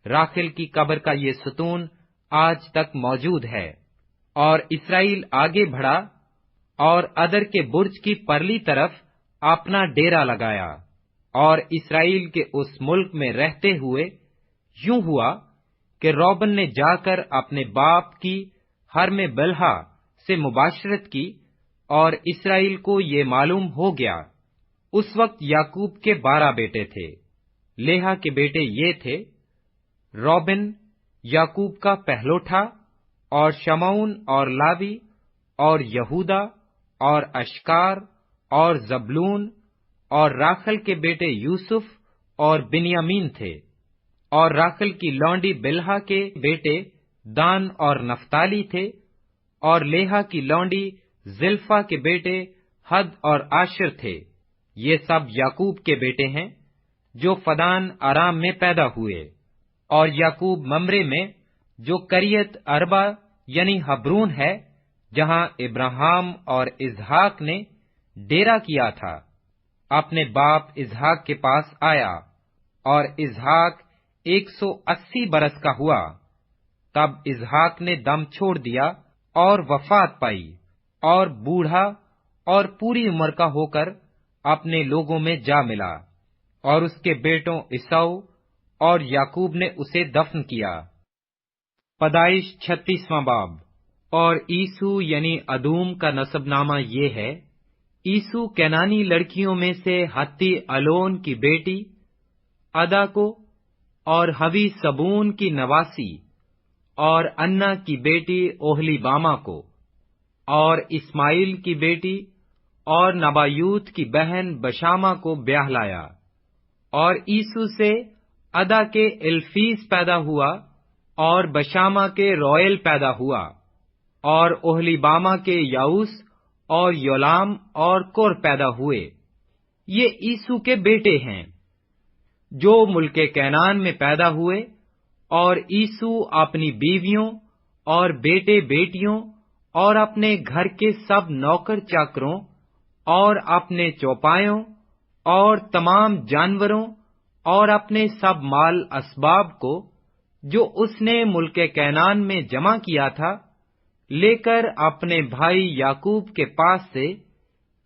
راخل کی قبر کا یہ ستون آج تک موجود ہے۔ اور اسرائیل آگے بڑھا اور ادر کے برج کی پرلی طرف اپنا ڈیرا لگایا، اور اسرائیل کے اس ملک میں رہتے ہوئے یوں ہوا کہ روبن نے جا کر اپنے باپ کی حرم بلہا سے مباشرت کی، اور اسرائیل کو یہ معلوم ہو گیا۔ اس وقت یعقوب کے 12 بیٹے تھے۔ لیہا کے بیٹے یہ تھے: روبن یعقوب کا پہلوٹا، اور شمعون اور لاوی اور یہودا اور اشکار اور زبلون، اور راخل کے بیٹے یوسف اور بنیامین تھے، اور راخل کی لونڈی بلہا کے بیٹے دان اور نفتالی تھے، اور لیہا کی لونڈی زلفا کے بیٹے حد اور آشر تھے۔ یہ سب یعقوب کے بیٹے ہیں جو فدان ارام میں پیدا ہوئے، اور یعقوب ممرے میں جو کریت اربا یعنی حبرون ہے، جہاں ابراہیم اور اسحاق نے ڈیرا کیا تھا، اپنے باپ اسحاق کے پاس آیا، اور اسحاق 180 برس کا ہوا۔ تب اسحاق نے دم چھوڑ دیا اور وفات پائی، اور بوڑھا اور پوری عمر کا ہو کر اپنے لوگوں میں جا ملا، اور اس کے بیٹوں عیساؤ اور یعقوب نے اسے دفن کیا۔ پیدائش 36واں باب۔ اور عیسو یعنی ادوم کا نسب نامہ یہ ہے: عیسو کینانی لڑکیوں میں سے ہتی الون کی بیٹی ادا کو، اور ہوی سبون کی نواسی، اور انا کی بیٹی اوہلی باما کو، اور اسماعیل کی بیٹی اور نبایوت کی بہن بشامہ کو بیاہ لایا۔ اور عیسو سے ادا کے الفیس پیدا ہوا، اور بشامہ کے روئل پیدا ہوا، اور اوہلی باما کے یاؤس اور یولام اور کور پیدا ہوئے۔ یہ عیسو کے بیٹے ہیں جو ملک کینان میں پیدا ہوئے، اور عیسو اپنی بیویوں اور بیٹے بیٹیوں اور اپنے گھر کے سب نوکر چاکروں اور اپنے چوپایوں اور تمام جانوروں اور اپنے سب مال اسباب کو جو اس نے ملک کینان میں جمع کیا تھا، لے کر اپنے بھائی یعقوب کے پاس سے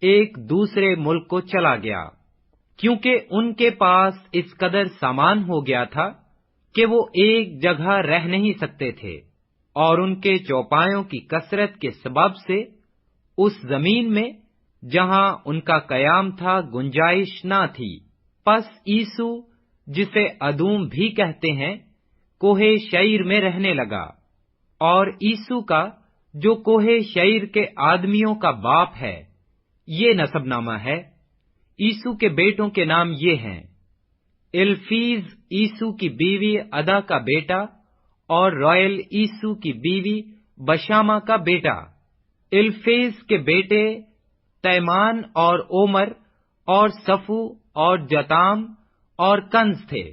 ایک دوسرے ملک کو چلا گیا، کیونکہ ان کے پاس اس قدر سامان ہو گیا تھا کہ وہ ایک جگہ رہ نہیں سکتے تھے، اور ان کے چوپایوں کی کثرت کے سبب سے اس زمین میں جہاں ان کا قیام تھا گنجائش نہ تھی۔ پس عیسو، جسے ادوم بھی کہتے ہیں، کوہ شعیر میں رہنے لگا، اور عیسو کا جو کوہ شعیر کے آدمیوں کا باپ ہے یہ نسب نامہ ہے۔ عیسو کے بیٹوں کے نام یہ ہیں: الفیز عیسو کی بیوی ادا کا بیٹا، اور روئل عیسو کی بیوی بشامہ کا بیٹا۔ الفیز کے بیٹے تیمان اور عمر اور صفو اور جتام اور کنز تھے،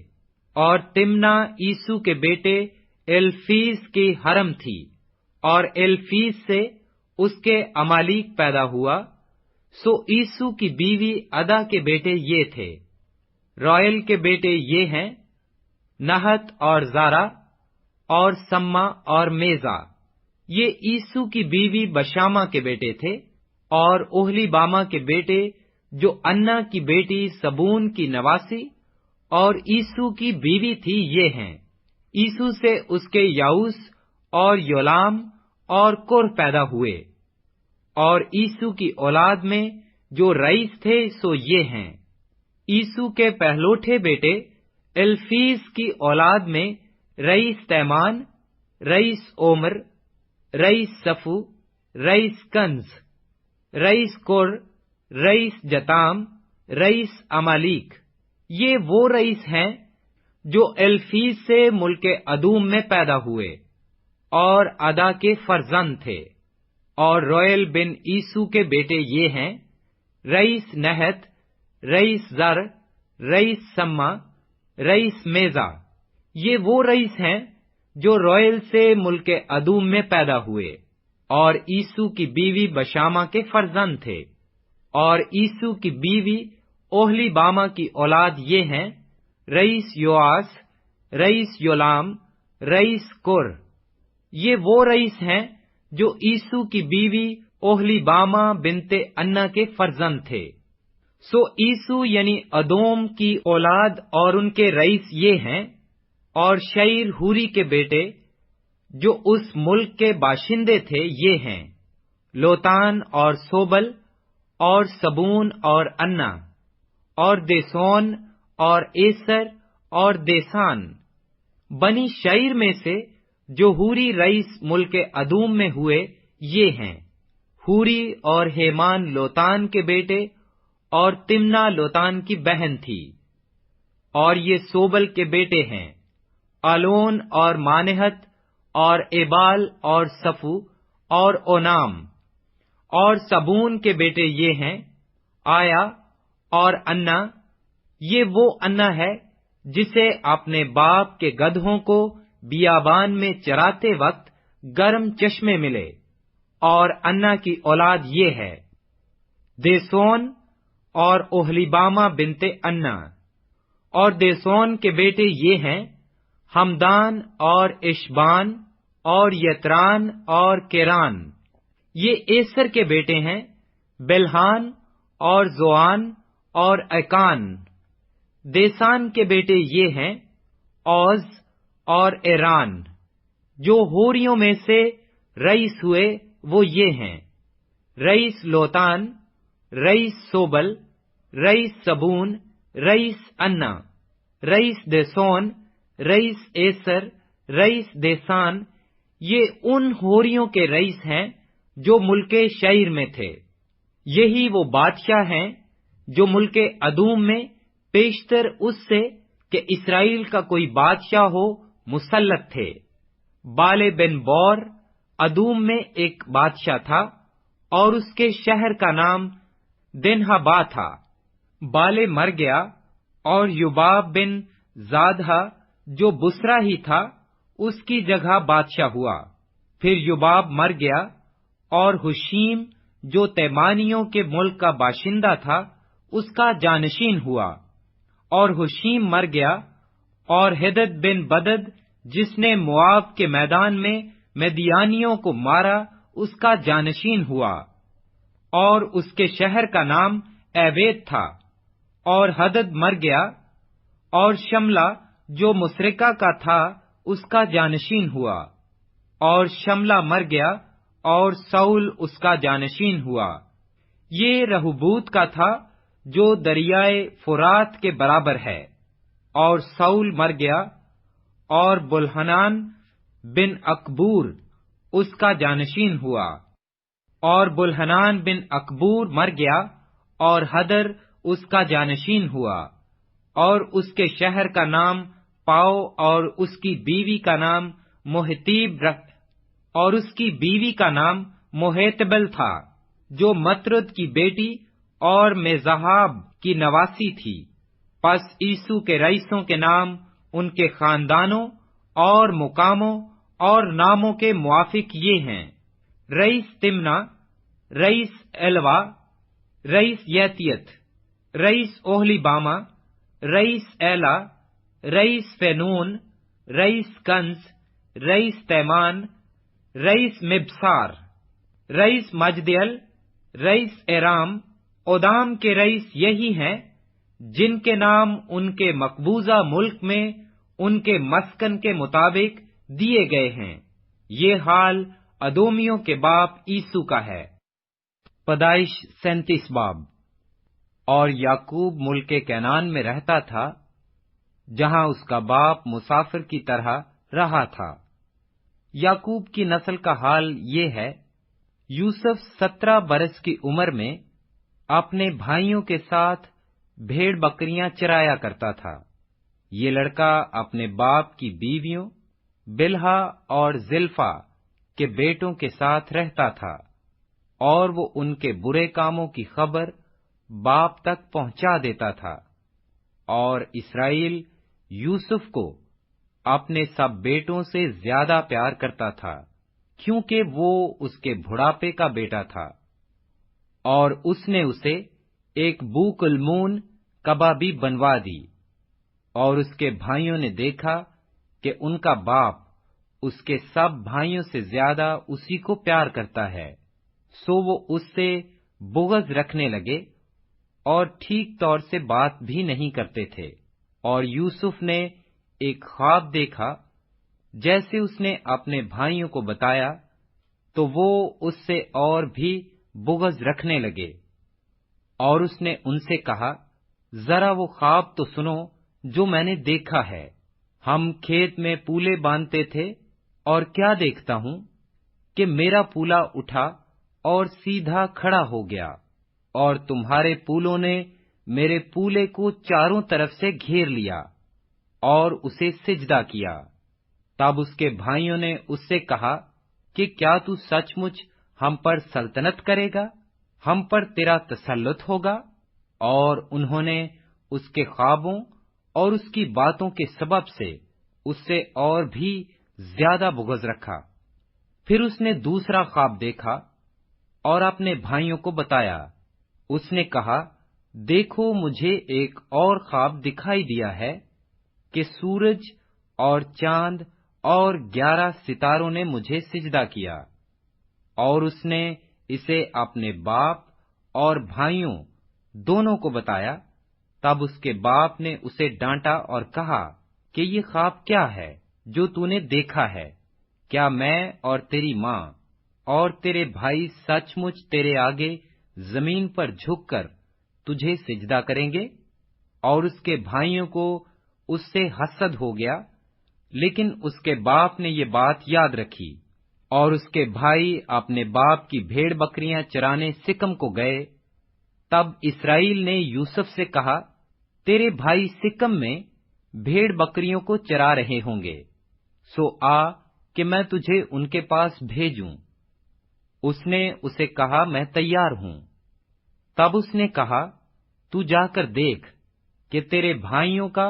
اور تمنا عیسو کے بیٹے الفیز کی حرم تھی، اور الفیز سے اس کے امالیک پیدا ہوا۔ سو عیسو کی بیوی ادا کے بیٹے یہ تھے۔ روئل کے بیٹے یہ ہیں: نہت اور زارا اور سما اور میزا۔ یہ عیسو کی بیوی بشامہ کے بیٹے تھے، اور اوہلی باما کے بیٹے جو انا کی بیٹی سبون کی نواسی اور عیسو کی بیوی تھی یہ ہیں: عیسو سے اس کے یاؤس اور یولام اور کور پیدا ہوئے۔ اور عیسو کی اولاد میں جو رئیس تھے سو یہ ہیں: عیسو کے پہلوٹے بیٹے الفیز کی اولاد میں رئیس تیمان، رئیس عمر، رئیس صفو، رئیس کنز، رئیس کور، رئیس جتام، رئیس امالیک۔ یہ وہ رئیس ہیں جو الفیز سے ملک ادوم میں پیدا ہوئے اور ادا کے فرزند تھے۔ اور روئل بن عیسو کے بیٹے یہ ہیں: رئیس نہت، رئیس زر، رئیس سما، رئیس میزا۔ یہ وہ رئیس ہیں جو روئل سے ملک ادوم میں پیدا ہوئے اور عیسو کی بیوی بشامہ کے فرزند تھے۔ اور عیسو کی بیوی اوہلی باما کی اولاد یہ ہیں: رئیس یوآس، رئیس یولام، رئیس کور۔ یہ وہ رئیس ہیں جو عیسو کی بیوی اوہلیبامہ بنت انا کے فرزند تھے۔ سو عیسو یعنی ادوم کی اولاد اور ان کے رئیس یہ ہیں، اور شعیر ہوری کے بیٹے جو اس ملک کے باشندے تھے یہ ہیں، لوتان اور سوبل اور سبون اور انا اور دیسون اور ایسر اور دیسان۔ بنی شعیر میں سے جو ہوری رئیس ملک ادوم میں ہوئے یہ ہیں، ہوری اور ہیمان لوتان کے بیٹے، اور تمنا لوتان کی بہن تھی۔ اور یہ سوبل کے بیٹے ہیں، آلون اور مانہت اور ایبال اور صفو اور اونام۔ اور سبون کے بیٹے یہ ہیں، آیا اور انا۔ یہ وہ انا ہے جسے اپنے باپ کے گدھوں کو بیابان میں چراتے وقت گرم چشمے ملے۔ اور انا کی اولاد یہ ہے، دیسون اور اوہلیبامہ بنت انا۔ اور دیسون کے بیٹے یہ ہیں، ہمدان اور اشبان اور یتران اور کیران۔ یہ ایسر کے بیٹے ہیں، بلحان اور زوان اور اکان۔ دیسان کے بیٹے یہ ہیں، اوز اور ایران۔ جو ہوریوں میں سے رئیس ہوئے وہ یہ ہیں، رئیس لوتان، رئیس سوبل، رئیس سبون، رئیس انا، رئیس دیسون، رئیس ایسر، رئیس دیسان۔ یہ ان ہوریوں کے رئیس ہیں جو ملک شعیر میں تھے۔ یہی وہ بادشاہ ہیں جو ملک ادوم میں پیشتر اس سے کہ اسرائیل کا کوئی بادشاہ ہو مسلط تھے۔ بالے بن بور ادوم میں ایک بادشاہ تھا، اور اس کے شہر کا نام دنہبا تھا۔ بالے مر گیا، اور یوباب بن زادہ جو بسرا ہی تھا اس کی جگہ بادشاہ ہوا۔ پھر یوباب مر گیا، اور حشیم جو تیمانیوں کے ملک کا باشندہ تھا اس کا جانشین ہوا۔ اور حشیم مر گیا، اور ہدد بن بدد جس نے مواب کے میدان میں مدیانیوں کو مارا اس کا جانشین ہوا، اور اس کے شہر کا نام ایوید تھا۔ اور ہدد مر گیا، اور شملہ جو مسرکہ کا تھا اس کا جانشین ہوا، اور شملہ مر گیا، اور سول اس کا جانشین ہوا۔ یہ رہوبوت کا تھا جو دریائے فرات کے برابر ہے، اور سول مر گیا، اور بلحنان بن اکبور اس کا جانشین ہوا۔ اور بلحنان بن اکبور مر گیا، اور ہدر اس کا جانشین ہوا، اور اس کے شہر کا نام پاؤ، اور اس کی بیوی کا نام محیتبل تھا، جو مترد کی بیٹی اور میزہاب کی نواسی تھی۔ پس عیسو کے رئیسوں کے نام ان کے خاندانوں اور مقاموں اور ناموں کے موافق یہ ہیں: رئیس تمنا، رئیس ایلوا، رئیس یتیت، رئیس اوہلیبامہ، رئیس ایلا، رئیس فینون، رئیس کنز، رئیس تیمان، رئیس مبسار، رئیس مجدیل، رئیس ایرام۔ اودام کے رئیس یہی ہیں جن کے نام ان کے مقبوضہ ملک میں ان کے مسکن کے مطابق دیے گئے ہیں۔ یہ حال ادومیوں کے باپ عیسو کا ہے۔ پیدائش 37 باب۔ اور یعقوب ملک کنعان میں رہتا تھا، جہاں اس کا باپ مسافر کی طرح رہا تھا۔ یعقوب کی نسل کا حال یہ ہے: یوسف 17 برس کی عمر میں اپنے بھائیوں کے ساتھ بھیڑ بکریاں چرایا کرتا تھا۔ یہ لڑکا اپنے باپ کی بیویوں بلہا اور زلفا کے بیٹوں کے ساتھ رہتا تھا، اور وہ ان کے برے کاموں کی خبر باپ تک پہنچا دیتا تھا۔ اور اسرائیل یوسف کو اپنے سب بیٹوں سے زیادہ پیار کرتا تھا، کیونکہ وہ اس کے بڑھاپے کا بیٹا تھا۔ اور اس نے اسے ایک بوک المون کبابی بنوا دی۔ اور اس کے بھائیوں نے دیکھا کہ ان کا باپ اس کے سب بھائیوں سے زیادہ اسی کو پیار کرتا ہے۔ سو وہ اس سے بغض رکھنے لگے اور ٹھیک طور سے بات بھی نہیں کرتے تھے۔ اور یوسف نے ایک خواب دیکھا، جیسے اس نے اپنے بھائیوں کو بتایا، تو وہ اس سے اور بھی بغض رکھنے لگے۔ اور اس نے ان سے کہا، ذرا وہ خواب تو سنو جو میں نے دیکھا ہے۔ ہم کھیت میں پولے باندھتے تھے، اور کیا دیکھتا ہوں کہ میرا پولا اٹھا اور سیدھا کھڑا ہو گیا، اور تمہارے پولوں نے میرے پولے کو چاروں طرف سے گھیر لیا اور اسے سجدہ کیا۔ تب اس کے بھائیوں نے اس سے کہا کہ کیا تو سچ مچ ہم پر سلطنت کرے گا؟ ہم پر تیرا تسلط ہوگا؟ اور انہوں نے اس کے خوابوں اور اس کی باتوں کے سبب سے اس سے اور بھی زیادہ بغض رکھا۔ پھر اس نے دوسرا خواب دیکھا اور اپنے بھائیوں کو بتایا۔ اس نے کہا، دیکھو مجھے ایک اور خواب دکھائی دیا ہے کہ سورج اور چاند اور 11 ستاروں نے مجھے سجدہ کیا۔ اور اس نے اسے اپنے باپ اور بھائیوں دونوں کو بتایا۔ تب اس کے باپ نے اسے ڈانٹا اور کہا کہ یہ خواب کیا ہے جو تو نے دیکھا ہے؟ کیا میں اور تیری ماں اور تیرے بھائی سچ مچ تیرے آگے زمین پر جھک کر تجھے سجدہ کریں گے؟ اور اس کے بھائیوں کو اس سے حسد ہو گیا، لیکن اس کے باپ نے یہ بات یاد رکھی۔ اور اس کے بھائی اپنے باپ کی بھیڑ بکریاں چرانے سکم کو گئے۔ تب اسرائیل نے یوسف سے کہا، تیرے بھائی سکم میں بھیڑ بکریوں کو چرا رہے ہوں گے، سو آ کہ میں تجھے ان کے پاس بھیجوں۔ اس نے اسے کہا، میں تیار ہوں۔ تب اس نے کہا، تو جا کر دیکھ کہ تیرے بھائیوں کا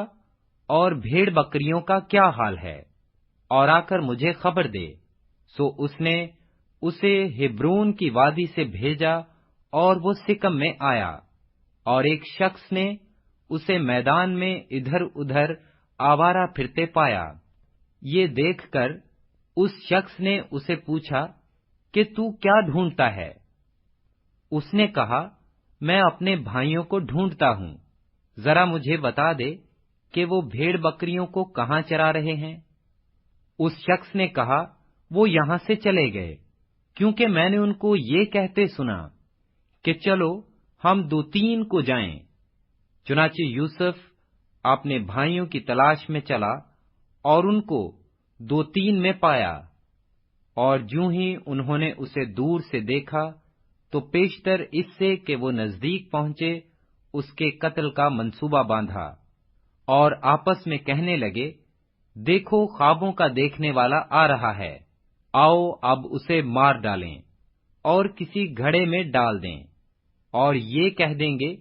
اور بھیڑ بکریوں کا کیا حال ہے، اور آ کر مجھے خبر دے۔ سو اس نے اسے ہبرون کی وادی سے بھیجا، اور وہ سکم میں آیا، اور ایک شخص نے اسے میدان میں ادھر ادھر آوارہ پھرتے پایا۔ یہ دیکھ کر اس شخص نے اسے پوچھا کہ تو کیا ڈھونڈتا ہے؟ اس نے کہا، میں اپنے بھائیوں کو ڈھونڈتا ہوں، ذرا مجھے بتا دے کہ وہ بھیڑ بکریوں کو کہاں چرا رہے ہیں۔ اس شخص نے کہا، وہ یہاں سے چلے گئے، کیونکہ میں نے ان کو یہ کہتے سنا کہ چلو ہم 2-3 کو جائیں۔ چنانچہ یوسف اپنے بھائیوں کی تلاش میں چلا اور ان کو 2-3 میں پایا۔ اور جوں ہی انہوں نے اسے دور سے دیکھا تو پیشتر اس سے کہ وہ نزدیک پہنچے اس کے قتل کا منصوبہ باندھا، اور آپس میں کہنے لگے، دیکھو خوابوں کا دیکھنے والا آ رہا ہے، آؤ اب اسے مار ڈالیں اور کسی گھڑے میں ڈال دیں، اور یہ کہہ دیں گے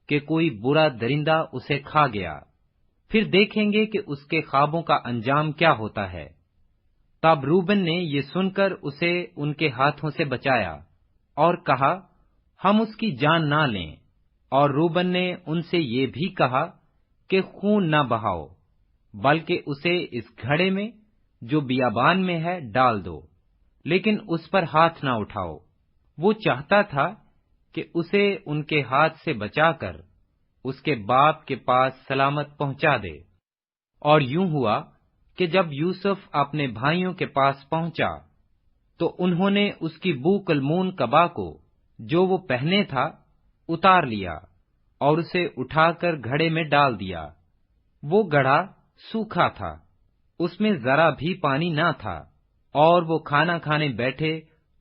کہ کوئی برا درندہ اسے کھا گیا، پھر دیکھیں گے کہ اس کے خوابوں کا انجام کیا ہوتا ہے۔ تب روبن نے یہ سن کر اسے ان کے ہاتھوں سے بچایا اور کہا، ہم اس کی جان نہ لیں۔ اور روبن نے ان سے یہ بھی کہا کہ خون نہ بہاؤ، بلکہ اسے اس گھڑے میں جو بیابان میں ہے ڈال دو، لیکن اس پر ہاتھ نہ اٹھاؤ۔ وہ چاہتا تھا کہ اسے ان کے ہاتھ سے بچا کر اس کے باپ کے پاس سلامت پہنچا دے۔ اور یوں ہوا کہ جب یوسف اپنے بھائیوں کے پاس پہنچا تو انہوں نے اس کی بوق المون قبا کو جو وہ پہنے تھا اتار لیا اور اسے اٹھا کر گھڑے میں ڈال دیا۔ وہ گڑھا سوکھا تھا، اس میں ذرا بھی پانی نہ تھا، اور وہ کھانا کھانے بیٹھے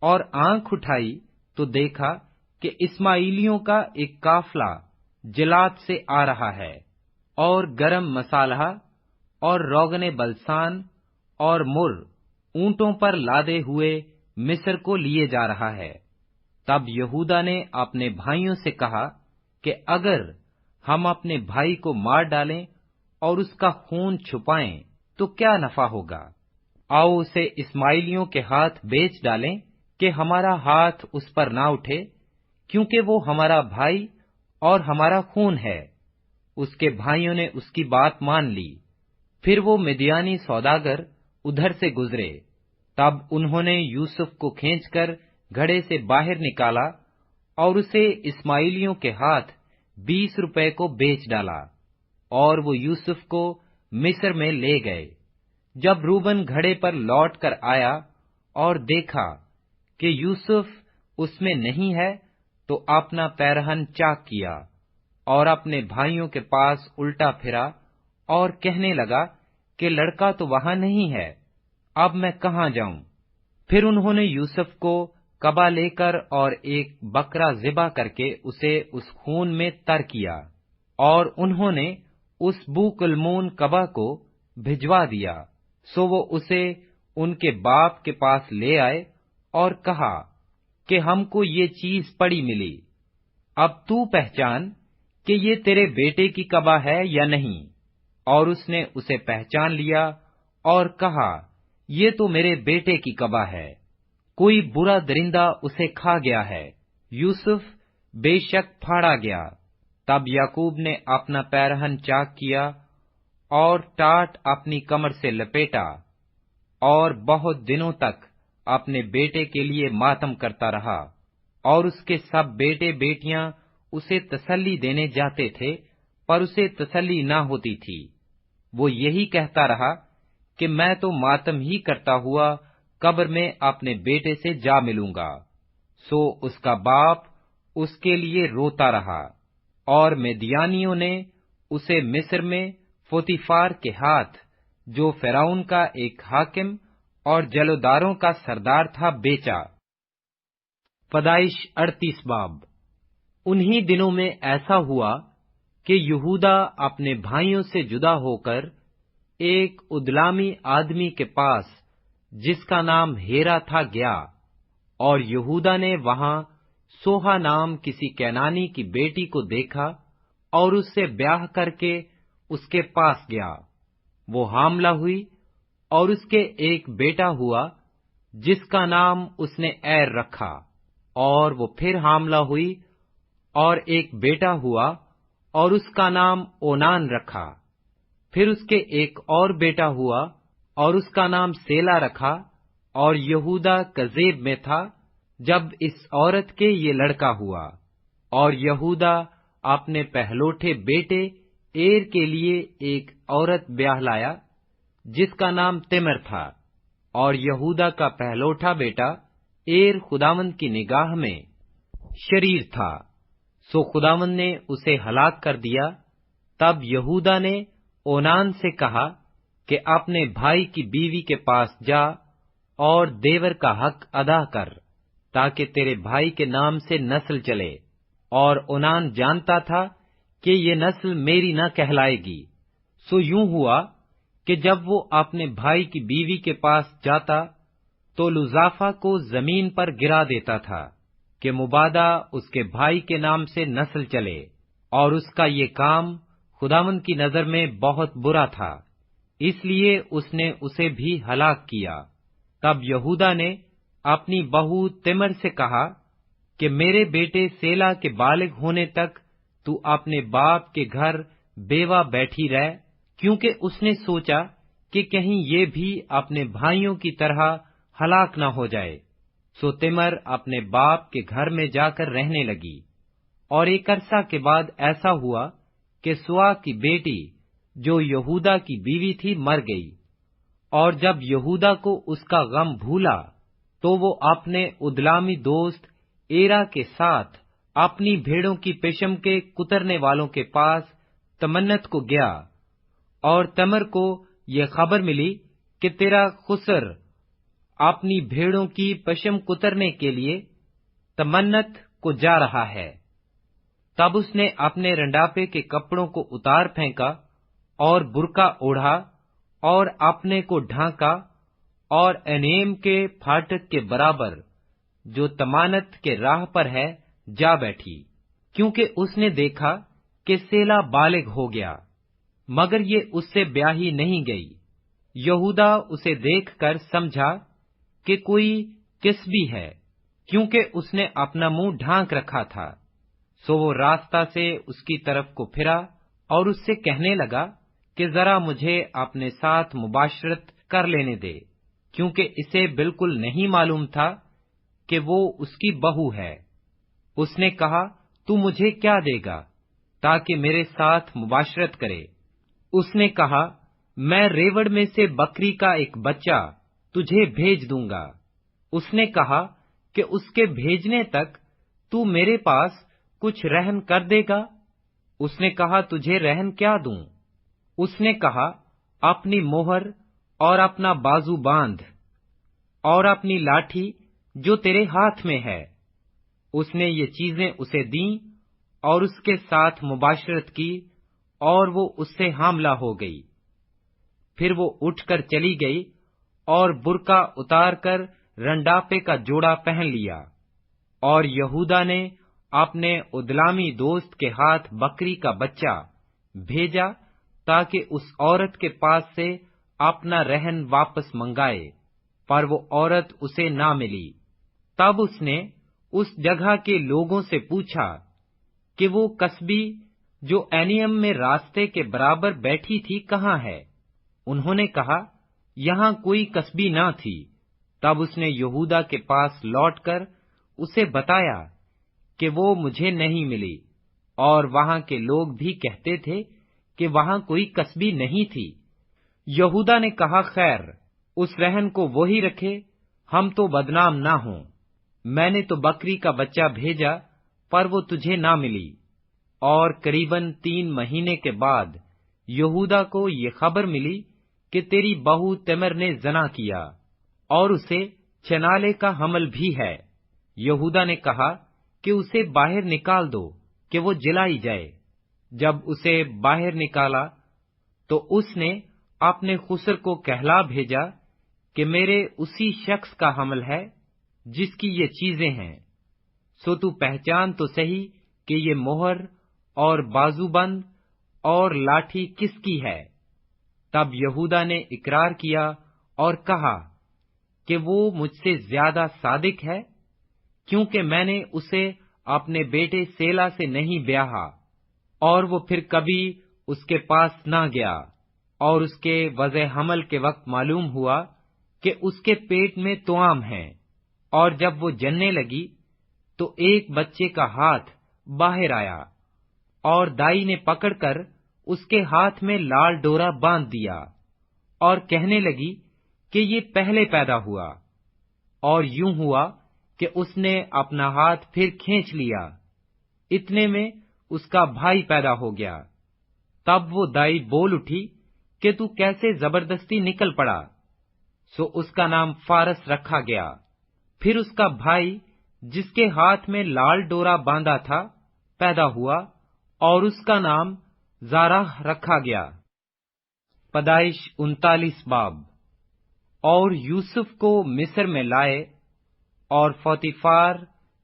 اور آنکھ اٹھائی تو دیکھا کہ اسماعیلیوں کا ایک قافلہ جلاد سے آ رہا ہے، اور گرم مصالحہ اور روغن بلسان اور مر اونٹوں پر لادے ہوئے مصر کو لیے جا رہا ہے۔ تب یہودا نے اپنے بھائیوں سے کہا کہ اگر ہم اپنے بھائی کو مار ڈالیں اور اس کا خون چھپائیں تو کیا نفع ہوگا؟ آؤ اسے اسماعیلیوں کے ہاتھ بیچ ڈالیں کہ ہمارا ہاتھ اس پر نہ اٹھے، کیونکہ وہ ہمارا بھائی اور ہمارا خون ہے۔ اس کے بھائیوں نے اس کی بات مان لی۔ پھر وہ مدیانی سوداگر ادھر سے گزرے۔ تب انہوں نے یوسف کو کھینچ کر گھڑے سے باہر نکالا اور اسے اسماعیلیوں کے ہاتھ 20 روپے کو بیچ ڈالا، اور وہ یوسف کو مصر میں لے گئے۔ جب روبن گھڑے پر لوٹ کر آیا اور دیکھا کہ یوسف اس میں نہیں ہے، تو اپنا پیرہن چاک کیا اور اپنے بھائیوں کے پاس الٹا پھرا اور کہنے لگا کہ لڑکا تو وہاں نہیں ہے، اب میں کہاں جاؤں؟ پھر انہوں نے یوسف کو کبا لے کر اور ایک بکرا ذبح کر کے اسے اس خون میں تر کیا، اور انہوں نے اس بوک المون کبا کو بھجوا دیا۔ سو وہ اسے ان کے باپ کے پاس لے آئے اور کہا کہ ہم کو یہ چیز پڑی ملی، اب تو پہچان کہ یہ تیرے بیٹے کی کبا ہے یا نہیں۔ اور اس نے اسے پہچان لیا اور کہا، یہ تو میرے بیٹے کی کبا ہے، کوئی برا درندہ اسے کھا گیا ہے۔ یوسف بے شک پھاڑا گیا۔ تب یعقوب نے اپنا پیرہن چاک کیا اور ٹاٹ اپنی کمر سے لپیٹا، اور بہت دنوں تک اپنے بیٹے کے لیے ماتم کرتا رہا، اور اس کے سب بیٹے بیٹیاں اسے تسلی دینے جاتے تھے، پر اسے تسلی نہ ہوتی تھی۔ وہ یہی کہتا رہا کہ میں تو ماتم ہی کرتا ہوا قبر میں اپنے بیٹے سے جا ملوں گا۔ سو اس کا باپ اس کے لیے روتا رہا، اور مدیانیوں نے اسے مصر میں پوتیفار کے ہاتھ، جو فرعون کا ایک حاکم اور جلوداروں کا سردار تھا، بیچا۔ پیدائش 38 باب۔ انہی دنوں میں ایسا ہوا کہ یہودا اپنے بھائیوں سے جدا ہو کر ایک ادلامی آدمی کے پاس جس کا نام ہیرا تھا گیا، اور یہودا نے وہاں سوہا نام کسی کینانی کی بیٹی کو دیکھا اور اس سے بیاہ کر کے اس کے پاس گیا۔ وہ حاملہ ہوئی اور اس کے ایک بیٹا ہوا جس کا نام اس نے ایر رکھا، اور وہ پھر حاملہ ہوئی اور ایک بیٹا ہوا اور اس کا نام اونان رکھا۔ پھر اس کے ایک اور بیٹا ہوا اور اس کا نام سیلا رکھا، اور یہودا کذیب میں تھا جب اس عورت کے یہ لڑکا ہوا۔ اور یہودا اپنے پہلوٹھے بیٹے ایر کے لیے ایک عورت بیاہ لایا جس کا نام تمر تھا، اور یہودا کا پہلوٹھا بیٹا ایر خداوند کی نگاہ میں شریر تھا، سو خداوند نے اسے ہلاک کر دیا۔ تب یہودا نے اونان سے کہا کہ اپنے بھائی کی بیوی کے پاس جا اور دیور کا حق ادا کر، تاکہ تیرے بھائی کے نام سے نسل چلے۔ اور اونان جانتا تھا کہ یہ نسل میری نہ کہلائے گی۔ سو یوں ہوا کہ جب وہ اپنے بھائی کی بیوی کے پاس جاتا تو لزافہ کو زمین پر گرا دیتا تھا کہ مبادا اس کے بھائی کے نام سے نسل چلے، اور اس کا یہ کام خداوند کی نظر میں بہت برا تھا، اس لیے اس نے اسے بھی ہلاک کیا۔ تب یہودا نے اپنی بہو تمر سے کہا کہ میرے بیٹے سیلا کے بالغ ہونے تک تو اپنے باپ کے گھر بیوہ بیٹھی رہ، کیونکہ اس نے سوچا کہ کہیں یہ بھی اپنے بھائیوں کی طرح ہلاک نہ ہو جائے۔ سو تمر اپنے باپ کے گھر میں جا کر رہنے لگی۔ اور ایک عرصہ کے بعد ایسا ہوا کہ سوا کی بیٹی جو یہودا کی بیوی تھی مر گئی، اور جب یہودا کو اس کا غم بھولا تو وہ اپنے ادلامی دوست ایرا کے ساتھ اپنی بھیڑوں کی پشم کے کترنے والوں کے پاس تمنت کو گیا، اور تمر کو یہ خبر ملی کہ تیرا خسر اپنی بھیڑوں کی پشم کترنے کے لیے تمنت کو جا رہا ہے۔ تب اس نے اپنے رنڈاپے کے کپڑوں کو اتار پھینکا اور برقع اوڑھا اور اپنے کو ڈھانکا، اور انیم کے پھاٹک کے برابر جو تمانت کے راہ پر ہے جا بیٹھی، کیونکہ اس نے دیکھا کہ سیلا بالغ ہو گیا، مگر یہ اس سے بیاہی نہیں گئی۔ یہودا اسے دیکھ کر سمجھا کہ کوئی کسبی ہے، کیونکہ اس نے اپنا منہ ڈھانک رکھا تھا۔ سو وہ راستہ سے اس کی طرف کو پھرا اور اس سے کہنے لگا کہ ذرا مجھے اپنے ساتھ مباشرت کر لینے دے، کیونکہ اسے بالکل نہیں معلوم تھا کہ وہ اس کی بہو ہے۔ اس نے کہا، تو مجھے کیا دے گا تاکہ میرے ساتھ مباشرت کرے؟ اس نے کہا، میں ریوڑ میں سے بکری کا ایک بچہ تجھے بھیج دوں گا۔ اس نے کہا کہ اس کے بھیجنے تک تو میرے پاس کچھ رہن کر دے گا؟ اس نے کہا، تجھے رہن کیا دوں؟ اس نے کہا، اپنی مہر اور اپنا بازو باندھ اور اپنی لاٹھی جو تیرے ہاتھ میں ہے۔ اس نے یہ چیزیں اسے دیں اور اس کے ساتھ مباشرت کی، اور وہ اس سے حاملہ ہو گئی۔ پھر وہ اٹھ کر چلی گئی اور برقع اتار کر رنڈاپے کا جوڑا پہن لیا، اور یہودا نے اپنے ادلامی دوست کے ہاتھ بکری کا بچہ بھیجا تاکہ اس عورت کے پاس سے اپنا رہن واپس منگائے، پر وہ عورت اسے نہ ملی۔ تب اس نے اس جگہ کے لوگوں سے پوچھا کہ وہ کسبی جو اینیم میں راستے کے برابر بیٹھی تھی کہاں ہے؟ انہوں نے کہا، یہاں کوئی کسبی نہ تھی۔ تب اس نے یہودا کے پاس لوٹ کر اسے بتایا کہ وہ مجھے نہیں ملی، اور وہاں کے لوگ بھی کہتے تھے کہ وہاں کوئی کسبی نہیں تھی۔ یہودا نے کہا، خیر، اس رہن کو وہی رکھے، ہم تو بدنام نہ ہوں۔ میں نے تو بکری کا بچہ بھیجا، پر وہ تجھے نہ ملی۔ اور قریباً 3 مہینے کے بعد یہودا کو یہ خبر ملی کہ تیری بہو تمر نے زنا کیا، اور اسے چنالے کا حمل بھی ہے۔ یہودا نے کہا کہ اسے باہر نکال دو کہ وہ جلائی جائے۔ جب اسے باہر نکالا تو اس نے اپنے خسر کو کہلا بھیجا کہ میرے اسی شخص کا حمل ہے جس کی یہ چیزیں ہیں، سو تو پہچان تو صحیح کہ یہ مہر اور بازو بند اور لاٹھی کس کی ہے؟ تب یہودا نے اقرار کیا اور کہا کہ وہ مجھ سے زیادہ صادق ہے، کیونکہ میں نے اسے اپنے بیٹے سیلا سے نہیں بیاہا۔ اور وہ پھر کبھی اس کے پاس نہ گیا، اور اس کے وضع حمل کے وقت معلوم ہوا کہ اس کے پیٹ میں توام ہے، اور جب وہ جننے لگی تو ایک بچے کا ہاتھ باہر آیا، اور دائی نے پکڑ کر اس کے ہاتھ میں لال ڈورا باندھ دیا، اور کہنے لگی کہ یہ پہلے پیدا ہوا۔ اور یوں ہوا کہ اس نے اپنا ہاتھ پھر کھینچ لیا، اتنے میں اس کا بھائی پیدا ہو گیا۔ تب وہ دائی بول اٹھی کہ تو کیسے زبردستی نکل پڑا، سو اس کا نام فارس رکھا گیا۔ پھر اس کا بھائی جس کے ہاتھ میں لال ڈورا باندھا تھا پیدا ہوا، اور اس کا نام زارح رکھا گیا۔ پیدائش 39 باب۔ اور یوسف کو مصر میں لائے، اور پوتیفار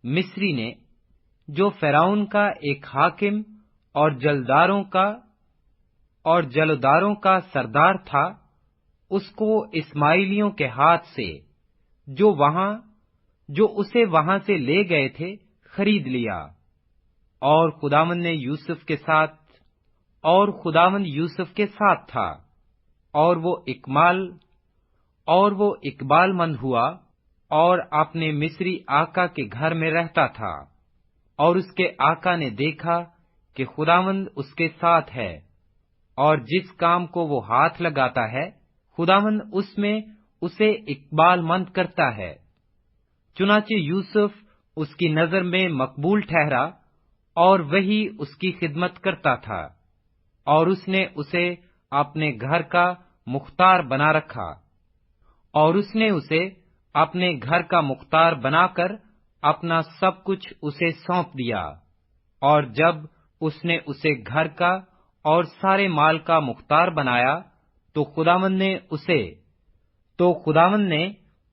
مصری نے، جو فرعون کا ایک حاکم اور جلداروں کا سردار تھا، اس کو اسماعیلیوں کے ہاتھ سے جو اسے وہاں سے لے گئے تھے خرید لیا۔ اور خداوند یوسف کے ساتھ تھا، اور وہ اقبال مند ہوا، اور اپنے مصری آقا کے گھر میں رہتا تھا۔ اور اس کے آقا نے دیکھا کہ خداوند اس کے ساتھ ہے، اور جس کام کو وہ ہاتھ لگاتا ہے خداوند اس میں اسے اقبال مند کرتا ہے۔ چنانچہ یوسف اس کی نظر میں مقبول ٹھہرا، اور وہی اس کی خدمت کرتا تھا، اور اس نے اسے اپنے گھر کا مختار بنا رکھا۔ اور اس نے اسے اپنے گھر کا مختار بنا کر اپنا سب کچھ اسے سونپ دیا۔ اور جب اس نے اسے گھر کا اور سارے مال کا مختار بنایا تو خداوند نے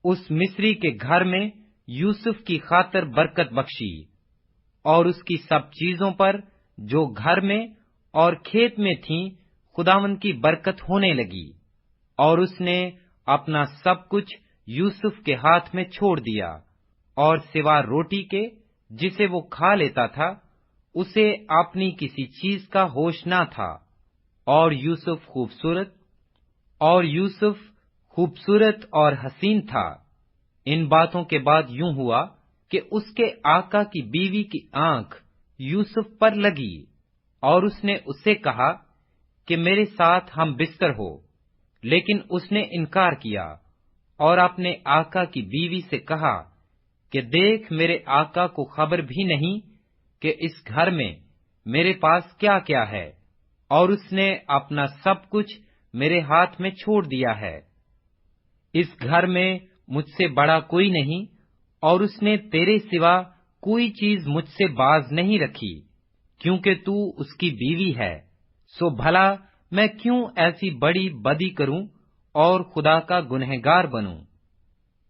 اس مصری کے گھر میں یوسف کی خاطر برکت بخشی، اور اس کی سب چیزوں پر جو گھر میں اور کھیت میں تھیں خداوند کی برکت ہونے لگی۔ اور اس نے اپنا سب کچھ یوسف کے ہاتھ میں چھوڑ دیا، اور سوا روٹی کے جسے وہ کھا لیتا تھا اسے اپنی کسی چیز کا ہوش نہ تھا۔ اور یوسف خوبصورت اور حسین تھا۔ ان باتوں کے بعد یوں ہوا کہ اس کے آقا کی بیوی کی آنکھ یوسف پر لگی، اور اس نے اس سے کہا کہ میرے ساتھ ہم بستر ہو، لیکن اس نے انکار کیا، اور اپنے آقا کی بیوی سے کہا کہ دیکھ، میرے آقا کو خبر بھی نہیں کہ اس گھر میں میرے پاس کیا کیا ہے، اور اس نے اپنا سب کچھ میرے ہاتھ میں چھوڑ دیا ہے۔ اس گھر میں مجھ سے بڑا کوئی نہیں، اور اس نے تیرے سوا کوئی چیز مجھ سے باز نہیں رکھی، کیونکہ تو اس کی بیوی ہے۔ سو بھلا میں کیوں ایسی بڑی بدی کروں اور خدا کا گنہگار بنوں؟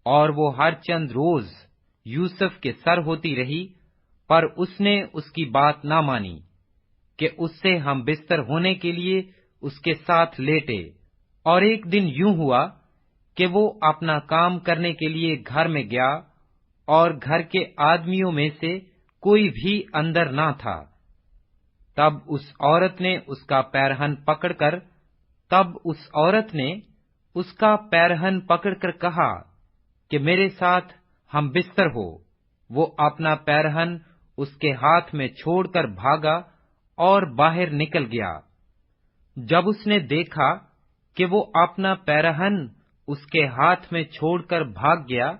اور وہ ہر چند روز یوسف کے سر ہوتی رہی، پر اس نے اس کی بات نہ مانی کہ اس سے ہم بستر ہونے کے لیے اس کے ساتھ لیٹے۔ اور ایک دن یوں ہوا کہ وہ اپنا کام کرنے کے لیے گھر میں گیا، اور گھر کے آدمیوں میں سے کوئی بھی اندر نہ تھا۔ تب اس عورت نے اس کا پیرہن پکڑ کر کہا کہ میرے ساتھ ہم بستر ہو۔ وہ اپنا پیرہن اس کے ہاتھ میں چھوڑ کر بھاگا اور باہر نکل گیا۔ جب اس نے دیکھا کہ وہ اپنا پیرہن اس کے ہاتھ میں چھوڑ کر بھاگ گیا،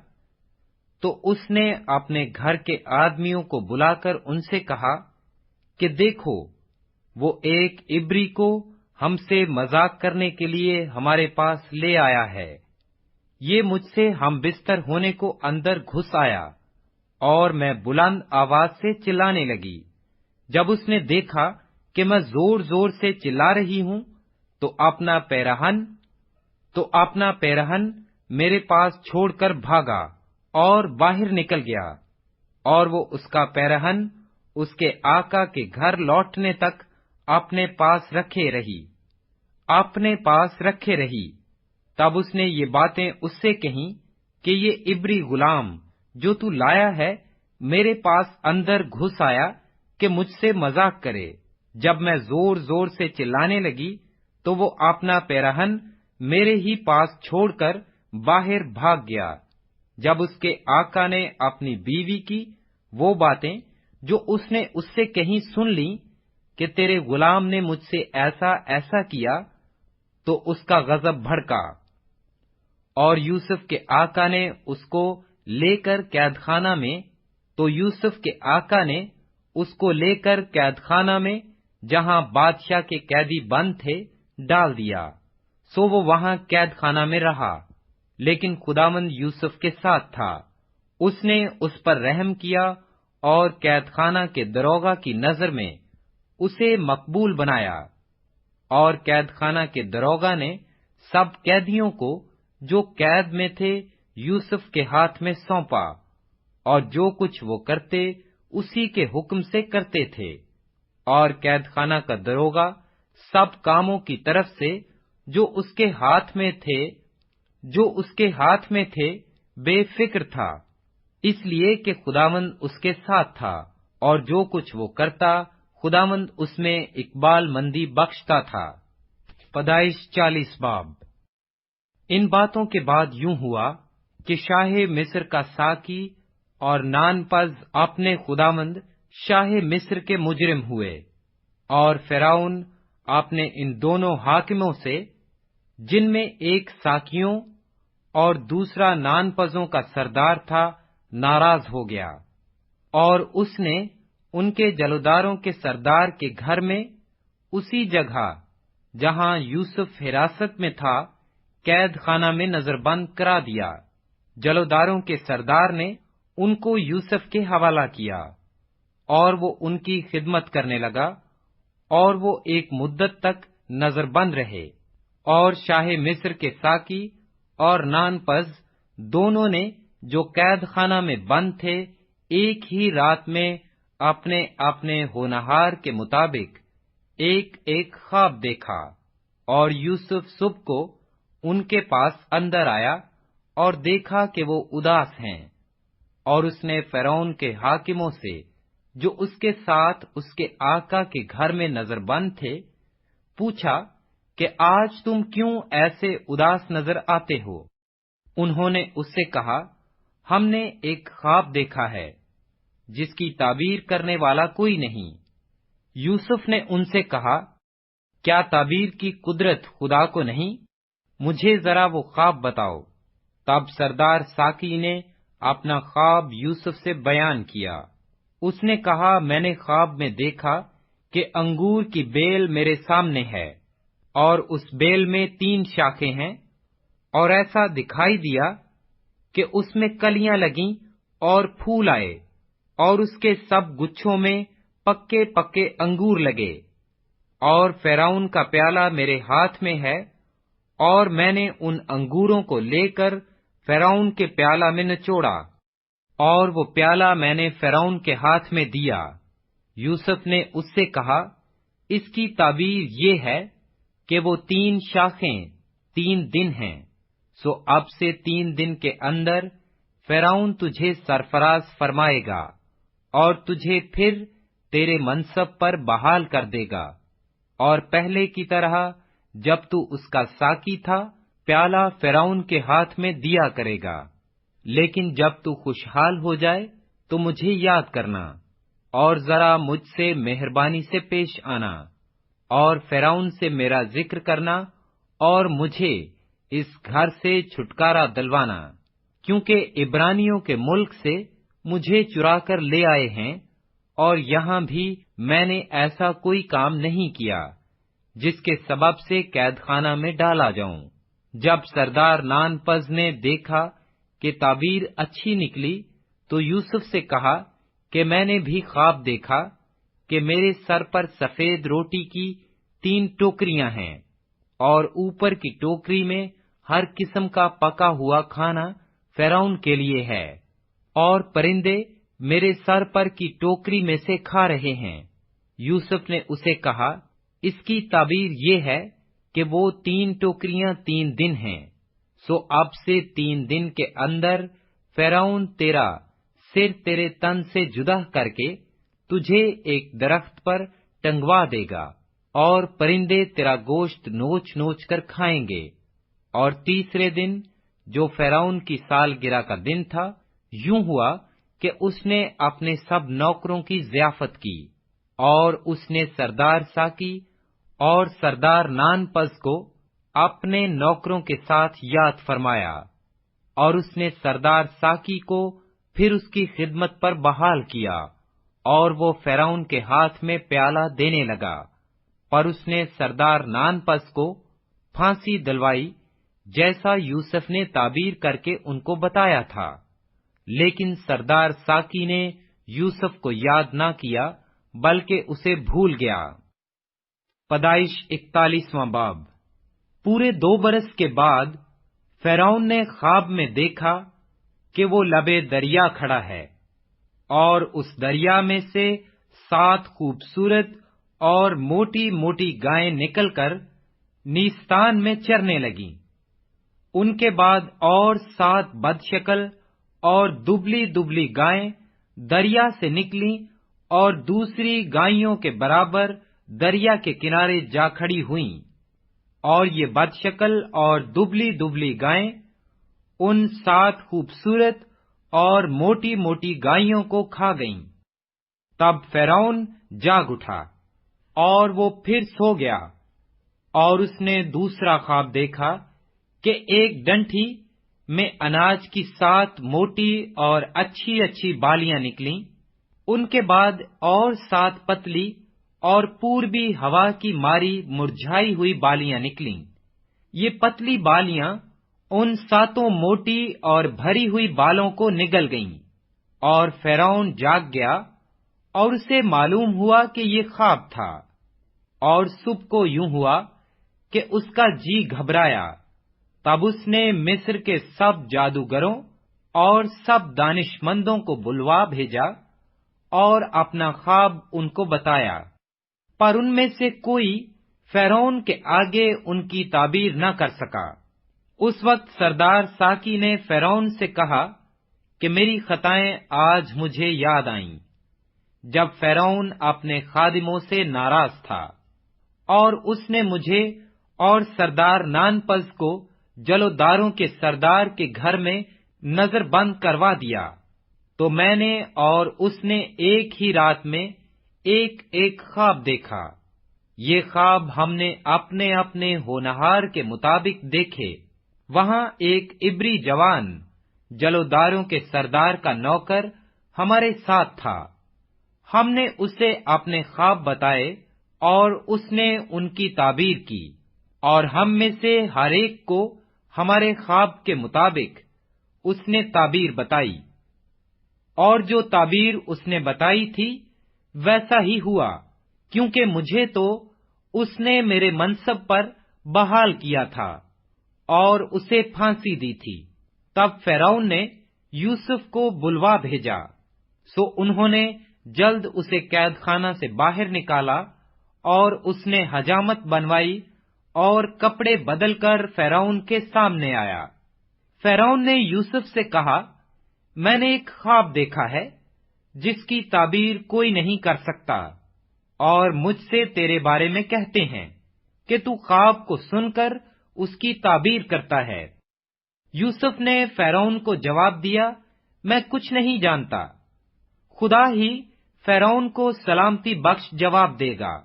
تو اس نے اپنے گھر کے آدمیوں کو بلا کر ان سے کہا کہ دیکھو، وہ ایک عبری کو ہم سے مذاق کرنے کے لیے ہمارے پاس لے آیا ہے۔ یہ مجھ سے ہم بستر ہونے کو اندر گھس آیا، اور میں بلند آواز سے چلانے لگی۔ جب اس نے دیکھا کہ میں زور زور سے چلا رہی ہوں، تو اپنا پیرہن میرے پاس چھوڑ کر بھاگا اور باہر نکل گیا، اور وہ اس کا پیرہن اس کے آقا کے گھر لوٹنے تک اپنے پاس رکھے رہی۔ تب اس نے یہ باتیں اس سے کہیں کہ یہ عبری غلام جو تو لایا ہے میرے پاس اندر گھس آیا کہ مجھ سے مذاق کرے۔ جب میں زور زور سے چلانے لگی تو وہ اپنا پیرہن میرے ہی پاس چھوڑ کر باہر بھاگ گیا۔ جب اس کے آقا نے اپنی بیوی کی وہ باتیں جو اس نے اس سے کہیں سن لیں کہ تیرے غلام نے مجھ سے ایسا ایسا کیا، تو اس کا غضب بھڑکا، اور یوسف کے آقا نے اس کو لے کر قید خانہ میں جہاں بادشاہ کے قیدی بند تھے ڈال دیا۔ سو وہ وہاں قید خانہ میں رہا، لیکن خداوند یوسف کے ساتھ تھا۔ اس نے اس پر رحم کیا اور قید خانہ کے دروغہ کی نظر میں اسے مقبول بنایا۔ اور قید خانہ کے دروغہ نے سب قیدیوں کو جو قید میں تھے یوسف کے ہاتھ میں سونپا، اور جو کچھ وہ کرتے اسی کے حکم سے کرتے تھے۔ اور قید خانہ کا دروغہ سب کاموں کی طرف سے جو اس کے ہاتھ میں تھے بے فکر تھا، اس لیے کہ خداوند اس کے ساتھ تھا، اور جو کچھ وہ کرتا خداوند اس میں اقبال مندی بخشتا تھا۔ پیدائش 40 باب۔ ان باتوں کے بعد یوں ہوا کہ شاہ مصر کا ساقی اور نان پز اپنے خداوند شاہ مصر کے مجرم ہوئے، اور فرعون اپنے ان دونوں حاکموں سے، جن میں ایک ساقیوں اور دوسرا نان پزوں کا سردار تھا، ناراض ہو گیا، اور اس نے ان کے جلوداروں کے سردار کے گھر میں اسی جگہ جہاں یوسف حراست میں تھا قید خانہ میں نظر بند کرا دیا۔ جلوداروں کے سردار نے ان کو یوسف کے حوالہ کیا، اور وہ ان کی خدمت کرنے لگا، اور وہ ایک مدت تک نظر بند رہے۔ اور شاہ مصر کے ساقی اور نان پز دونوں نے جو قید خانہ میں بند تھے ایک ہی رات میں اپنے اپنے ہونہار کے مطابق ایک ایک خواب دیکھا۔ اور یوسف صبح کو ان کے پاس اندر آیا اور دیکھا کہ وہ اداس ہیں، اور اس نے فرعون کے حاکموں سے جو اس کے ساتھ اس کے آقا کے گھر میں نظر بند تھے پوچھا کہ آج تم کیوں ایسے اداس نظر آتے ہو؟ انہوں نے اس سے کہا، ہم نے ایک خواب دیکھا ہے جس کی تعبیر کرنے والا کوئی نہیں۔ یوسف نے ان سے کہا، کیا تعبیر کی قدرت خدا کو نہیں؟ مجھے ذرا وہ خواب بتاؤ۔ تب سردار ساقی نے اپنا خواب یوسف سے بیان کیا۔ اس نے کہا، میں نے خواب میں دیکھا کہ انگور کی بیل میرے سامنے ہے، اور اس بیل میں 3 شاخیں ہیں، اور ایسا دکھائی دیا کہ اس میں کلیاں لگیں اور پھول آئے، اور اس کے سب گچھوں میں پکے پکے انگور لگے، اور فرعون کا پیالہ میرے ہاتھ میں ہے، اور میں نے ان انگوروں کو لے کر فرعون کے پیالہ میں نچوڑا، اور وہ پیالہ میں نے فرعون کے ہاتھ میں دیا۔ یوسف نے اس سے کہا، اس کی تعبیر یہ ہے کہ وہ 3 شاخیں 3 دن ہیں، سو اب سے 3 دن کے اندر فرعون تجھے سرفراز فرمائے گا، اور تجھے پھر تیرے منصب پر بحال کر دے گا، اور پہلے کی طرح جب تو اس کا ساقی تھا، پیالہ فرعون کے ہاتھ میں دیا کرے گا۔ لیکن جب تو خوشحال ہو جائے تو مجھے یاد کرنا، اور ذرا مجھ سے مہربانی سے پیش آنا، اور فرعون سے میرا ذکر کرنا، اور مجھے اس گھر سے چھٹکارا دلوانا، کیونکہ عبرانیوں کے ملک سے مجھے چرا کر لے آئے ہیں، اور یہاں بھی میں نے ایسا کوئی کام نہیں کیا جس کے سبب سے قید خانہ میں ڈالا جاؤں۔ جب سردار نانپز نے دیکھا کہ تعبیر اچھی نکلی تو یوسف سے کہا کہ میں نے بھی خواب دیکھا کہ میرے سر پر سفید روٹی کی 3 ٹوکریاں ہیں، اور اوپر کی ٹوکری میں ہر قسم کا پکا ہوا کھانا فرعون کے لیے ہے، اور پرندے میرے سر پر کی ٹوکری میں سے کھا رہے ہیں۔ یوسف نے اسے کہا، اس کی تعبیر یہ ہے کہ وہ 3 ٹوکریاں 3 دن ہیں، سو اب سے 3 دن کے اندر فرعون تیرا سر تیرے تن سے جدا کر کے تجھے ایک درخت پر ٹنگوا دے گا، اور پرندے تیرا گوشت نوچ نوچ کر کھائیں گے۔ اور تیسرے دن جو فرعون کی سالگرہ کا دن تھا، یوں ہوا کہ اس نے اپنے سب نوکروں کی ضیافت کی، اور اس نے سردار ساقی اور سردار نانپز کو اپنے نوکروں کے ساتھ یاد فرمایا، اور اس نے سردار ساقی کو پھر اس کی خدمت پر بحال کیا، اور وہ فرعون کے ہاتھ میں پیالہ دینے لگا۔ پر اس نے سردار نانپز کو پھانسی دلوائی، جیسا یوسف نے تعبیر کر کے ان کو بتایا تھا، لیکن سردار ساقی نے یوسف کو یاد نہ کیا بلکہ اسے بھول گیا۔ پیدائش 41واں باب۔ پورے 2 برس کے بعد فرعون نے خواب میں دیکھا کہ وہ لبے دریا کھڑا ہے، اور اس دریا میں سے 7 خوبصورت اور موٹی موٹی گائیں نکل کر نیستان میں چرنے لگیں۔ ان کے بعد اور 7 بدشکل اور دبلی دبلی گائیں دریا سے نکلیں، اور دوسری گائیوں کے برابر دریا کے کنارے جا کھڑی ہوئیں، اور یہ بدشکل اور دبلی دبلی گائیں ان 7 خوبصورت اور موٹی موٹی گائیوں کو کھا گئیں۔ تب فرعون جاگ اٹھا، اور وہ پھر سو گیا، اور اس نے دوسرا خواب دیکھا کہ ایک ڈنٹھی میں اناج کی 7 موٹی اور اچھی اچھی بالیاں نکلیں، ان کے بعد اور 7 پتلی اور پوربی ہوا کی ماری مرجھائی ہوئی بالیاں نکلیں۔ یہ پتلی بالیاں ان 7 موٹی اور بھری ہوئی بالوں کو نگل گئیں، اور فرعون جاگ گیا، اور اسے معلوم ہوا کہ یہ خواب تھا۔ اور صبح کو یوں ہوا کہ اس کا جی گھبرایا، تب اس نے مصر کے سب جادوگروں اور سب دانش مندوں کو بلوا بھیجا، اور اپنا خواب ان کو بتایا، پر ان میں سے کوئی فرعون کے آگے ان کی تعبیر نہ کر سکا۔ اس وقت سردار ساقی نے فرعون سے کہا کہ میری خطائیں آج مجھے یاد آئیں، جب فرعون اپنے خادموں سے ناراض تھا، اور اس نے مجھے اور سردار نانپز کو جلوداروں کے سردار کے گھر میں نظر بند کروا دیا۔ تو میں نے اور اس نے ایک ہی رات میں ایک ایک خواب دیکھا۔ یہ خواب ہم نے اپنے اپنے ہونہار کے مطابق دیکھے۔ وہاں ایک عبری جوان جلوداروں کے سردار کا نوکر ہمارے ساتھ تھا۔ ہم نے اسے اپنے خواب بتائے اور اس نے ان کی تعبیر کی، اور ہم میں سے ہر ایک کو ہمارے خواب کے مطابق اس نے تعبیر بتائی، اور جو تعبیر اس نے بتائی تھی ویسا ہی ہوا، کیونکہ مجھے تو اس نے میرے منصب پر بحال کیا تھا اور اسے پھانسی دی تھی۔ تب فرعون نے یوسف کو بلوا بھیجا، سو انہوں نے جلد اسے قید خانہ سے باہر نکالا، اور اس نے حجامت بنوائی اور کپڑے بدل کر فرعون کے سامنے آیا۔ فرعون نے یوسف سے کہا، میں نے ایک خواب دیکھا ہے جس کی تعبیر کوئی نہیں کر سکتا، اور مجھ سے تیرے بارے میں کہتے ہیں کہ تو خواب کو سن کر اس کی تعبیر کرتا ہے۔ یوسف نے فرعون کو جواب دیا، میں کچھ نہیں جانتا، خدا ہی فرعون کو سلامتی بخش جواب دے گا۔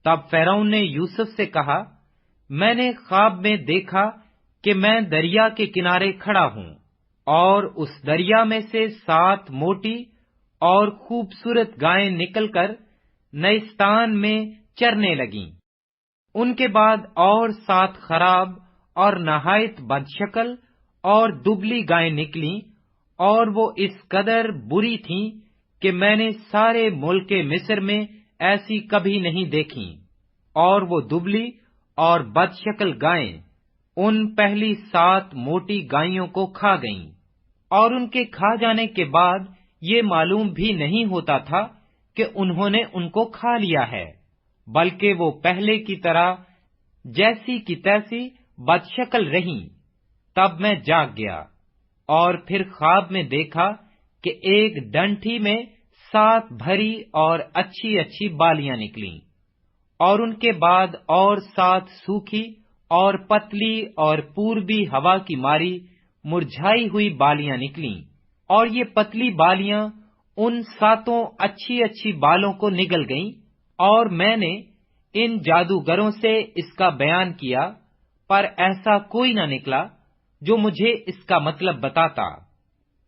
تب فرعون نے یوسف سے کہا، میں نے خواب میں دیکھا کہ میں دریا کے کنارے کھڑا ہوں، اور اس دریا میں سے 7 موٹی اور خوبصورت گائیں نکل کر نیستان میں چرنے لگیں۔ ان کے بعد اور 7 خراب اور نہایت بدشکل اور دبلی گائیں نکلیں، اور وہ اس قدر بری تھیں کہ میں نے سارے ملک مصر میں ایسی کبھی نہیں دیکھیں۔ اور وہ دبلی اور بدشکل گائیں ان پہلی 7 موٹی گائیوں کو کھا گئیں، اور ان کے کھا جانے کے بعد یہ معلوم بھی نہیں ہوتا تھا کہ انہوں نے ان کو کھا لیا ہے، بلکہ وہ پہلے کی طرح جیسی کی تیسی بدشکل رہیں۔ تب میں جاگ گیا، اور پھر خواب میں دیکھا کہ ایک ڈنٹھی میں 7 بھری اور اچھی اچھی بالیاں نکلیں، اور ان کے بعد اور 7 سوکھی اور پتلی اور پوربی ہوا کی ماری مرجھائی ہوئی بالیاں نکلیں، اور یہ پتلی بالیاں ان 7 اچھی اچھی بالوں کو نگل گئیں۔ اور میں نے ان جادوگروں سے اس کا بیان کیا، پر ایسا کوئی نہ نکلا جو مجھے اس کا مطلب بتاتا۔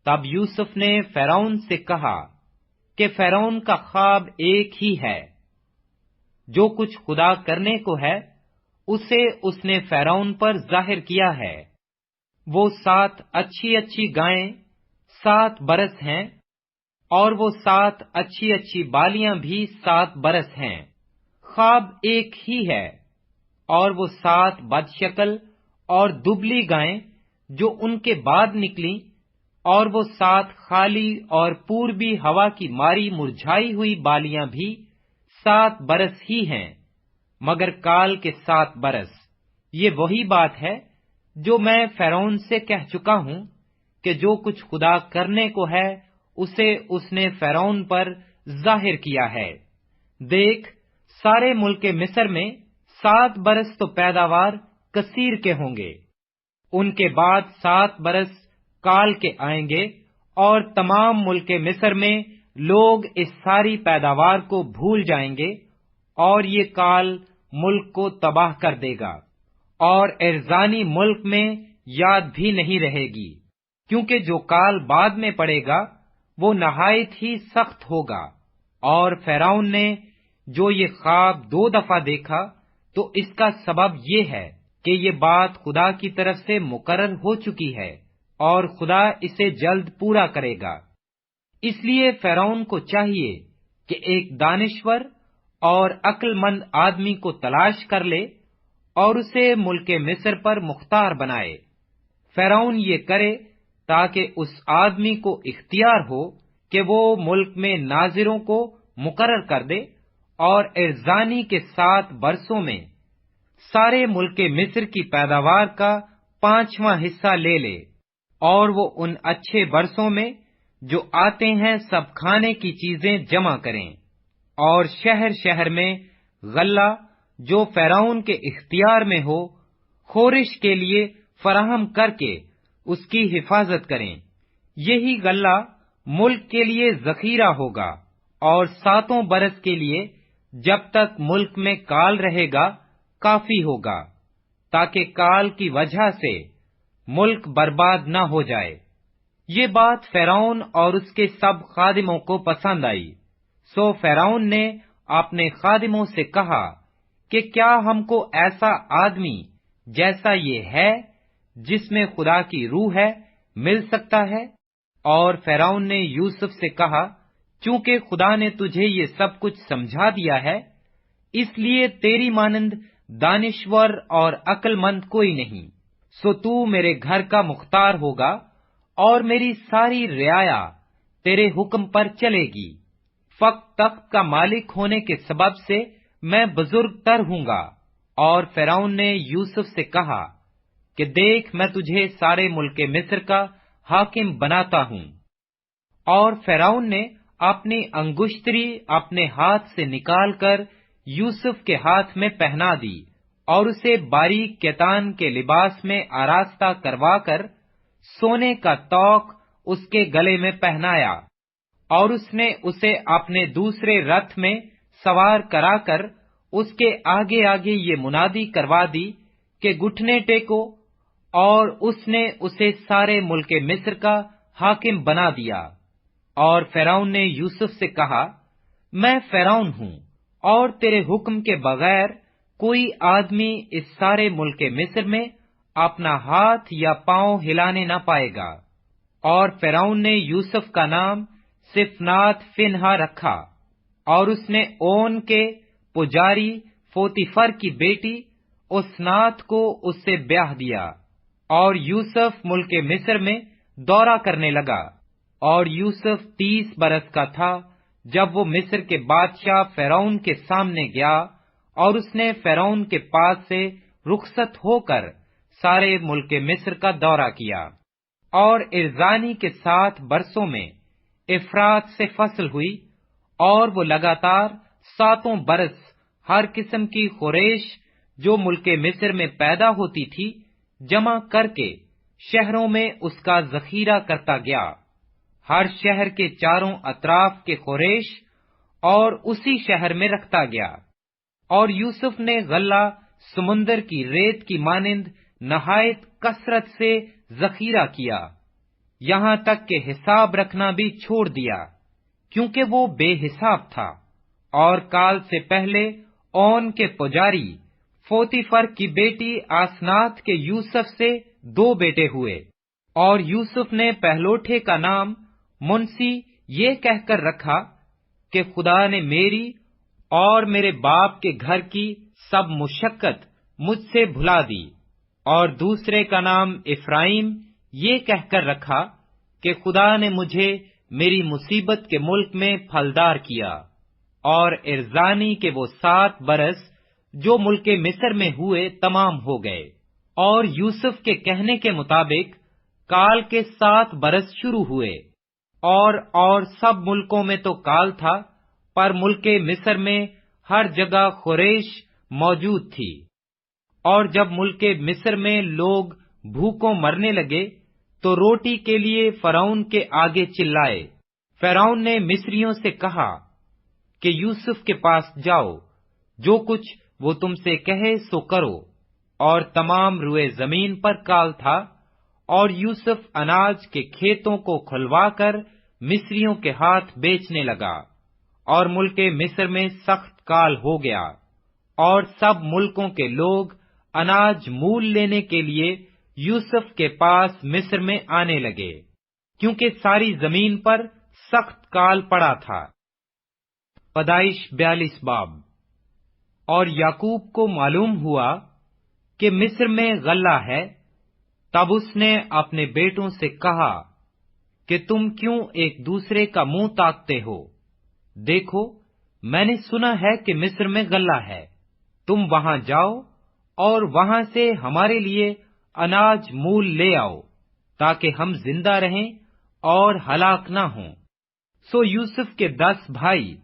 تب یوسف نے فرعون سے کہا کہ فرعون کا خواب ایک ہی ہے، جو کچھ خدا کرنے کو ہے اسے اس نے فرعون پر ظاہر کیا ہے۔ وہ 7 اچھی اچھی گائیں 7 برس ہیں، اور وہ 7 اچھی اچھی بالیاں بھی 7 برس ہیں۔ خواب ایک ہی ہے، اور وہ 7 بدشکل اور دبلی گائیں جو ان کے بعد نکلیں، اور وہ 7 خالی اور پوربی ہوا کی ماری مرجھائی ہوئی بالیاں بھی 7 برس ہی ہیں، مگر کال کے 7 برس۔ یہ وہی بات ہے جو میں فرعون سے کہہ چکا ہوں کہ جو کچھ خدا کرنے کو ہے اسے اس نے فرعون پر ظاہر کیا ہے۔ دیکھ، سارے ملک مصر میں 7 برس تو پیداوار کثیر کے ہوں گے، ان کے بعد 7 برس کال کے آئیں گے، اور تمام ملک مصر میں لوگ اس ساری پیداوار کو بھول جائیں گے، اور یہ کال ملک کو تباہ کر دے گا، اور ارزانی ملک میں یاد بھی نہیں رہے گی، کیونکہ جو کال بعد میں پڑے گا وہ نہایت ہی سخت ہوگا۔ اور فرعون نے جو یہ خواب 2 دفعہ دیکھا، تو اس کا سبب یہ ہے کہ یہ بات خدا کی طرف سے مقرر ہو چکی ہے، اور خدا اسے جلد پورا کرے گا۔ اس لیے فرعون کو چاہیے کہ ایک دانشور اور عقل مند آدمی کو تلاش کر لے اور اسے ملک مصر پر مختار بنائے۔ فرعون یہ کرے تاکہ اس آدمی کو اختیار ہو کہ وہ ملک میں ناظروں کو مقرر کر دے، اور ارزانی کے 7 برسوں میں سارے ملک مصر کی پیداوار کا 5واں حصہ لے لے، اور وہ ان اچھے برسوں میں جو آتے ہیں سب کھانے کی چیزیں جمع کریں، اور شہر شہر میں غلہ جو فرعون کے اختیار میں ہو خورش کے لیے فراہم کر کے اس کی حفاظت کریں۔ یہی غلہ ملک کے لیے ذخیرہ ہوگا، اور 7 برس کے لیے جب تک ملک میں کال رہے گا کافی ہوگا، تاکہ کال کی وجہ سے ملک برباد نہ ہو جائے۔ یہ بات فرعون اور اس کے سب خادموں کو پسند آئی، سو فرعون نے اپنے خادموں سے کہا کہ کیا ہم کو ایسا آدمی جیسا یہ ہے جس میں خدا کی روح ہے مل سکتا ہے؟ اور فرعون نے یوسف سے کہا، چونکہ خدا نے تجھے یہ سب کچھ سمجھا دیا ہے، اس لیے تیری مانند دانشور اور عقل مند کوئی نہیں، سو تو میرے گھر کا مختار ہوگا، اور میری ساری رعایا تیرے حکم پر چلے گی۔ فقط تخت کا مالک ہونے کے سبب سے میں بزرگ تر ہوں گا۔ اور فرعون نے یوسف سے کہا کہ دیکھ، میں تجھے سارے ملک مصر کا حاکم بناتا ہوں۔ اور فرعون نے اپنی انگشتری اپنے ہاتھ سے نکال کر یوسف کے ہاتھ میں پہنا دی، اور اسے باریک کتان کے لباس میں آراستہ کروا کر سونے کا توق اس کے گلے میں پہنایا، اور اس نے اسے اپنے دوسرے رتھ میں سوار کرا کر اس کے آگے آگے یہ منادی کروا دی کہ گھٹنے ٹیکو، اور اس نے اسے سارے ملک مصر کا حاکم بنا دیا۔ اور فرعون نے یوسف سے کہا، میں فرعون ہوں، اور تیرے حکم کے بغیر کوئی آدمی اس سارے ملک مصر میں اپنا ہاتھ یا پاؤں ہلانے نہ پائے گا۔ اور فرعون نے یوسف کا نام صفنات فنہا رکھا، اور اس نے اون کے پجاری فوتیفر کی بیٹی اسنات کو اس سے بیاہ دیا۔ اور یوسف ملک مصر میں دورہ کرنے لگا، اور یوسف 30 برس کا تھا جب وہ مصر کے بادشاہ فرعون کے سامنے گیا، اور اس نے فرعون کے پاس سے رخصت ہو کر سارے ملک مصر کا دورہ کیا۔ اور ارزانی کے 7 برسوں میں افرات سے فصل ہوئی، اور وہ لگاتار 7 برس ہر قسم کی خورش جو ملک مصر میں پیدا ہوتی تھی جمع کر کے شہروں میں اس کا ذخیرہ کرتا گیا، ہر شہر کے چاروں اطراف کے خورش، اور اسی شہر میں رکھتا گیا۔ اور یوسف نے غلہ سمندر کی ریت کی مانند نہایت کثرت سے ذخیرہ کیا، یہاں تک کہ حساب رکھنا بھی چھوڑ دیا، کیونکہ وہ بے حساب تھا۔ اور کال سے پہلے اون کے پجاری فوتیفر کی بیٹی آسنات کے یوسف سے 2 بیٹے ہوئے، اور یوسف نے پہلوٹے کا نام منسی یہ کہہ کر رکھا کہ خدا نے میری اور میرے باپ کے گھر کی سب مشقت مجھ سے بھلا دی، اور دوسرے کا نام افرایم یہ کہہ کر رکھا کہ خدا نے مجھے میری مصیبت کے ملک میں پھلدار کیا۔ اور ارزانی کے وہ 7 برس جو ملک مصر میں ہوئے تمام ہو گئے۔ اور یوسف کے کہنے کے مطابق کال کے 7 برس شروع ہوئے، اور سب ملکوں میں تو کال تھا، پر ملک مصر میں ہر جگہ خورش موجود تھی۔ اور جب ملک مصر میں لوگ بھوکوں مرنے لگے تو روٹی کے لیے فرعون کے آگے چلائے۔ فرعون نے مصریوں سے کہا کہ یوسف کے پاس جاؤ، جو کچھ وہ تم سے کہے سو کرو۔ اور تمام روئے زمین پر کال تھا، اور یوسف اناج کے کھیتوں کو کھلوا کر مصریوں کے ہاتھ بیچنے لگا، اور ملک مصر میں سخت کال ہو گیا، اور سب ملکوں کے لوگ اناج مول لینے کے لیے یوسف کے پاس مصر میں آنے لگے، کیونکہ ساری زمین پر سخت کال پڑا تھا۔ پیدائش 42 باب۔ اور یعقوب کو معلوم ہوا کہ مصر میں غلہ ہے، تب اس نے اپنے بیٹوں سے کہا کہ تم کیوں ایک دوسرے کا منہ تاکتے ہو؟ دیکھو، میں نے سنا ہے کہ مصر میں غلہ ہے، تم وہاں جاؤ اور وہاں سے ہمارے لیے اناج مول لے آؤ، تاکہ ہم زندہ رہیں اور ہلاک نہ ہوں۔ سو یوسف کے 10 بھائی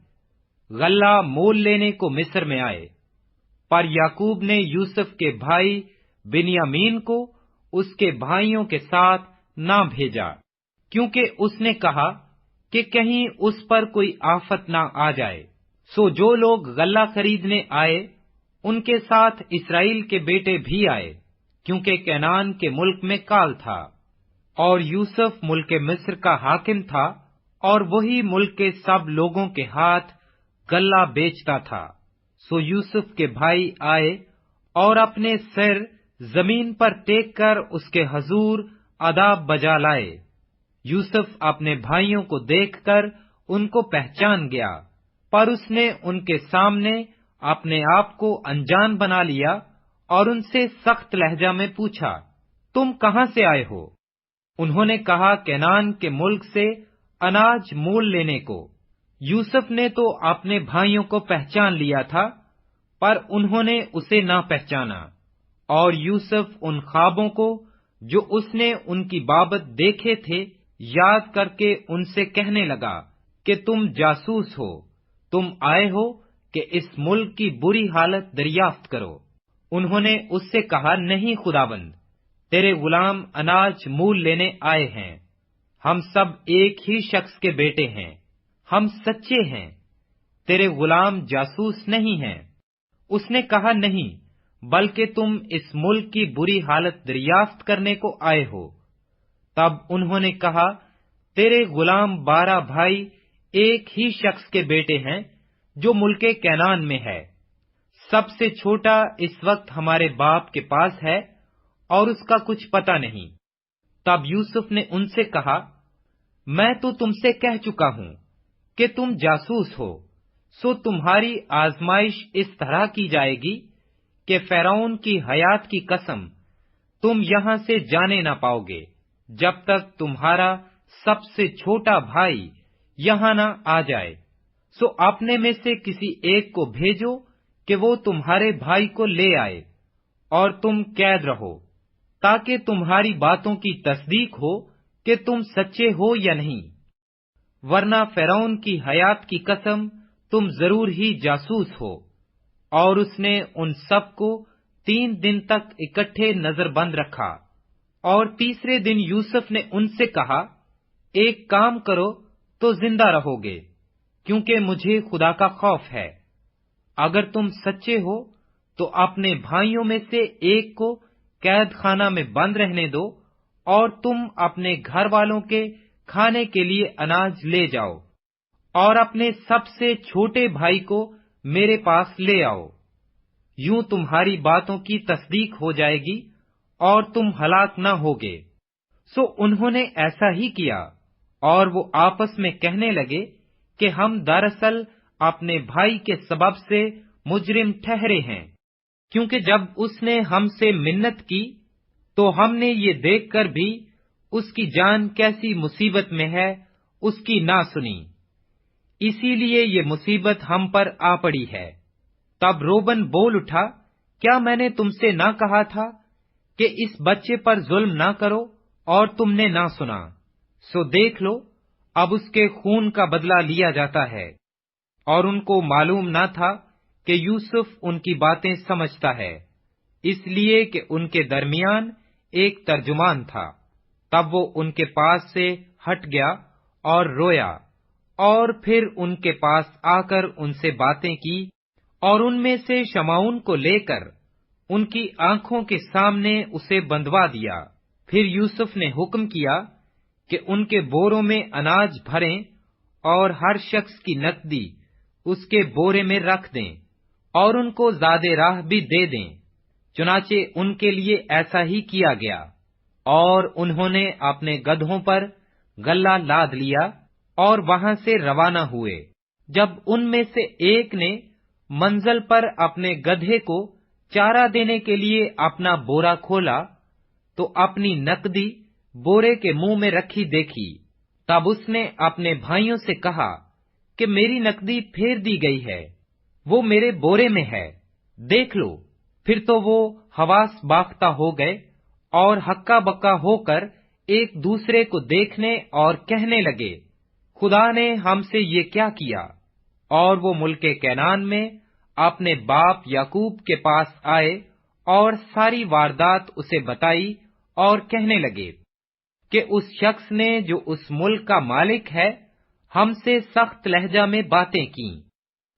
غلہ مول لینے کو مصر میں آئے، پر یعقوب نے یوسف کے بھائی بنیامین کو اس کے بھائیوں کے ساتھ نہ بھیجا، کیونکہ اس نے کہا کہ کہیں اس پر کوئی آفت نہ آ جائے۔ سو جو لوگ غلہ خریدنے آئے ان کے ساتھ اسرائیل کے بیٹے بھی آئے، کیونکہ کینان کے ملک میں کال تھا، اور یوسف ملک مصر کا حاکم تھا، اور وہی ملک کے سب لوگوں کے ہاتھ غلہ بیچتا تھا۔ سو یوسف کے بھائی آئے اور اپنے سر زمین پر ٹیک کر اس کے حضور آداب بجا لائے۔ یوسف اپنے بھائیوں کو دیکھ کر ان کو پہچان گیا، پر اس نے ان کے سامنے اپنے آپ کو انجان بنا لیا اور ان سے سخت لہجہ میں پوچھا، تم کہاں سے آئے ہو؟ انہوں نے کہا، کینان کے ملک سے اناج مول لینے کو۔ یوسف نے تو اپنے بھائیوں کو پہچان لیا تھا، پر انہوں نے اسے نہ پہچانا، اور یوسف ان خوابوں کو جو اس نے ان کی بابت دیکھے تھے یاد کر کے ان سے کہنے لگا کہ تم جاسوس ہو، تم آئے ہو کہ اس ملک کی بری حالت دریافت کرو۔ انہوں نے اس سے کہا، نہیں خداوند، تیرے غلام اناج مول لینے آئے ہیں، ہم سب ایک ہی شخص کے بیٹے ہیں، ہم سچے ہیں، تیرے غلام جاسوس نہیں ہیں۔ اس نے کہا، نہیں، بلکہ تم اس ملک کی بری حالت دریافت کرنے کو آئے ہو۔ تب انہوں نے کہا، تیرے غلام 12 بھائی ایک ہی شخص کے بیٹے ہیں جو ملک کینان میں ہے، سب سے چھوٹا اس وقت ہمارے باپ کے پاس ہے اور اس کا کچھ پتہ نہیں۔ تب یوسف نے ان سے کہا، میں تو تم سے کہہ چکا ہوں کہ تم جاسوس ہو، سو تمہاری آزمائش اس طرح کی جائے گی کہ فرعون کی حیات کی قسم تم یہاں سے جانے نہ پاؤ گے جب تک تمہارا سب سے چھوٹا بھائی یہاں نہ آ جائے۔ سو اپنے میں سے کسی ایک کو بھیجو کہ وہ تمہارے بھائی کو لے آئے، اور تم قید رہو، تاکہ تمہاری باتوں کی تصدیق ہو کہ تم سچے ہو یا نہیں، ورنہ فرعون کی حیات کی قسم تم ضرور ہی جاسوس ہو۔ اور اس نے ان سب کو 3 دن تک اکٹھے نظر بند رکھا، اور تیسرے دن یوسف نے ان سے کہا، ایک کام کرو تو زندہ رہو گے، کیونکہ مجھے خدا کا خوف ہے۔ اگر تم سچے ہو تو اپنے بھائیوں میں سے ایک کو قید خانہ میں بند رہنے دو، اور تم اپنے گھر والوں کے کھانے کے لیے اناج لے جاؤ، اور اپنے سب سے چھوٹے بھائی کو میرے پاس لے آؤ۔ یوں تمہاری باتوں کی تصدیق ہو جائے گی اور تم ہلاک نہ ہوگے۔ سو انہوں نے ایسا ہی کیا، اور وہ آپس میں کہنے لگے کہ ہم دراصل اپنے بھائی کے سبب سے مجرم ٹھہرے ہیں، کیونکہ جب اس نے ہم سے منت کی تو ہم نے یہ دیکھ کر بھی اس کی جان کیسی مصیبت میں ہے اس کی نہ سنی، اسی لیے یہ مصیبت ہم پر آ پڑی ہے۔ تب روبن بول اٹھا، کیا میں نے تم سے نہ کہا تھا کہ اس بچے پر ظلم نہ کرو، اور تم نے نہ سنا؟ سو دیکھ لو، اب اس کے خون کا بدلہ لیا جاتا ہے۔ اور ان کو معلوم نہ تھا کہ یوسف ان کی باتیں سمجھتا ہے، اس لیے کہ ان کے درمیان ایک ترجمان تھا۔ تب وہ ان کے پاس سے ہٹ گیا اور رویا، اور پھر ان کے پاس آ کر ان سے باتیں کی، اور ان میں سے شمعون کو لے کر ان کی آنکھوں کے سامنے اسے بندھوا دیا۔ پھر یوسف نے حکم کیا کہ ان کے بوروں میں اناج بھریں، اور ہر شخص کی نقدی اس کے بورے میں رکھ دیں، اور ان کو زاد راہ بھی دے دیں۔ چنانچہ ان کے لیے ایسا ہی کیا گیا، اور انہوں نے اپنے گدھوں پر غلہ لاد لیا اور وہاں سے روانہ ہوئے۔ جب ان میں سے ایک نے منزل پر اپنے گدھے کو چارہ دینے کے لیے اپنا بورا کھولا تو اپنی نقدی بورے کے منہ میں رکھی دیکھی۔ تب اس نے اپنے بھائیوں سے کہا کہ میری نقدی پھیر دی گئی ہے، وہ میرے بورے میں ہے، دیکھ لو۔ پھر تو وہ حواس باختہ ہو گئے اور ہکا بکا ہو کر ایک دوسرے کو دیکھنے اور کہنے لگے، خدا نے ہم سے یہ کیا کیا؟ اور وہ ملک کینان میں اپنے باپ یعقوب کے پاس آئے اور ساری واردات اسے بتائی اور کہنے لگے کہ اس شخص نے جو اس ملک کا مالک ہے ہم سے سخت لہجہ میں باتیں کیں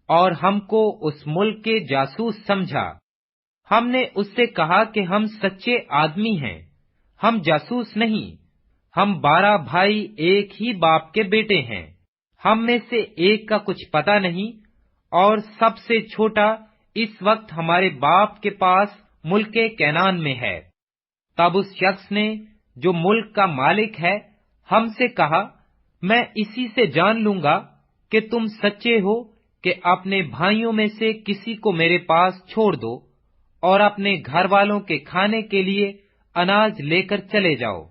اور ہم کو اس ملک کے جاسوس سمجھا۔ ہم نے اس سے کہا کہ ہم سچے آدمی ہیں، ہم جاسوس نہیں، ہم 12 بھائی ایک ہی باپ کے بیٹے ہیں، ہم میں سے ایک کا کچھ پتہ نہیں، اور سب سے چھوٹا اس وقت ہمارے باپ کے پاس ملک کینان میں ہے۔ تب اس شخص نے جو ملک کا مالک ہے ہم سے کہا، میں اسی سے جان لوں گا کہ تم سچے ہو کہ اپنے بھائیوں میں سے کسی کو میرے پاس چھوڑ دو اور اپنے گھر والوں کے کھانے کے لیے اناج لے کر چلے جاؤ،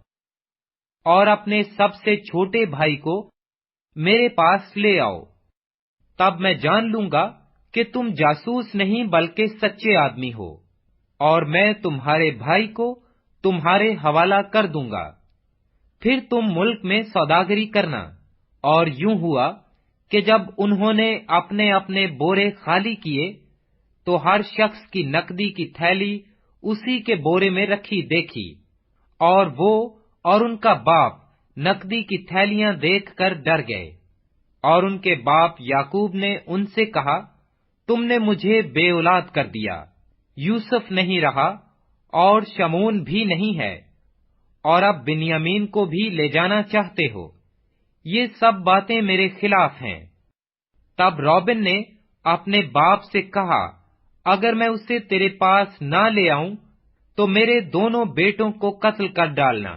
اور اپنے سب سے چھوٹے بھائی کو میرے پاس لے آؤ، تب میں جان لوں گا کہ تم جاسوس نہیں بلکہ سچے آدمی ہو، اور میں تمہارے بھائی کو تمہارے حوالہ کر دوں گا۔ پھر تم ملک میں سوداگری کرنا۔ اور یوں ہوا کہ جب انہوں نے اپنے اپنے بورے خالی کیے تو ہر شخص کی نقدی کی تھیلی اسی کے بورے میں رکھی دیکھی، اور وہ اور ان کا باپ نقدی کی تھیلیاں دیکھ کر ڈر گئے۔ اور ان کے باپ یعقوب نے ان سے کہا، تم نے مجھے بے اولاد کر دیا، یوسف نہیں رہا اور شمعون بھی نہیں ہے، اور اب بنیامین کو بھی لے جانا چاہتے ہو، یہ سب باتیں میرے خلاف ہیں۔ تب روبن نے اپنے باپ سے کہا، اگر میں اسے تیرے پاس نہ لے آؤں تو میرے دونوں بیٹوں کو قتل کر ڈالنا،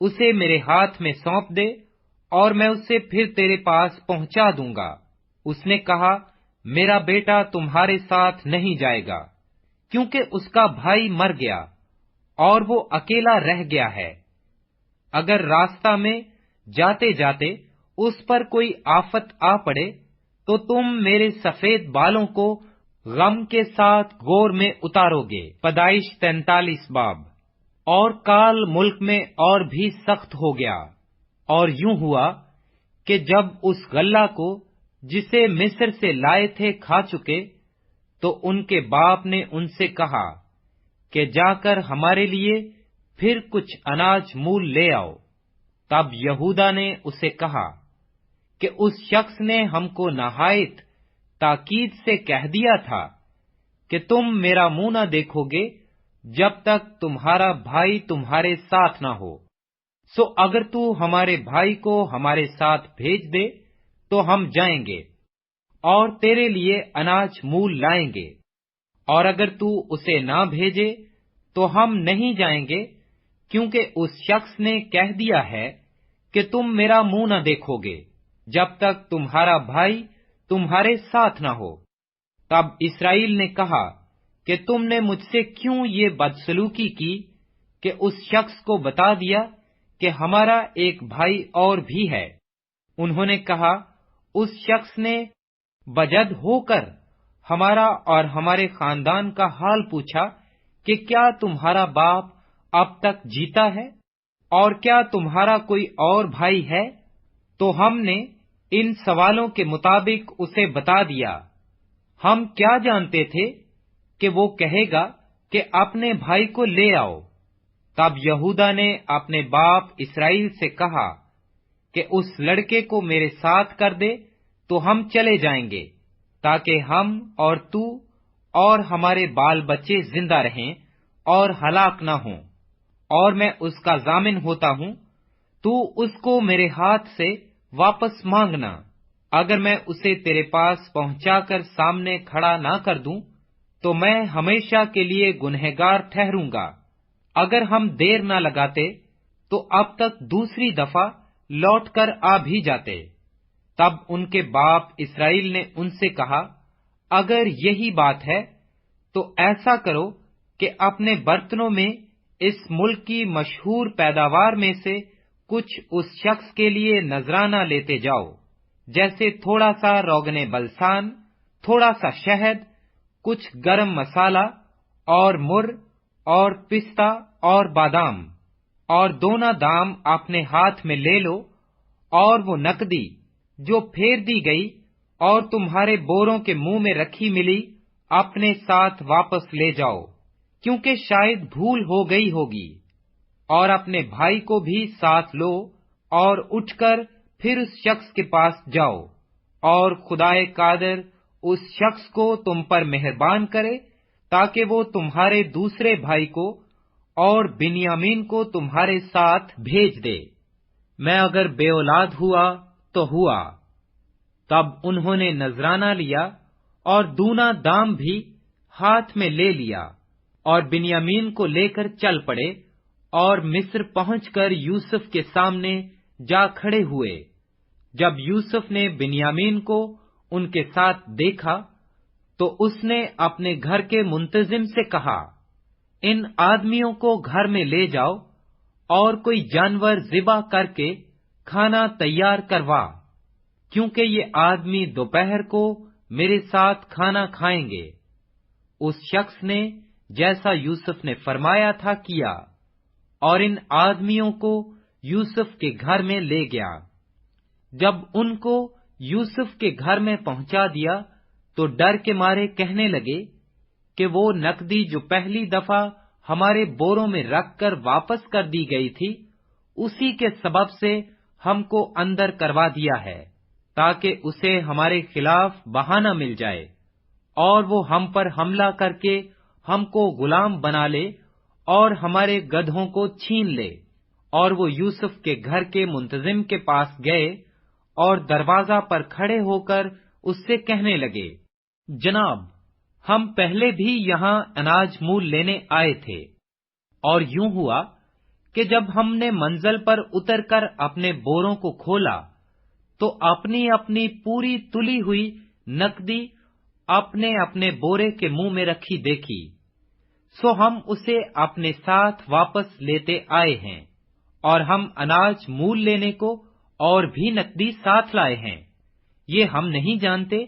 اسے میرے ہاتھ میں سونپ دے اور میں اسے پھر تیرے پاس پہنچا دوں گا۔ اس نے کہا، میرا بیٹا تمہارے ساتھ نہیں جائے گا، کیونکہ اس کا بھائی مر گیا اور وہ اکیلا رہ گیا ہے۔ اگر راستہ میں جاتے جاتے اس پر کوئی آفت آ پڑے تو تم میرے سفید بالوں کو غم کے ساتھ گور میں اتارو گے۔ پیدائش 43 باب۔ اور کال ملک میں اور بھی سخت ہو گیا، اور یوں ہوا کہ جب اس غلہ کو جسے مصر سے لائے تھے کھا چکے تو ان کے باپ نے ان سے کہا کہ جا کر ہمارے لیے پھر کچھ اناج مول لے آؤ۔ تب یہودا نے اسے کہا کہ اس شخص نے ہم کو نہایت تاکید سے کہہ دیا تھا کہ تم میرا منہ نہ دیکھو گے جب تک تمہارا بھائی تمہارے ساتھ نہ ہو، سو اگر تو ہمارے بھائی کو ہمارے ساتھ بھیج دے تو ہم جائیں گے اور تیرے لیے اناج مول لائیں گے، اور اگر تو اسے نہ بھیجے تو ہم نہیں جائیں گے، کیونکہ اس شخص نے کہہ دیا ہے کہ تم میرا منہ نہ دیکھو گے جب تک تمہارا بھائی تمہارے ساتھ نہ ہو۔ تب اسرائیل نے کہا کہ تم نے مجھ سے کیوں یہ بدسلوکی کی کہ اس شخص کو بتا دیا کہ ہمارا ایک بھائی اور بھی ہے؟ انہوں نے کہا، اس شخص نے بجد ہو کر ہمارا اور ہمارے خاندان کا حال پوچھا کہ کیا تمہارا باپ اب تک جیتا ہے اور کیا تمہارا کوئی اور بھائی ہے؟ تو ہم نے ان سوالوں کے مطابق اسے بتا دیا۔ ہم کیا جانتے تھے کہ وہ کہے گا کہ اپنے بھائی کو لے آؤ۔ تب یہودا نے اپنے باپ اسرائیل سے کہا کہ اس لڑکے کو میرے ساتھ کر دے تو ہم چلے جائیں گے، تاکہ ہم اور تو اور ہمارے بال بچے زندہ رہیں اور ہلاک نہ ہوں، اور میں اس کا ضامن ہوتا ہوں، تو اس کو میرے ہاتھ سے واپس مانگنا۔ اگر میں اسے تیرے پاس پہنچا کر سامنے کھڑا نہ کر دوں تو میں ہمیشہ کے لیے گنہگار ٹھہروں گا۔ اگر ہم دیر نہ لگاتے تو اب تک دوسری دفعہ لوٹ کر آ بھی جاتے۔ تب ان کے باپ اسرائیل نے ان سے کہا، اگر یہی بات ہے تو ایسا کرو کہ اپنے برتنوں میں اس ملک کی مشہور پیداوار میں سے کچھ اس شخص کے لیے نذرانہ لیتے جاؤ، جیسے تھوڑا سا روغن بلسان، تھوڑا سا شہد، کچھ گرم مسالہ اور مر اور پستہ اور بادام، اور دونا دام اپنے ہاتھ میں لے لو، اور وہ نقدی جو پھیر دی گئی اور تمہارے بوروں کے منہ میں رکھی ملی اپنے ساتھ واپس لے جاؤ، کیونکہ شاید بھول ہو گئی ہوگی، اور اپنے بھائی کو بھی ساتھ لو اور اٹھ کر پھر اس شخص کے پاس جاؤ، اور خدائے قادر اس شخص کو تم پر مہربان کرے تاکہ وہ تمہارے دوسرے بھائی کو اور بنیامین کو تمہارے ساتھ بھیج دے۔ میں اگر بے اولاد ہوا تو ہوا۔ تب انہوں نے نذرانہ لیا اور دونا دام بھی ہاتھ میں لے لیا، اور بنیامین کو لے کر چل پڑے، اور مصر پہنچ کر یوسف کے سامنے جا کھڑے ہوئے۔ جب یوسف نے بنیامین کو ان کے ساتھ دیکھا تو اس نے اپنے گھر کے منتظم سے کہا، ان آدمیوں کو گھر میں لے جاؤ اور کوئی جانور ذبح کر کے کھانا تیار کروا، کیونکہ یہ آدمی دوپہر کو میرے ساتھ کھانا کھائیں گے۔ اس شخص نے جیسا یوسف نے فرمایا تھا کیا، اور ان آدمیوں کو یوسف کے گھر میں لے گیا۔ جب ان کو یوسف کے گھر میں پہنچا دیا تو ڈر کے مارے کہنے لگے کہ وہ نقدی جو پہلی دفعہ ہمارے بوروں میں رکھ کر واپس کر دی گئی تھی، اسی کے سبب سے ہم کو اندر کروا دیا ہے، تاکہ اسے ہمارے خلاف بہانہ مل جائے، اور وہ ہم پر حملہ کر کے ہم کو غلام بنا لے اور ہمارے گدھوں کو چھین لے۔ اور وہ یوسف کے گھر کے منتظم کے پاس گئے اور دروازہ پر کھڑے ہو کر اس سے کہنے لگے، جناب، ہم پہلے بھی یہاں اناج مول لینے آئے تھے، اور یوں ہوا کہ جب ہم نے منزل پر اتر کر اپنے بوروں کو کھولا تو اپنی اپنی پوری تلی ہوئی نقدی اپنے اپنے بورے کے منہ میں رکھی دیکھی، سو ہم اسے اپنے ساتھ واپس لیتے آئے ہیں، اور ہم اناج مول لینے کو اور بھی نقدی ساتھ لائے ہیں۔ یہ ہم نہیں جانتے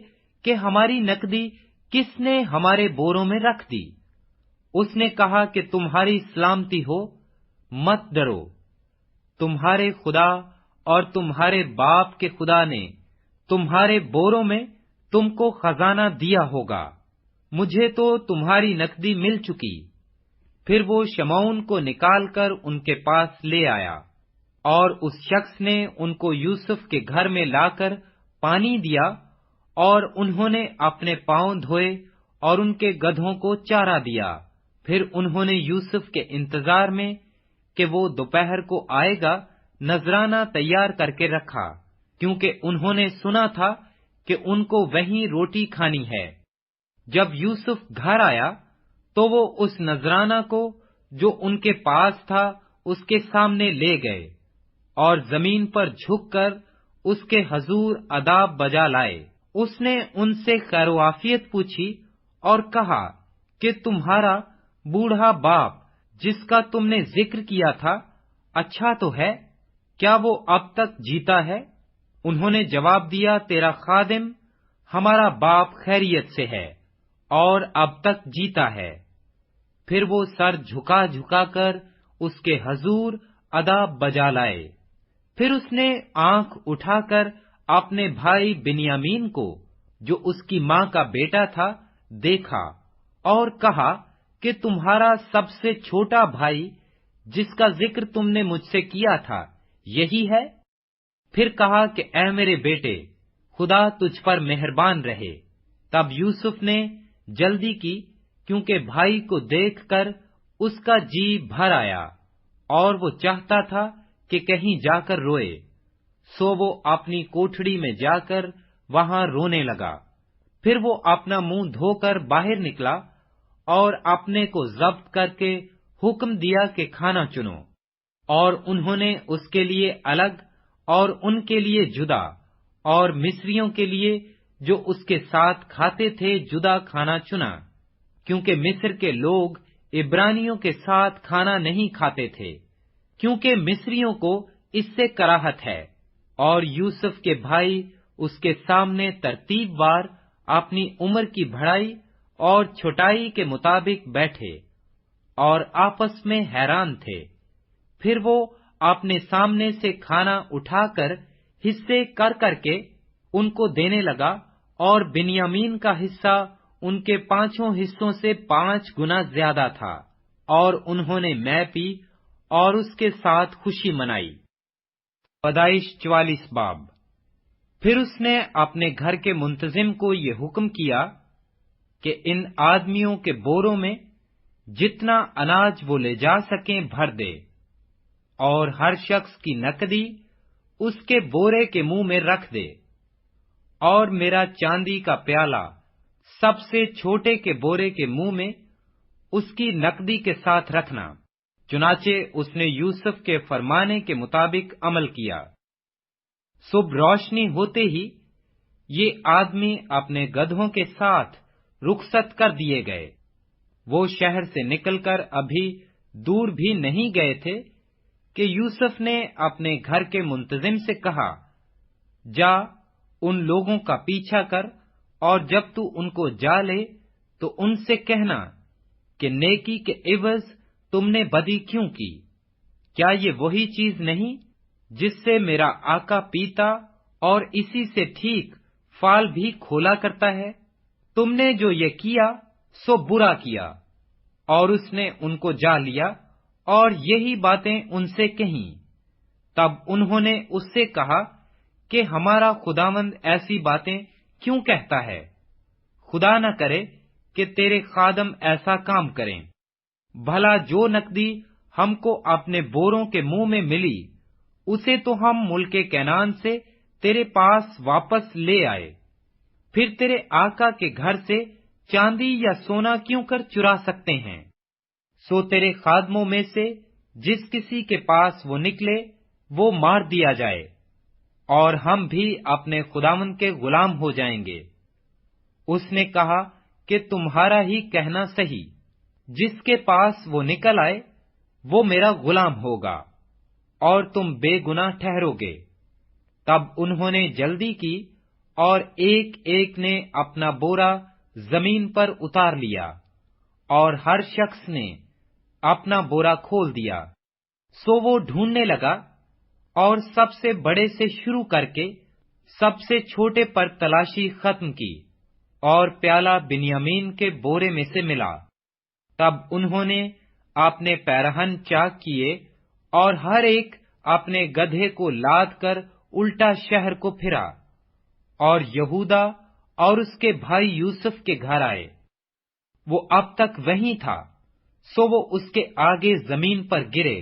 کہ ہماری نقدی کس نے ہمارے بوروں میں رکھ دی۔ اس نے کہا کہ تمہاری سلامتی ہو، مت ڈرو، تمہارے خدا اور تمہارے باپ کے خدا نے تمہارے بوروں میں تم کو خزانہ دیا ہوگا۔ مجھے تو تمہاری نقدی مل چکی۔ پھر وہ شمعون کو نکال کر ان کے پاس لے آیا، اور اس شخص نے ان کو یوسف کے گھر میں لا کر پانی دیا، اور انہوں نے اپنے پاؤں دھوئے اور ان کے گدھوں کو چارہ دیا۔ پھر انہوں نے یوسف کے انتظار میں کہ وہ دوپہر کو آئے گا نذرانہ تیار کر کے رکھا، کیونکہ انہوں نے سنا تھا کہ ان کو وہیں روٹی کھانی ہے۔ جب یوسف گھر آیا تو وہ اس نذرانہ کو جو ان کے پاس تھا اس کے سامنے لے گئے، اور زمین پر جھک کر اس کے حضور آداب بجا لائے۔ اس نے ان سے خیر و عافیت پوچھی اور کہا کہ تمہارا بوڑھا باپ جس کا تم نے ذکر کیا تھا اچھا تو ہے؟ کیا وہ اب تک جیتا ہے؟ انہوں نے جواب دیا، تیرا خادم ہمارا باپ خیریت سے ہے اور اب تک جیتا ہے۔ پھر وہ سر جھکا جھکا کر اس کے حضور آداب بجا لائے۔ پھر اس نے آنکھ اٹھا کر اپنے بھائی بنیامین کو جو اس کی ماں کا بیٹا تھا دیکھا، اور کہا کہ تمہارا سب سے چھوٹا بھائی جس کا ذکر تم نے مجھ سے کیا تھا یہی ہے؟ پھر کہا کہ اے میرے بیٹے، خدا تجھ پر مہربان رہے۔ تب یوسف نے جلدی کی، کیونکہ بھائی کو دیکھ کر اس کا جی بھر آیا، اور وہ چاہتا تھا کہ کہیں جا کر روئے، سو وہ اپنی کوٹھڑی میں جا کر وہاں رونے لگا۔ پھر وہ اپنا منہ دھو کر باہر نکلا اور اپنے کو ضبط کر کے حکم دیا کہ کھانا چنو، اور انہوں نے اس کے لیے الگ اور ان کے لیے جدا، اور مصریوں کے لیے جو اس کے ساتھ کھاتے تھے جدا کھانا چنا، کیونکہ مصر کے لوگ عبرانیوں کے ساتھ کھانا نہیں کھاتے تھے، کیونکہ مصریوں کو اس سے کراہت ہے۔ اور یوسف کے بھائی اس کے سامنے ترتیب وار اپنی عمر کی بڑائی اور چھوٹائی کے مطابق بیٹھے اور آپس میں حیران تھے۔ پھر وہ اپنے سامنے سے کھانا اٹھا کر حصے کر کر کے ان کو دینے لگا، اور بنیامین کا حصہ ان کے 5 حصوں سے 5 گنا زیادہ تھا، اور انہوں نے مے پی اور اس کے ساتھ خوشی منائی۔ پیدائش 44 باب۔ پھر اس نے اپنے گھر کے منتظم کو یہ حکم کیا کہ ان آدمیوں کے بوروں میں جتنا اناج وہ لے جا سکیں بھر دے، اور ہر شخص کی نقدی اس کے بورے کے منہ میں رکھ دے، اور میرا چاندی کا پیالہ سب سے چھوٹے کے بورے کے منہ میں اس کی نقدی کے ساتھ رکھنا۔ چنانچہ اس نے یوسف کے فرمانے کے مطابق عمل کیا۔ صبح روشنی ہوتے ہی یہ آدمی اپنے گدھوں کے ساتھ رخصت کر دیے گئے۔ وہ شہر سے نکل کر ابھی دور بھی نہیں گئے تھے کہ یوسف نے اپنے گھر کے منتظم سے کہا، جا ان لوگوں کا پیچھا کر، اور جب تو ان کو جا لے تو ان سے کہنا کہ نیکی کے عوض تم نے بدی کیوں کی؟ کیا یہ وہی چیز نہیں جس سے میرا آقا پیتا اور اسی سے ٹھیک فال بھی کھولا کرتا ہے؟ تم نے جو یہ کیا سو برا کیا۔ اور اس نے ان کو جا لیا اور یہی باتیں ان سے کہیں۔ تب انہوں نے اس سے کہا کہ ہمارا خداوند ایسی باتیں کیوں کہتا ہے؟ خدا نہ کرے کہ تیرے خادم ایسا کام کریں۔ بھلا جو نقدی ہم کو اپنے بوروں کے منہ میں ملی، اسے تو ہم ملک کنعان سے تیرے پاس واپس لے آئے، پھر تیرے آقا کے گھر سے چاندی یا سونا کیوں کر چرا سکتے ہیں؟ سو تیرے خادموں میں سے جس کسی کے پاس وہ نکلے وہ مار دیا جائے، اور ہم بھی اپنے خداوند کے غلام ہو جائیں گے۔ اس نے کہا کہ تمہارا ہی کہنا صحیح، جس کے پاس وہ نکل آئے وہ میرا غلام ہوگا، اور تم بے گناہ ٹھہرو گے۔ تب انہوں نے جلدی کی اور ایک ایک نے اپنا بورا زمین پر اتار لیا، اور ہر شخص نے اپنا بورا کھول دیا۔ سو وہ ڈھونڈنے لگا اور سب سے بڑے سے شروع کر کے سب سے چھوٹے پر تلاشی ختم کی، اور پیالہ بنیامین کے بورے میں سے ملا۔ تب انہوں نے اپنے پیرہن چاک کیے اور ہر ایک اپنے گدھے کو لاد کر الٹا شہر کو پھرا، اور یہودا اور اس کے بھائی یوسف کے گھر آئے۔ وہ اب تک وہیں تھا، سو وہ اس کے آگے زمین پر گرے۔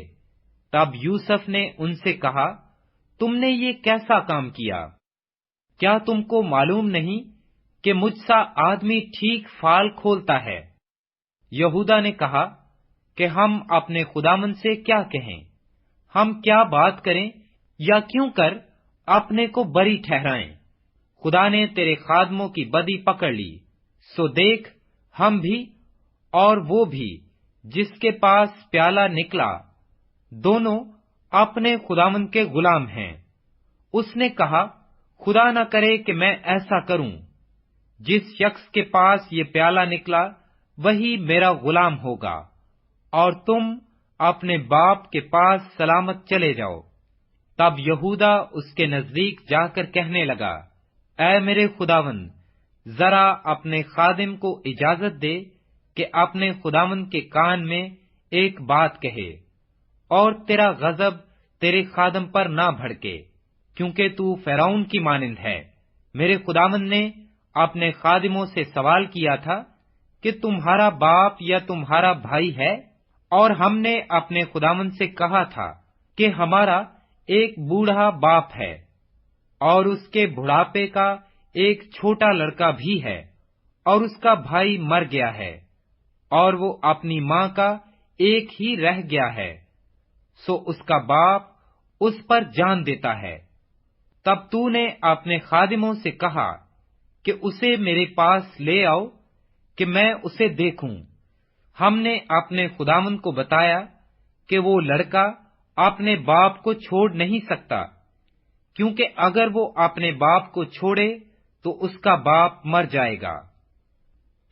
تب یوسف نے ان سے کہا، تم نے یہ کیسا کام کیا؟ کیا تم کو معلوم نہیں کہ مجھ سا آدمی ٹھیک فال کھولتا ہے؟ یہودا نے کہا کہ ہم اپنے خداوند سے کیا کہیں؟ ہم کیا بات کریں یا کیوں کر اپنے کو بری ٹھہرائیں؟ خدا نے تیرے خادموں کی بدی پکڑ لی، سو دیکھ ہم بھی اور وہ بھی جس کے پاس پیالہ نکلا دونوں اپنے خداوند کے غلام ہیں۔ اس نے کہا، خدا نہ کرے کہ میں ایسا کروں۔ جس شخص کے پاس یہ پیالہ نکلا وہی میرا غلام ہوگا، اور تم اپنے باپ کے پاس سلامت چلے جاؤ۔ تب یہودا اس کے نزدیک جا کر کہنے لگا، اے میرے خداوند، ذرا اپنے خادم کو اجازت دے کہ اپنے خداوند کے کان میں ایک بات کہے، اور تیرا غضب تیرے خادم پر نہ بھڑکے، کیونکہ تو فرعون کی مانند ہے۔ میرے خداوند نے اپنے خادموں سے سوال کیا تھا کہ تمہارا باپ یا تمہارا بھائی ہے؟ اور ہم نے اپنے خداوند سے کہا تھا کہ ہمارا ایک بوڑھا باپ ہے، اور اس کے بڑھاپے کا ایک چھوٹا لڑکا بھی ہے، اور اس کا بھائی مر گیا ہے، اور وہ اپنی ماں کا ایک ہی رہ گیا ہے، سو اس کا باپ اس پر جان دیتا ہے۔ تب تو نے اپنے خادموں سے کہا کہ اسے میرے پاس لے آؤ کہ میں اسے دیکھوں۔ ہم نے اپنے خداوند کو بتایا کہ وہ لڑکا اپنے باپ کو چھوڑ نہیں سکتا، کیونکہ اگر وہ اپنے باپ کو چھوڑے تو اس کا باپ مر جائے گا۔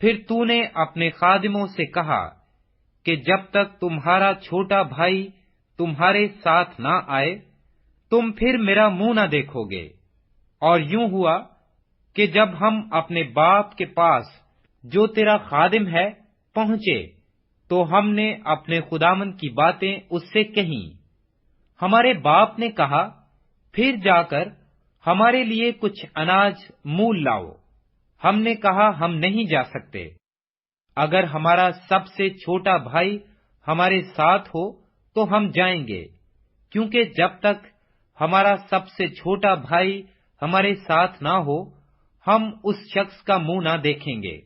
پھر تو نے اپنے خادموں سے کہا کہ جب تک تمہارا چھوٹا بھائی تمہارے ساتھ نہ آئے تم پھر میرا منہ نہ دیکھو گے۔ اور یوں ہوا کہ جب ہم اپنے باپ کے پاس جو تیرا خادم ہے پہنچے، تو ہم نے اپنے خداوند کی باتیں اس سے کہیں۔ ہمارے باپ نے کہا، پھر جا کر ہمارے لیے کچھ اناج مول لاؤ۔ ہم نے کہا، ہم نہیں جا سکتے۔ اگر ہمارا سب سے چھوٹا بھائی ہمارے ساتھ ہو تو ہم جائیں گے، کیونکہ جب تک ہمارا سب سے چھوٹا بھائی ہمارے ساتھ نہ ہو، ہم اس شخص کا منہ نہ دیکھیں گے۔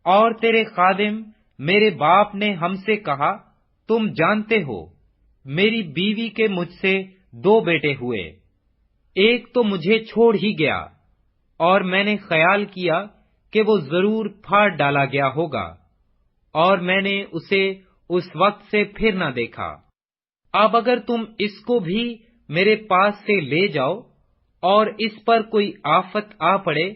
اور تیرے خادم میرے باپ نے ہم سے کہا، تم جانتے ہو میری بیوی کے مجھ سے 2 بیٹے ہوئے، ایک تو مجھے چھوڑ ہی گیا، اور میں نے خیال کیا کہ وہ ضرور پھاڑ ڈالا گیا ہوگا، اور میں نے اسے اس وقت سے پھر نہ دیکھا۔ اب اگر تم اس کو بھی میرے پاس سے لے جاؤ اور اس پر کوئی آفت آ پڑے،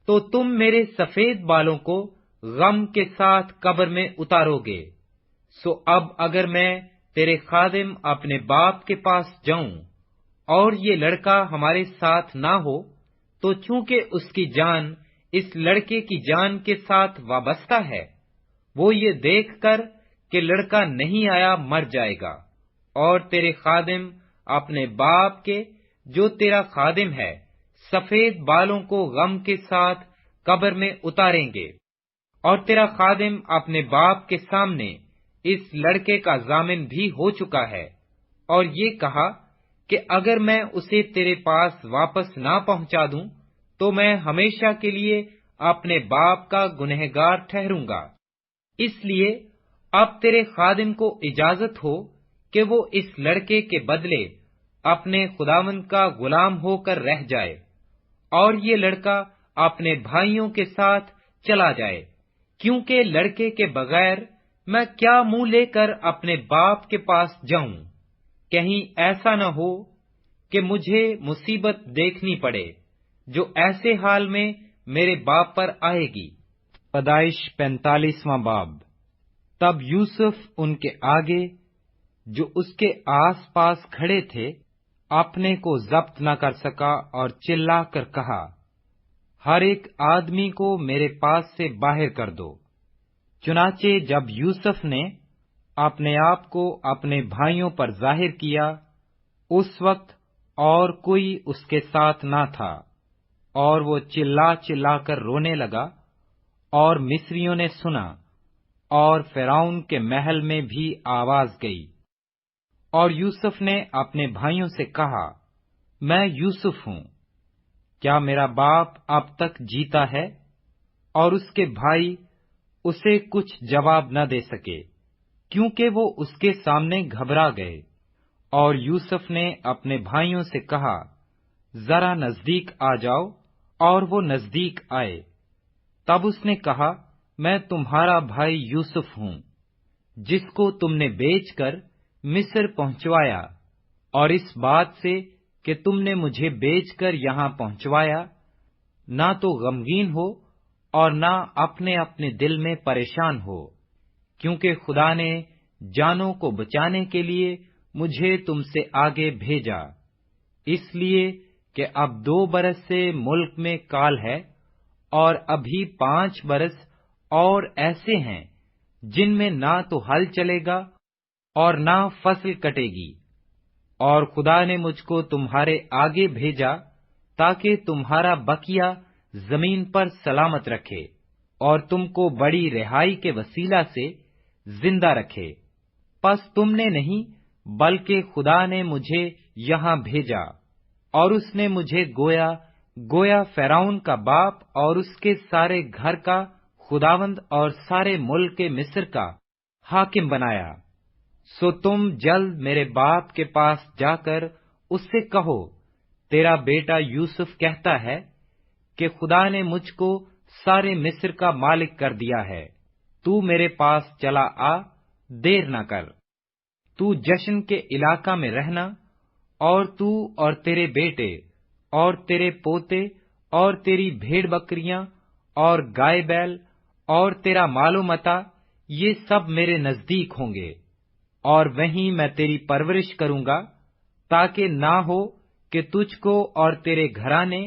تو تم میرے سفید بالوں کو غم کے ساتھ قبر میں اتارو گے۔ سو اب اگر میں تیرے خادم اپنے باپ کے پاس جاؤں اور یہ لڑکا ہمارے ساتھ نہ ہو، تو چونکہ اس کی جان اس لڑکے کی جان کے ساتھ وابستہ ہے، وہ یہ دیکھ کر کہ لڑکا نہیں آیا مر جائے گا، اور تیرے خادم اپنے باپ کے جو تیرا خادم ہے سفید بالوں کو غم کے ساتھ قبر میں اتاریں گے۔ اور تیرا خادم اپنے باپ کے سامنے اس لڑکے کا ضامن بھی ہو چکا ہے، اور یہ کہا کہ اگر میں اسے تیرے پاس واپس نہ پہنچا دوں تو میں ہمیشہ کے لیے اپنے باپ کا گنہگار ٹھہروں گا۔ اس لیے اب تیرے خادم کو اجازت ہو کہ وہ اس لڑکے کے بدلے اپنے خداوند کا غلام ہو کر رہ جائے، اور یہ لڑکا اپنے بھائیوں کے ساتھ چلا جائے، کیونکہ لڑکے کے بغیر میں کیا منہ لے کر اپنے باپ کے پاس جاؤں؟ کہیں ایسا نہ ہو کہ مجھے مصیبت دیکھنی پڑے جو ایسے حال میں میرے باپ پر آئے گی۔ پیدائش 45واں باب۔ تب یوسف ان کے آگے جو اس کے آس پاس کھڑے تھے اپنے کو ضبط نہ کر سکا، اور چلا کر کہا، ہر ایک آدمی کو میرے پاس سے باہر کر دو۔ چنانچہ جب یوسف نے اپنے آپ کو اپنے بھائیوں پر ظاہر کیا، اس وقت اور کوئی اس کے ساتھ نہ تھا، اور وہ چلا چلا کر رونے لگا، اور مصریوں نے سنا، اور فرعون کے محل میں بھی آواز گئی۔ اور یوسف نے اپنے بھائیوں سے کہا، میں یوسف ہوں، کیا میرا باپ اب تک جیتا ہے؟ اور اس کے بھائی اسے کچھ جواب نہ دے سکے، کیونکہ وہ اس کے سامنے گھبرا گئے۔ اور یوسف نے اپنے بھائیوں سے کہا، ذرا نزدیک آ جاؤ، اور وہ نزدیک آئے۔ تب اس نے کہا، میں تمہارا بھائی یوسف ہوں، جس کو تم نے بیچ کر مصر پہنچوایا، اور اس بات سے کہ تم نے مجھے بیچ کر یہاں پہنچوایا، نہ تو غمگین ہو اور نہ اپنے اپنے دل میں پریشان ہو، کیونکہ خدا نے جانوں کو بچانے کے لیے مجھے تم سے آگے بھیجا، اس لیے کہ اب 2 برس سے ملک میں کال ہے، اور ابھی 5 برس اور ایسے ہیں جن میں نہ تو ہل چلے گا اور نہ فصل کٹے گی، اور خدا نے مجھ کو تمہارے آگے بھیجا تاکہ تمہارا بقیہ زمین پر سلامت رکھے، اور تم کو بڑی رہائی کے وسیلہ سے زندہ رکھے۔ پس تم نے نہیں بلکہ خدا نے مجھے یہاں بھیجا، اور اس نے مجھے گویا فرعون کا باپ اور اس کے سارے گھر کا خداوند اور سارے ملک مصر کا حاکم بنایا۔ سو تم جلد میرے باپ کے پاس جا کر اس سے کہو، تیرا بیٹا یوسف کہتا ہے کہ خدا نے مجھ کو سارے مصر کا مالک کر دیا ہے، تو میرے پاس چلا آ، دیر نہ کر۔ تو جشن کے علاقہ میں رہنا، اور تو اور تیرے بیٹے اور تیرے پوتے اور تیری بھیڑ بکریاں اور گائے بیل اور تیرا مال و متا، یہ سب میرے نزدیک ہوں گے، اور وہیں میں تیری پرورش کروں گا، تاکہ نہ ہو کہ تجھ کو اور تیرے گھرانے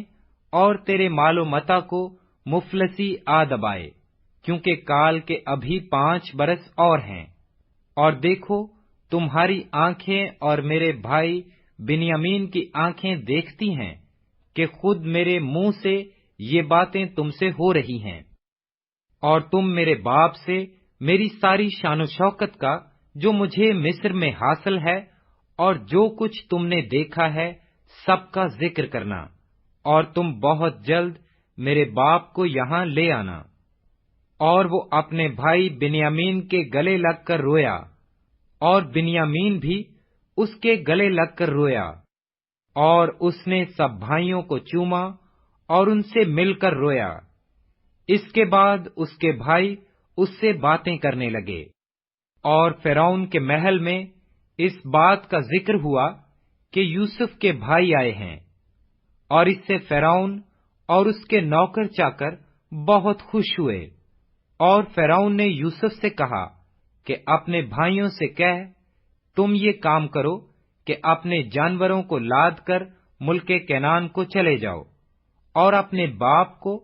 اور تیرے مال و متا کو مفلسی آ دبائے۔ کیونکہ کال کے ابھی 5 برس اور ہیں۔ اور دیکھو، تمہاری آنکھیں اور میرے بھائی بنیامین کی آنکھیں دیکھتی ہیں کہ خود میرے منہ سے یہ باتیں تم سے ہو رہی ہیں، اور تم میرے باپ سے میری ساری شان و شوکت کا جو مجھے مصر میں حاصل ہے اور جو کچھ تم نے دیکھا ہے سب کا ذکر کرنا، اور تم بہت جلد میرے باپ کو یہاں لے آنا۔ اور وہ اپنے بھائی بنیامین کے گلے لگ کر رویا، اور بنیامین بھی اس کے گلے لگ کر رویا، اور اس نے سب بھائیوں کو چوما اور ان سے مل کر رویا۔ اس کے بعد اس کے بھائی اس سے باتیں کرنے لگے، اور فرعون کے محل میں اس بات کا ذکر ہوا کہ یوسف کے بھائی آئے ہیں، اور اس سے فرعون اور اس کے نوکر چاکر بہت خوش ہوئے۔ اور فرعون نے یوسف سے کہا کہ اپنے بھائیوں سے کہہ، تم یہ کام کرو کہ اپنے جانوروں کو لاد کر ملک کنعان کو چلے جاؤ، اور اپنے باپ کو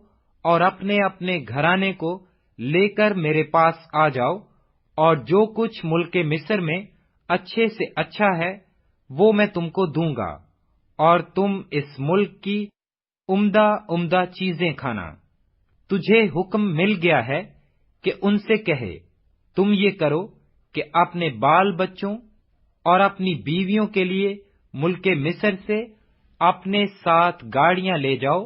اور اپنے اپنے گھرانے کو لے کر میرے پاس آ جاؤ، اور جو کچھ ملک مصر میں اچھے سے اچھا ہے وہ میں تم کو دوں گا، اور تم اس ملک کی عمدہ عمدہ چیزیں کھانا۔ تجھے حکم مل گیا ہے کہ ان سے کہے، تم یہ کرو کہ اپنے بال بچوں اور اپنی بیویوں کے لیے ملک مصر سے اپنے ساتھ گاڑیاں لے جاؤ،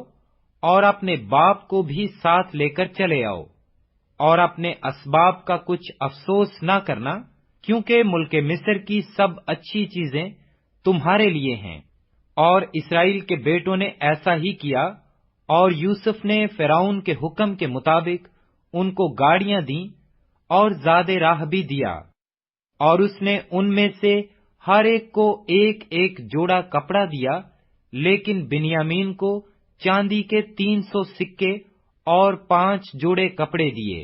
اور اپنے باپ کو بھی ساتھ لے کر چلے آؤ، اور اپنے اسباب کا کچھ افسوس نہ کرنا، کیونکہ ملک مصر کی سب اچھی چیزیں تمہارے لیے ہیں۔ اور اسرائیل کے بیٹوں نے ایسا ہی کیا، اور یوسف نے فرعون کے حکم کے مطابق ان کو گاڑیاں دیں اور زاد راہ بھی دیا، اور اس نے ان میں سے ہر ایک کو ایک ایک جوڑا کپڑا دیا، لیکن بنیامین کو چاندی کے 300 سکے اور 5 جوڑے کپڑے دیے،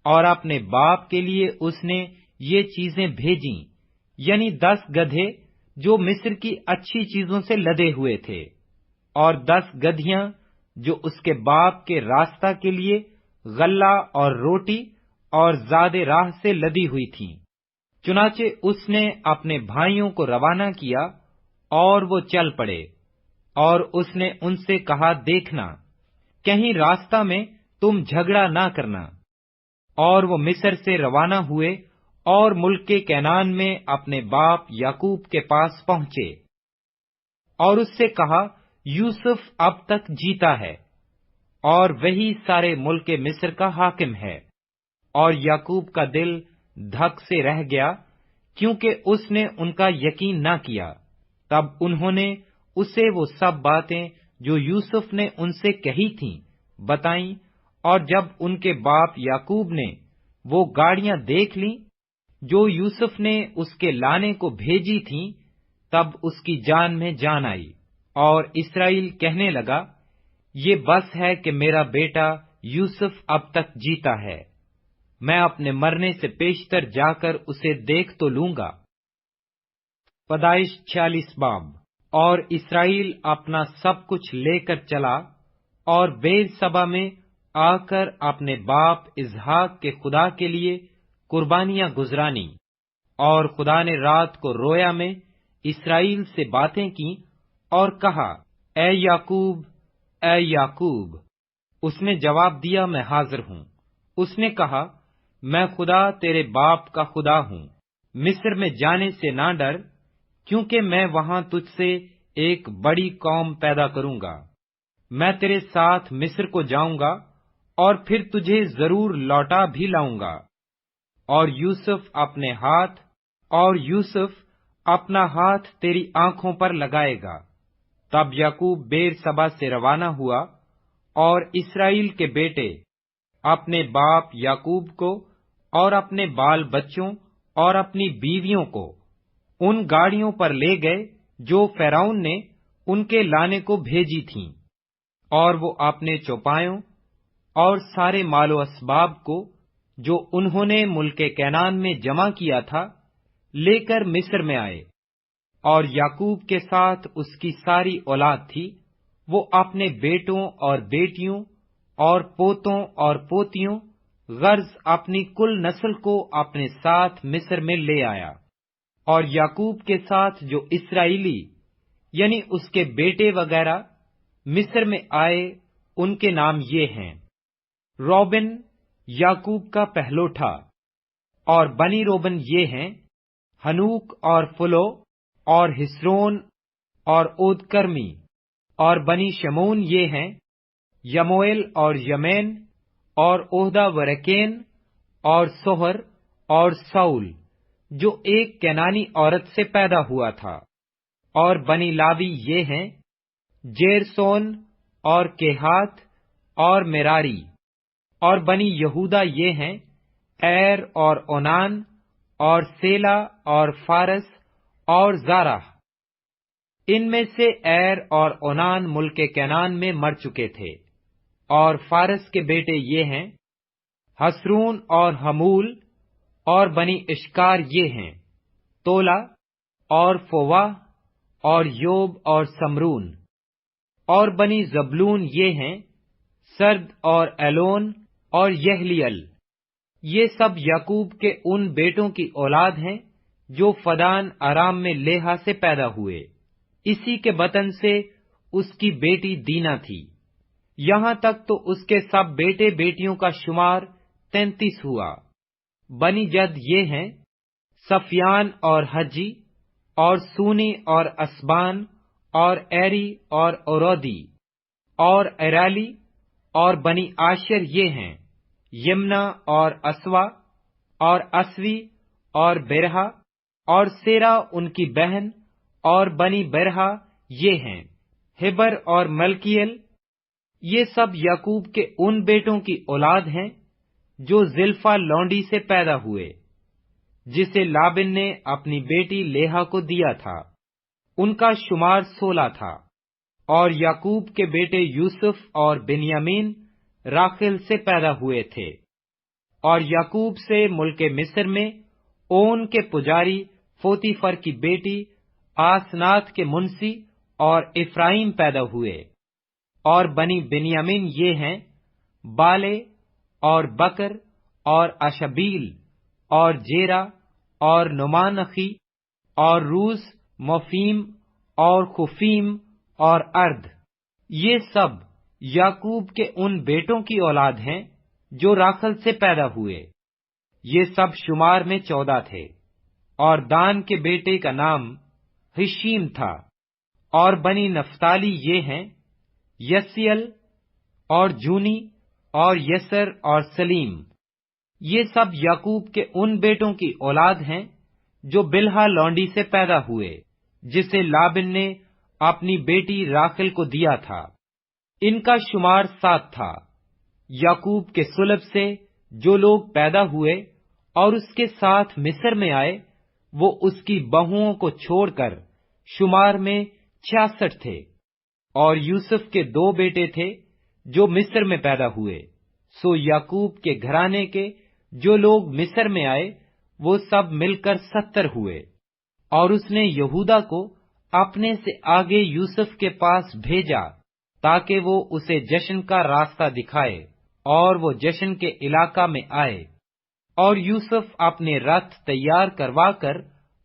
اور اپنے باپ کے لیے اس نے یہ چیزیں بھیجیں، یعنی 10 گدھے جو مصر کی اچھی چیزوں سے لدے ہوئے تھے، اور 10 گدھیاں جو اس کے باپ کے راستہ کے لیے غلہ اور روٹی اور زاد راہ سے لدی ہوئی تھیں۔ چنانچہ اس نے اپنے بھائیوں کو روانہ کیا، اور وہ چل پڑے، اور اس نے ان سے کہا، دیکھنا کہیں راستہ میں تم جھگڑا نہ کرنا۔ اور وہ مصر سے روانہ ہوئے اور ملک کنعان میں اپنے باپ یعقوب کے پاس پہنچے، اور اس سے کہا، یوسف اب تک جیتا ہے، اور وہی سارے ملک مصر کا حاکم ہے۔ اور یعقوب کا دل دھک سے رہ گیا، کیونکہ اس نے ان کا یقین نہ کیا۔ تب انہوں نے اسے وہ سب باتیں جو یوسف نے ان سے کہی تھیں بتائیں، اور جب ان کے باپ یعقوب نے وہ گاڑیاں دیکھ لیں جو یوسف نے اس کے لانے کو بھیجی تھیں، تب اس کی جان میں جان آئی، اور اسرائیل کہنے لگا، یہ بس ہے کہ میرا بیٹا یوسف اب تک جیتا ہے، میں اپنے مرنے سے پیشتر جا کر اسے دیکھ تو لوں گا۔ پیدائش 46 باب۔ اور اسرائیل اپنا سب کچھ لے کر چلا، اور بیر سبا میں آ کر اپنے باپ اسحاق کے خدا کے لیے قربانیاں گزرانی۔ اور خدا نے رات کو رویا میں اسرائیل سے باتیں کی اور کہا، اے یعقوب، اے یعقوب۔ اس نے جواب دیا، میں حاضر ہوں۔ اس نے کہا، میں خدا تیرے باپ کا خدا ہوں، مصر میں جانے سے نہ ڈر، کیونکہ میں وہاں تجھ سے ایک بڑی قوم پیدا کروں گا۔ میں تیرے ساتھ مصر کو جاؤں گا، اور پھر تجھے ضرور لوٹا بھی لاؤں گا۔ اور یوسف اپنا ہاتھ تیری آنکھوں پر لگائے گا۔ تب یعقوب بیر سبا سے روانہ ہوا، اور اسرائیل کے بیٹے اپنے باپ یعقوب کو اور اپنے بال بچوں اور اپنی بیویوں کو ان گاڑیوں پر لے گئے جو فرعون نے ان کے لانے کو بھیجی تھیں، اور وہ اپنے چوپایوں اور سارے مال و اسباب کو جو انہوں نے ملک کنعان میں جمع کیا تھا لے کر مصر میں آئے۔ اور یعقوب کے ساتھ اس کی ساری اولاد تھی، وہ اپنے بیٹوں اور بیٹیوں اور پوتوں اور پوتیوں غرض اپنی کل نسل کو اپنے ساتھ مصر میں لے آیا، اور یعقوب کے ساتھ جو اسرائیلی یعنی اس کے بیٹے وغیرہ مصر میں آئے، ان کے نام یہ ہیں: روبن یعقوب کا پہلوٹا، اور بنی روبن یہ ہیں: ہنوک اور فلو اور ہسرون اور عود کرمی، اور بنی شمون یہ ہیں: یمویل اور یمین اور عہدہ ورکین اور سہر اور ساؤل، جو ایک کینانی عورت سے پیدا ہوا تھا، اور بنی لاوی یہ ہیں: جیرسون اور کیہات اور مراری، اور بنی یہودا یہ ہیں: ایر اور اونان اور سیلا اور فارس اور زارہ۔ ان میں سے ایر اور اونان ملک کینان میں مر چکے تھے، اور فارس کے بیٹے یہ ہیں: حسرون اور حمول، اور بنی اشکار یہ ہیں: تولا اور فوا اور یوب اور سمرون، اور بنی زبلون یہ ہیں: سرد اور ایلون اور یہلیل۔ یہ سب یعقوب کے ان بیٹوں کی اولاد ہیں جو فدان ارام میں لیہا سے پیدا ہوئے، اسی کے بطن سے اس کی بیٹی دینا تھی۔ یہاں تک تو اس کے سب بیٹے بیٹیوں کا شمار 33 ہوا۔ بنی جد یہ ہیں: سفیان اور حجی اور سونی اور اسبان اور ایری اور اورودی اور ایرالی، اور بنی آشر یہ ہیں: یمنا اور اسوا اور اسوی اور برہا اور سیرا ان کی بہن، اور بنی برہا یہ ہیں: ہبر اور ملکیل۔ یہ سب یعقوب کے ان بیٹوں کی اولاد ہیں جو زلفا لونڈی سے پیدا ہوئے، جسے لابن نے اپنی بیٹی لیہا کو دیا تھا۔ ان کا شمار 16 تھا۔ اور یعقوب کے بیٹے یوسف اور بنیامین راخل سے پیدا ہوئے تھے۔ اور یعقوب سے ملک مصر میں اون کے پجاری فوتیفر کی بیٹی آسنات کے منسی اور افرایم پیدا ہوئے۔ اور بنی بنیامین یہ ہیں: بالے اور بکر اور اشبیل اور جیرا اور نمانخی اور روز موفیم اور خفیم اور ارد۔ یہ سب یعقوب کے ان بیٹوں کی اولاد ہیں جو راخل سے پیدا ہوئے۔ یہ سب شمار میں 14 تھے۔ اور دان کے بیٹے کا نام ہشیم تھا۔ اور بنی نفتالی یہ ہیں: یسیل اور جونی اور یسر اور سلیم۔ یہ سب یعقوب کے ان بیٹوں کی اولاد ہیں جو بلہا لونڈی سے پیدا ہوئے، جسے لابن نے اپنی بیٹی راخل کو دیا تھا۔ ان کا شمار 7 تھا۔ یعقوب کے صلب سے جو لوگ پیدا ہوئے اور اس کے ساتھ مصر میں آئے، وہ اس کی بہوؤں کو چھوڑ کر شمار میں 66 تھے۔ اور یوسف کے 2 بیٹے تھے جو مصر میں پیدا ہوئے، سو یعقوب کے گھرانے کے جو لوگ مصر میں آئے وہ سب مل کر 70 ہوئے۔ اور اس نے یہودا کو اپنے سے آگے یوسف کے پاس بھیجا تاکہ وہ اسے جشن کا راستہ دکھائے، اور وہ جشن کے علاقہ میں آئے۔ اور یوسف اپنے رتھ تیار کروا کر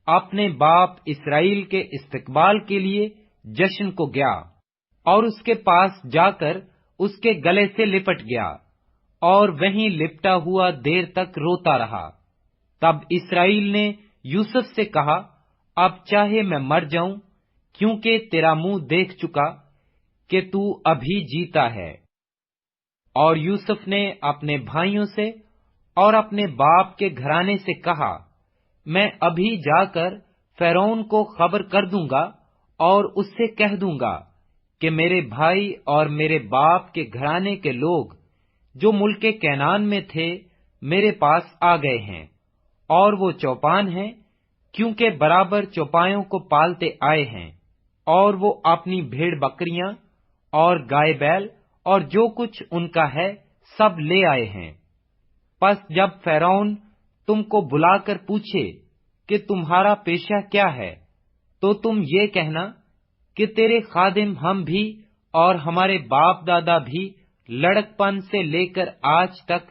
اپنے باپ اسرائیل کے استقبال کے لیے جشن کو گیا، اور اس کے پاس جا کر اس کے گلے سے لپٹ گیا، اور وہیں لپٹا ہوا دیر تک روتا رہا۔ تب اسرائیل نے یوسف سے کہا: اب چاہے میں مر جاؤں، کیونکہ تیرا منہ دیکھ چکا کہ تو ابھی جیتا ہے۔ اور یوسف نے اپنے بھائیوں سے اور اپنے باپ کے گھرانے سے کہا: میں ابھی جا کر فرعون کو خبر کر دوں گا اور اس سے کہہ دوں گا کہ میرے بھائی اور میرے باپ کے گھرانے کے لوگ جو ملک کینان میں تھے میرے پاس آ گئے ہیں، اور وہ چوپان ہیں، کیونکہ برابر چوپایوں کو پالتے آئے ہیں، اور وہ اپنی بھیڑ بکریاں اور گائے بیل اور جو کچھ ان کا ہے سب لے آئے ہیں۔ پس جب فرعون تم کو بلا کر پوچھے کہ تمہارا پیشہ کیا ہے، تو تم یہ کہنا کہ تیرے خادم ہم بھی اور ہمارے باپ دادا بھی لڑک پن سے لے کر آج تک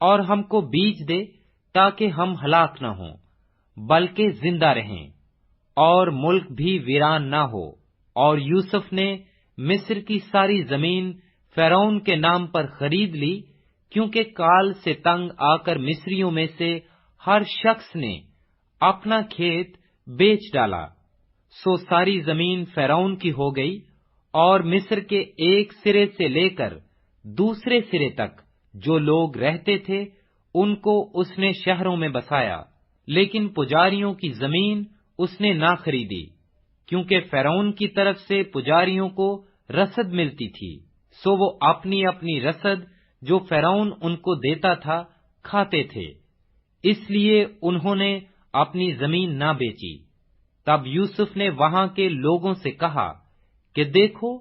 اور ہم کو بیج دے تاکہ ہم ہلاک نہ ہوں بلکہ زندہ رہیں اور ملک بھی ویران نہ ہو۔ اور یوسف نے مصر کی ساری زمین فرعون کے نام پر خرید لی، کیونکہ کال سے تنگ آ کر مصریوں میں سے ہر شخص نے اپنا کھیت بیچ ڈالا۔ سو ساری زمین فرعون کی ہو گئی، اور مصر کے ایک سرے سے لے کر دوسرے سرے تک جو لوگ رہتے تھے ان کو اس نے شہروں میں بسایا، لیکن پجاریوں کی زمین اس نے نہ خریدی، کیونکہ فرعون کی طرف سے پجاریوں کو رسد ملتی تھی، سو وہ اپنی اپنی رسد جو فرعون ان کو دیتا تھا کھاتے تھے، اس لیے انہوں نے اپنی زمین نہ بیچی۔ تب یوسف نے وہاں کے لوگوں سے کہا کہ دیکھو،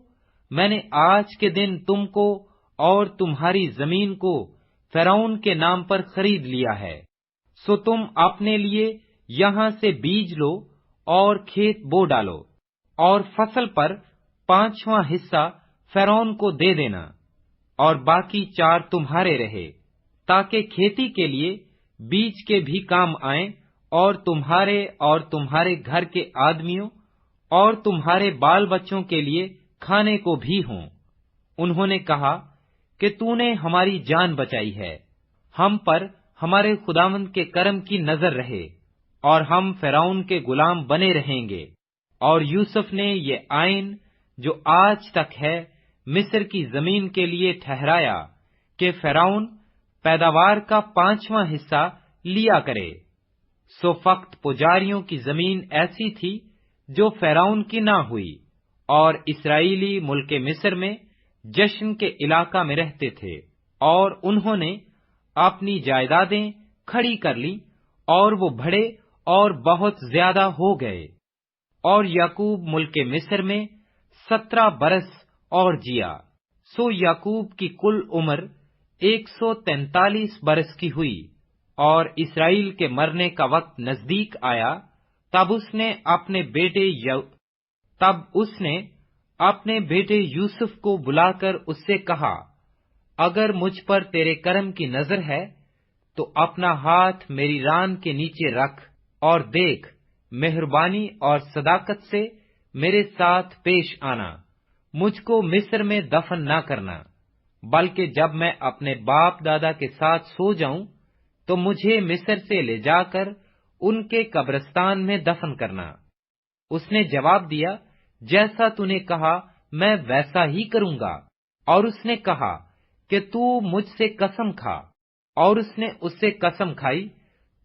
میں نے آج کے دن تم کو اور تمہاری زمین کو فرعون کے نام پر خرید لیا ہے، سو تم اپنے لیے یہاں سے بیج لو اور کھیت بو ڈالو، اور فصل پر 5واں حصہ فرعون کو دے دینا، اور باقی 4 تمہارے رہے، تاکہ کھیتی کے لیے بیج کے بھی کام آئیں، اور تمہارے گھر کے آدمیوں اور تمہارے بال بچوں کے لیے کھانے کو بھی ہوں۔ انہوں نے کہا کہ تو نے ہماری جان بچائی ہے، ہم پر ہمارے خداوند کے کرم کی نظر رہے، اور ہم فرعون کے غلام بنے رہیں گے۔ اور یوسف نے یہ آئین جو آج تک ہے مصر کی زمین کے لیے ٹھہرایا کہ فرعون پیداوار کا 5واں حصہ لیا کرے۔ سو فقط پجاریوں کی زمین ایسی تھی جو فرعون کی نہ ہوئی، اور اسرائیلی ملک مصر میں جشن کے علاقہ میں رہتے تھے، اور انہوں نے اپنی جائیدادیں کھڑی کر لی، اور وہ بڑھے اور بہت زیادہ ہو گئے۔ اور یعقوب ملک مصر میں 17 برس اور جیا۔ سو یعقوب کی کل عمر 143 برس کی ہوئی، اور اسرائیل کے مرنے کا وقت نزدیک آیا، تب اس نے اپنے بیٹے یوسف کو بلا کر اس سے کہا، اگر مجھ پر تیرے کرم کی نظر ہے تو اپنا ہاتھ میری ران کے نیچے رکھ، اور دیکھ، مہربانی اور صداقت سے میرے ساتھ پیش آنا، مجھ کو مصر میں دفن نہ کرنا، بلکہ جب میں اپنے باپ دادا کے ساتھ سو جاؤں تو مجھے مصر سے لے جا کر ان کے قبرستان میں دفن کرنا۔ اس نے جواب دیا، جیسا تو نے کہا میں ویسا ہی کروں گا۔ اور اس نے کہا کہ تو مجھ سے قسم کھا، اور اس نے اس سے قسم کھائی۔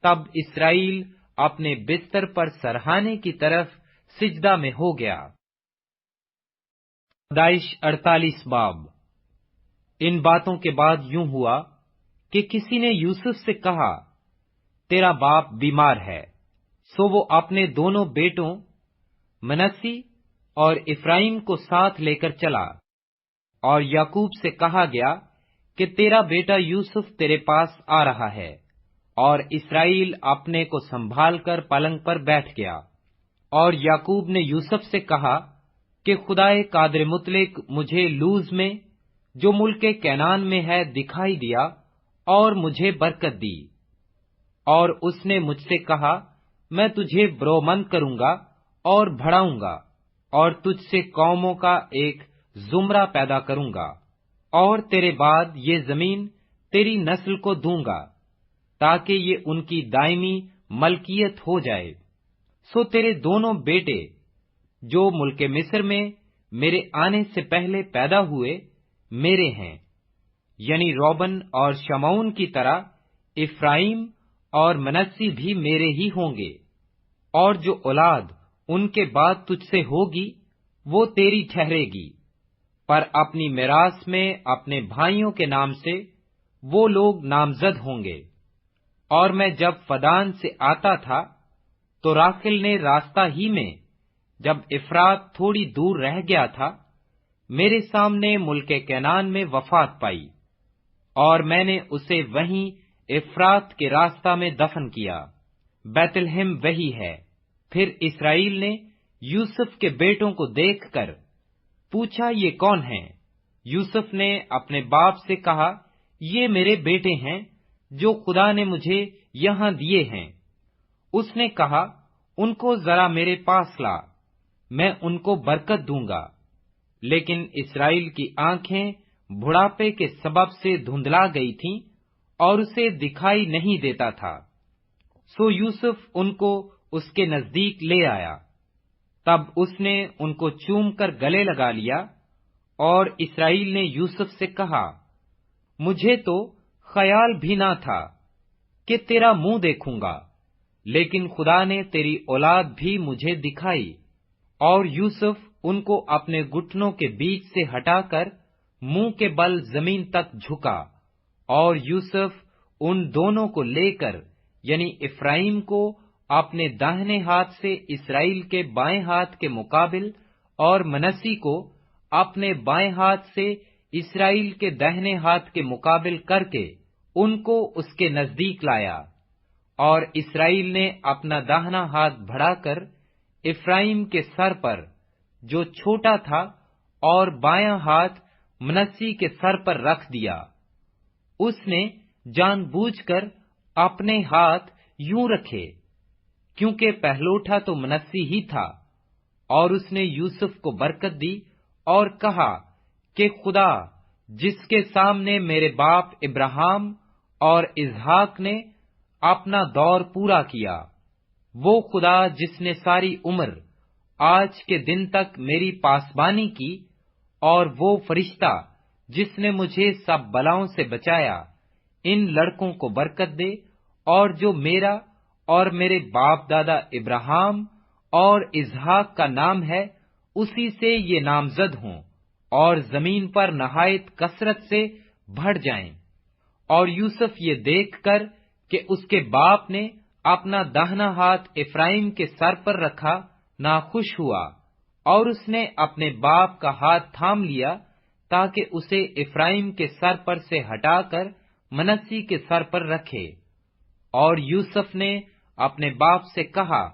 تب اسرائیل اپنے بستر پر سرہانے کی طرف سجدہ میں ہو گیا۔ پیدائش 48 باب۔ ان باتوں کے بعد یوں ہوا کہ کسی نے یوسف سے کہا، تیرا باپ بیمار ہے۔ سو وہ اپنے دونوں بیٹوں منسی اور افرایم کو ساتھ لے کر چلا، اور یعقوب سے کہا گیا کہ تیرا بیٹا یوسف تیرے پاس آ رہا ہے، اور اسرائیل اپنے کو سنبھال کر پلنگ پر بیٹھ گیا۔ اور یعقوب نے یوسف سے کہا کہ خدائے قادر مطلق مجھے لوز میں جو ملک کینان میں ہے دکھائی دیا اور مجھے برکت دی، اور اس نے مجھ سے کہا، میں تجھے برومند کروں گا اور بڑھاؤں گا، اور تجھ سے قوموں کا ایک زمرہ پیدا کروں گا، اور تیرے بعد یہ زمین تیری نسل کو دوں گا، تاکہ یہ ان کی دائمی ملکیت ہو جائے۔ سو تیرے دونوں بیٹے جو ملک مصر میں میرے آنے سے پہلے پیدا ہوئے میرے ہیں، یعنی روبن اور شمعون کی طرح افرایم اور منسی بھی میرے ہی ہوں گے، اور جو اولاد ان کے بعد تجھ سے ہوگی وہ تیری ٹھہرے گی، پر اپنی میراث میں اپنے بھائیوں کے نام سے وہ لوگ نامزد ہوں گے۔ اور میں جب فدان سے آتا تھا تو راخل نے راستہ ہی میں جب افرات تھوڑی دور رہ گیا تھا میرے سامنے ملک کینان میں وفات پائی، اور میں نے اسے وہیں افرات کے راستہ میں دفن کیا۔ بیت لحم وہی ہے۔ پھر اسرائیل نے یوسف کے بیٹوں کو دیکھ کر پوچھا، یہ کون ہیں؟ یوسف نے اپنے باپ سے کہا، یہ میرے بیٹے ہیں جو خدا نے مجھے یہاں دیے ہیں۔ اس نے کہا، ان کو ذرا میرے پاس لا، میں ان کو برکت دوں گا۔ لیکن اسرائیل کی آنکھیں بڑھاپے کے سبب سے دھندلا گئی تھیں اور اسے دکھائی نہیں دیتا تھا، سو یوسف ان کو اس کے نزدیک لے آیا۔ تب اس نے ان کو چوم کر گلے لگا لیا، اور اسرائیل نے یوسف سے کہا، مجھے تو خیال بھی نہ تھا کہ تیرا منہ دیکھوں گا، لیکن خدا نے تیری اولاد بھی مجھے دکھائی۔ اور یوسف ان کو اپنے گھٹنوں کے بیچ سے ہٹا کر منہ کے بل زمین تک جھکا، اور یوسف ان دونوں کو لے کر، یعنی افرائیم کو اپنے داہنے ہاتھ سے اسرائیل کے بائیں ہاتھ کے مقابل، اور منسی کو اپنے بائیں ہاتھ سے اسرائیل کے داہنے ہاتھ کے مقابل کر کے ان کو اس کے نزدیک لایا۔ اور اسرائیل نے اپنا داہنا ہاتھ بڑھا کر افرائیم کے سر پر جو چھوٹا تھا، اور بایاں ہاتھ منسی کے سر پر رکھ دیا۔ اس نے جان بوجھ کر اپنے ہاتھ یوں رکھے، کیونکہ پہلوٹا تو منسی ہی تھا۔ اور اس نے یوسف کو برکت دی اور کہا کہ خدا جس کے سامنے میرے باپ ابراہیم اور اسحاق نے اپنا دور پورا کیا، وہ خدا جس نے ساری عمر آج کے دن تک میری پاسبانی کی، اور وہ فرشتہ جس نے مجھے سب بلاؤں سے بچایا، ان لڑکوں کو برکت دے، اور جو میرا اور میرے باپ دادا ابراہیم اور اسحاق کا نام ہے، اسی سے یہ نامزد ہوں، اور زمین پر نہایت کثرت سے بڑھ جائیں۔ اور یوسف یہ دیکھ کر کہ اس کے باپ نے اپنا داہنا ہاتھ افرائیم کے سر پر رکھا، ناخوش ہوا، اور اس نے اپنے باپ کا ہاتھ تھام لیا تاکہ اسے افرائیم کے سر پر سے ہٹا کر منسی کے سر پر رکھے۔ اور یوسف نے اپنے باپ سے کہا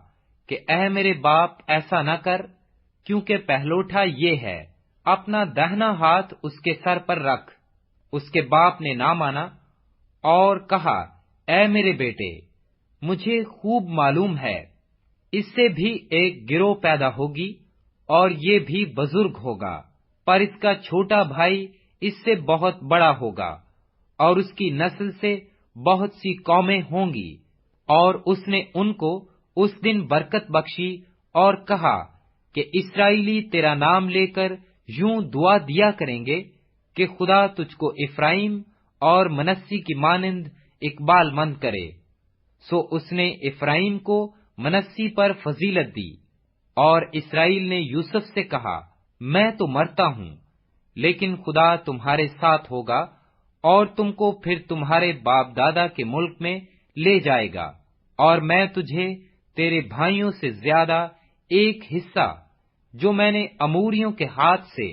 کہ اے میرے باپ، ایسا نہ کر، کیونکہ پہلوٹا یہ ہے، اپنا داہنا ہاتھ اس کے سر پر رکھ۔ اس کے باپ نے نہ مانا اور کہا، اے میرے بیٹے، مجھے خوب معلوم ہے اس سے بھی ایک گروہ پیدا ہوگی، اور یہ بھی بزرگ ہوگا، پر اس کا چھوٹا بھائی اس سے بہت بڑا ہوگا، اور اس کی نسل سے بہت سی قومیں ہوں گی۔ اور اس نے ان کو اس دن برکت بخشی اور کہا کہ اسرائیلی تیرا نام لے کر یوں دعا دیا کریں گے کہ خدا تجھ کو افرائیم اور منسی کی مانند اقبال مند کرے۔ سو اس نے افرائیم کو منسی پر فضیلت دی۔ اور اسرائیل نے یوسف سے کہا، میں تو مرتا ہوں، لیکن خدا تمہارے ساتھ ہوگا، اور تم کو پھر تمہارے باپ دادا کے ملک میں لے جائے گا، اور میں تجھے تیرے بھائیوں سے زیادہ ایک حصہ جو میں نے اموریوں کے ہاتھ سے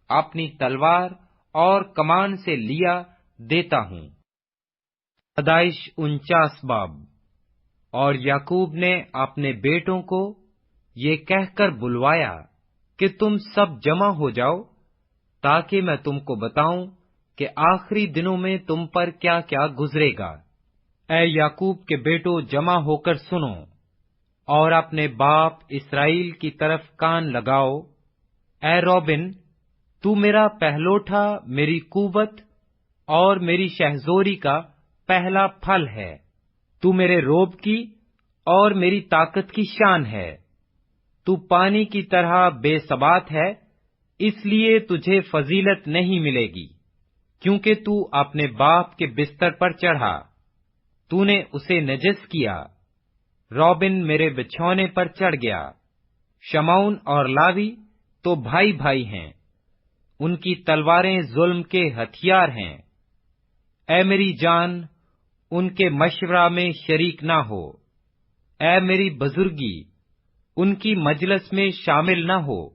اپنی تلوار اور کمان سے لیا دیتا ہوں۔ پیدائش 49 باب۔ اور یعقوب نے اپنے بیٹوں کو یہ کہہ کر بلوایا کہ تم سب جمع ہو جاؤ، تاکہ میں تم کو بتاؤں کہ آخری دنوں میں تم پر کیا کیا گزرے گا۔ اے یعقوب کے بیٹو، جمع ہو کر سنو، اور اپنے باپ اسرائیل کی طرف کان لگاؤ۔ اے روبن، تو میرا پہلوٹا، میری قوت اور میری شہزوری کا پہلا پھل ہے۔ تو میرے روب کی اور میری طاقت کی شان ہے۔ تو پانی کی طرح بے ثبات ہے، اس لیے تجھے فضیلت نہیں ملے گی، کیونکہ تو اپنے باپ کے بستر پر چڑھا، تو نے اسے نجس کیا۔ روبن میرے بچھونے پر چڑھ گیا۔ شمعون اور لاوی تو بھائی بھائی ہیں، ان کی تلواریں ظلم کے ہتھیار ہیں۔ اے میری جان، ان کے مشورہ میں شریک نہ ہو۔ اے میری بزرگی، ان کی مجلس میں شامل نہ ہو،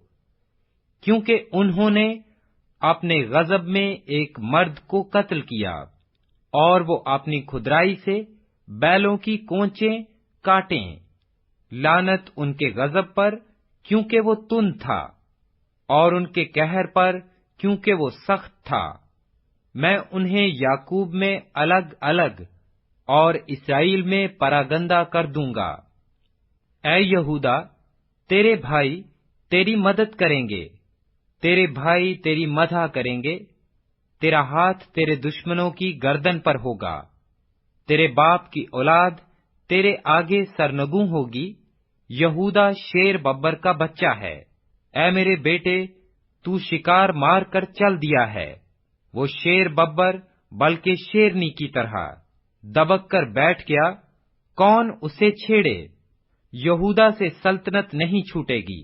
کیونکہ انہوں نے اپنے غضب میں ایک مرد کو قتل کیا، اور وہ اپنی کھدرائی سے بیلوں کی کونچیں کاٹیں۔ لعنت ان کے غضب پر، کیونکہ وہ تند تھا، اور ان کے قہر پر، کیونکہ وہ سخت تھا۔ میں انہیں یعقوب میں الگ الگ اور اسرائیل میں پراگندہ کر دوں گا۔ اے یہودا، تیرے بھائی تیری مدد کریں گے، تیرے بھائی تیری مدح کریں گے، تیرا ہاتھ تیرے دشمنوں کی گردن پر ہوگا، تیرے باپ کی اولاد تیرے آگے سرنگوں ہوگی۔ یہودا شیر ببر کا بچہ ہے، اے میرے بیٹے تو شکار مار کر چل دیا ہے، وہ شیر ببر بلکہ شیرنی کی طرح دبک کر بیٹھ گیا، کون اسے چھیڑے؟ یہودا سے سلطنت نہیں چھوٹے گی،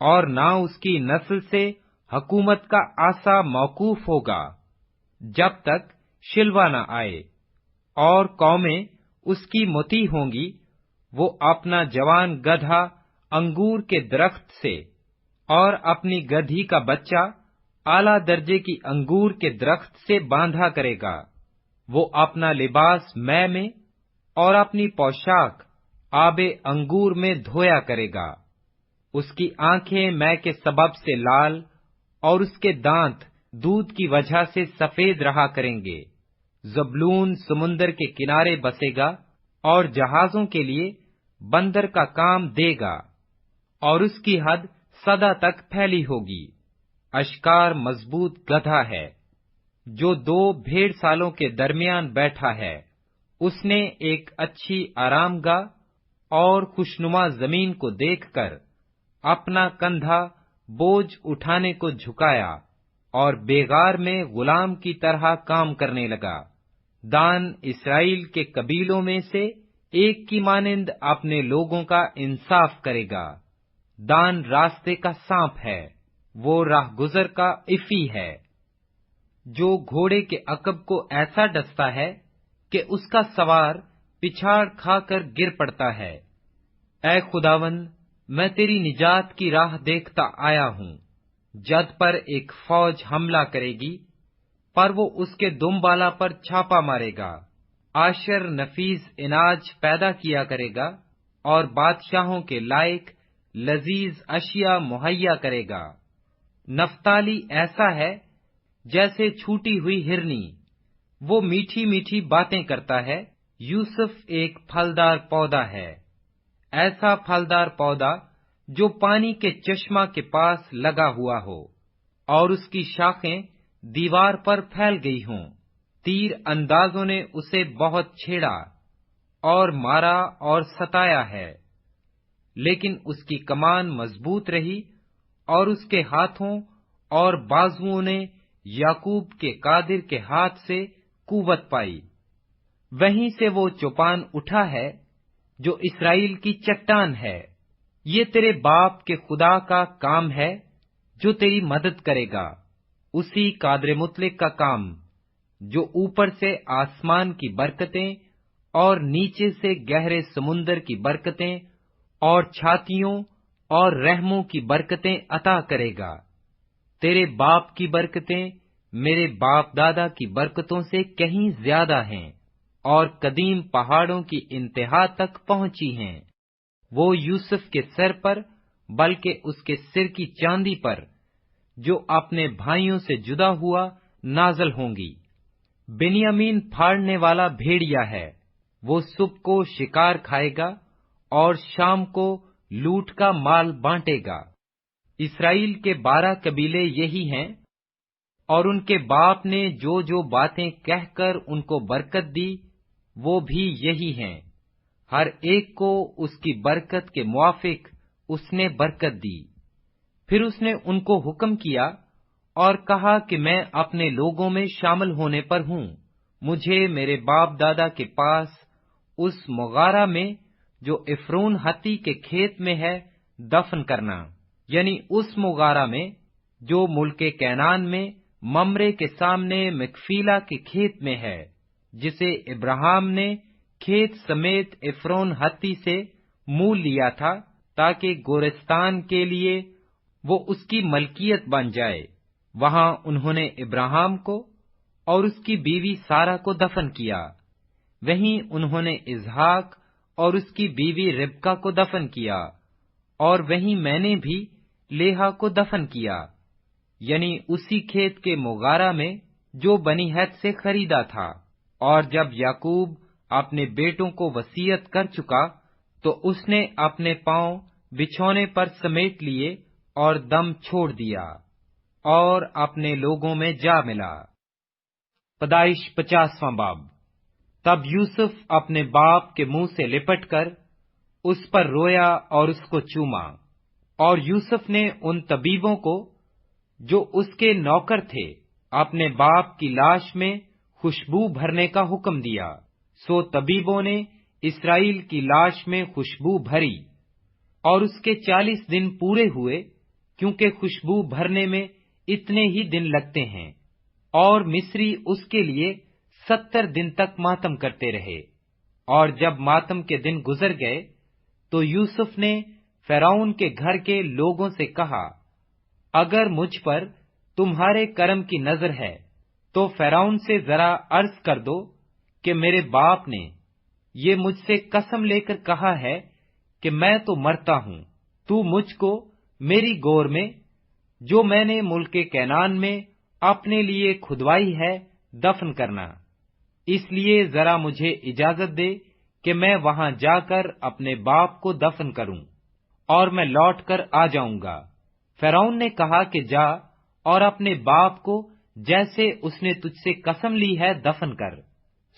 اور نہ اس کی نسل سے حکومت کا عصا موقوف ہوگا، جب تک شلوا نہ آئے، اور قومیں اس کی مطیع ہوں گی۔ وہ اپنا جوان گدھا انگور کے درخت سے اور اپنی گدھی کا بچہ اعلیٰ درجے کی انگور کے درخت سے باندھا کرے گا۔ وہ اپنا لباس مے میں اور اپنی پوشاک آب انگور میں دھویا کرے گا۔ اس کی آنکھیں مے کے سبب سے لال اور اس کے دانت دودھ کی وجہ سے سفید رہا کریں گے۔ زبلون سمندر کے کنارے بسے گا اور جہازوں کے لیے بندر کا کام دے گا، اور اس کی حد سدا تک پھیلی ہوگی۔ اشکار مضبوط گدھا ہے جو 2 بھیڑ سالوں کے درمیان بیٹھا ہے، اس نے ایک اچھی آرام گاہ اور خوشنما زمین کو دیکھ کر اپنا کندھا بوجھ اٹھانے کو جھکایا اور بیگار میں غلام کی طرح کام کرنے لگا۔ دان اسرائیل کے قبیلوں میں سے ایک کی مانند اپنے لوگوں کا انصاف کرے گا۔ دان راستے کا سانپ ہے، وہ راہ گزر کا افی ہے، جو گھوڑے کے عقب کو ایسا ڈستا ہے کہ اس کا سوار پچھاڑ کھا کر گر پڑتا ہے۔ اے خداوند، میں تیری نجات کی راہ دیکھتا آیا ہوں۔ جد پر ایک فوج حملہ کرے گی، پر وہ اس کے دم بالا پر چھاپا مارے گا۔ آشر نفیس اناج پیدا کیا کرے گا اور بادشاہوں کے لائق لذیذ اشیاء مہیا کرے گا۔ نفتالی ایسا ہے جیسے چھوٹی ہوئی ہرنی، وہ میٹھی میٹھی باتیں کرتا ہے۔ یوسف ایک پھلدار پودا ہے، ایسا پھلدار پودا جو پانی کے چشمہ کے پاس لگا ہوا ہو اور اس کی شاخیں دیوار پر پھیل گئی ہوں۔ تیر اندازوں نے اسے بہت چھیڑا اور مارا اور ستایا ہے، لیکن اس کی کمان مضبوط رہی اور اس کے ہاتھوں اور بازوؤں نے یعقوب کے قادر کے ہاتھ سے قوت پائی۔ وہیں سے وہ چوپان اٹھا ہے جو اسرائیل کی چٹان ہے۔ یہ تیرے باپ کے خدا کا کام ہے جو تیری مدد کرے گا، اسی قادر مطلق کا کام جو اوپر سے آسمان کی برکتیں اور نیچے سے گہرے سمندر کی برکتیں اور چھاتیوں اور رحموں کی برکتیں عطا کرے گا۔ تیرے باپ کی برکتیں میرے باپ دادا کی برکتوں سے کہیں زیادہ ہیں اور قدیم پہاڑوں کی انتہا تک پہنچی ہیں۔ وہ یوسف کے سر پر بلکہ اس کے سر کی چاندی پر جو اپنے بھائیوں سے جدا ہوا نازل ہوں گی۔ بنیامین پھاڑنے والا بھیڑیا ہے، وہ صبح کو شکار کھائے گا اور شام کو لوٹ کا مال بانٹے گا۔ اسرائیل کے 12 قبیلے یہی ہیں، اور ان کے باپ نے جو جو باتیں کہہ کر ان کو برکت دی وہ بھی یہی ہیں۔ ہر ایک کو اس کی برکت کے موافق اس نے برکت دی۔ پھر اس نے ان کو حکم کیا اور کہا کہ میں اپنے لوگوں میں شامل ہونے پر ہوں، مجھے میرے باپ دادا کے پاس اس مغارہ میں جو عفرون ہتی کے کھیت میں ہے دفن کرنا، یعنی اس مغارہ میں جو ملک کینان میں ممرے کے سامنے مکفیلا کے کھیت میں ہے، جسے ابراہیم نے کھیت سمیت عفرون ہتی سے مول لیا تھا تاکہ گورستان کے لیے وہ اس کی ملکیت بن جائے۔ وہاں انہوں نے ابراہیم کو اور اس کی بیوی سارہ کو دفن کیا۔ وہیں انہوں نے اسحاق اور اس کی بیوی ربکہ کو دفن کیا، اور وہیں میں نے بھی لیہا کو دفن کیا، یعنی اسی کھیت کے مغارہ میں جو بنی ہت سے خریدا تھا۔ اور جب یعقوب اپنے بیٹوں کو وصیت کر چکا تو اس نے اپنے پاؤں بچھونے پر سمیٹ لیے اور دم چھوڑ دیا اور اپنے لوگوں میں جا ملا۔ پیدائش 50واں باب۔ تب یوسف اپنے باپ کے منہ سے لپٹ کر اس پر رویا اور اس کو چوما، اور یوسف نے ان طبیبوں کو جو اس کے نوکر تھے اپنے باپ کی لاش میں خوشبو بھرنے کا حکم دیا۔ سو طبیبوں نے اسرائیل کی لاش میں خوشبو بھری، اور اس کے 40 دن پورے ہوئے، کیونکہ خوشبو بھرنے میں اتنے ہی دن لگتے ہیں، اور مصری اس کے لیے 70 دن تک ماتم کرتے رہے۔ اور جب ماتم کے دن گزر گئے تو یوسف نے فرعون کے گھر کے لوگوں سے کہا، اگر مجھ پر تمہارے کرم کی نظر ہے تو فرعون سے ذرا عرض کر دو کہ میرے باپ نے یہ مجھ سے قسم لے کر کہا ہے کہ میں تو مرتا ہوں، تو مجھ کو میری گور میں جو میں نے ملک کینان میں اپنے لیے کھدوائی ہے دفن کرنا۔ اس لیے ذرا مجھے اجازت دے کہ میں وہاں جا کر اپنے باپ کو دفن کروں، اور میں لوٹ کر آ جاؤں گا۔ فرعون نے کہا کہ جا اور اپنے باپ کو جیسے اس نے تجھ سے قسم لی ہے دفن کر۔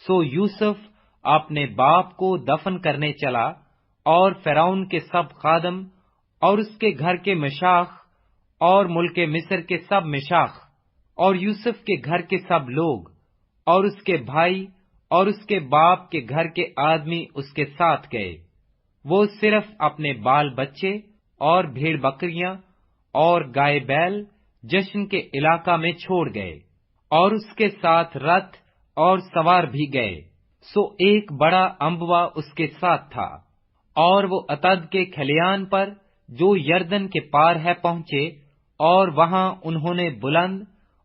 سو یوسف اپنے باپ کو دفن کرنے چلا، اور فرعون کے سب خادم اور اس کے گھر کے مشاخ اور ملک مصر کے سب مشاخ اور یوسف کے گھر کے سب لوگ اور اس کے بھائی اور اس کے باپ کے گھر کے آدمی اس کے ساتھ گئے۔ وہ صرف اپنے بال بچے اور بھیڑ بکریاں اور گائے بیل جشن کے علاقہ میں چھوڑ گئے، اور اس کے ساتھ رتھ اور سوار بھی گئے۔ سو ایک بڑا انبوا اس کے ساتھ تھا، اور وہ عتد کے کھلیان پر جو یردن کے پار ہے پہنچے، اور وہاں انہوں نے بلند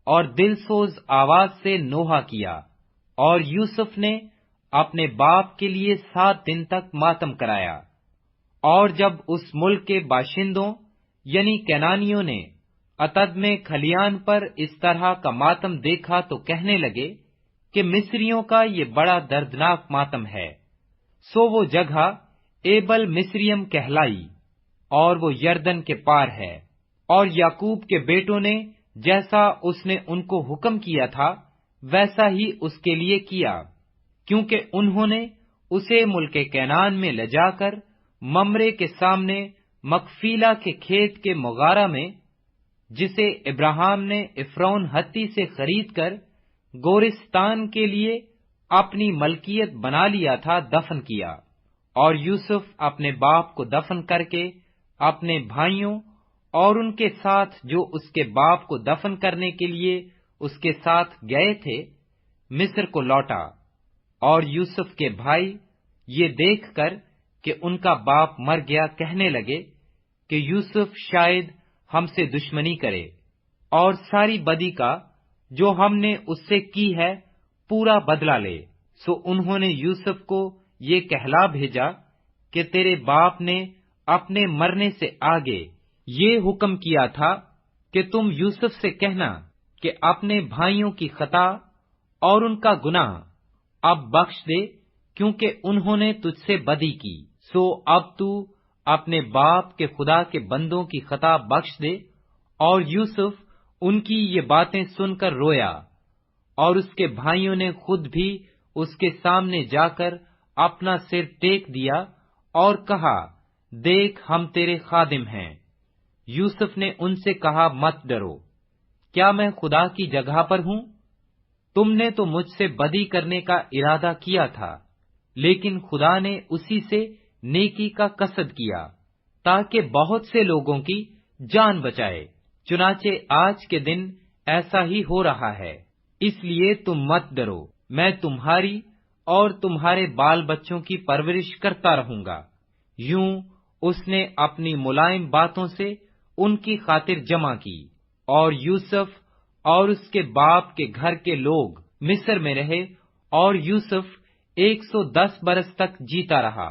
اور دل سوز آواز سے نوحہ کیا، اور یوسف نے اپنے باپ کے لیے 7 دن تک ماتم کرایا۔ اور جب اس ملک کے باشندوں یعنی کینانیوں نے عتد میں کھلیان پر اس طرح کا ماتم دیکھا تو کہنے لگے کہ مصریوں کا یہ بڑا دردناک ماتم ہے۔ سو وہ جگہ ایبل مصریم کہلائی، اور وہ یردن کے پار ہے۔ اور یعقوب کے بیٹوں نے جیسا اس نے ان کو حکم کیا تھا ویسا ہی اس کے لیے کیا، کیونکہ انہوں نے اسے ملک کینان میں لے جا کر ممرے کے سامنے مکفیلا کے کھیت کے مغارہ میں، جسے ابراہیم نے عفرون ہتی سے خرید کر گورستان کے لیے اپنی ملکیت بنا لیا تھا، دفن کیا۔ اور یوسف اپنے باپ کو دفن کر کے اپنے بھائیوں اور ان کے ساتھ جو اس کے باپ کو دفن کرنے کے لیے اس کے ساتھ گئے تھے مصر کو لوٹا۔ اور یوسف کے بھائی یہ دیکھ کر کہ ان کا باپ مر گیا کہنے لگے کہ یوسف شاید ہم سے دشمنی کرے اور ساری بدی کا جو ہم نے اس سے کی ہے پورا بدلہ لے۔ سو انہوں نے یوسف کو یہ کہلا بھیجا کہ تیرے باپ نے اپنے مرنے سے آگے یہ حکم کیا تھا کہ تم یوسف سے کہنا کہ اپنے بھائیوں کی خطا اور ان کا گناہ اب بخش دے، کیونکہ انہوں نے تجھ سے بدی کی۔ سو اب تو اپنے باپ کے خدا کے بندوں کی خطا بخش دے۔ اور یوسف ان کی یہ باتیں سن کر رویا، اور اس کے بھائیوں نے خود بھی اس کے سامنے جا کر اپنا سر ٹیک دیا اور کہا، دیکھ ہم تیرے خادم ہیں۔ یوسف نے ان سے کہا، مت ڈرو، کیا میں خدا کی جگہ پر ہوں؟ تم نے تو مجھ سے بدی کرنے کا ارادہ کیا تھا، لیکن خدا نے اسی سے نیکی کا قصد کیا تاکہ بہت سے لوگوں کی جان بچائے۔ چنانچہ آج کے دن ایسا ہی ہو رہا ہے، اس لیے تم مت ڈرو، میں تمہاری اور تمہارے بال بچوں کی پرورش کرتا رہوں گا۔ یوں اس نے اپنی ملائم باتوں سے ان کی خاطر جمع کی۔ اور یوسف اور اس کے باپ کے گھر کے لوگ مصر میں رہے، اور یوسف 110 برس تک جیتا رہا۔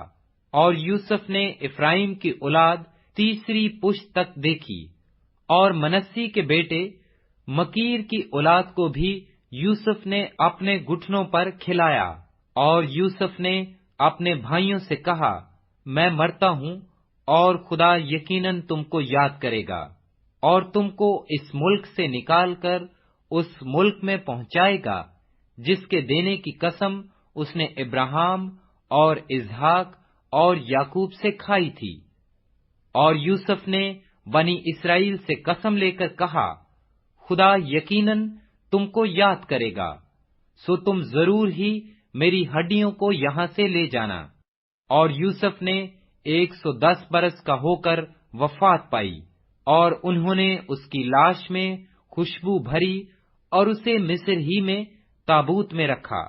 اور یوسف نے افرائیم کی اولاد تیسری پشت تک دیکھی، اور منسی کے بیٹے مکیر کی اولاد کو بھی یوسف نے اپنے گھٹنوں پر کھلایا۔ اور یوسف نے اپنے بھائیوں سے کہا، میں مرتا ہوں اور خدا یقیناً تم کو یاد کرے گا اور تم کو اس ملک سے نکال کر اس ملک میں پہنچائے گا جس کے دینے کی قسم اس نے ابراہیم اور اسحاق اور یعقوب سے کھائی تھی۔ اور یوسف نے بنی اسرائیل سے قسم لے کر کہا، خدا یقیناً تم کو یاد کرے گا، سو تم ضرور ہی میری ہڈیوں کو یہاں سے لے جانا۔ اور یوسف نے 110 برس کا ہو کر وفات پائی، اور انہوں نے اس کی لاش میں خوشبو بھری اور اسے مصر ہی میں تابوت میں رکھا۔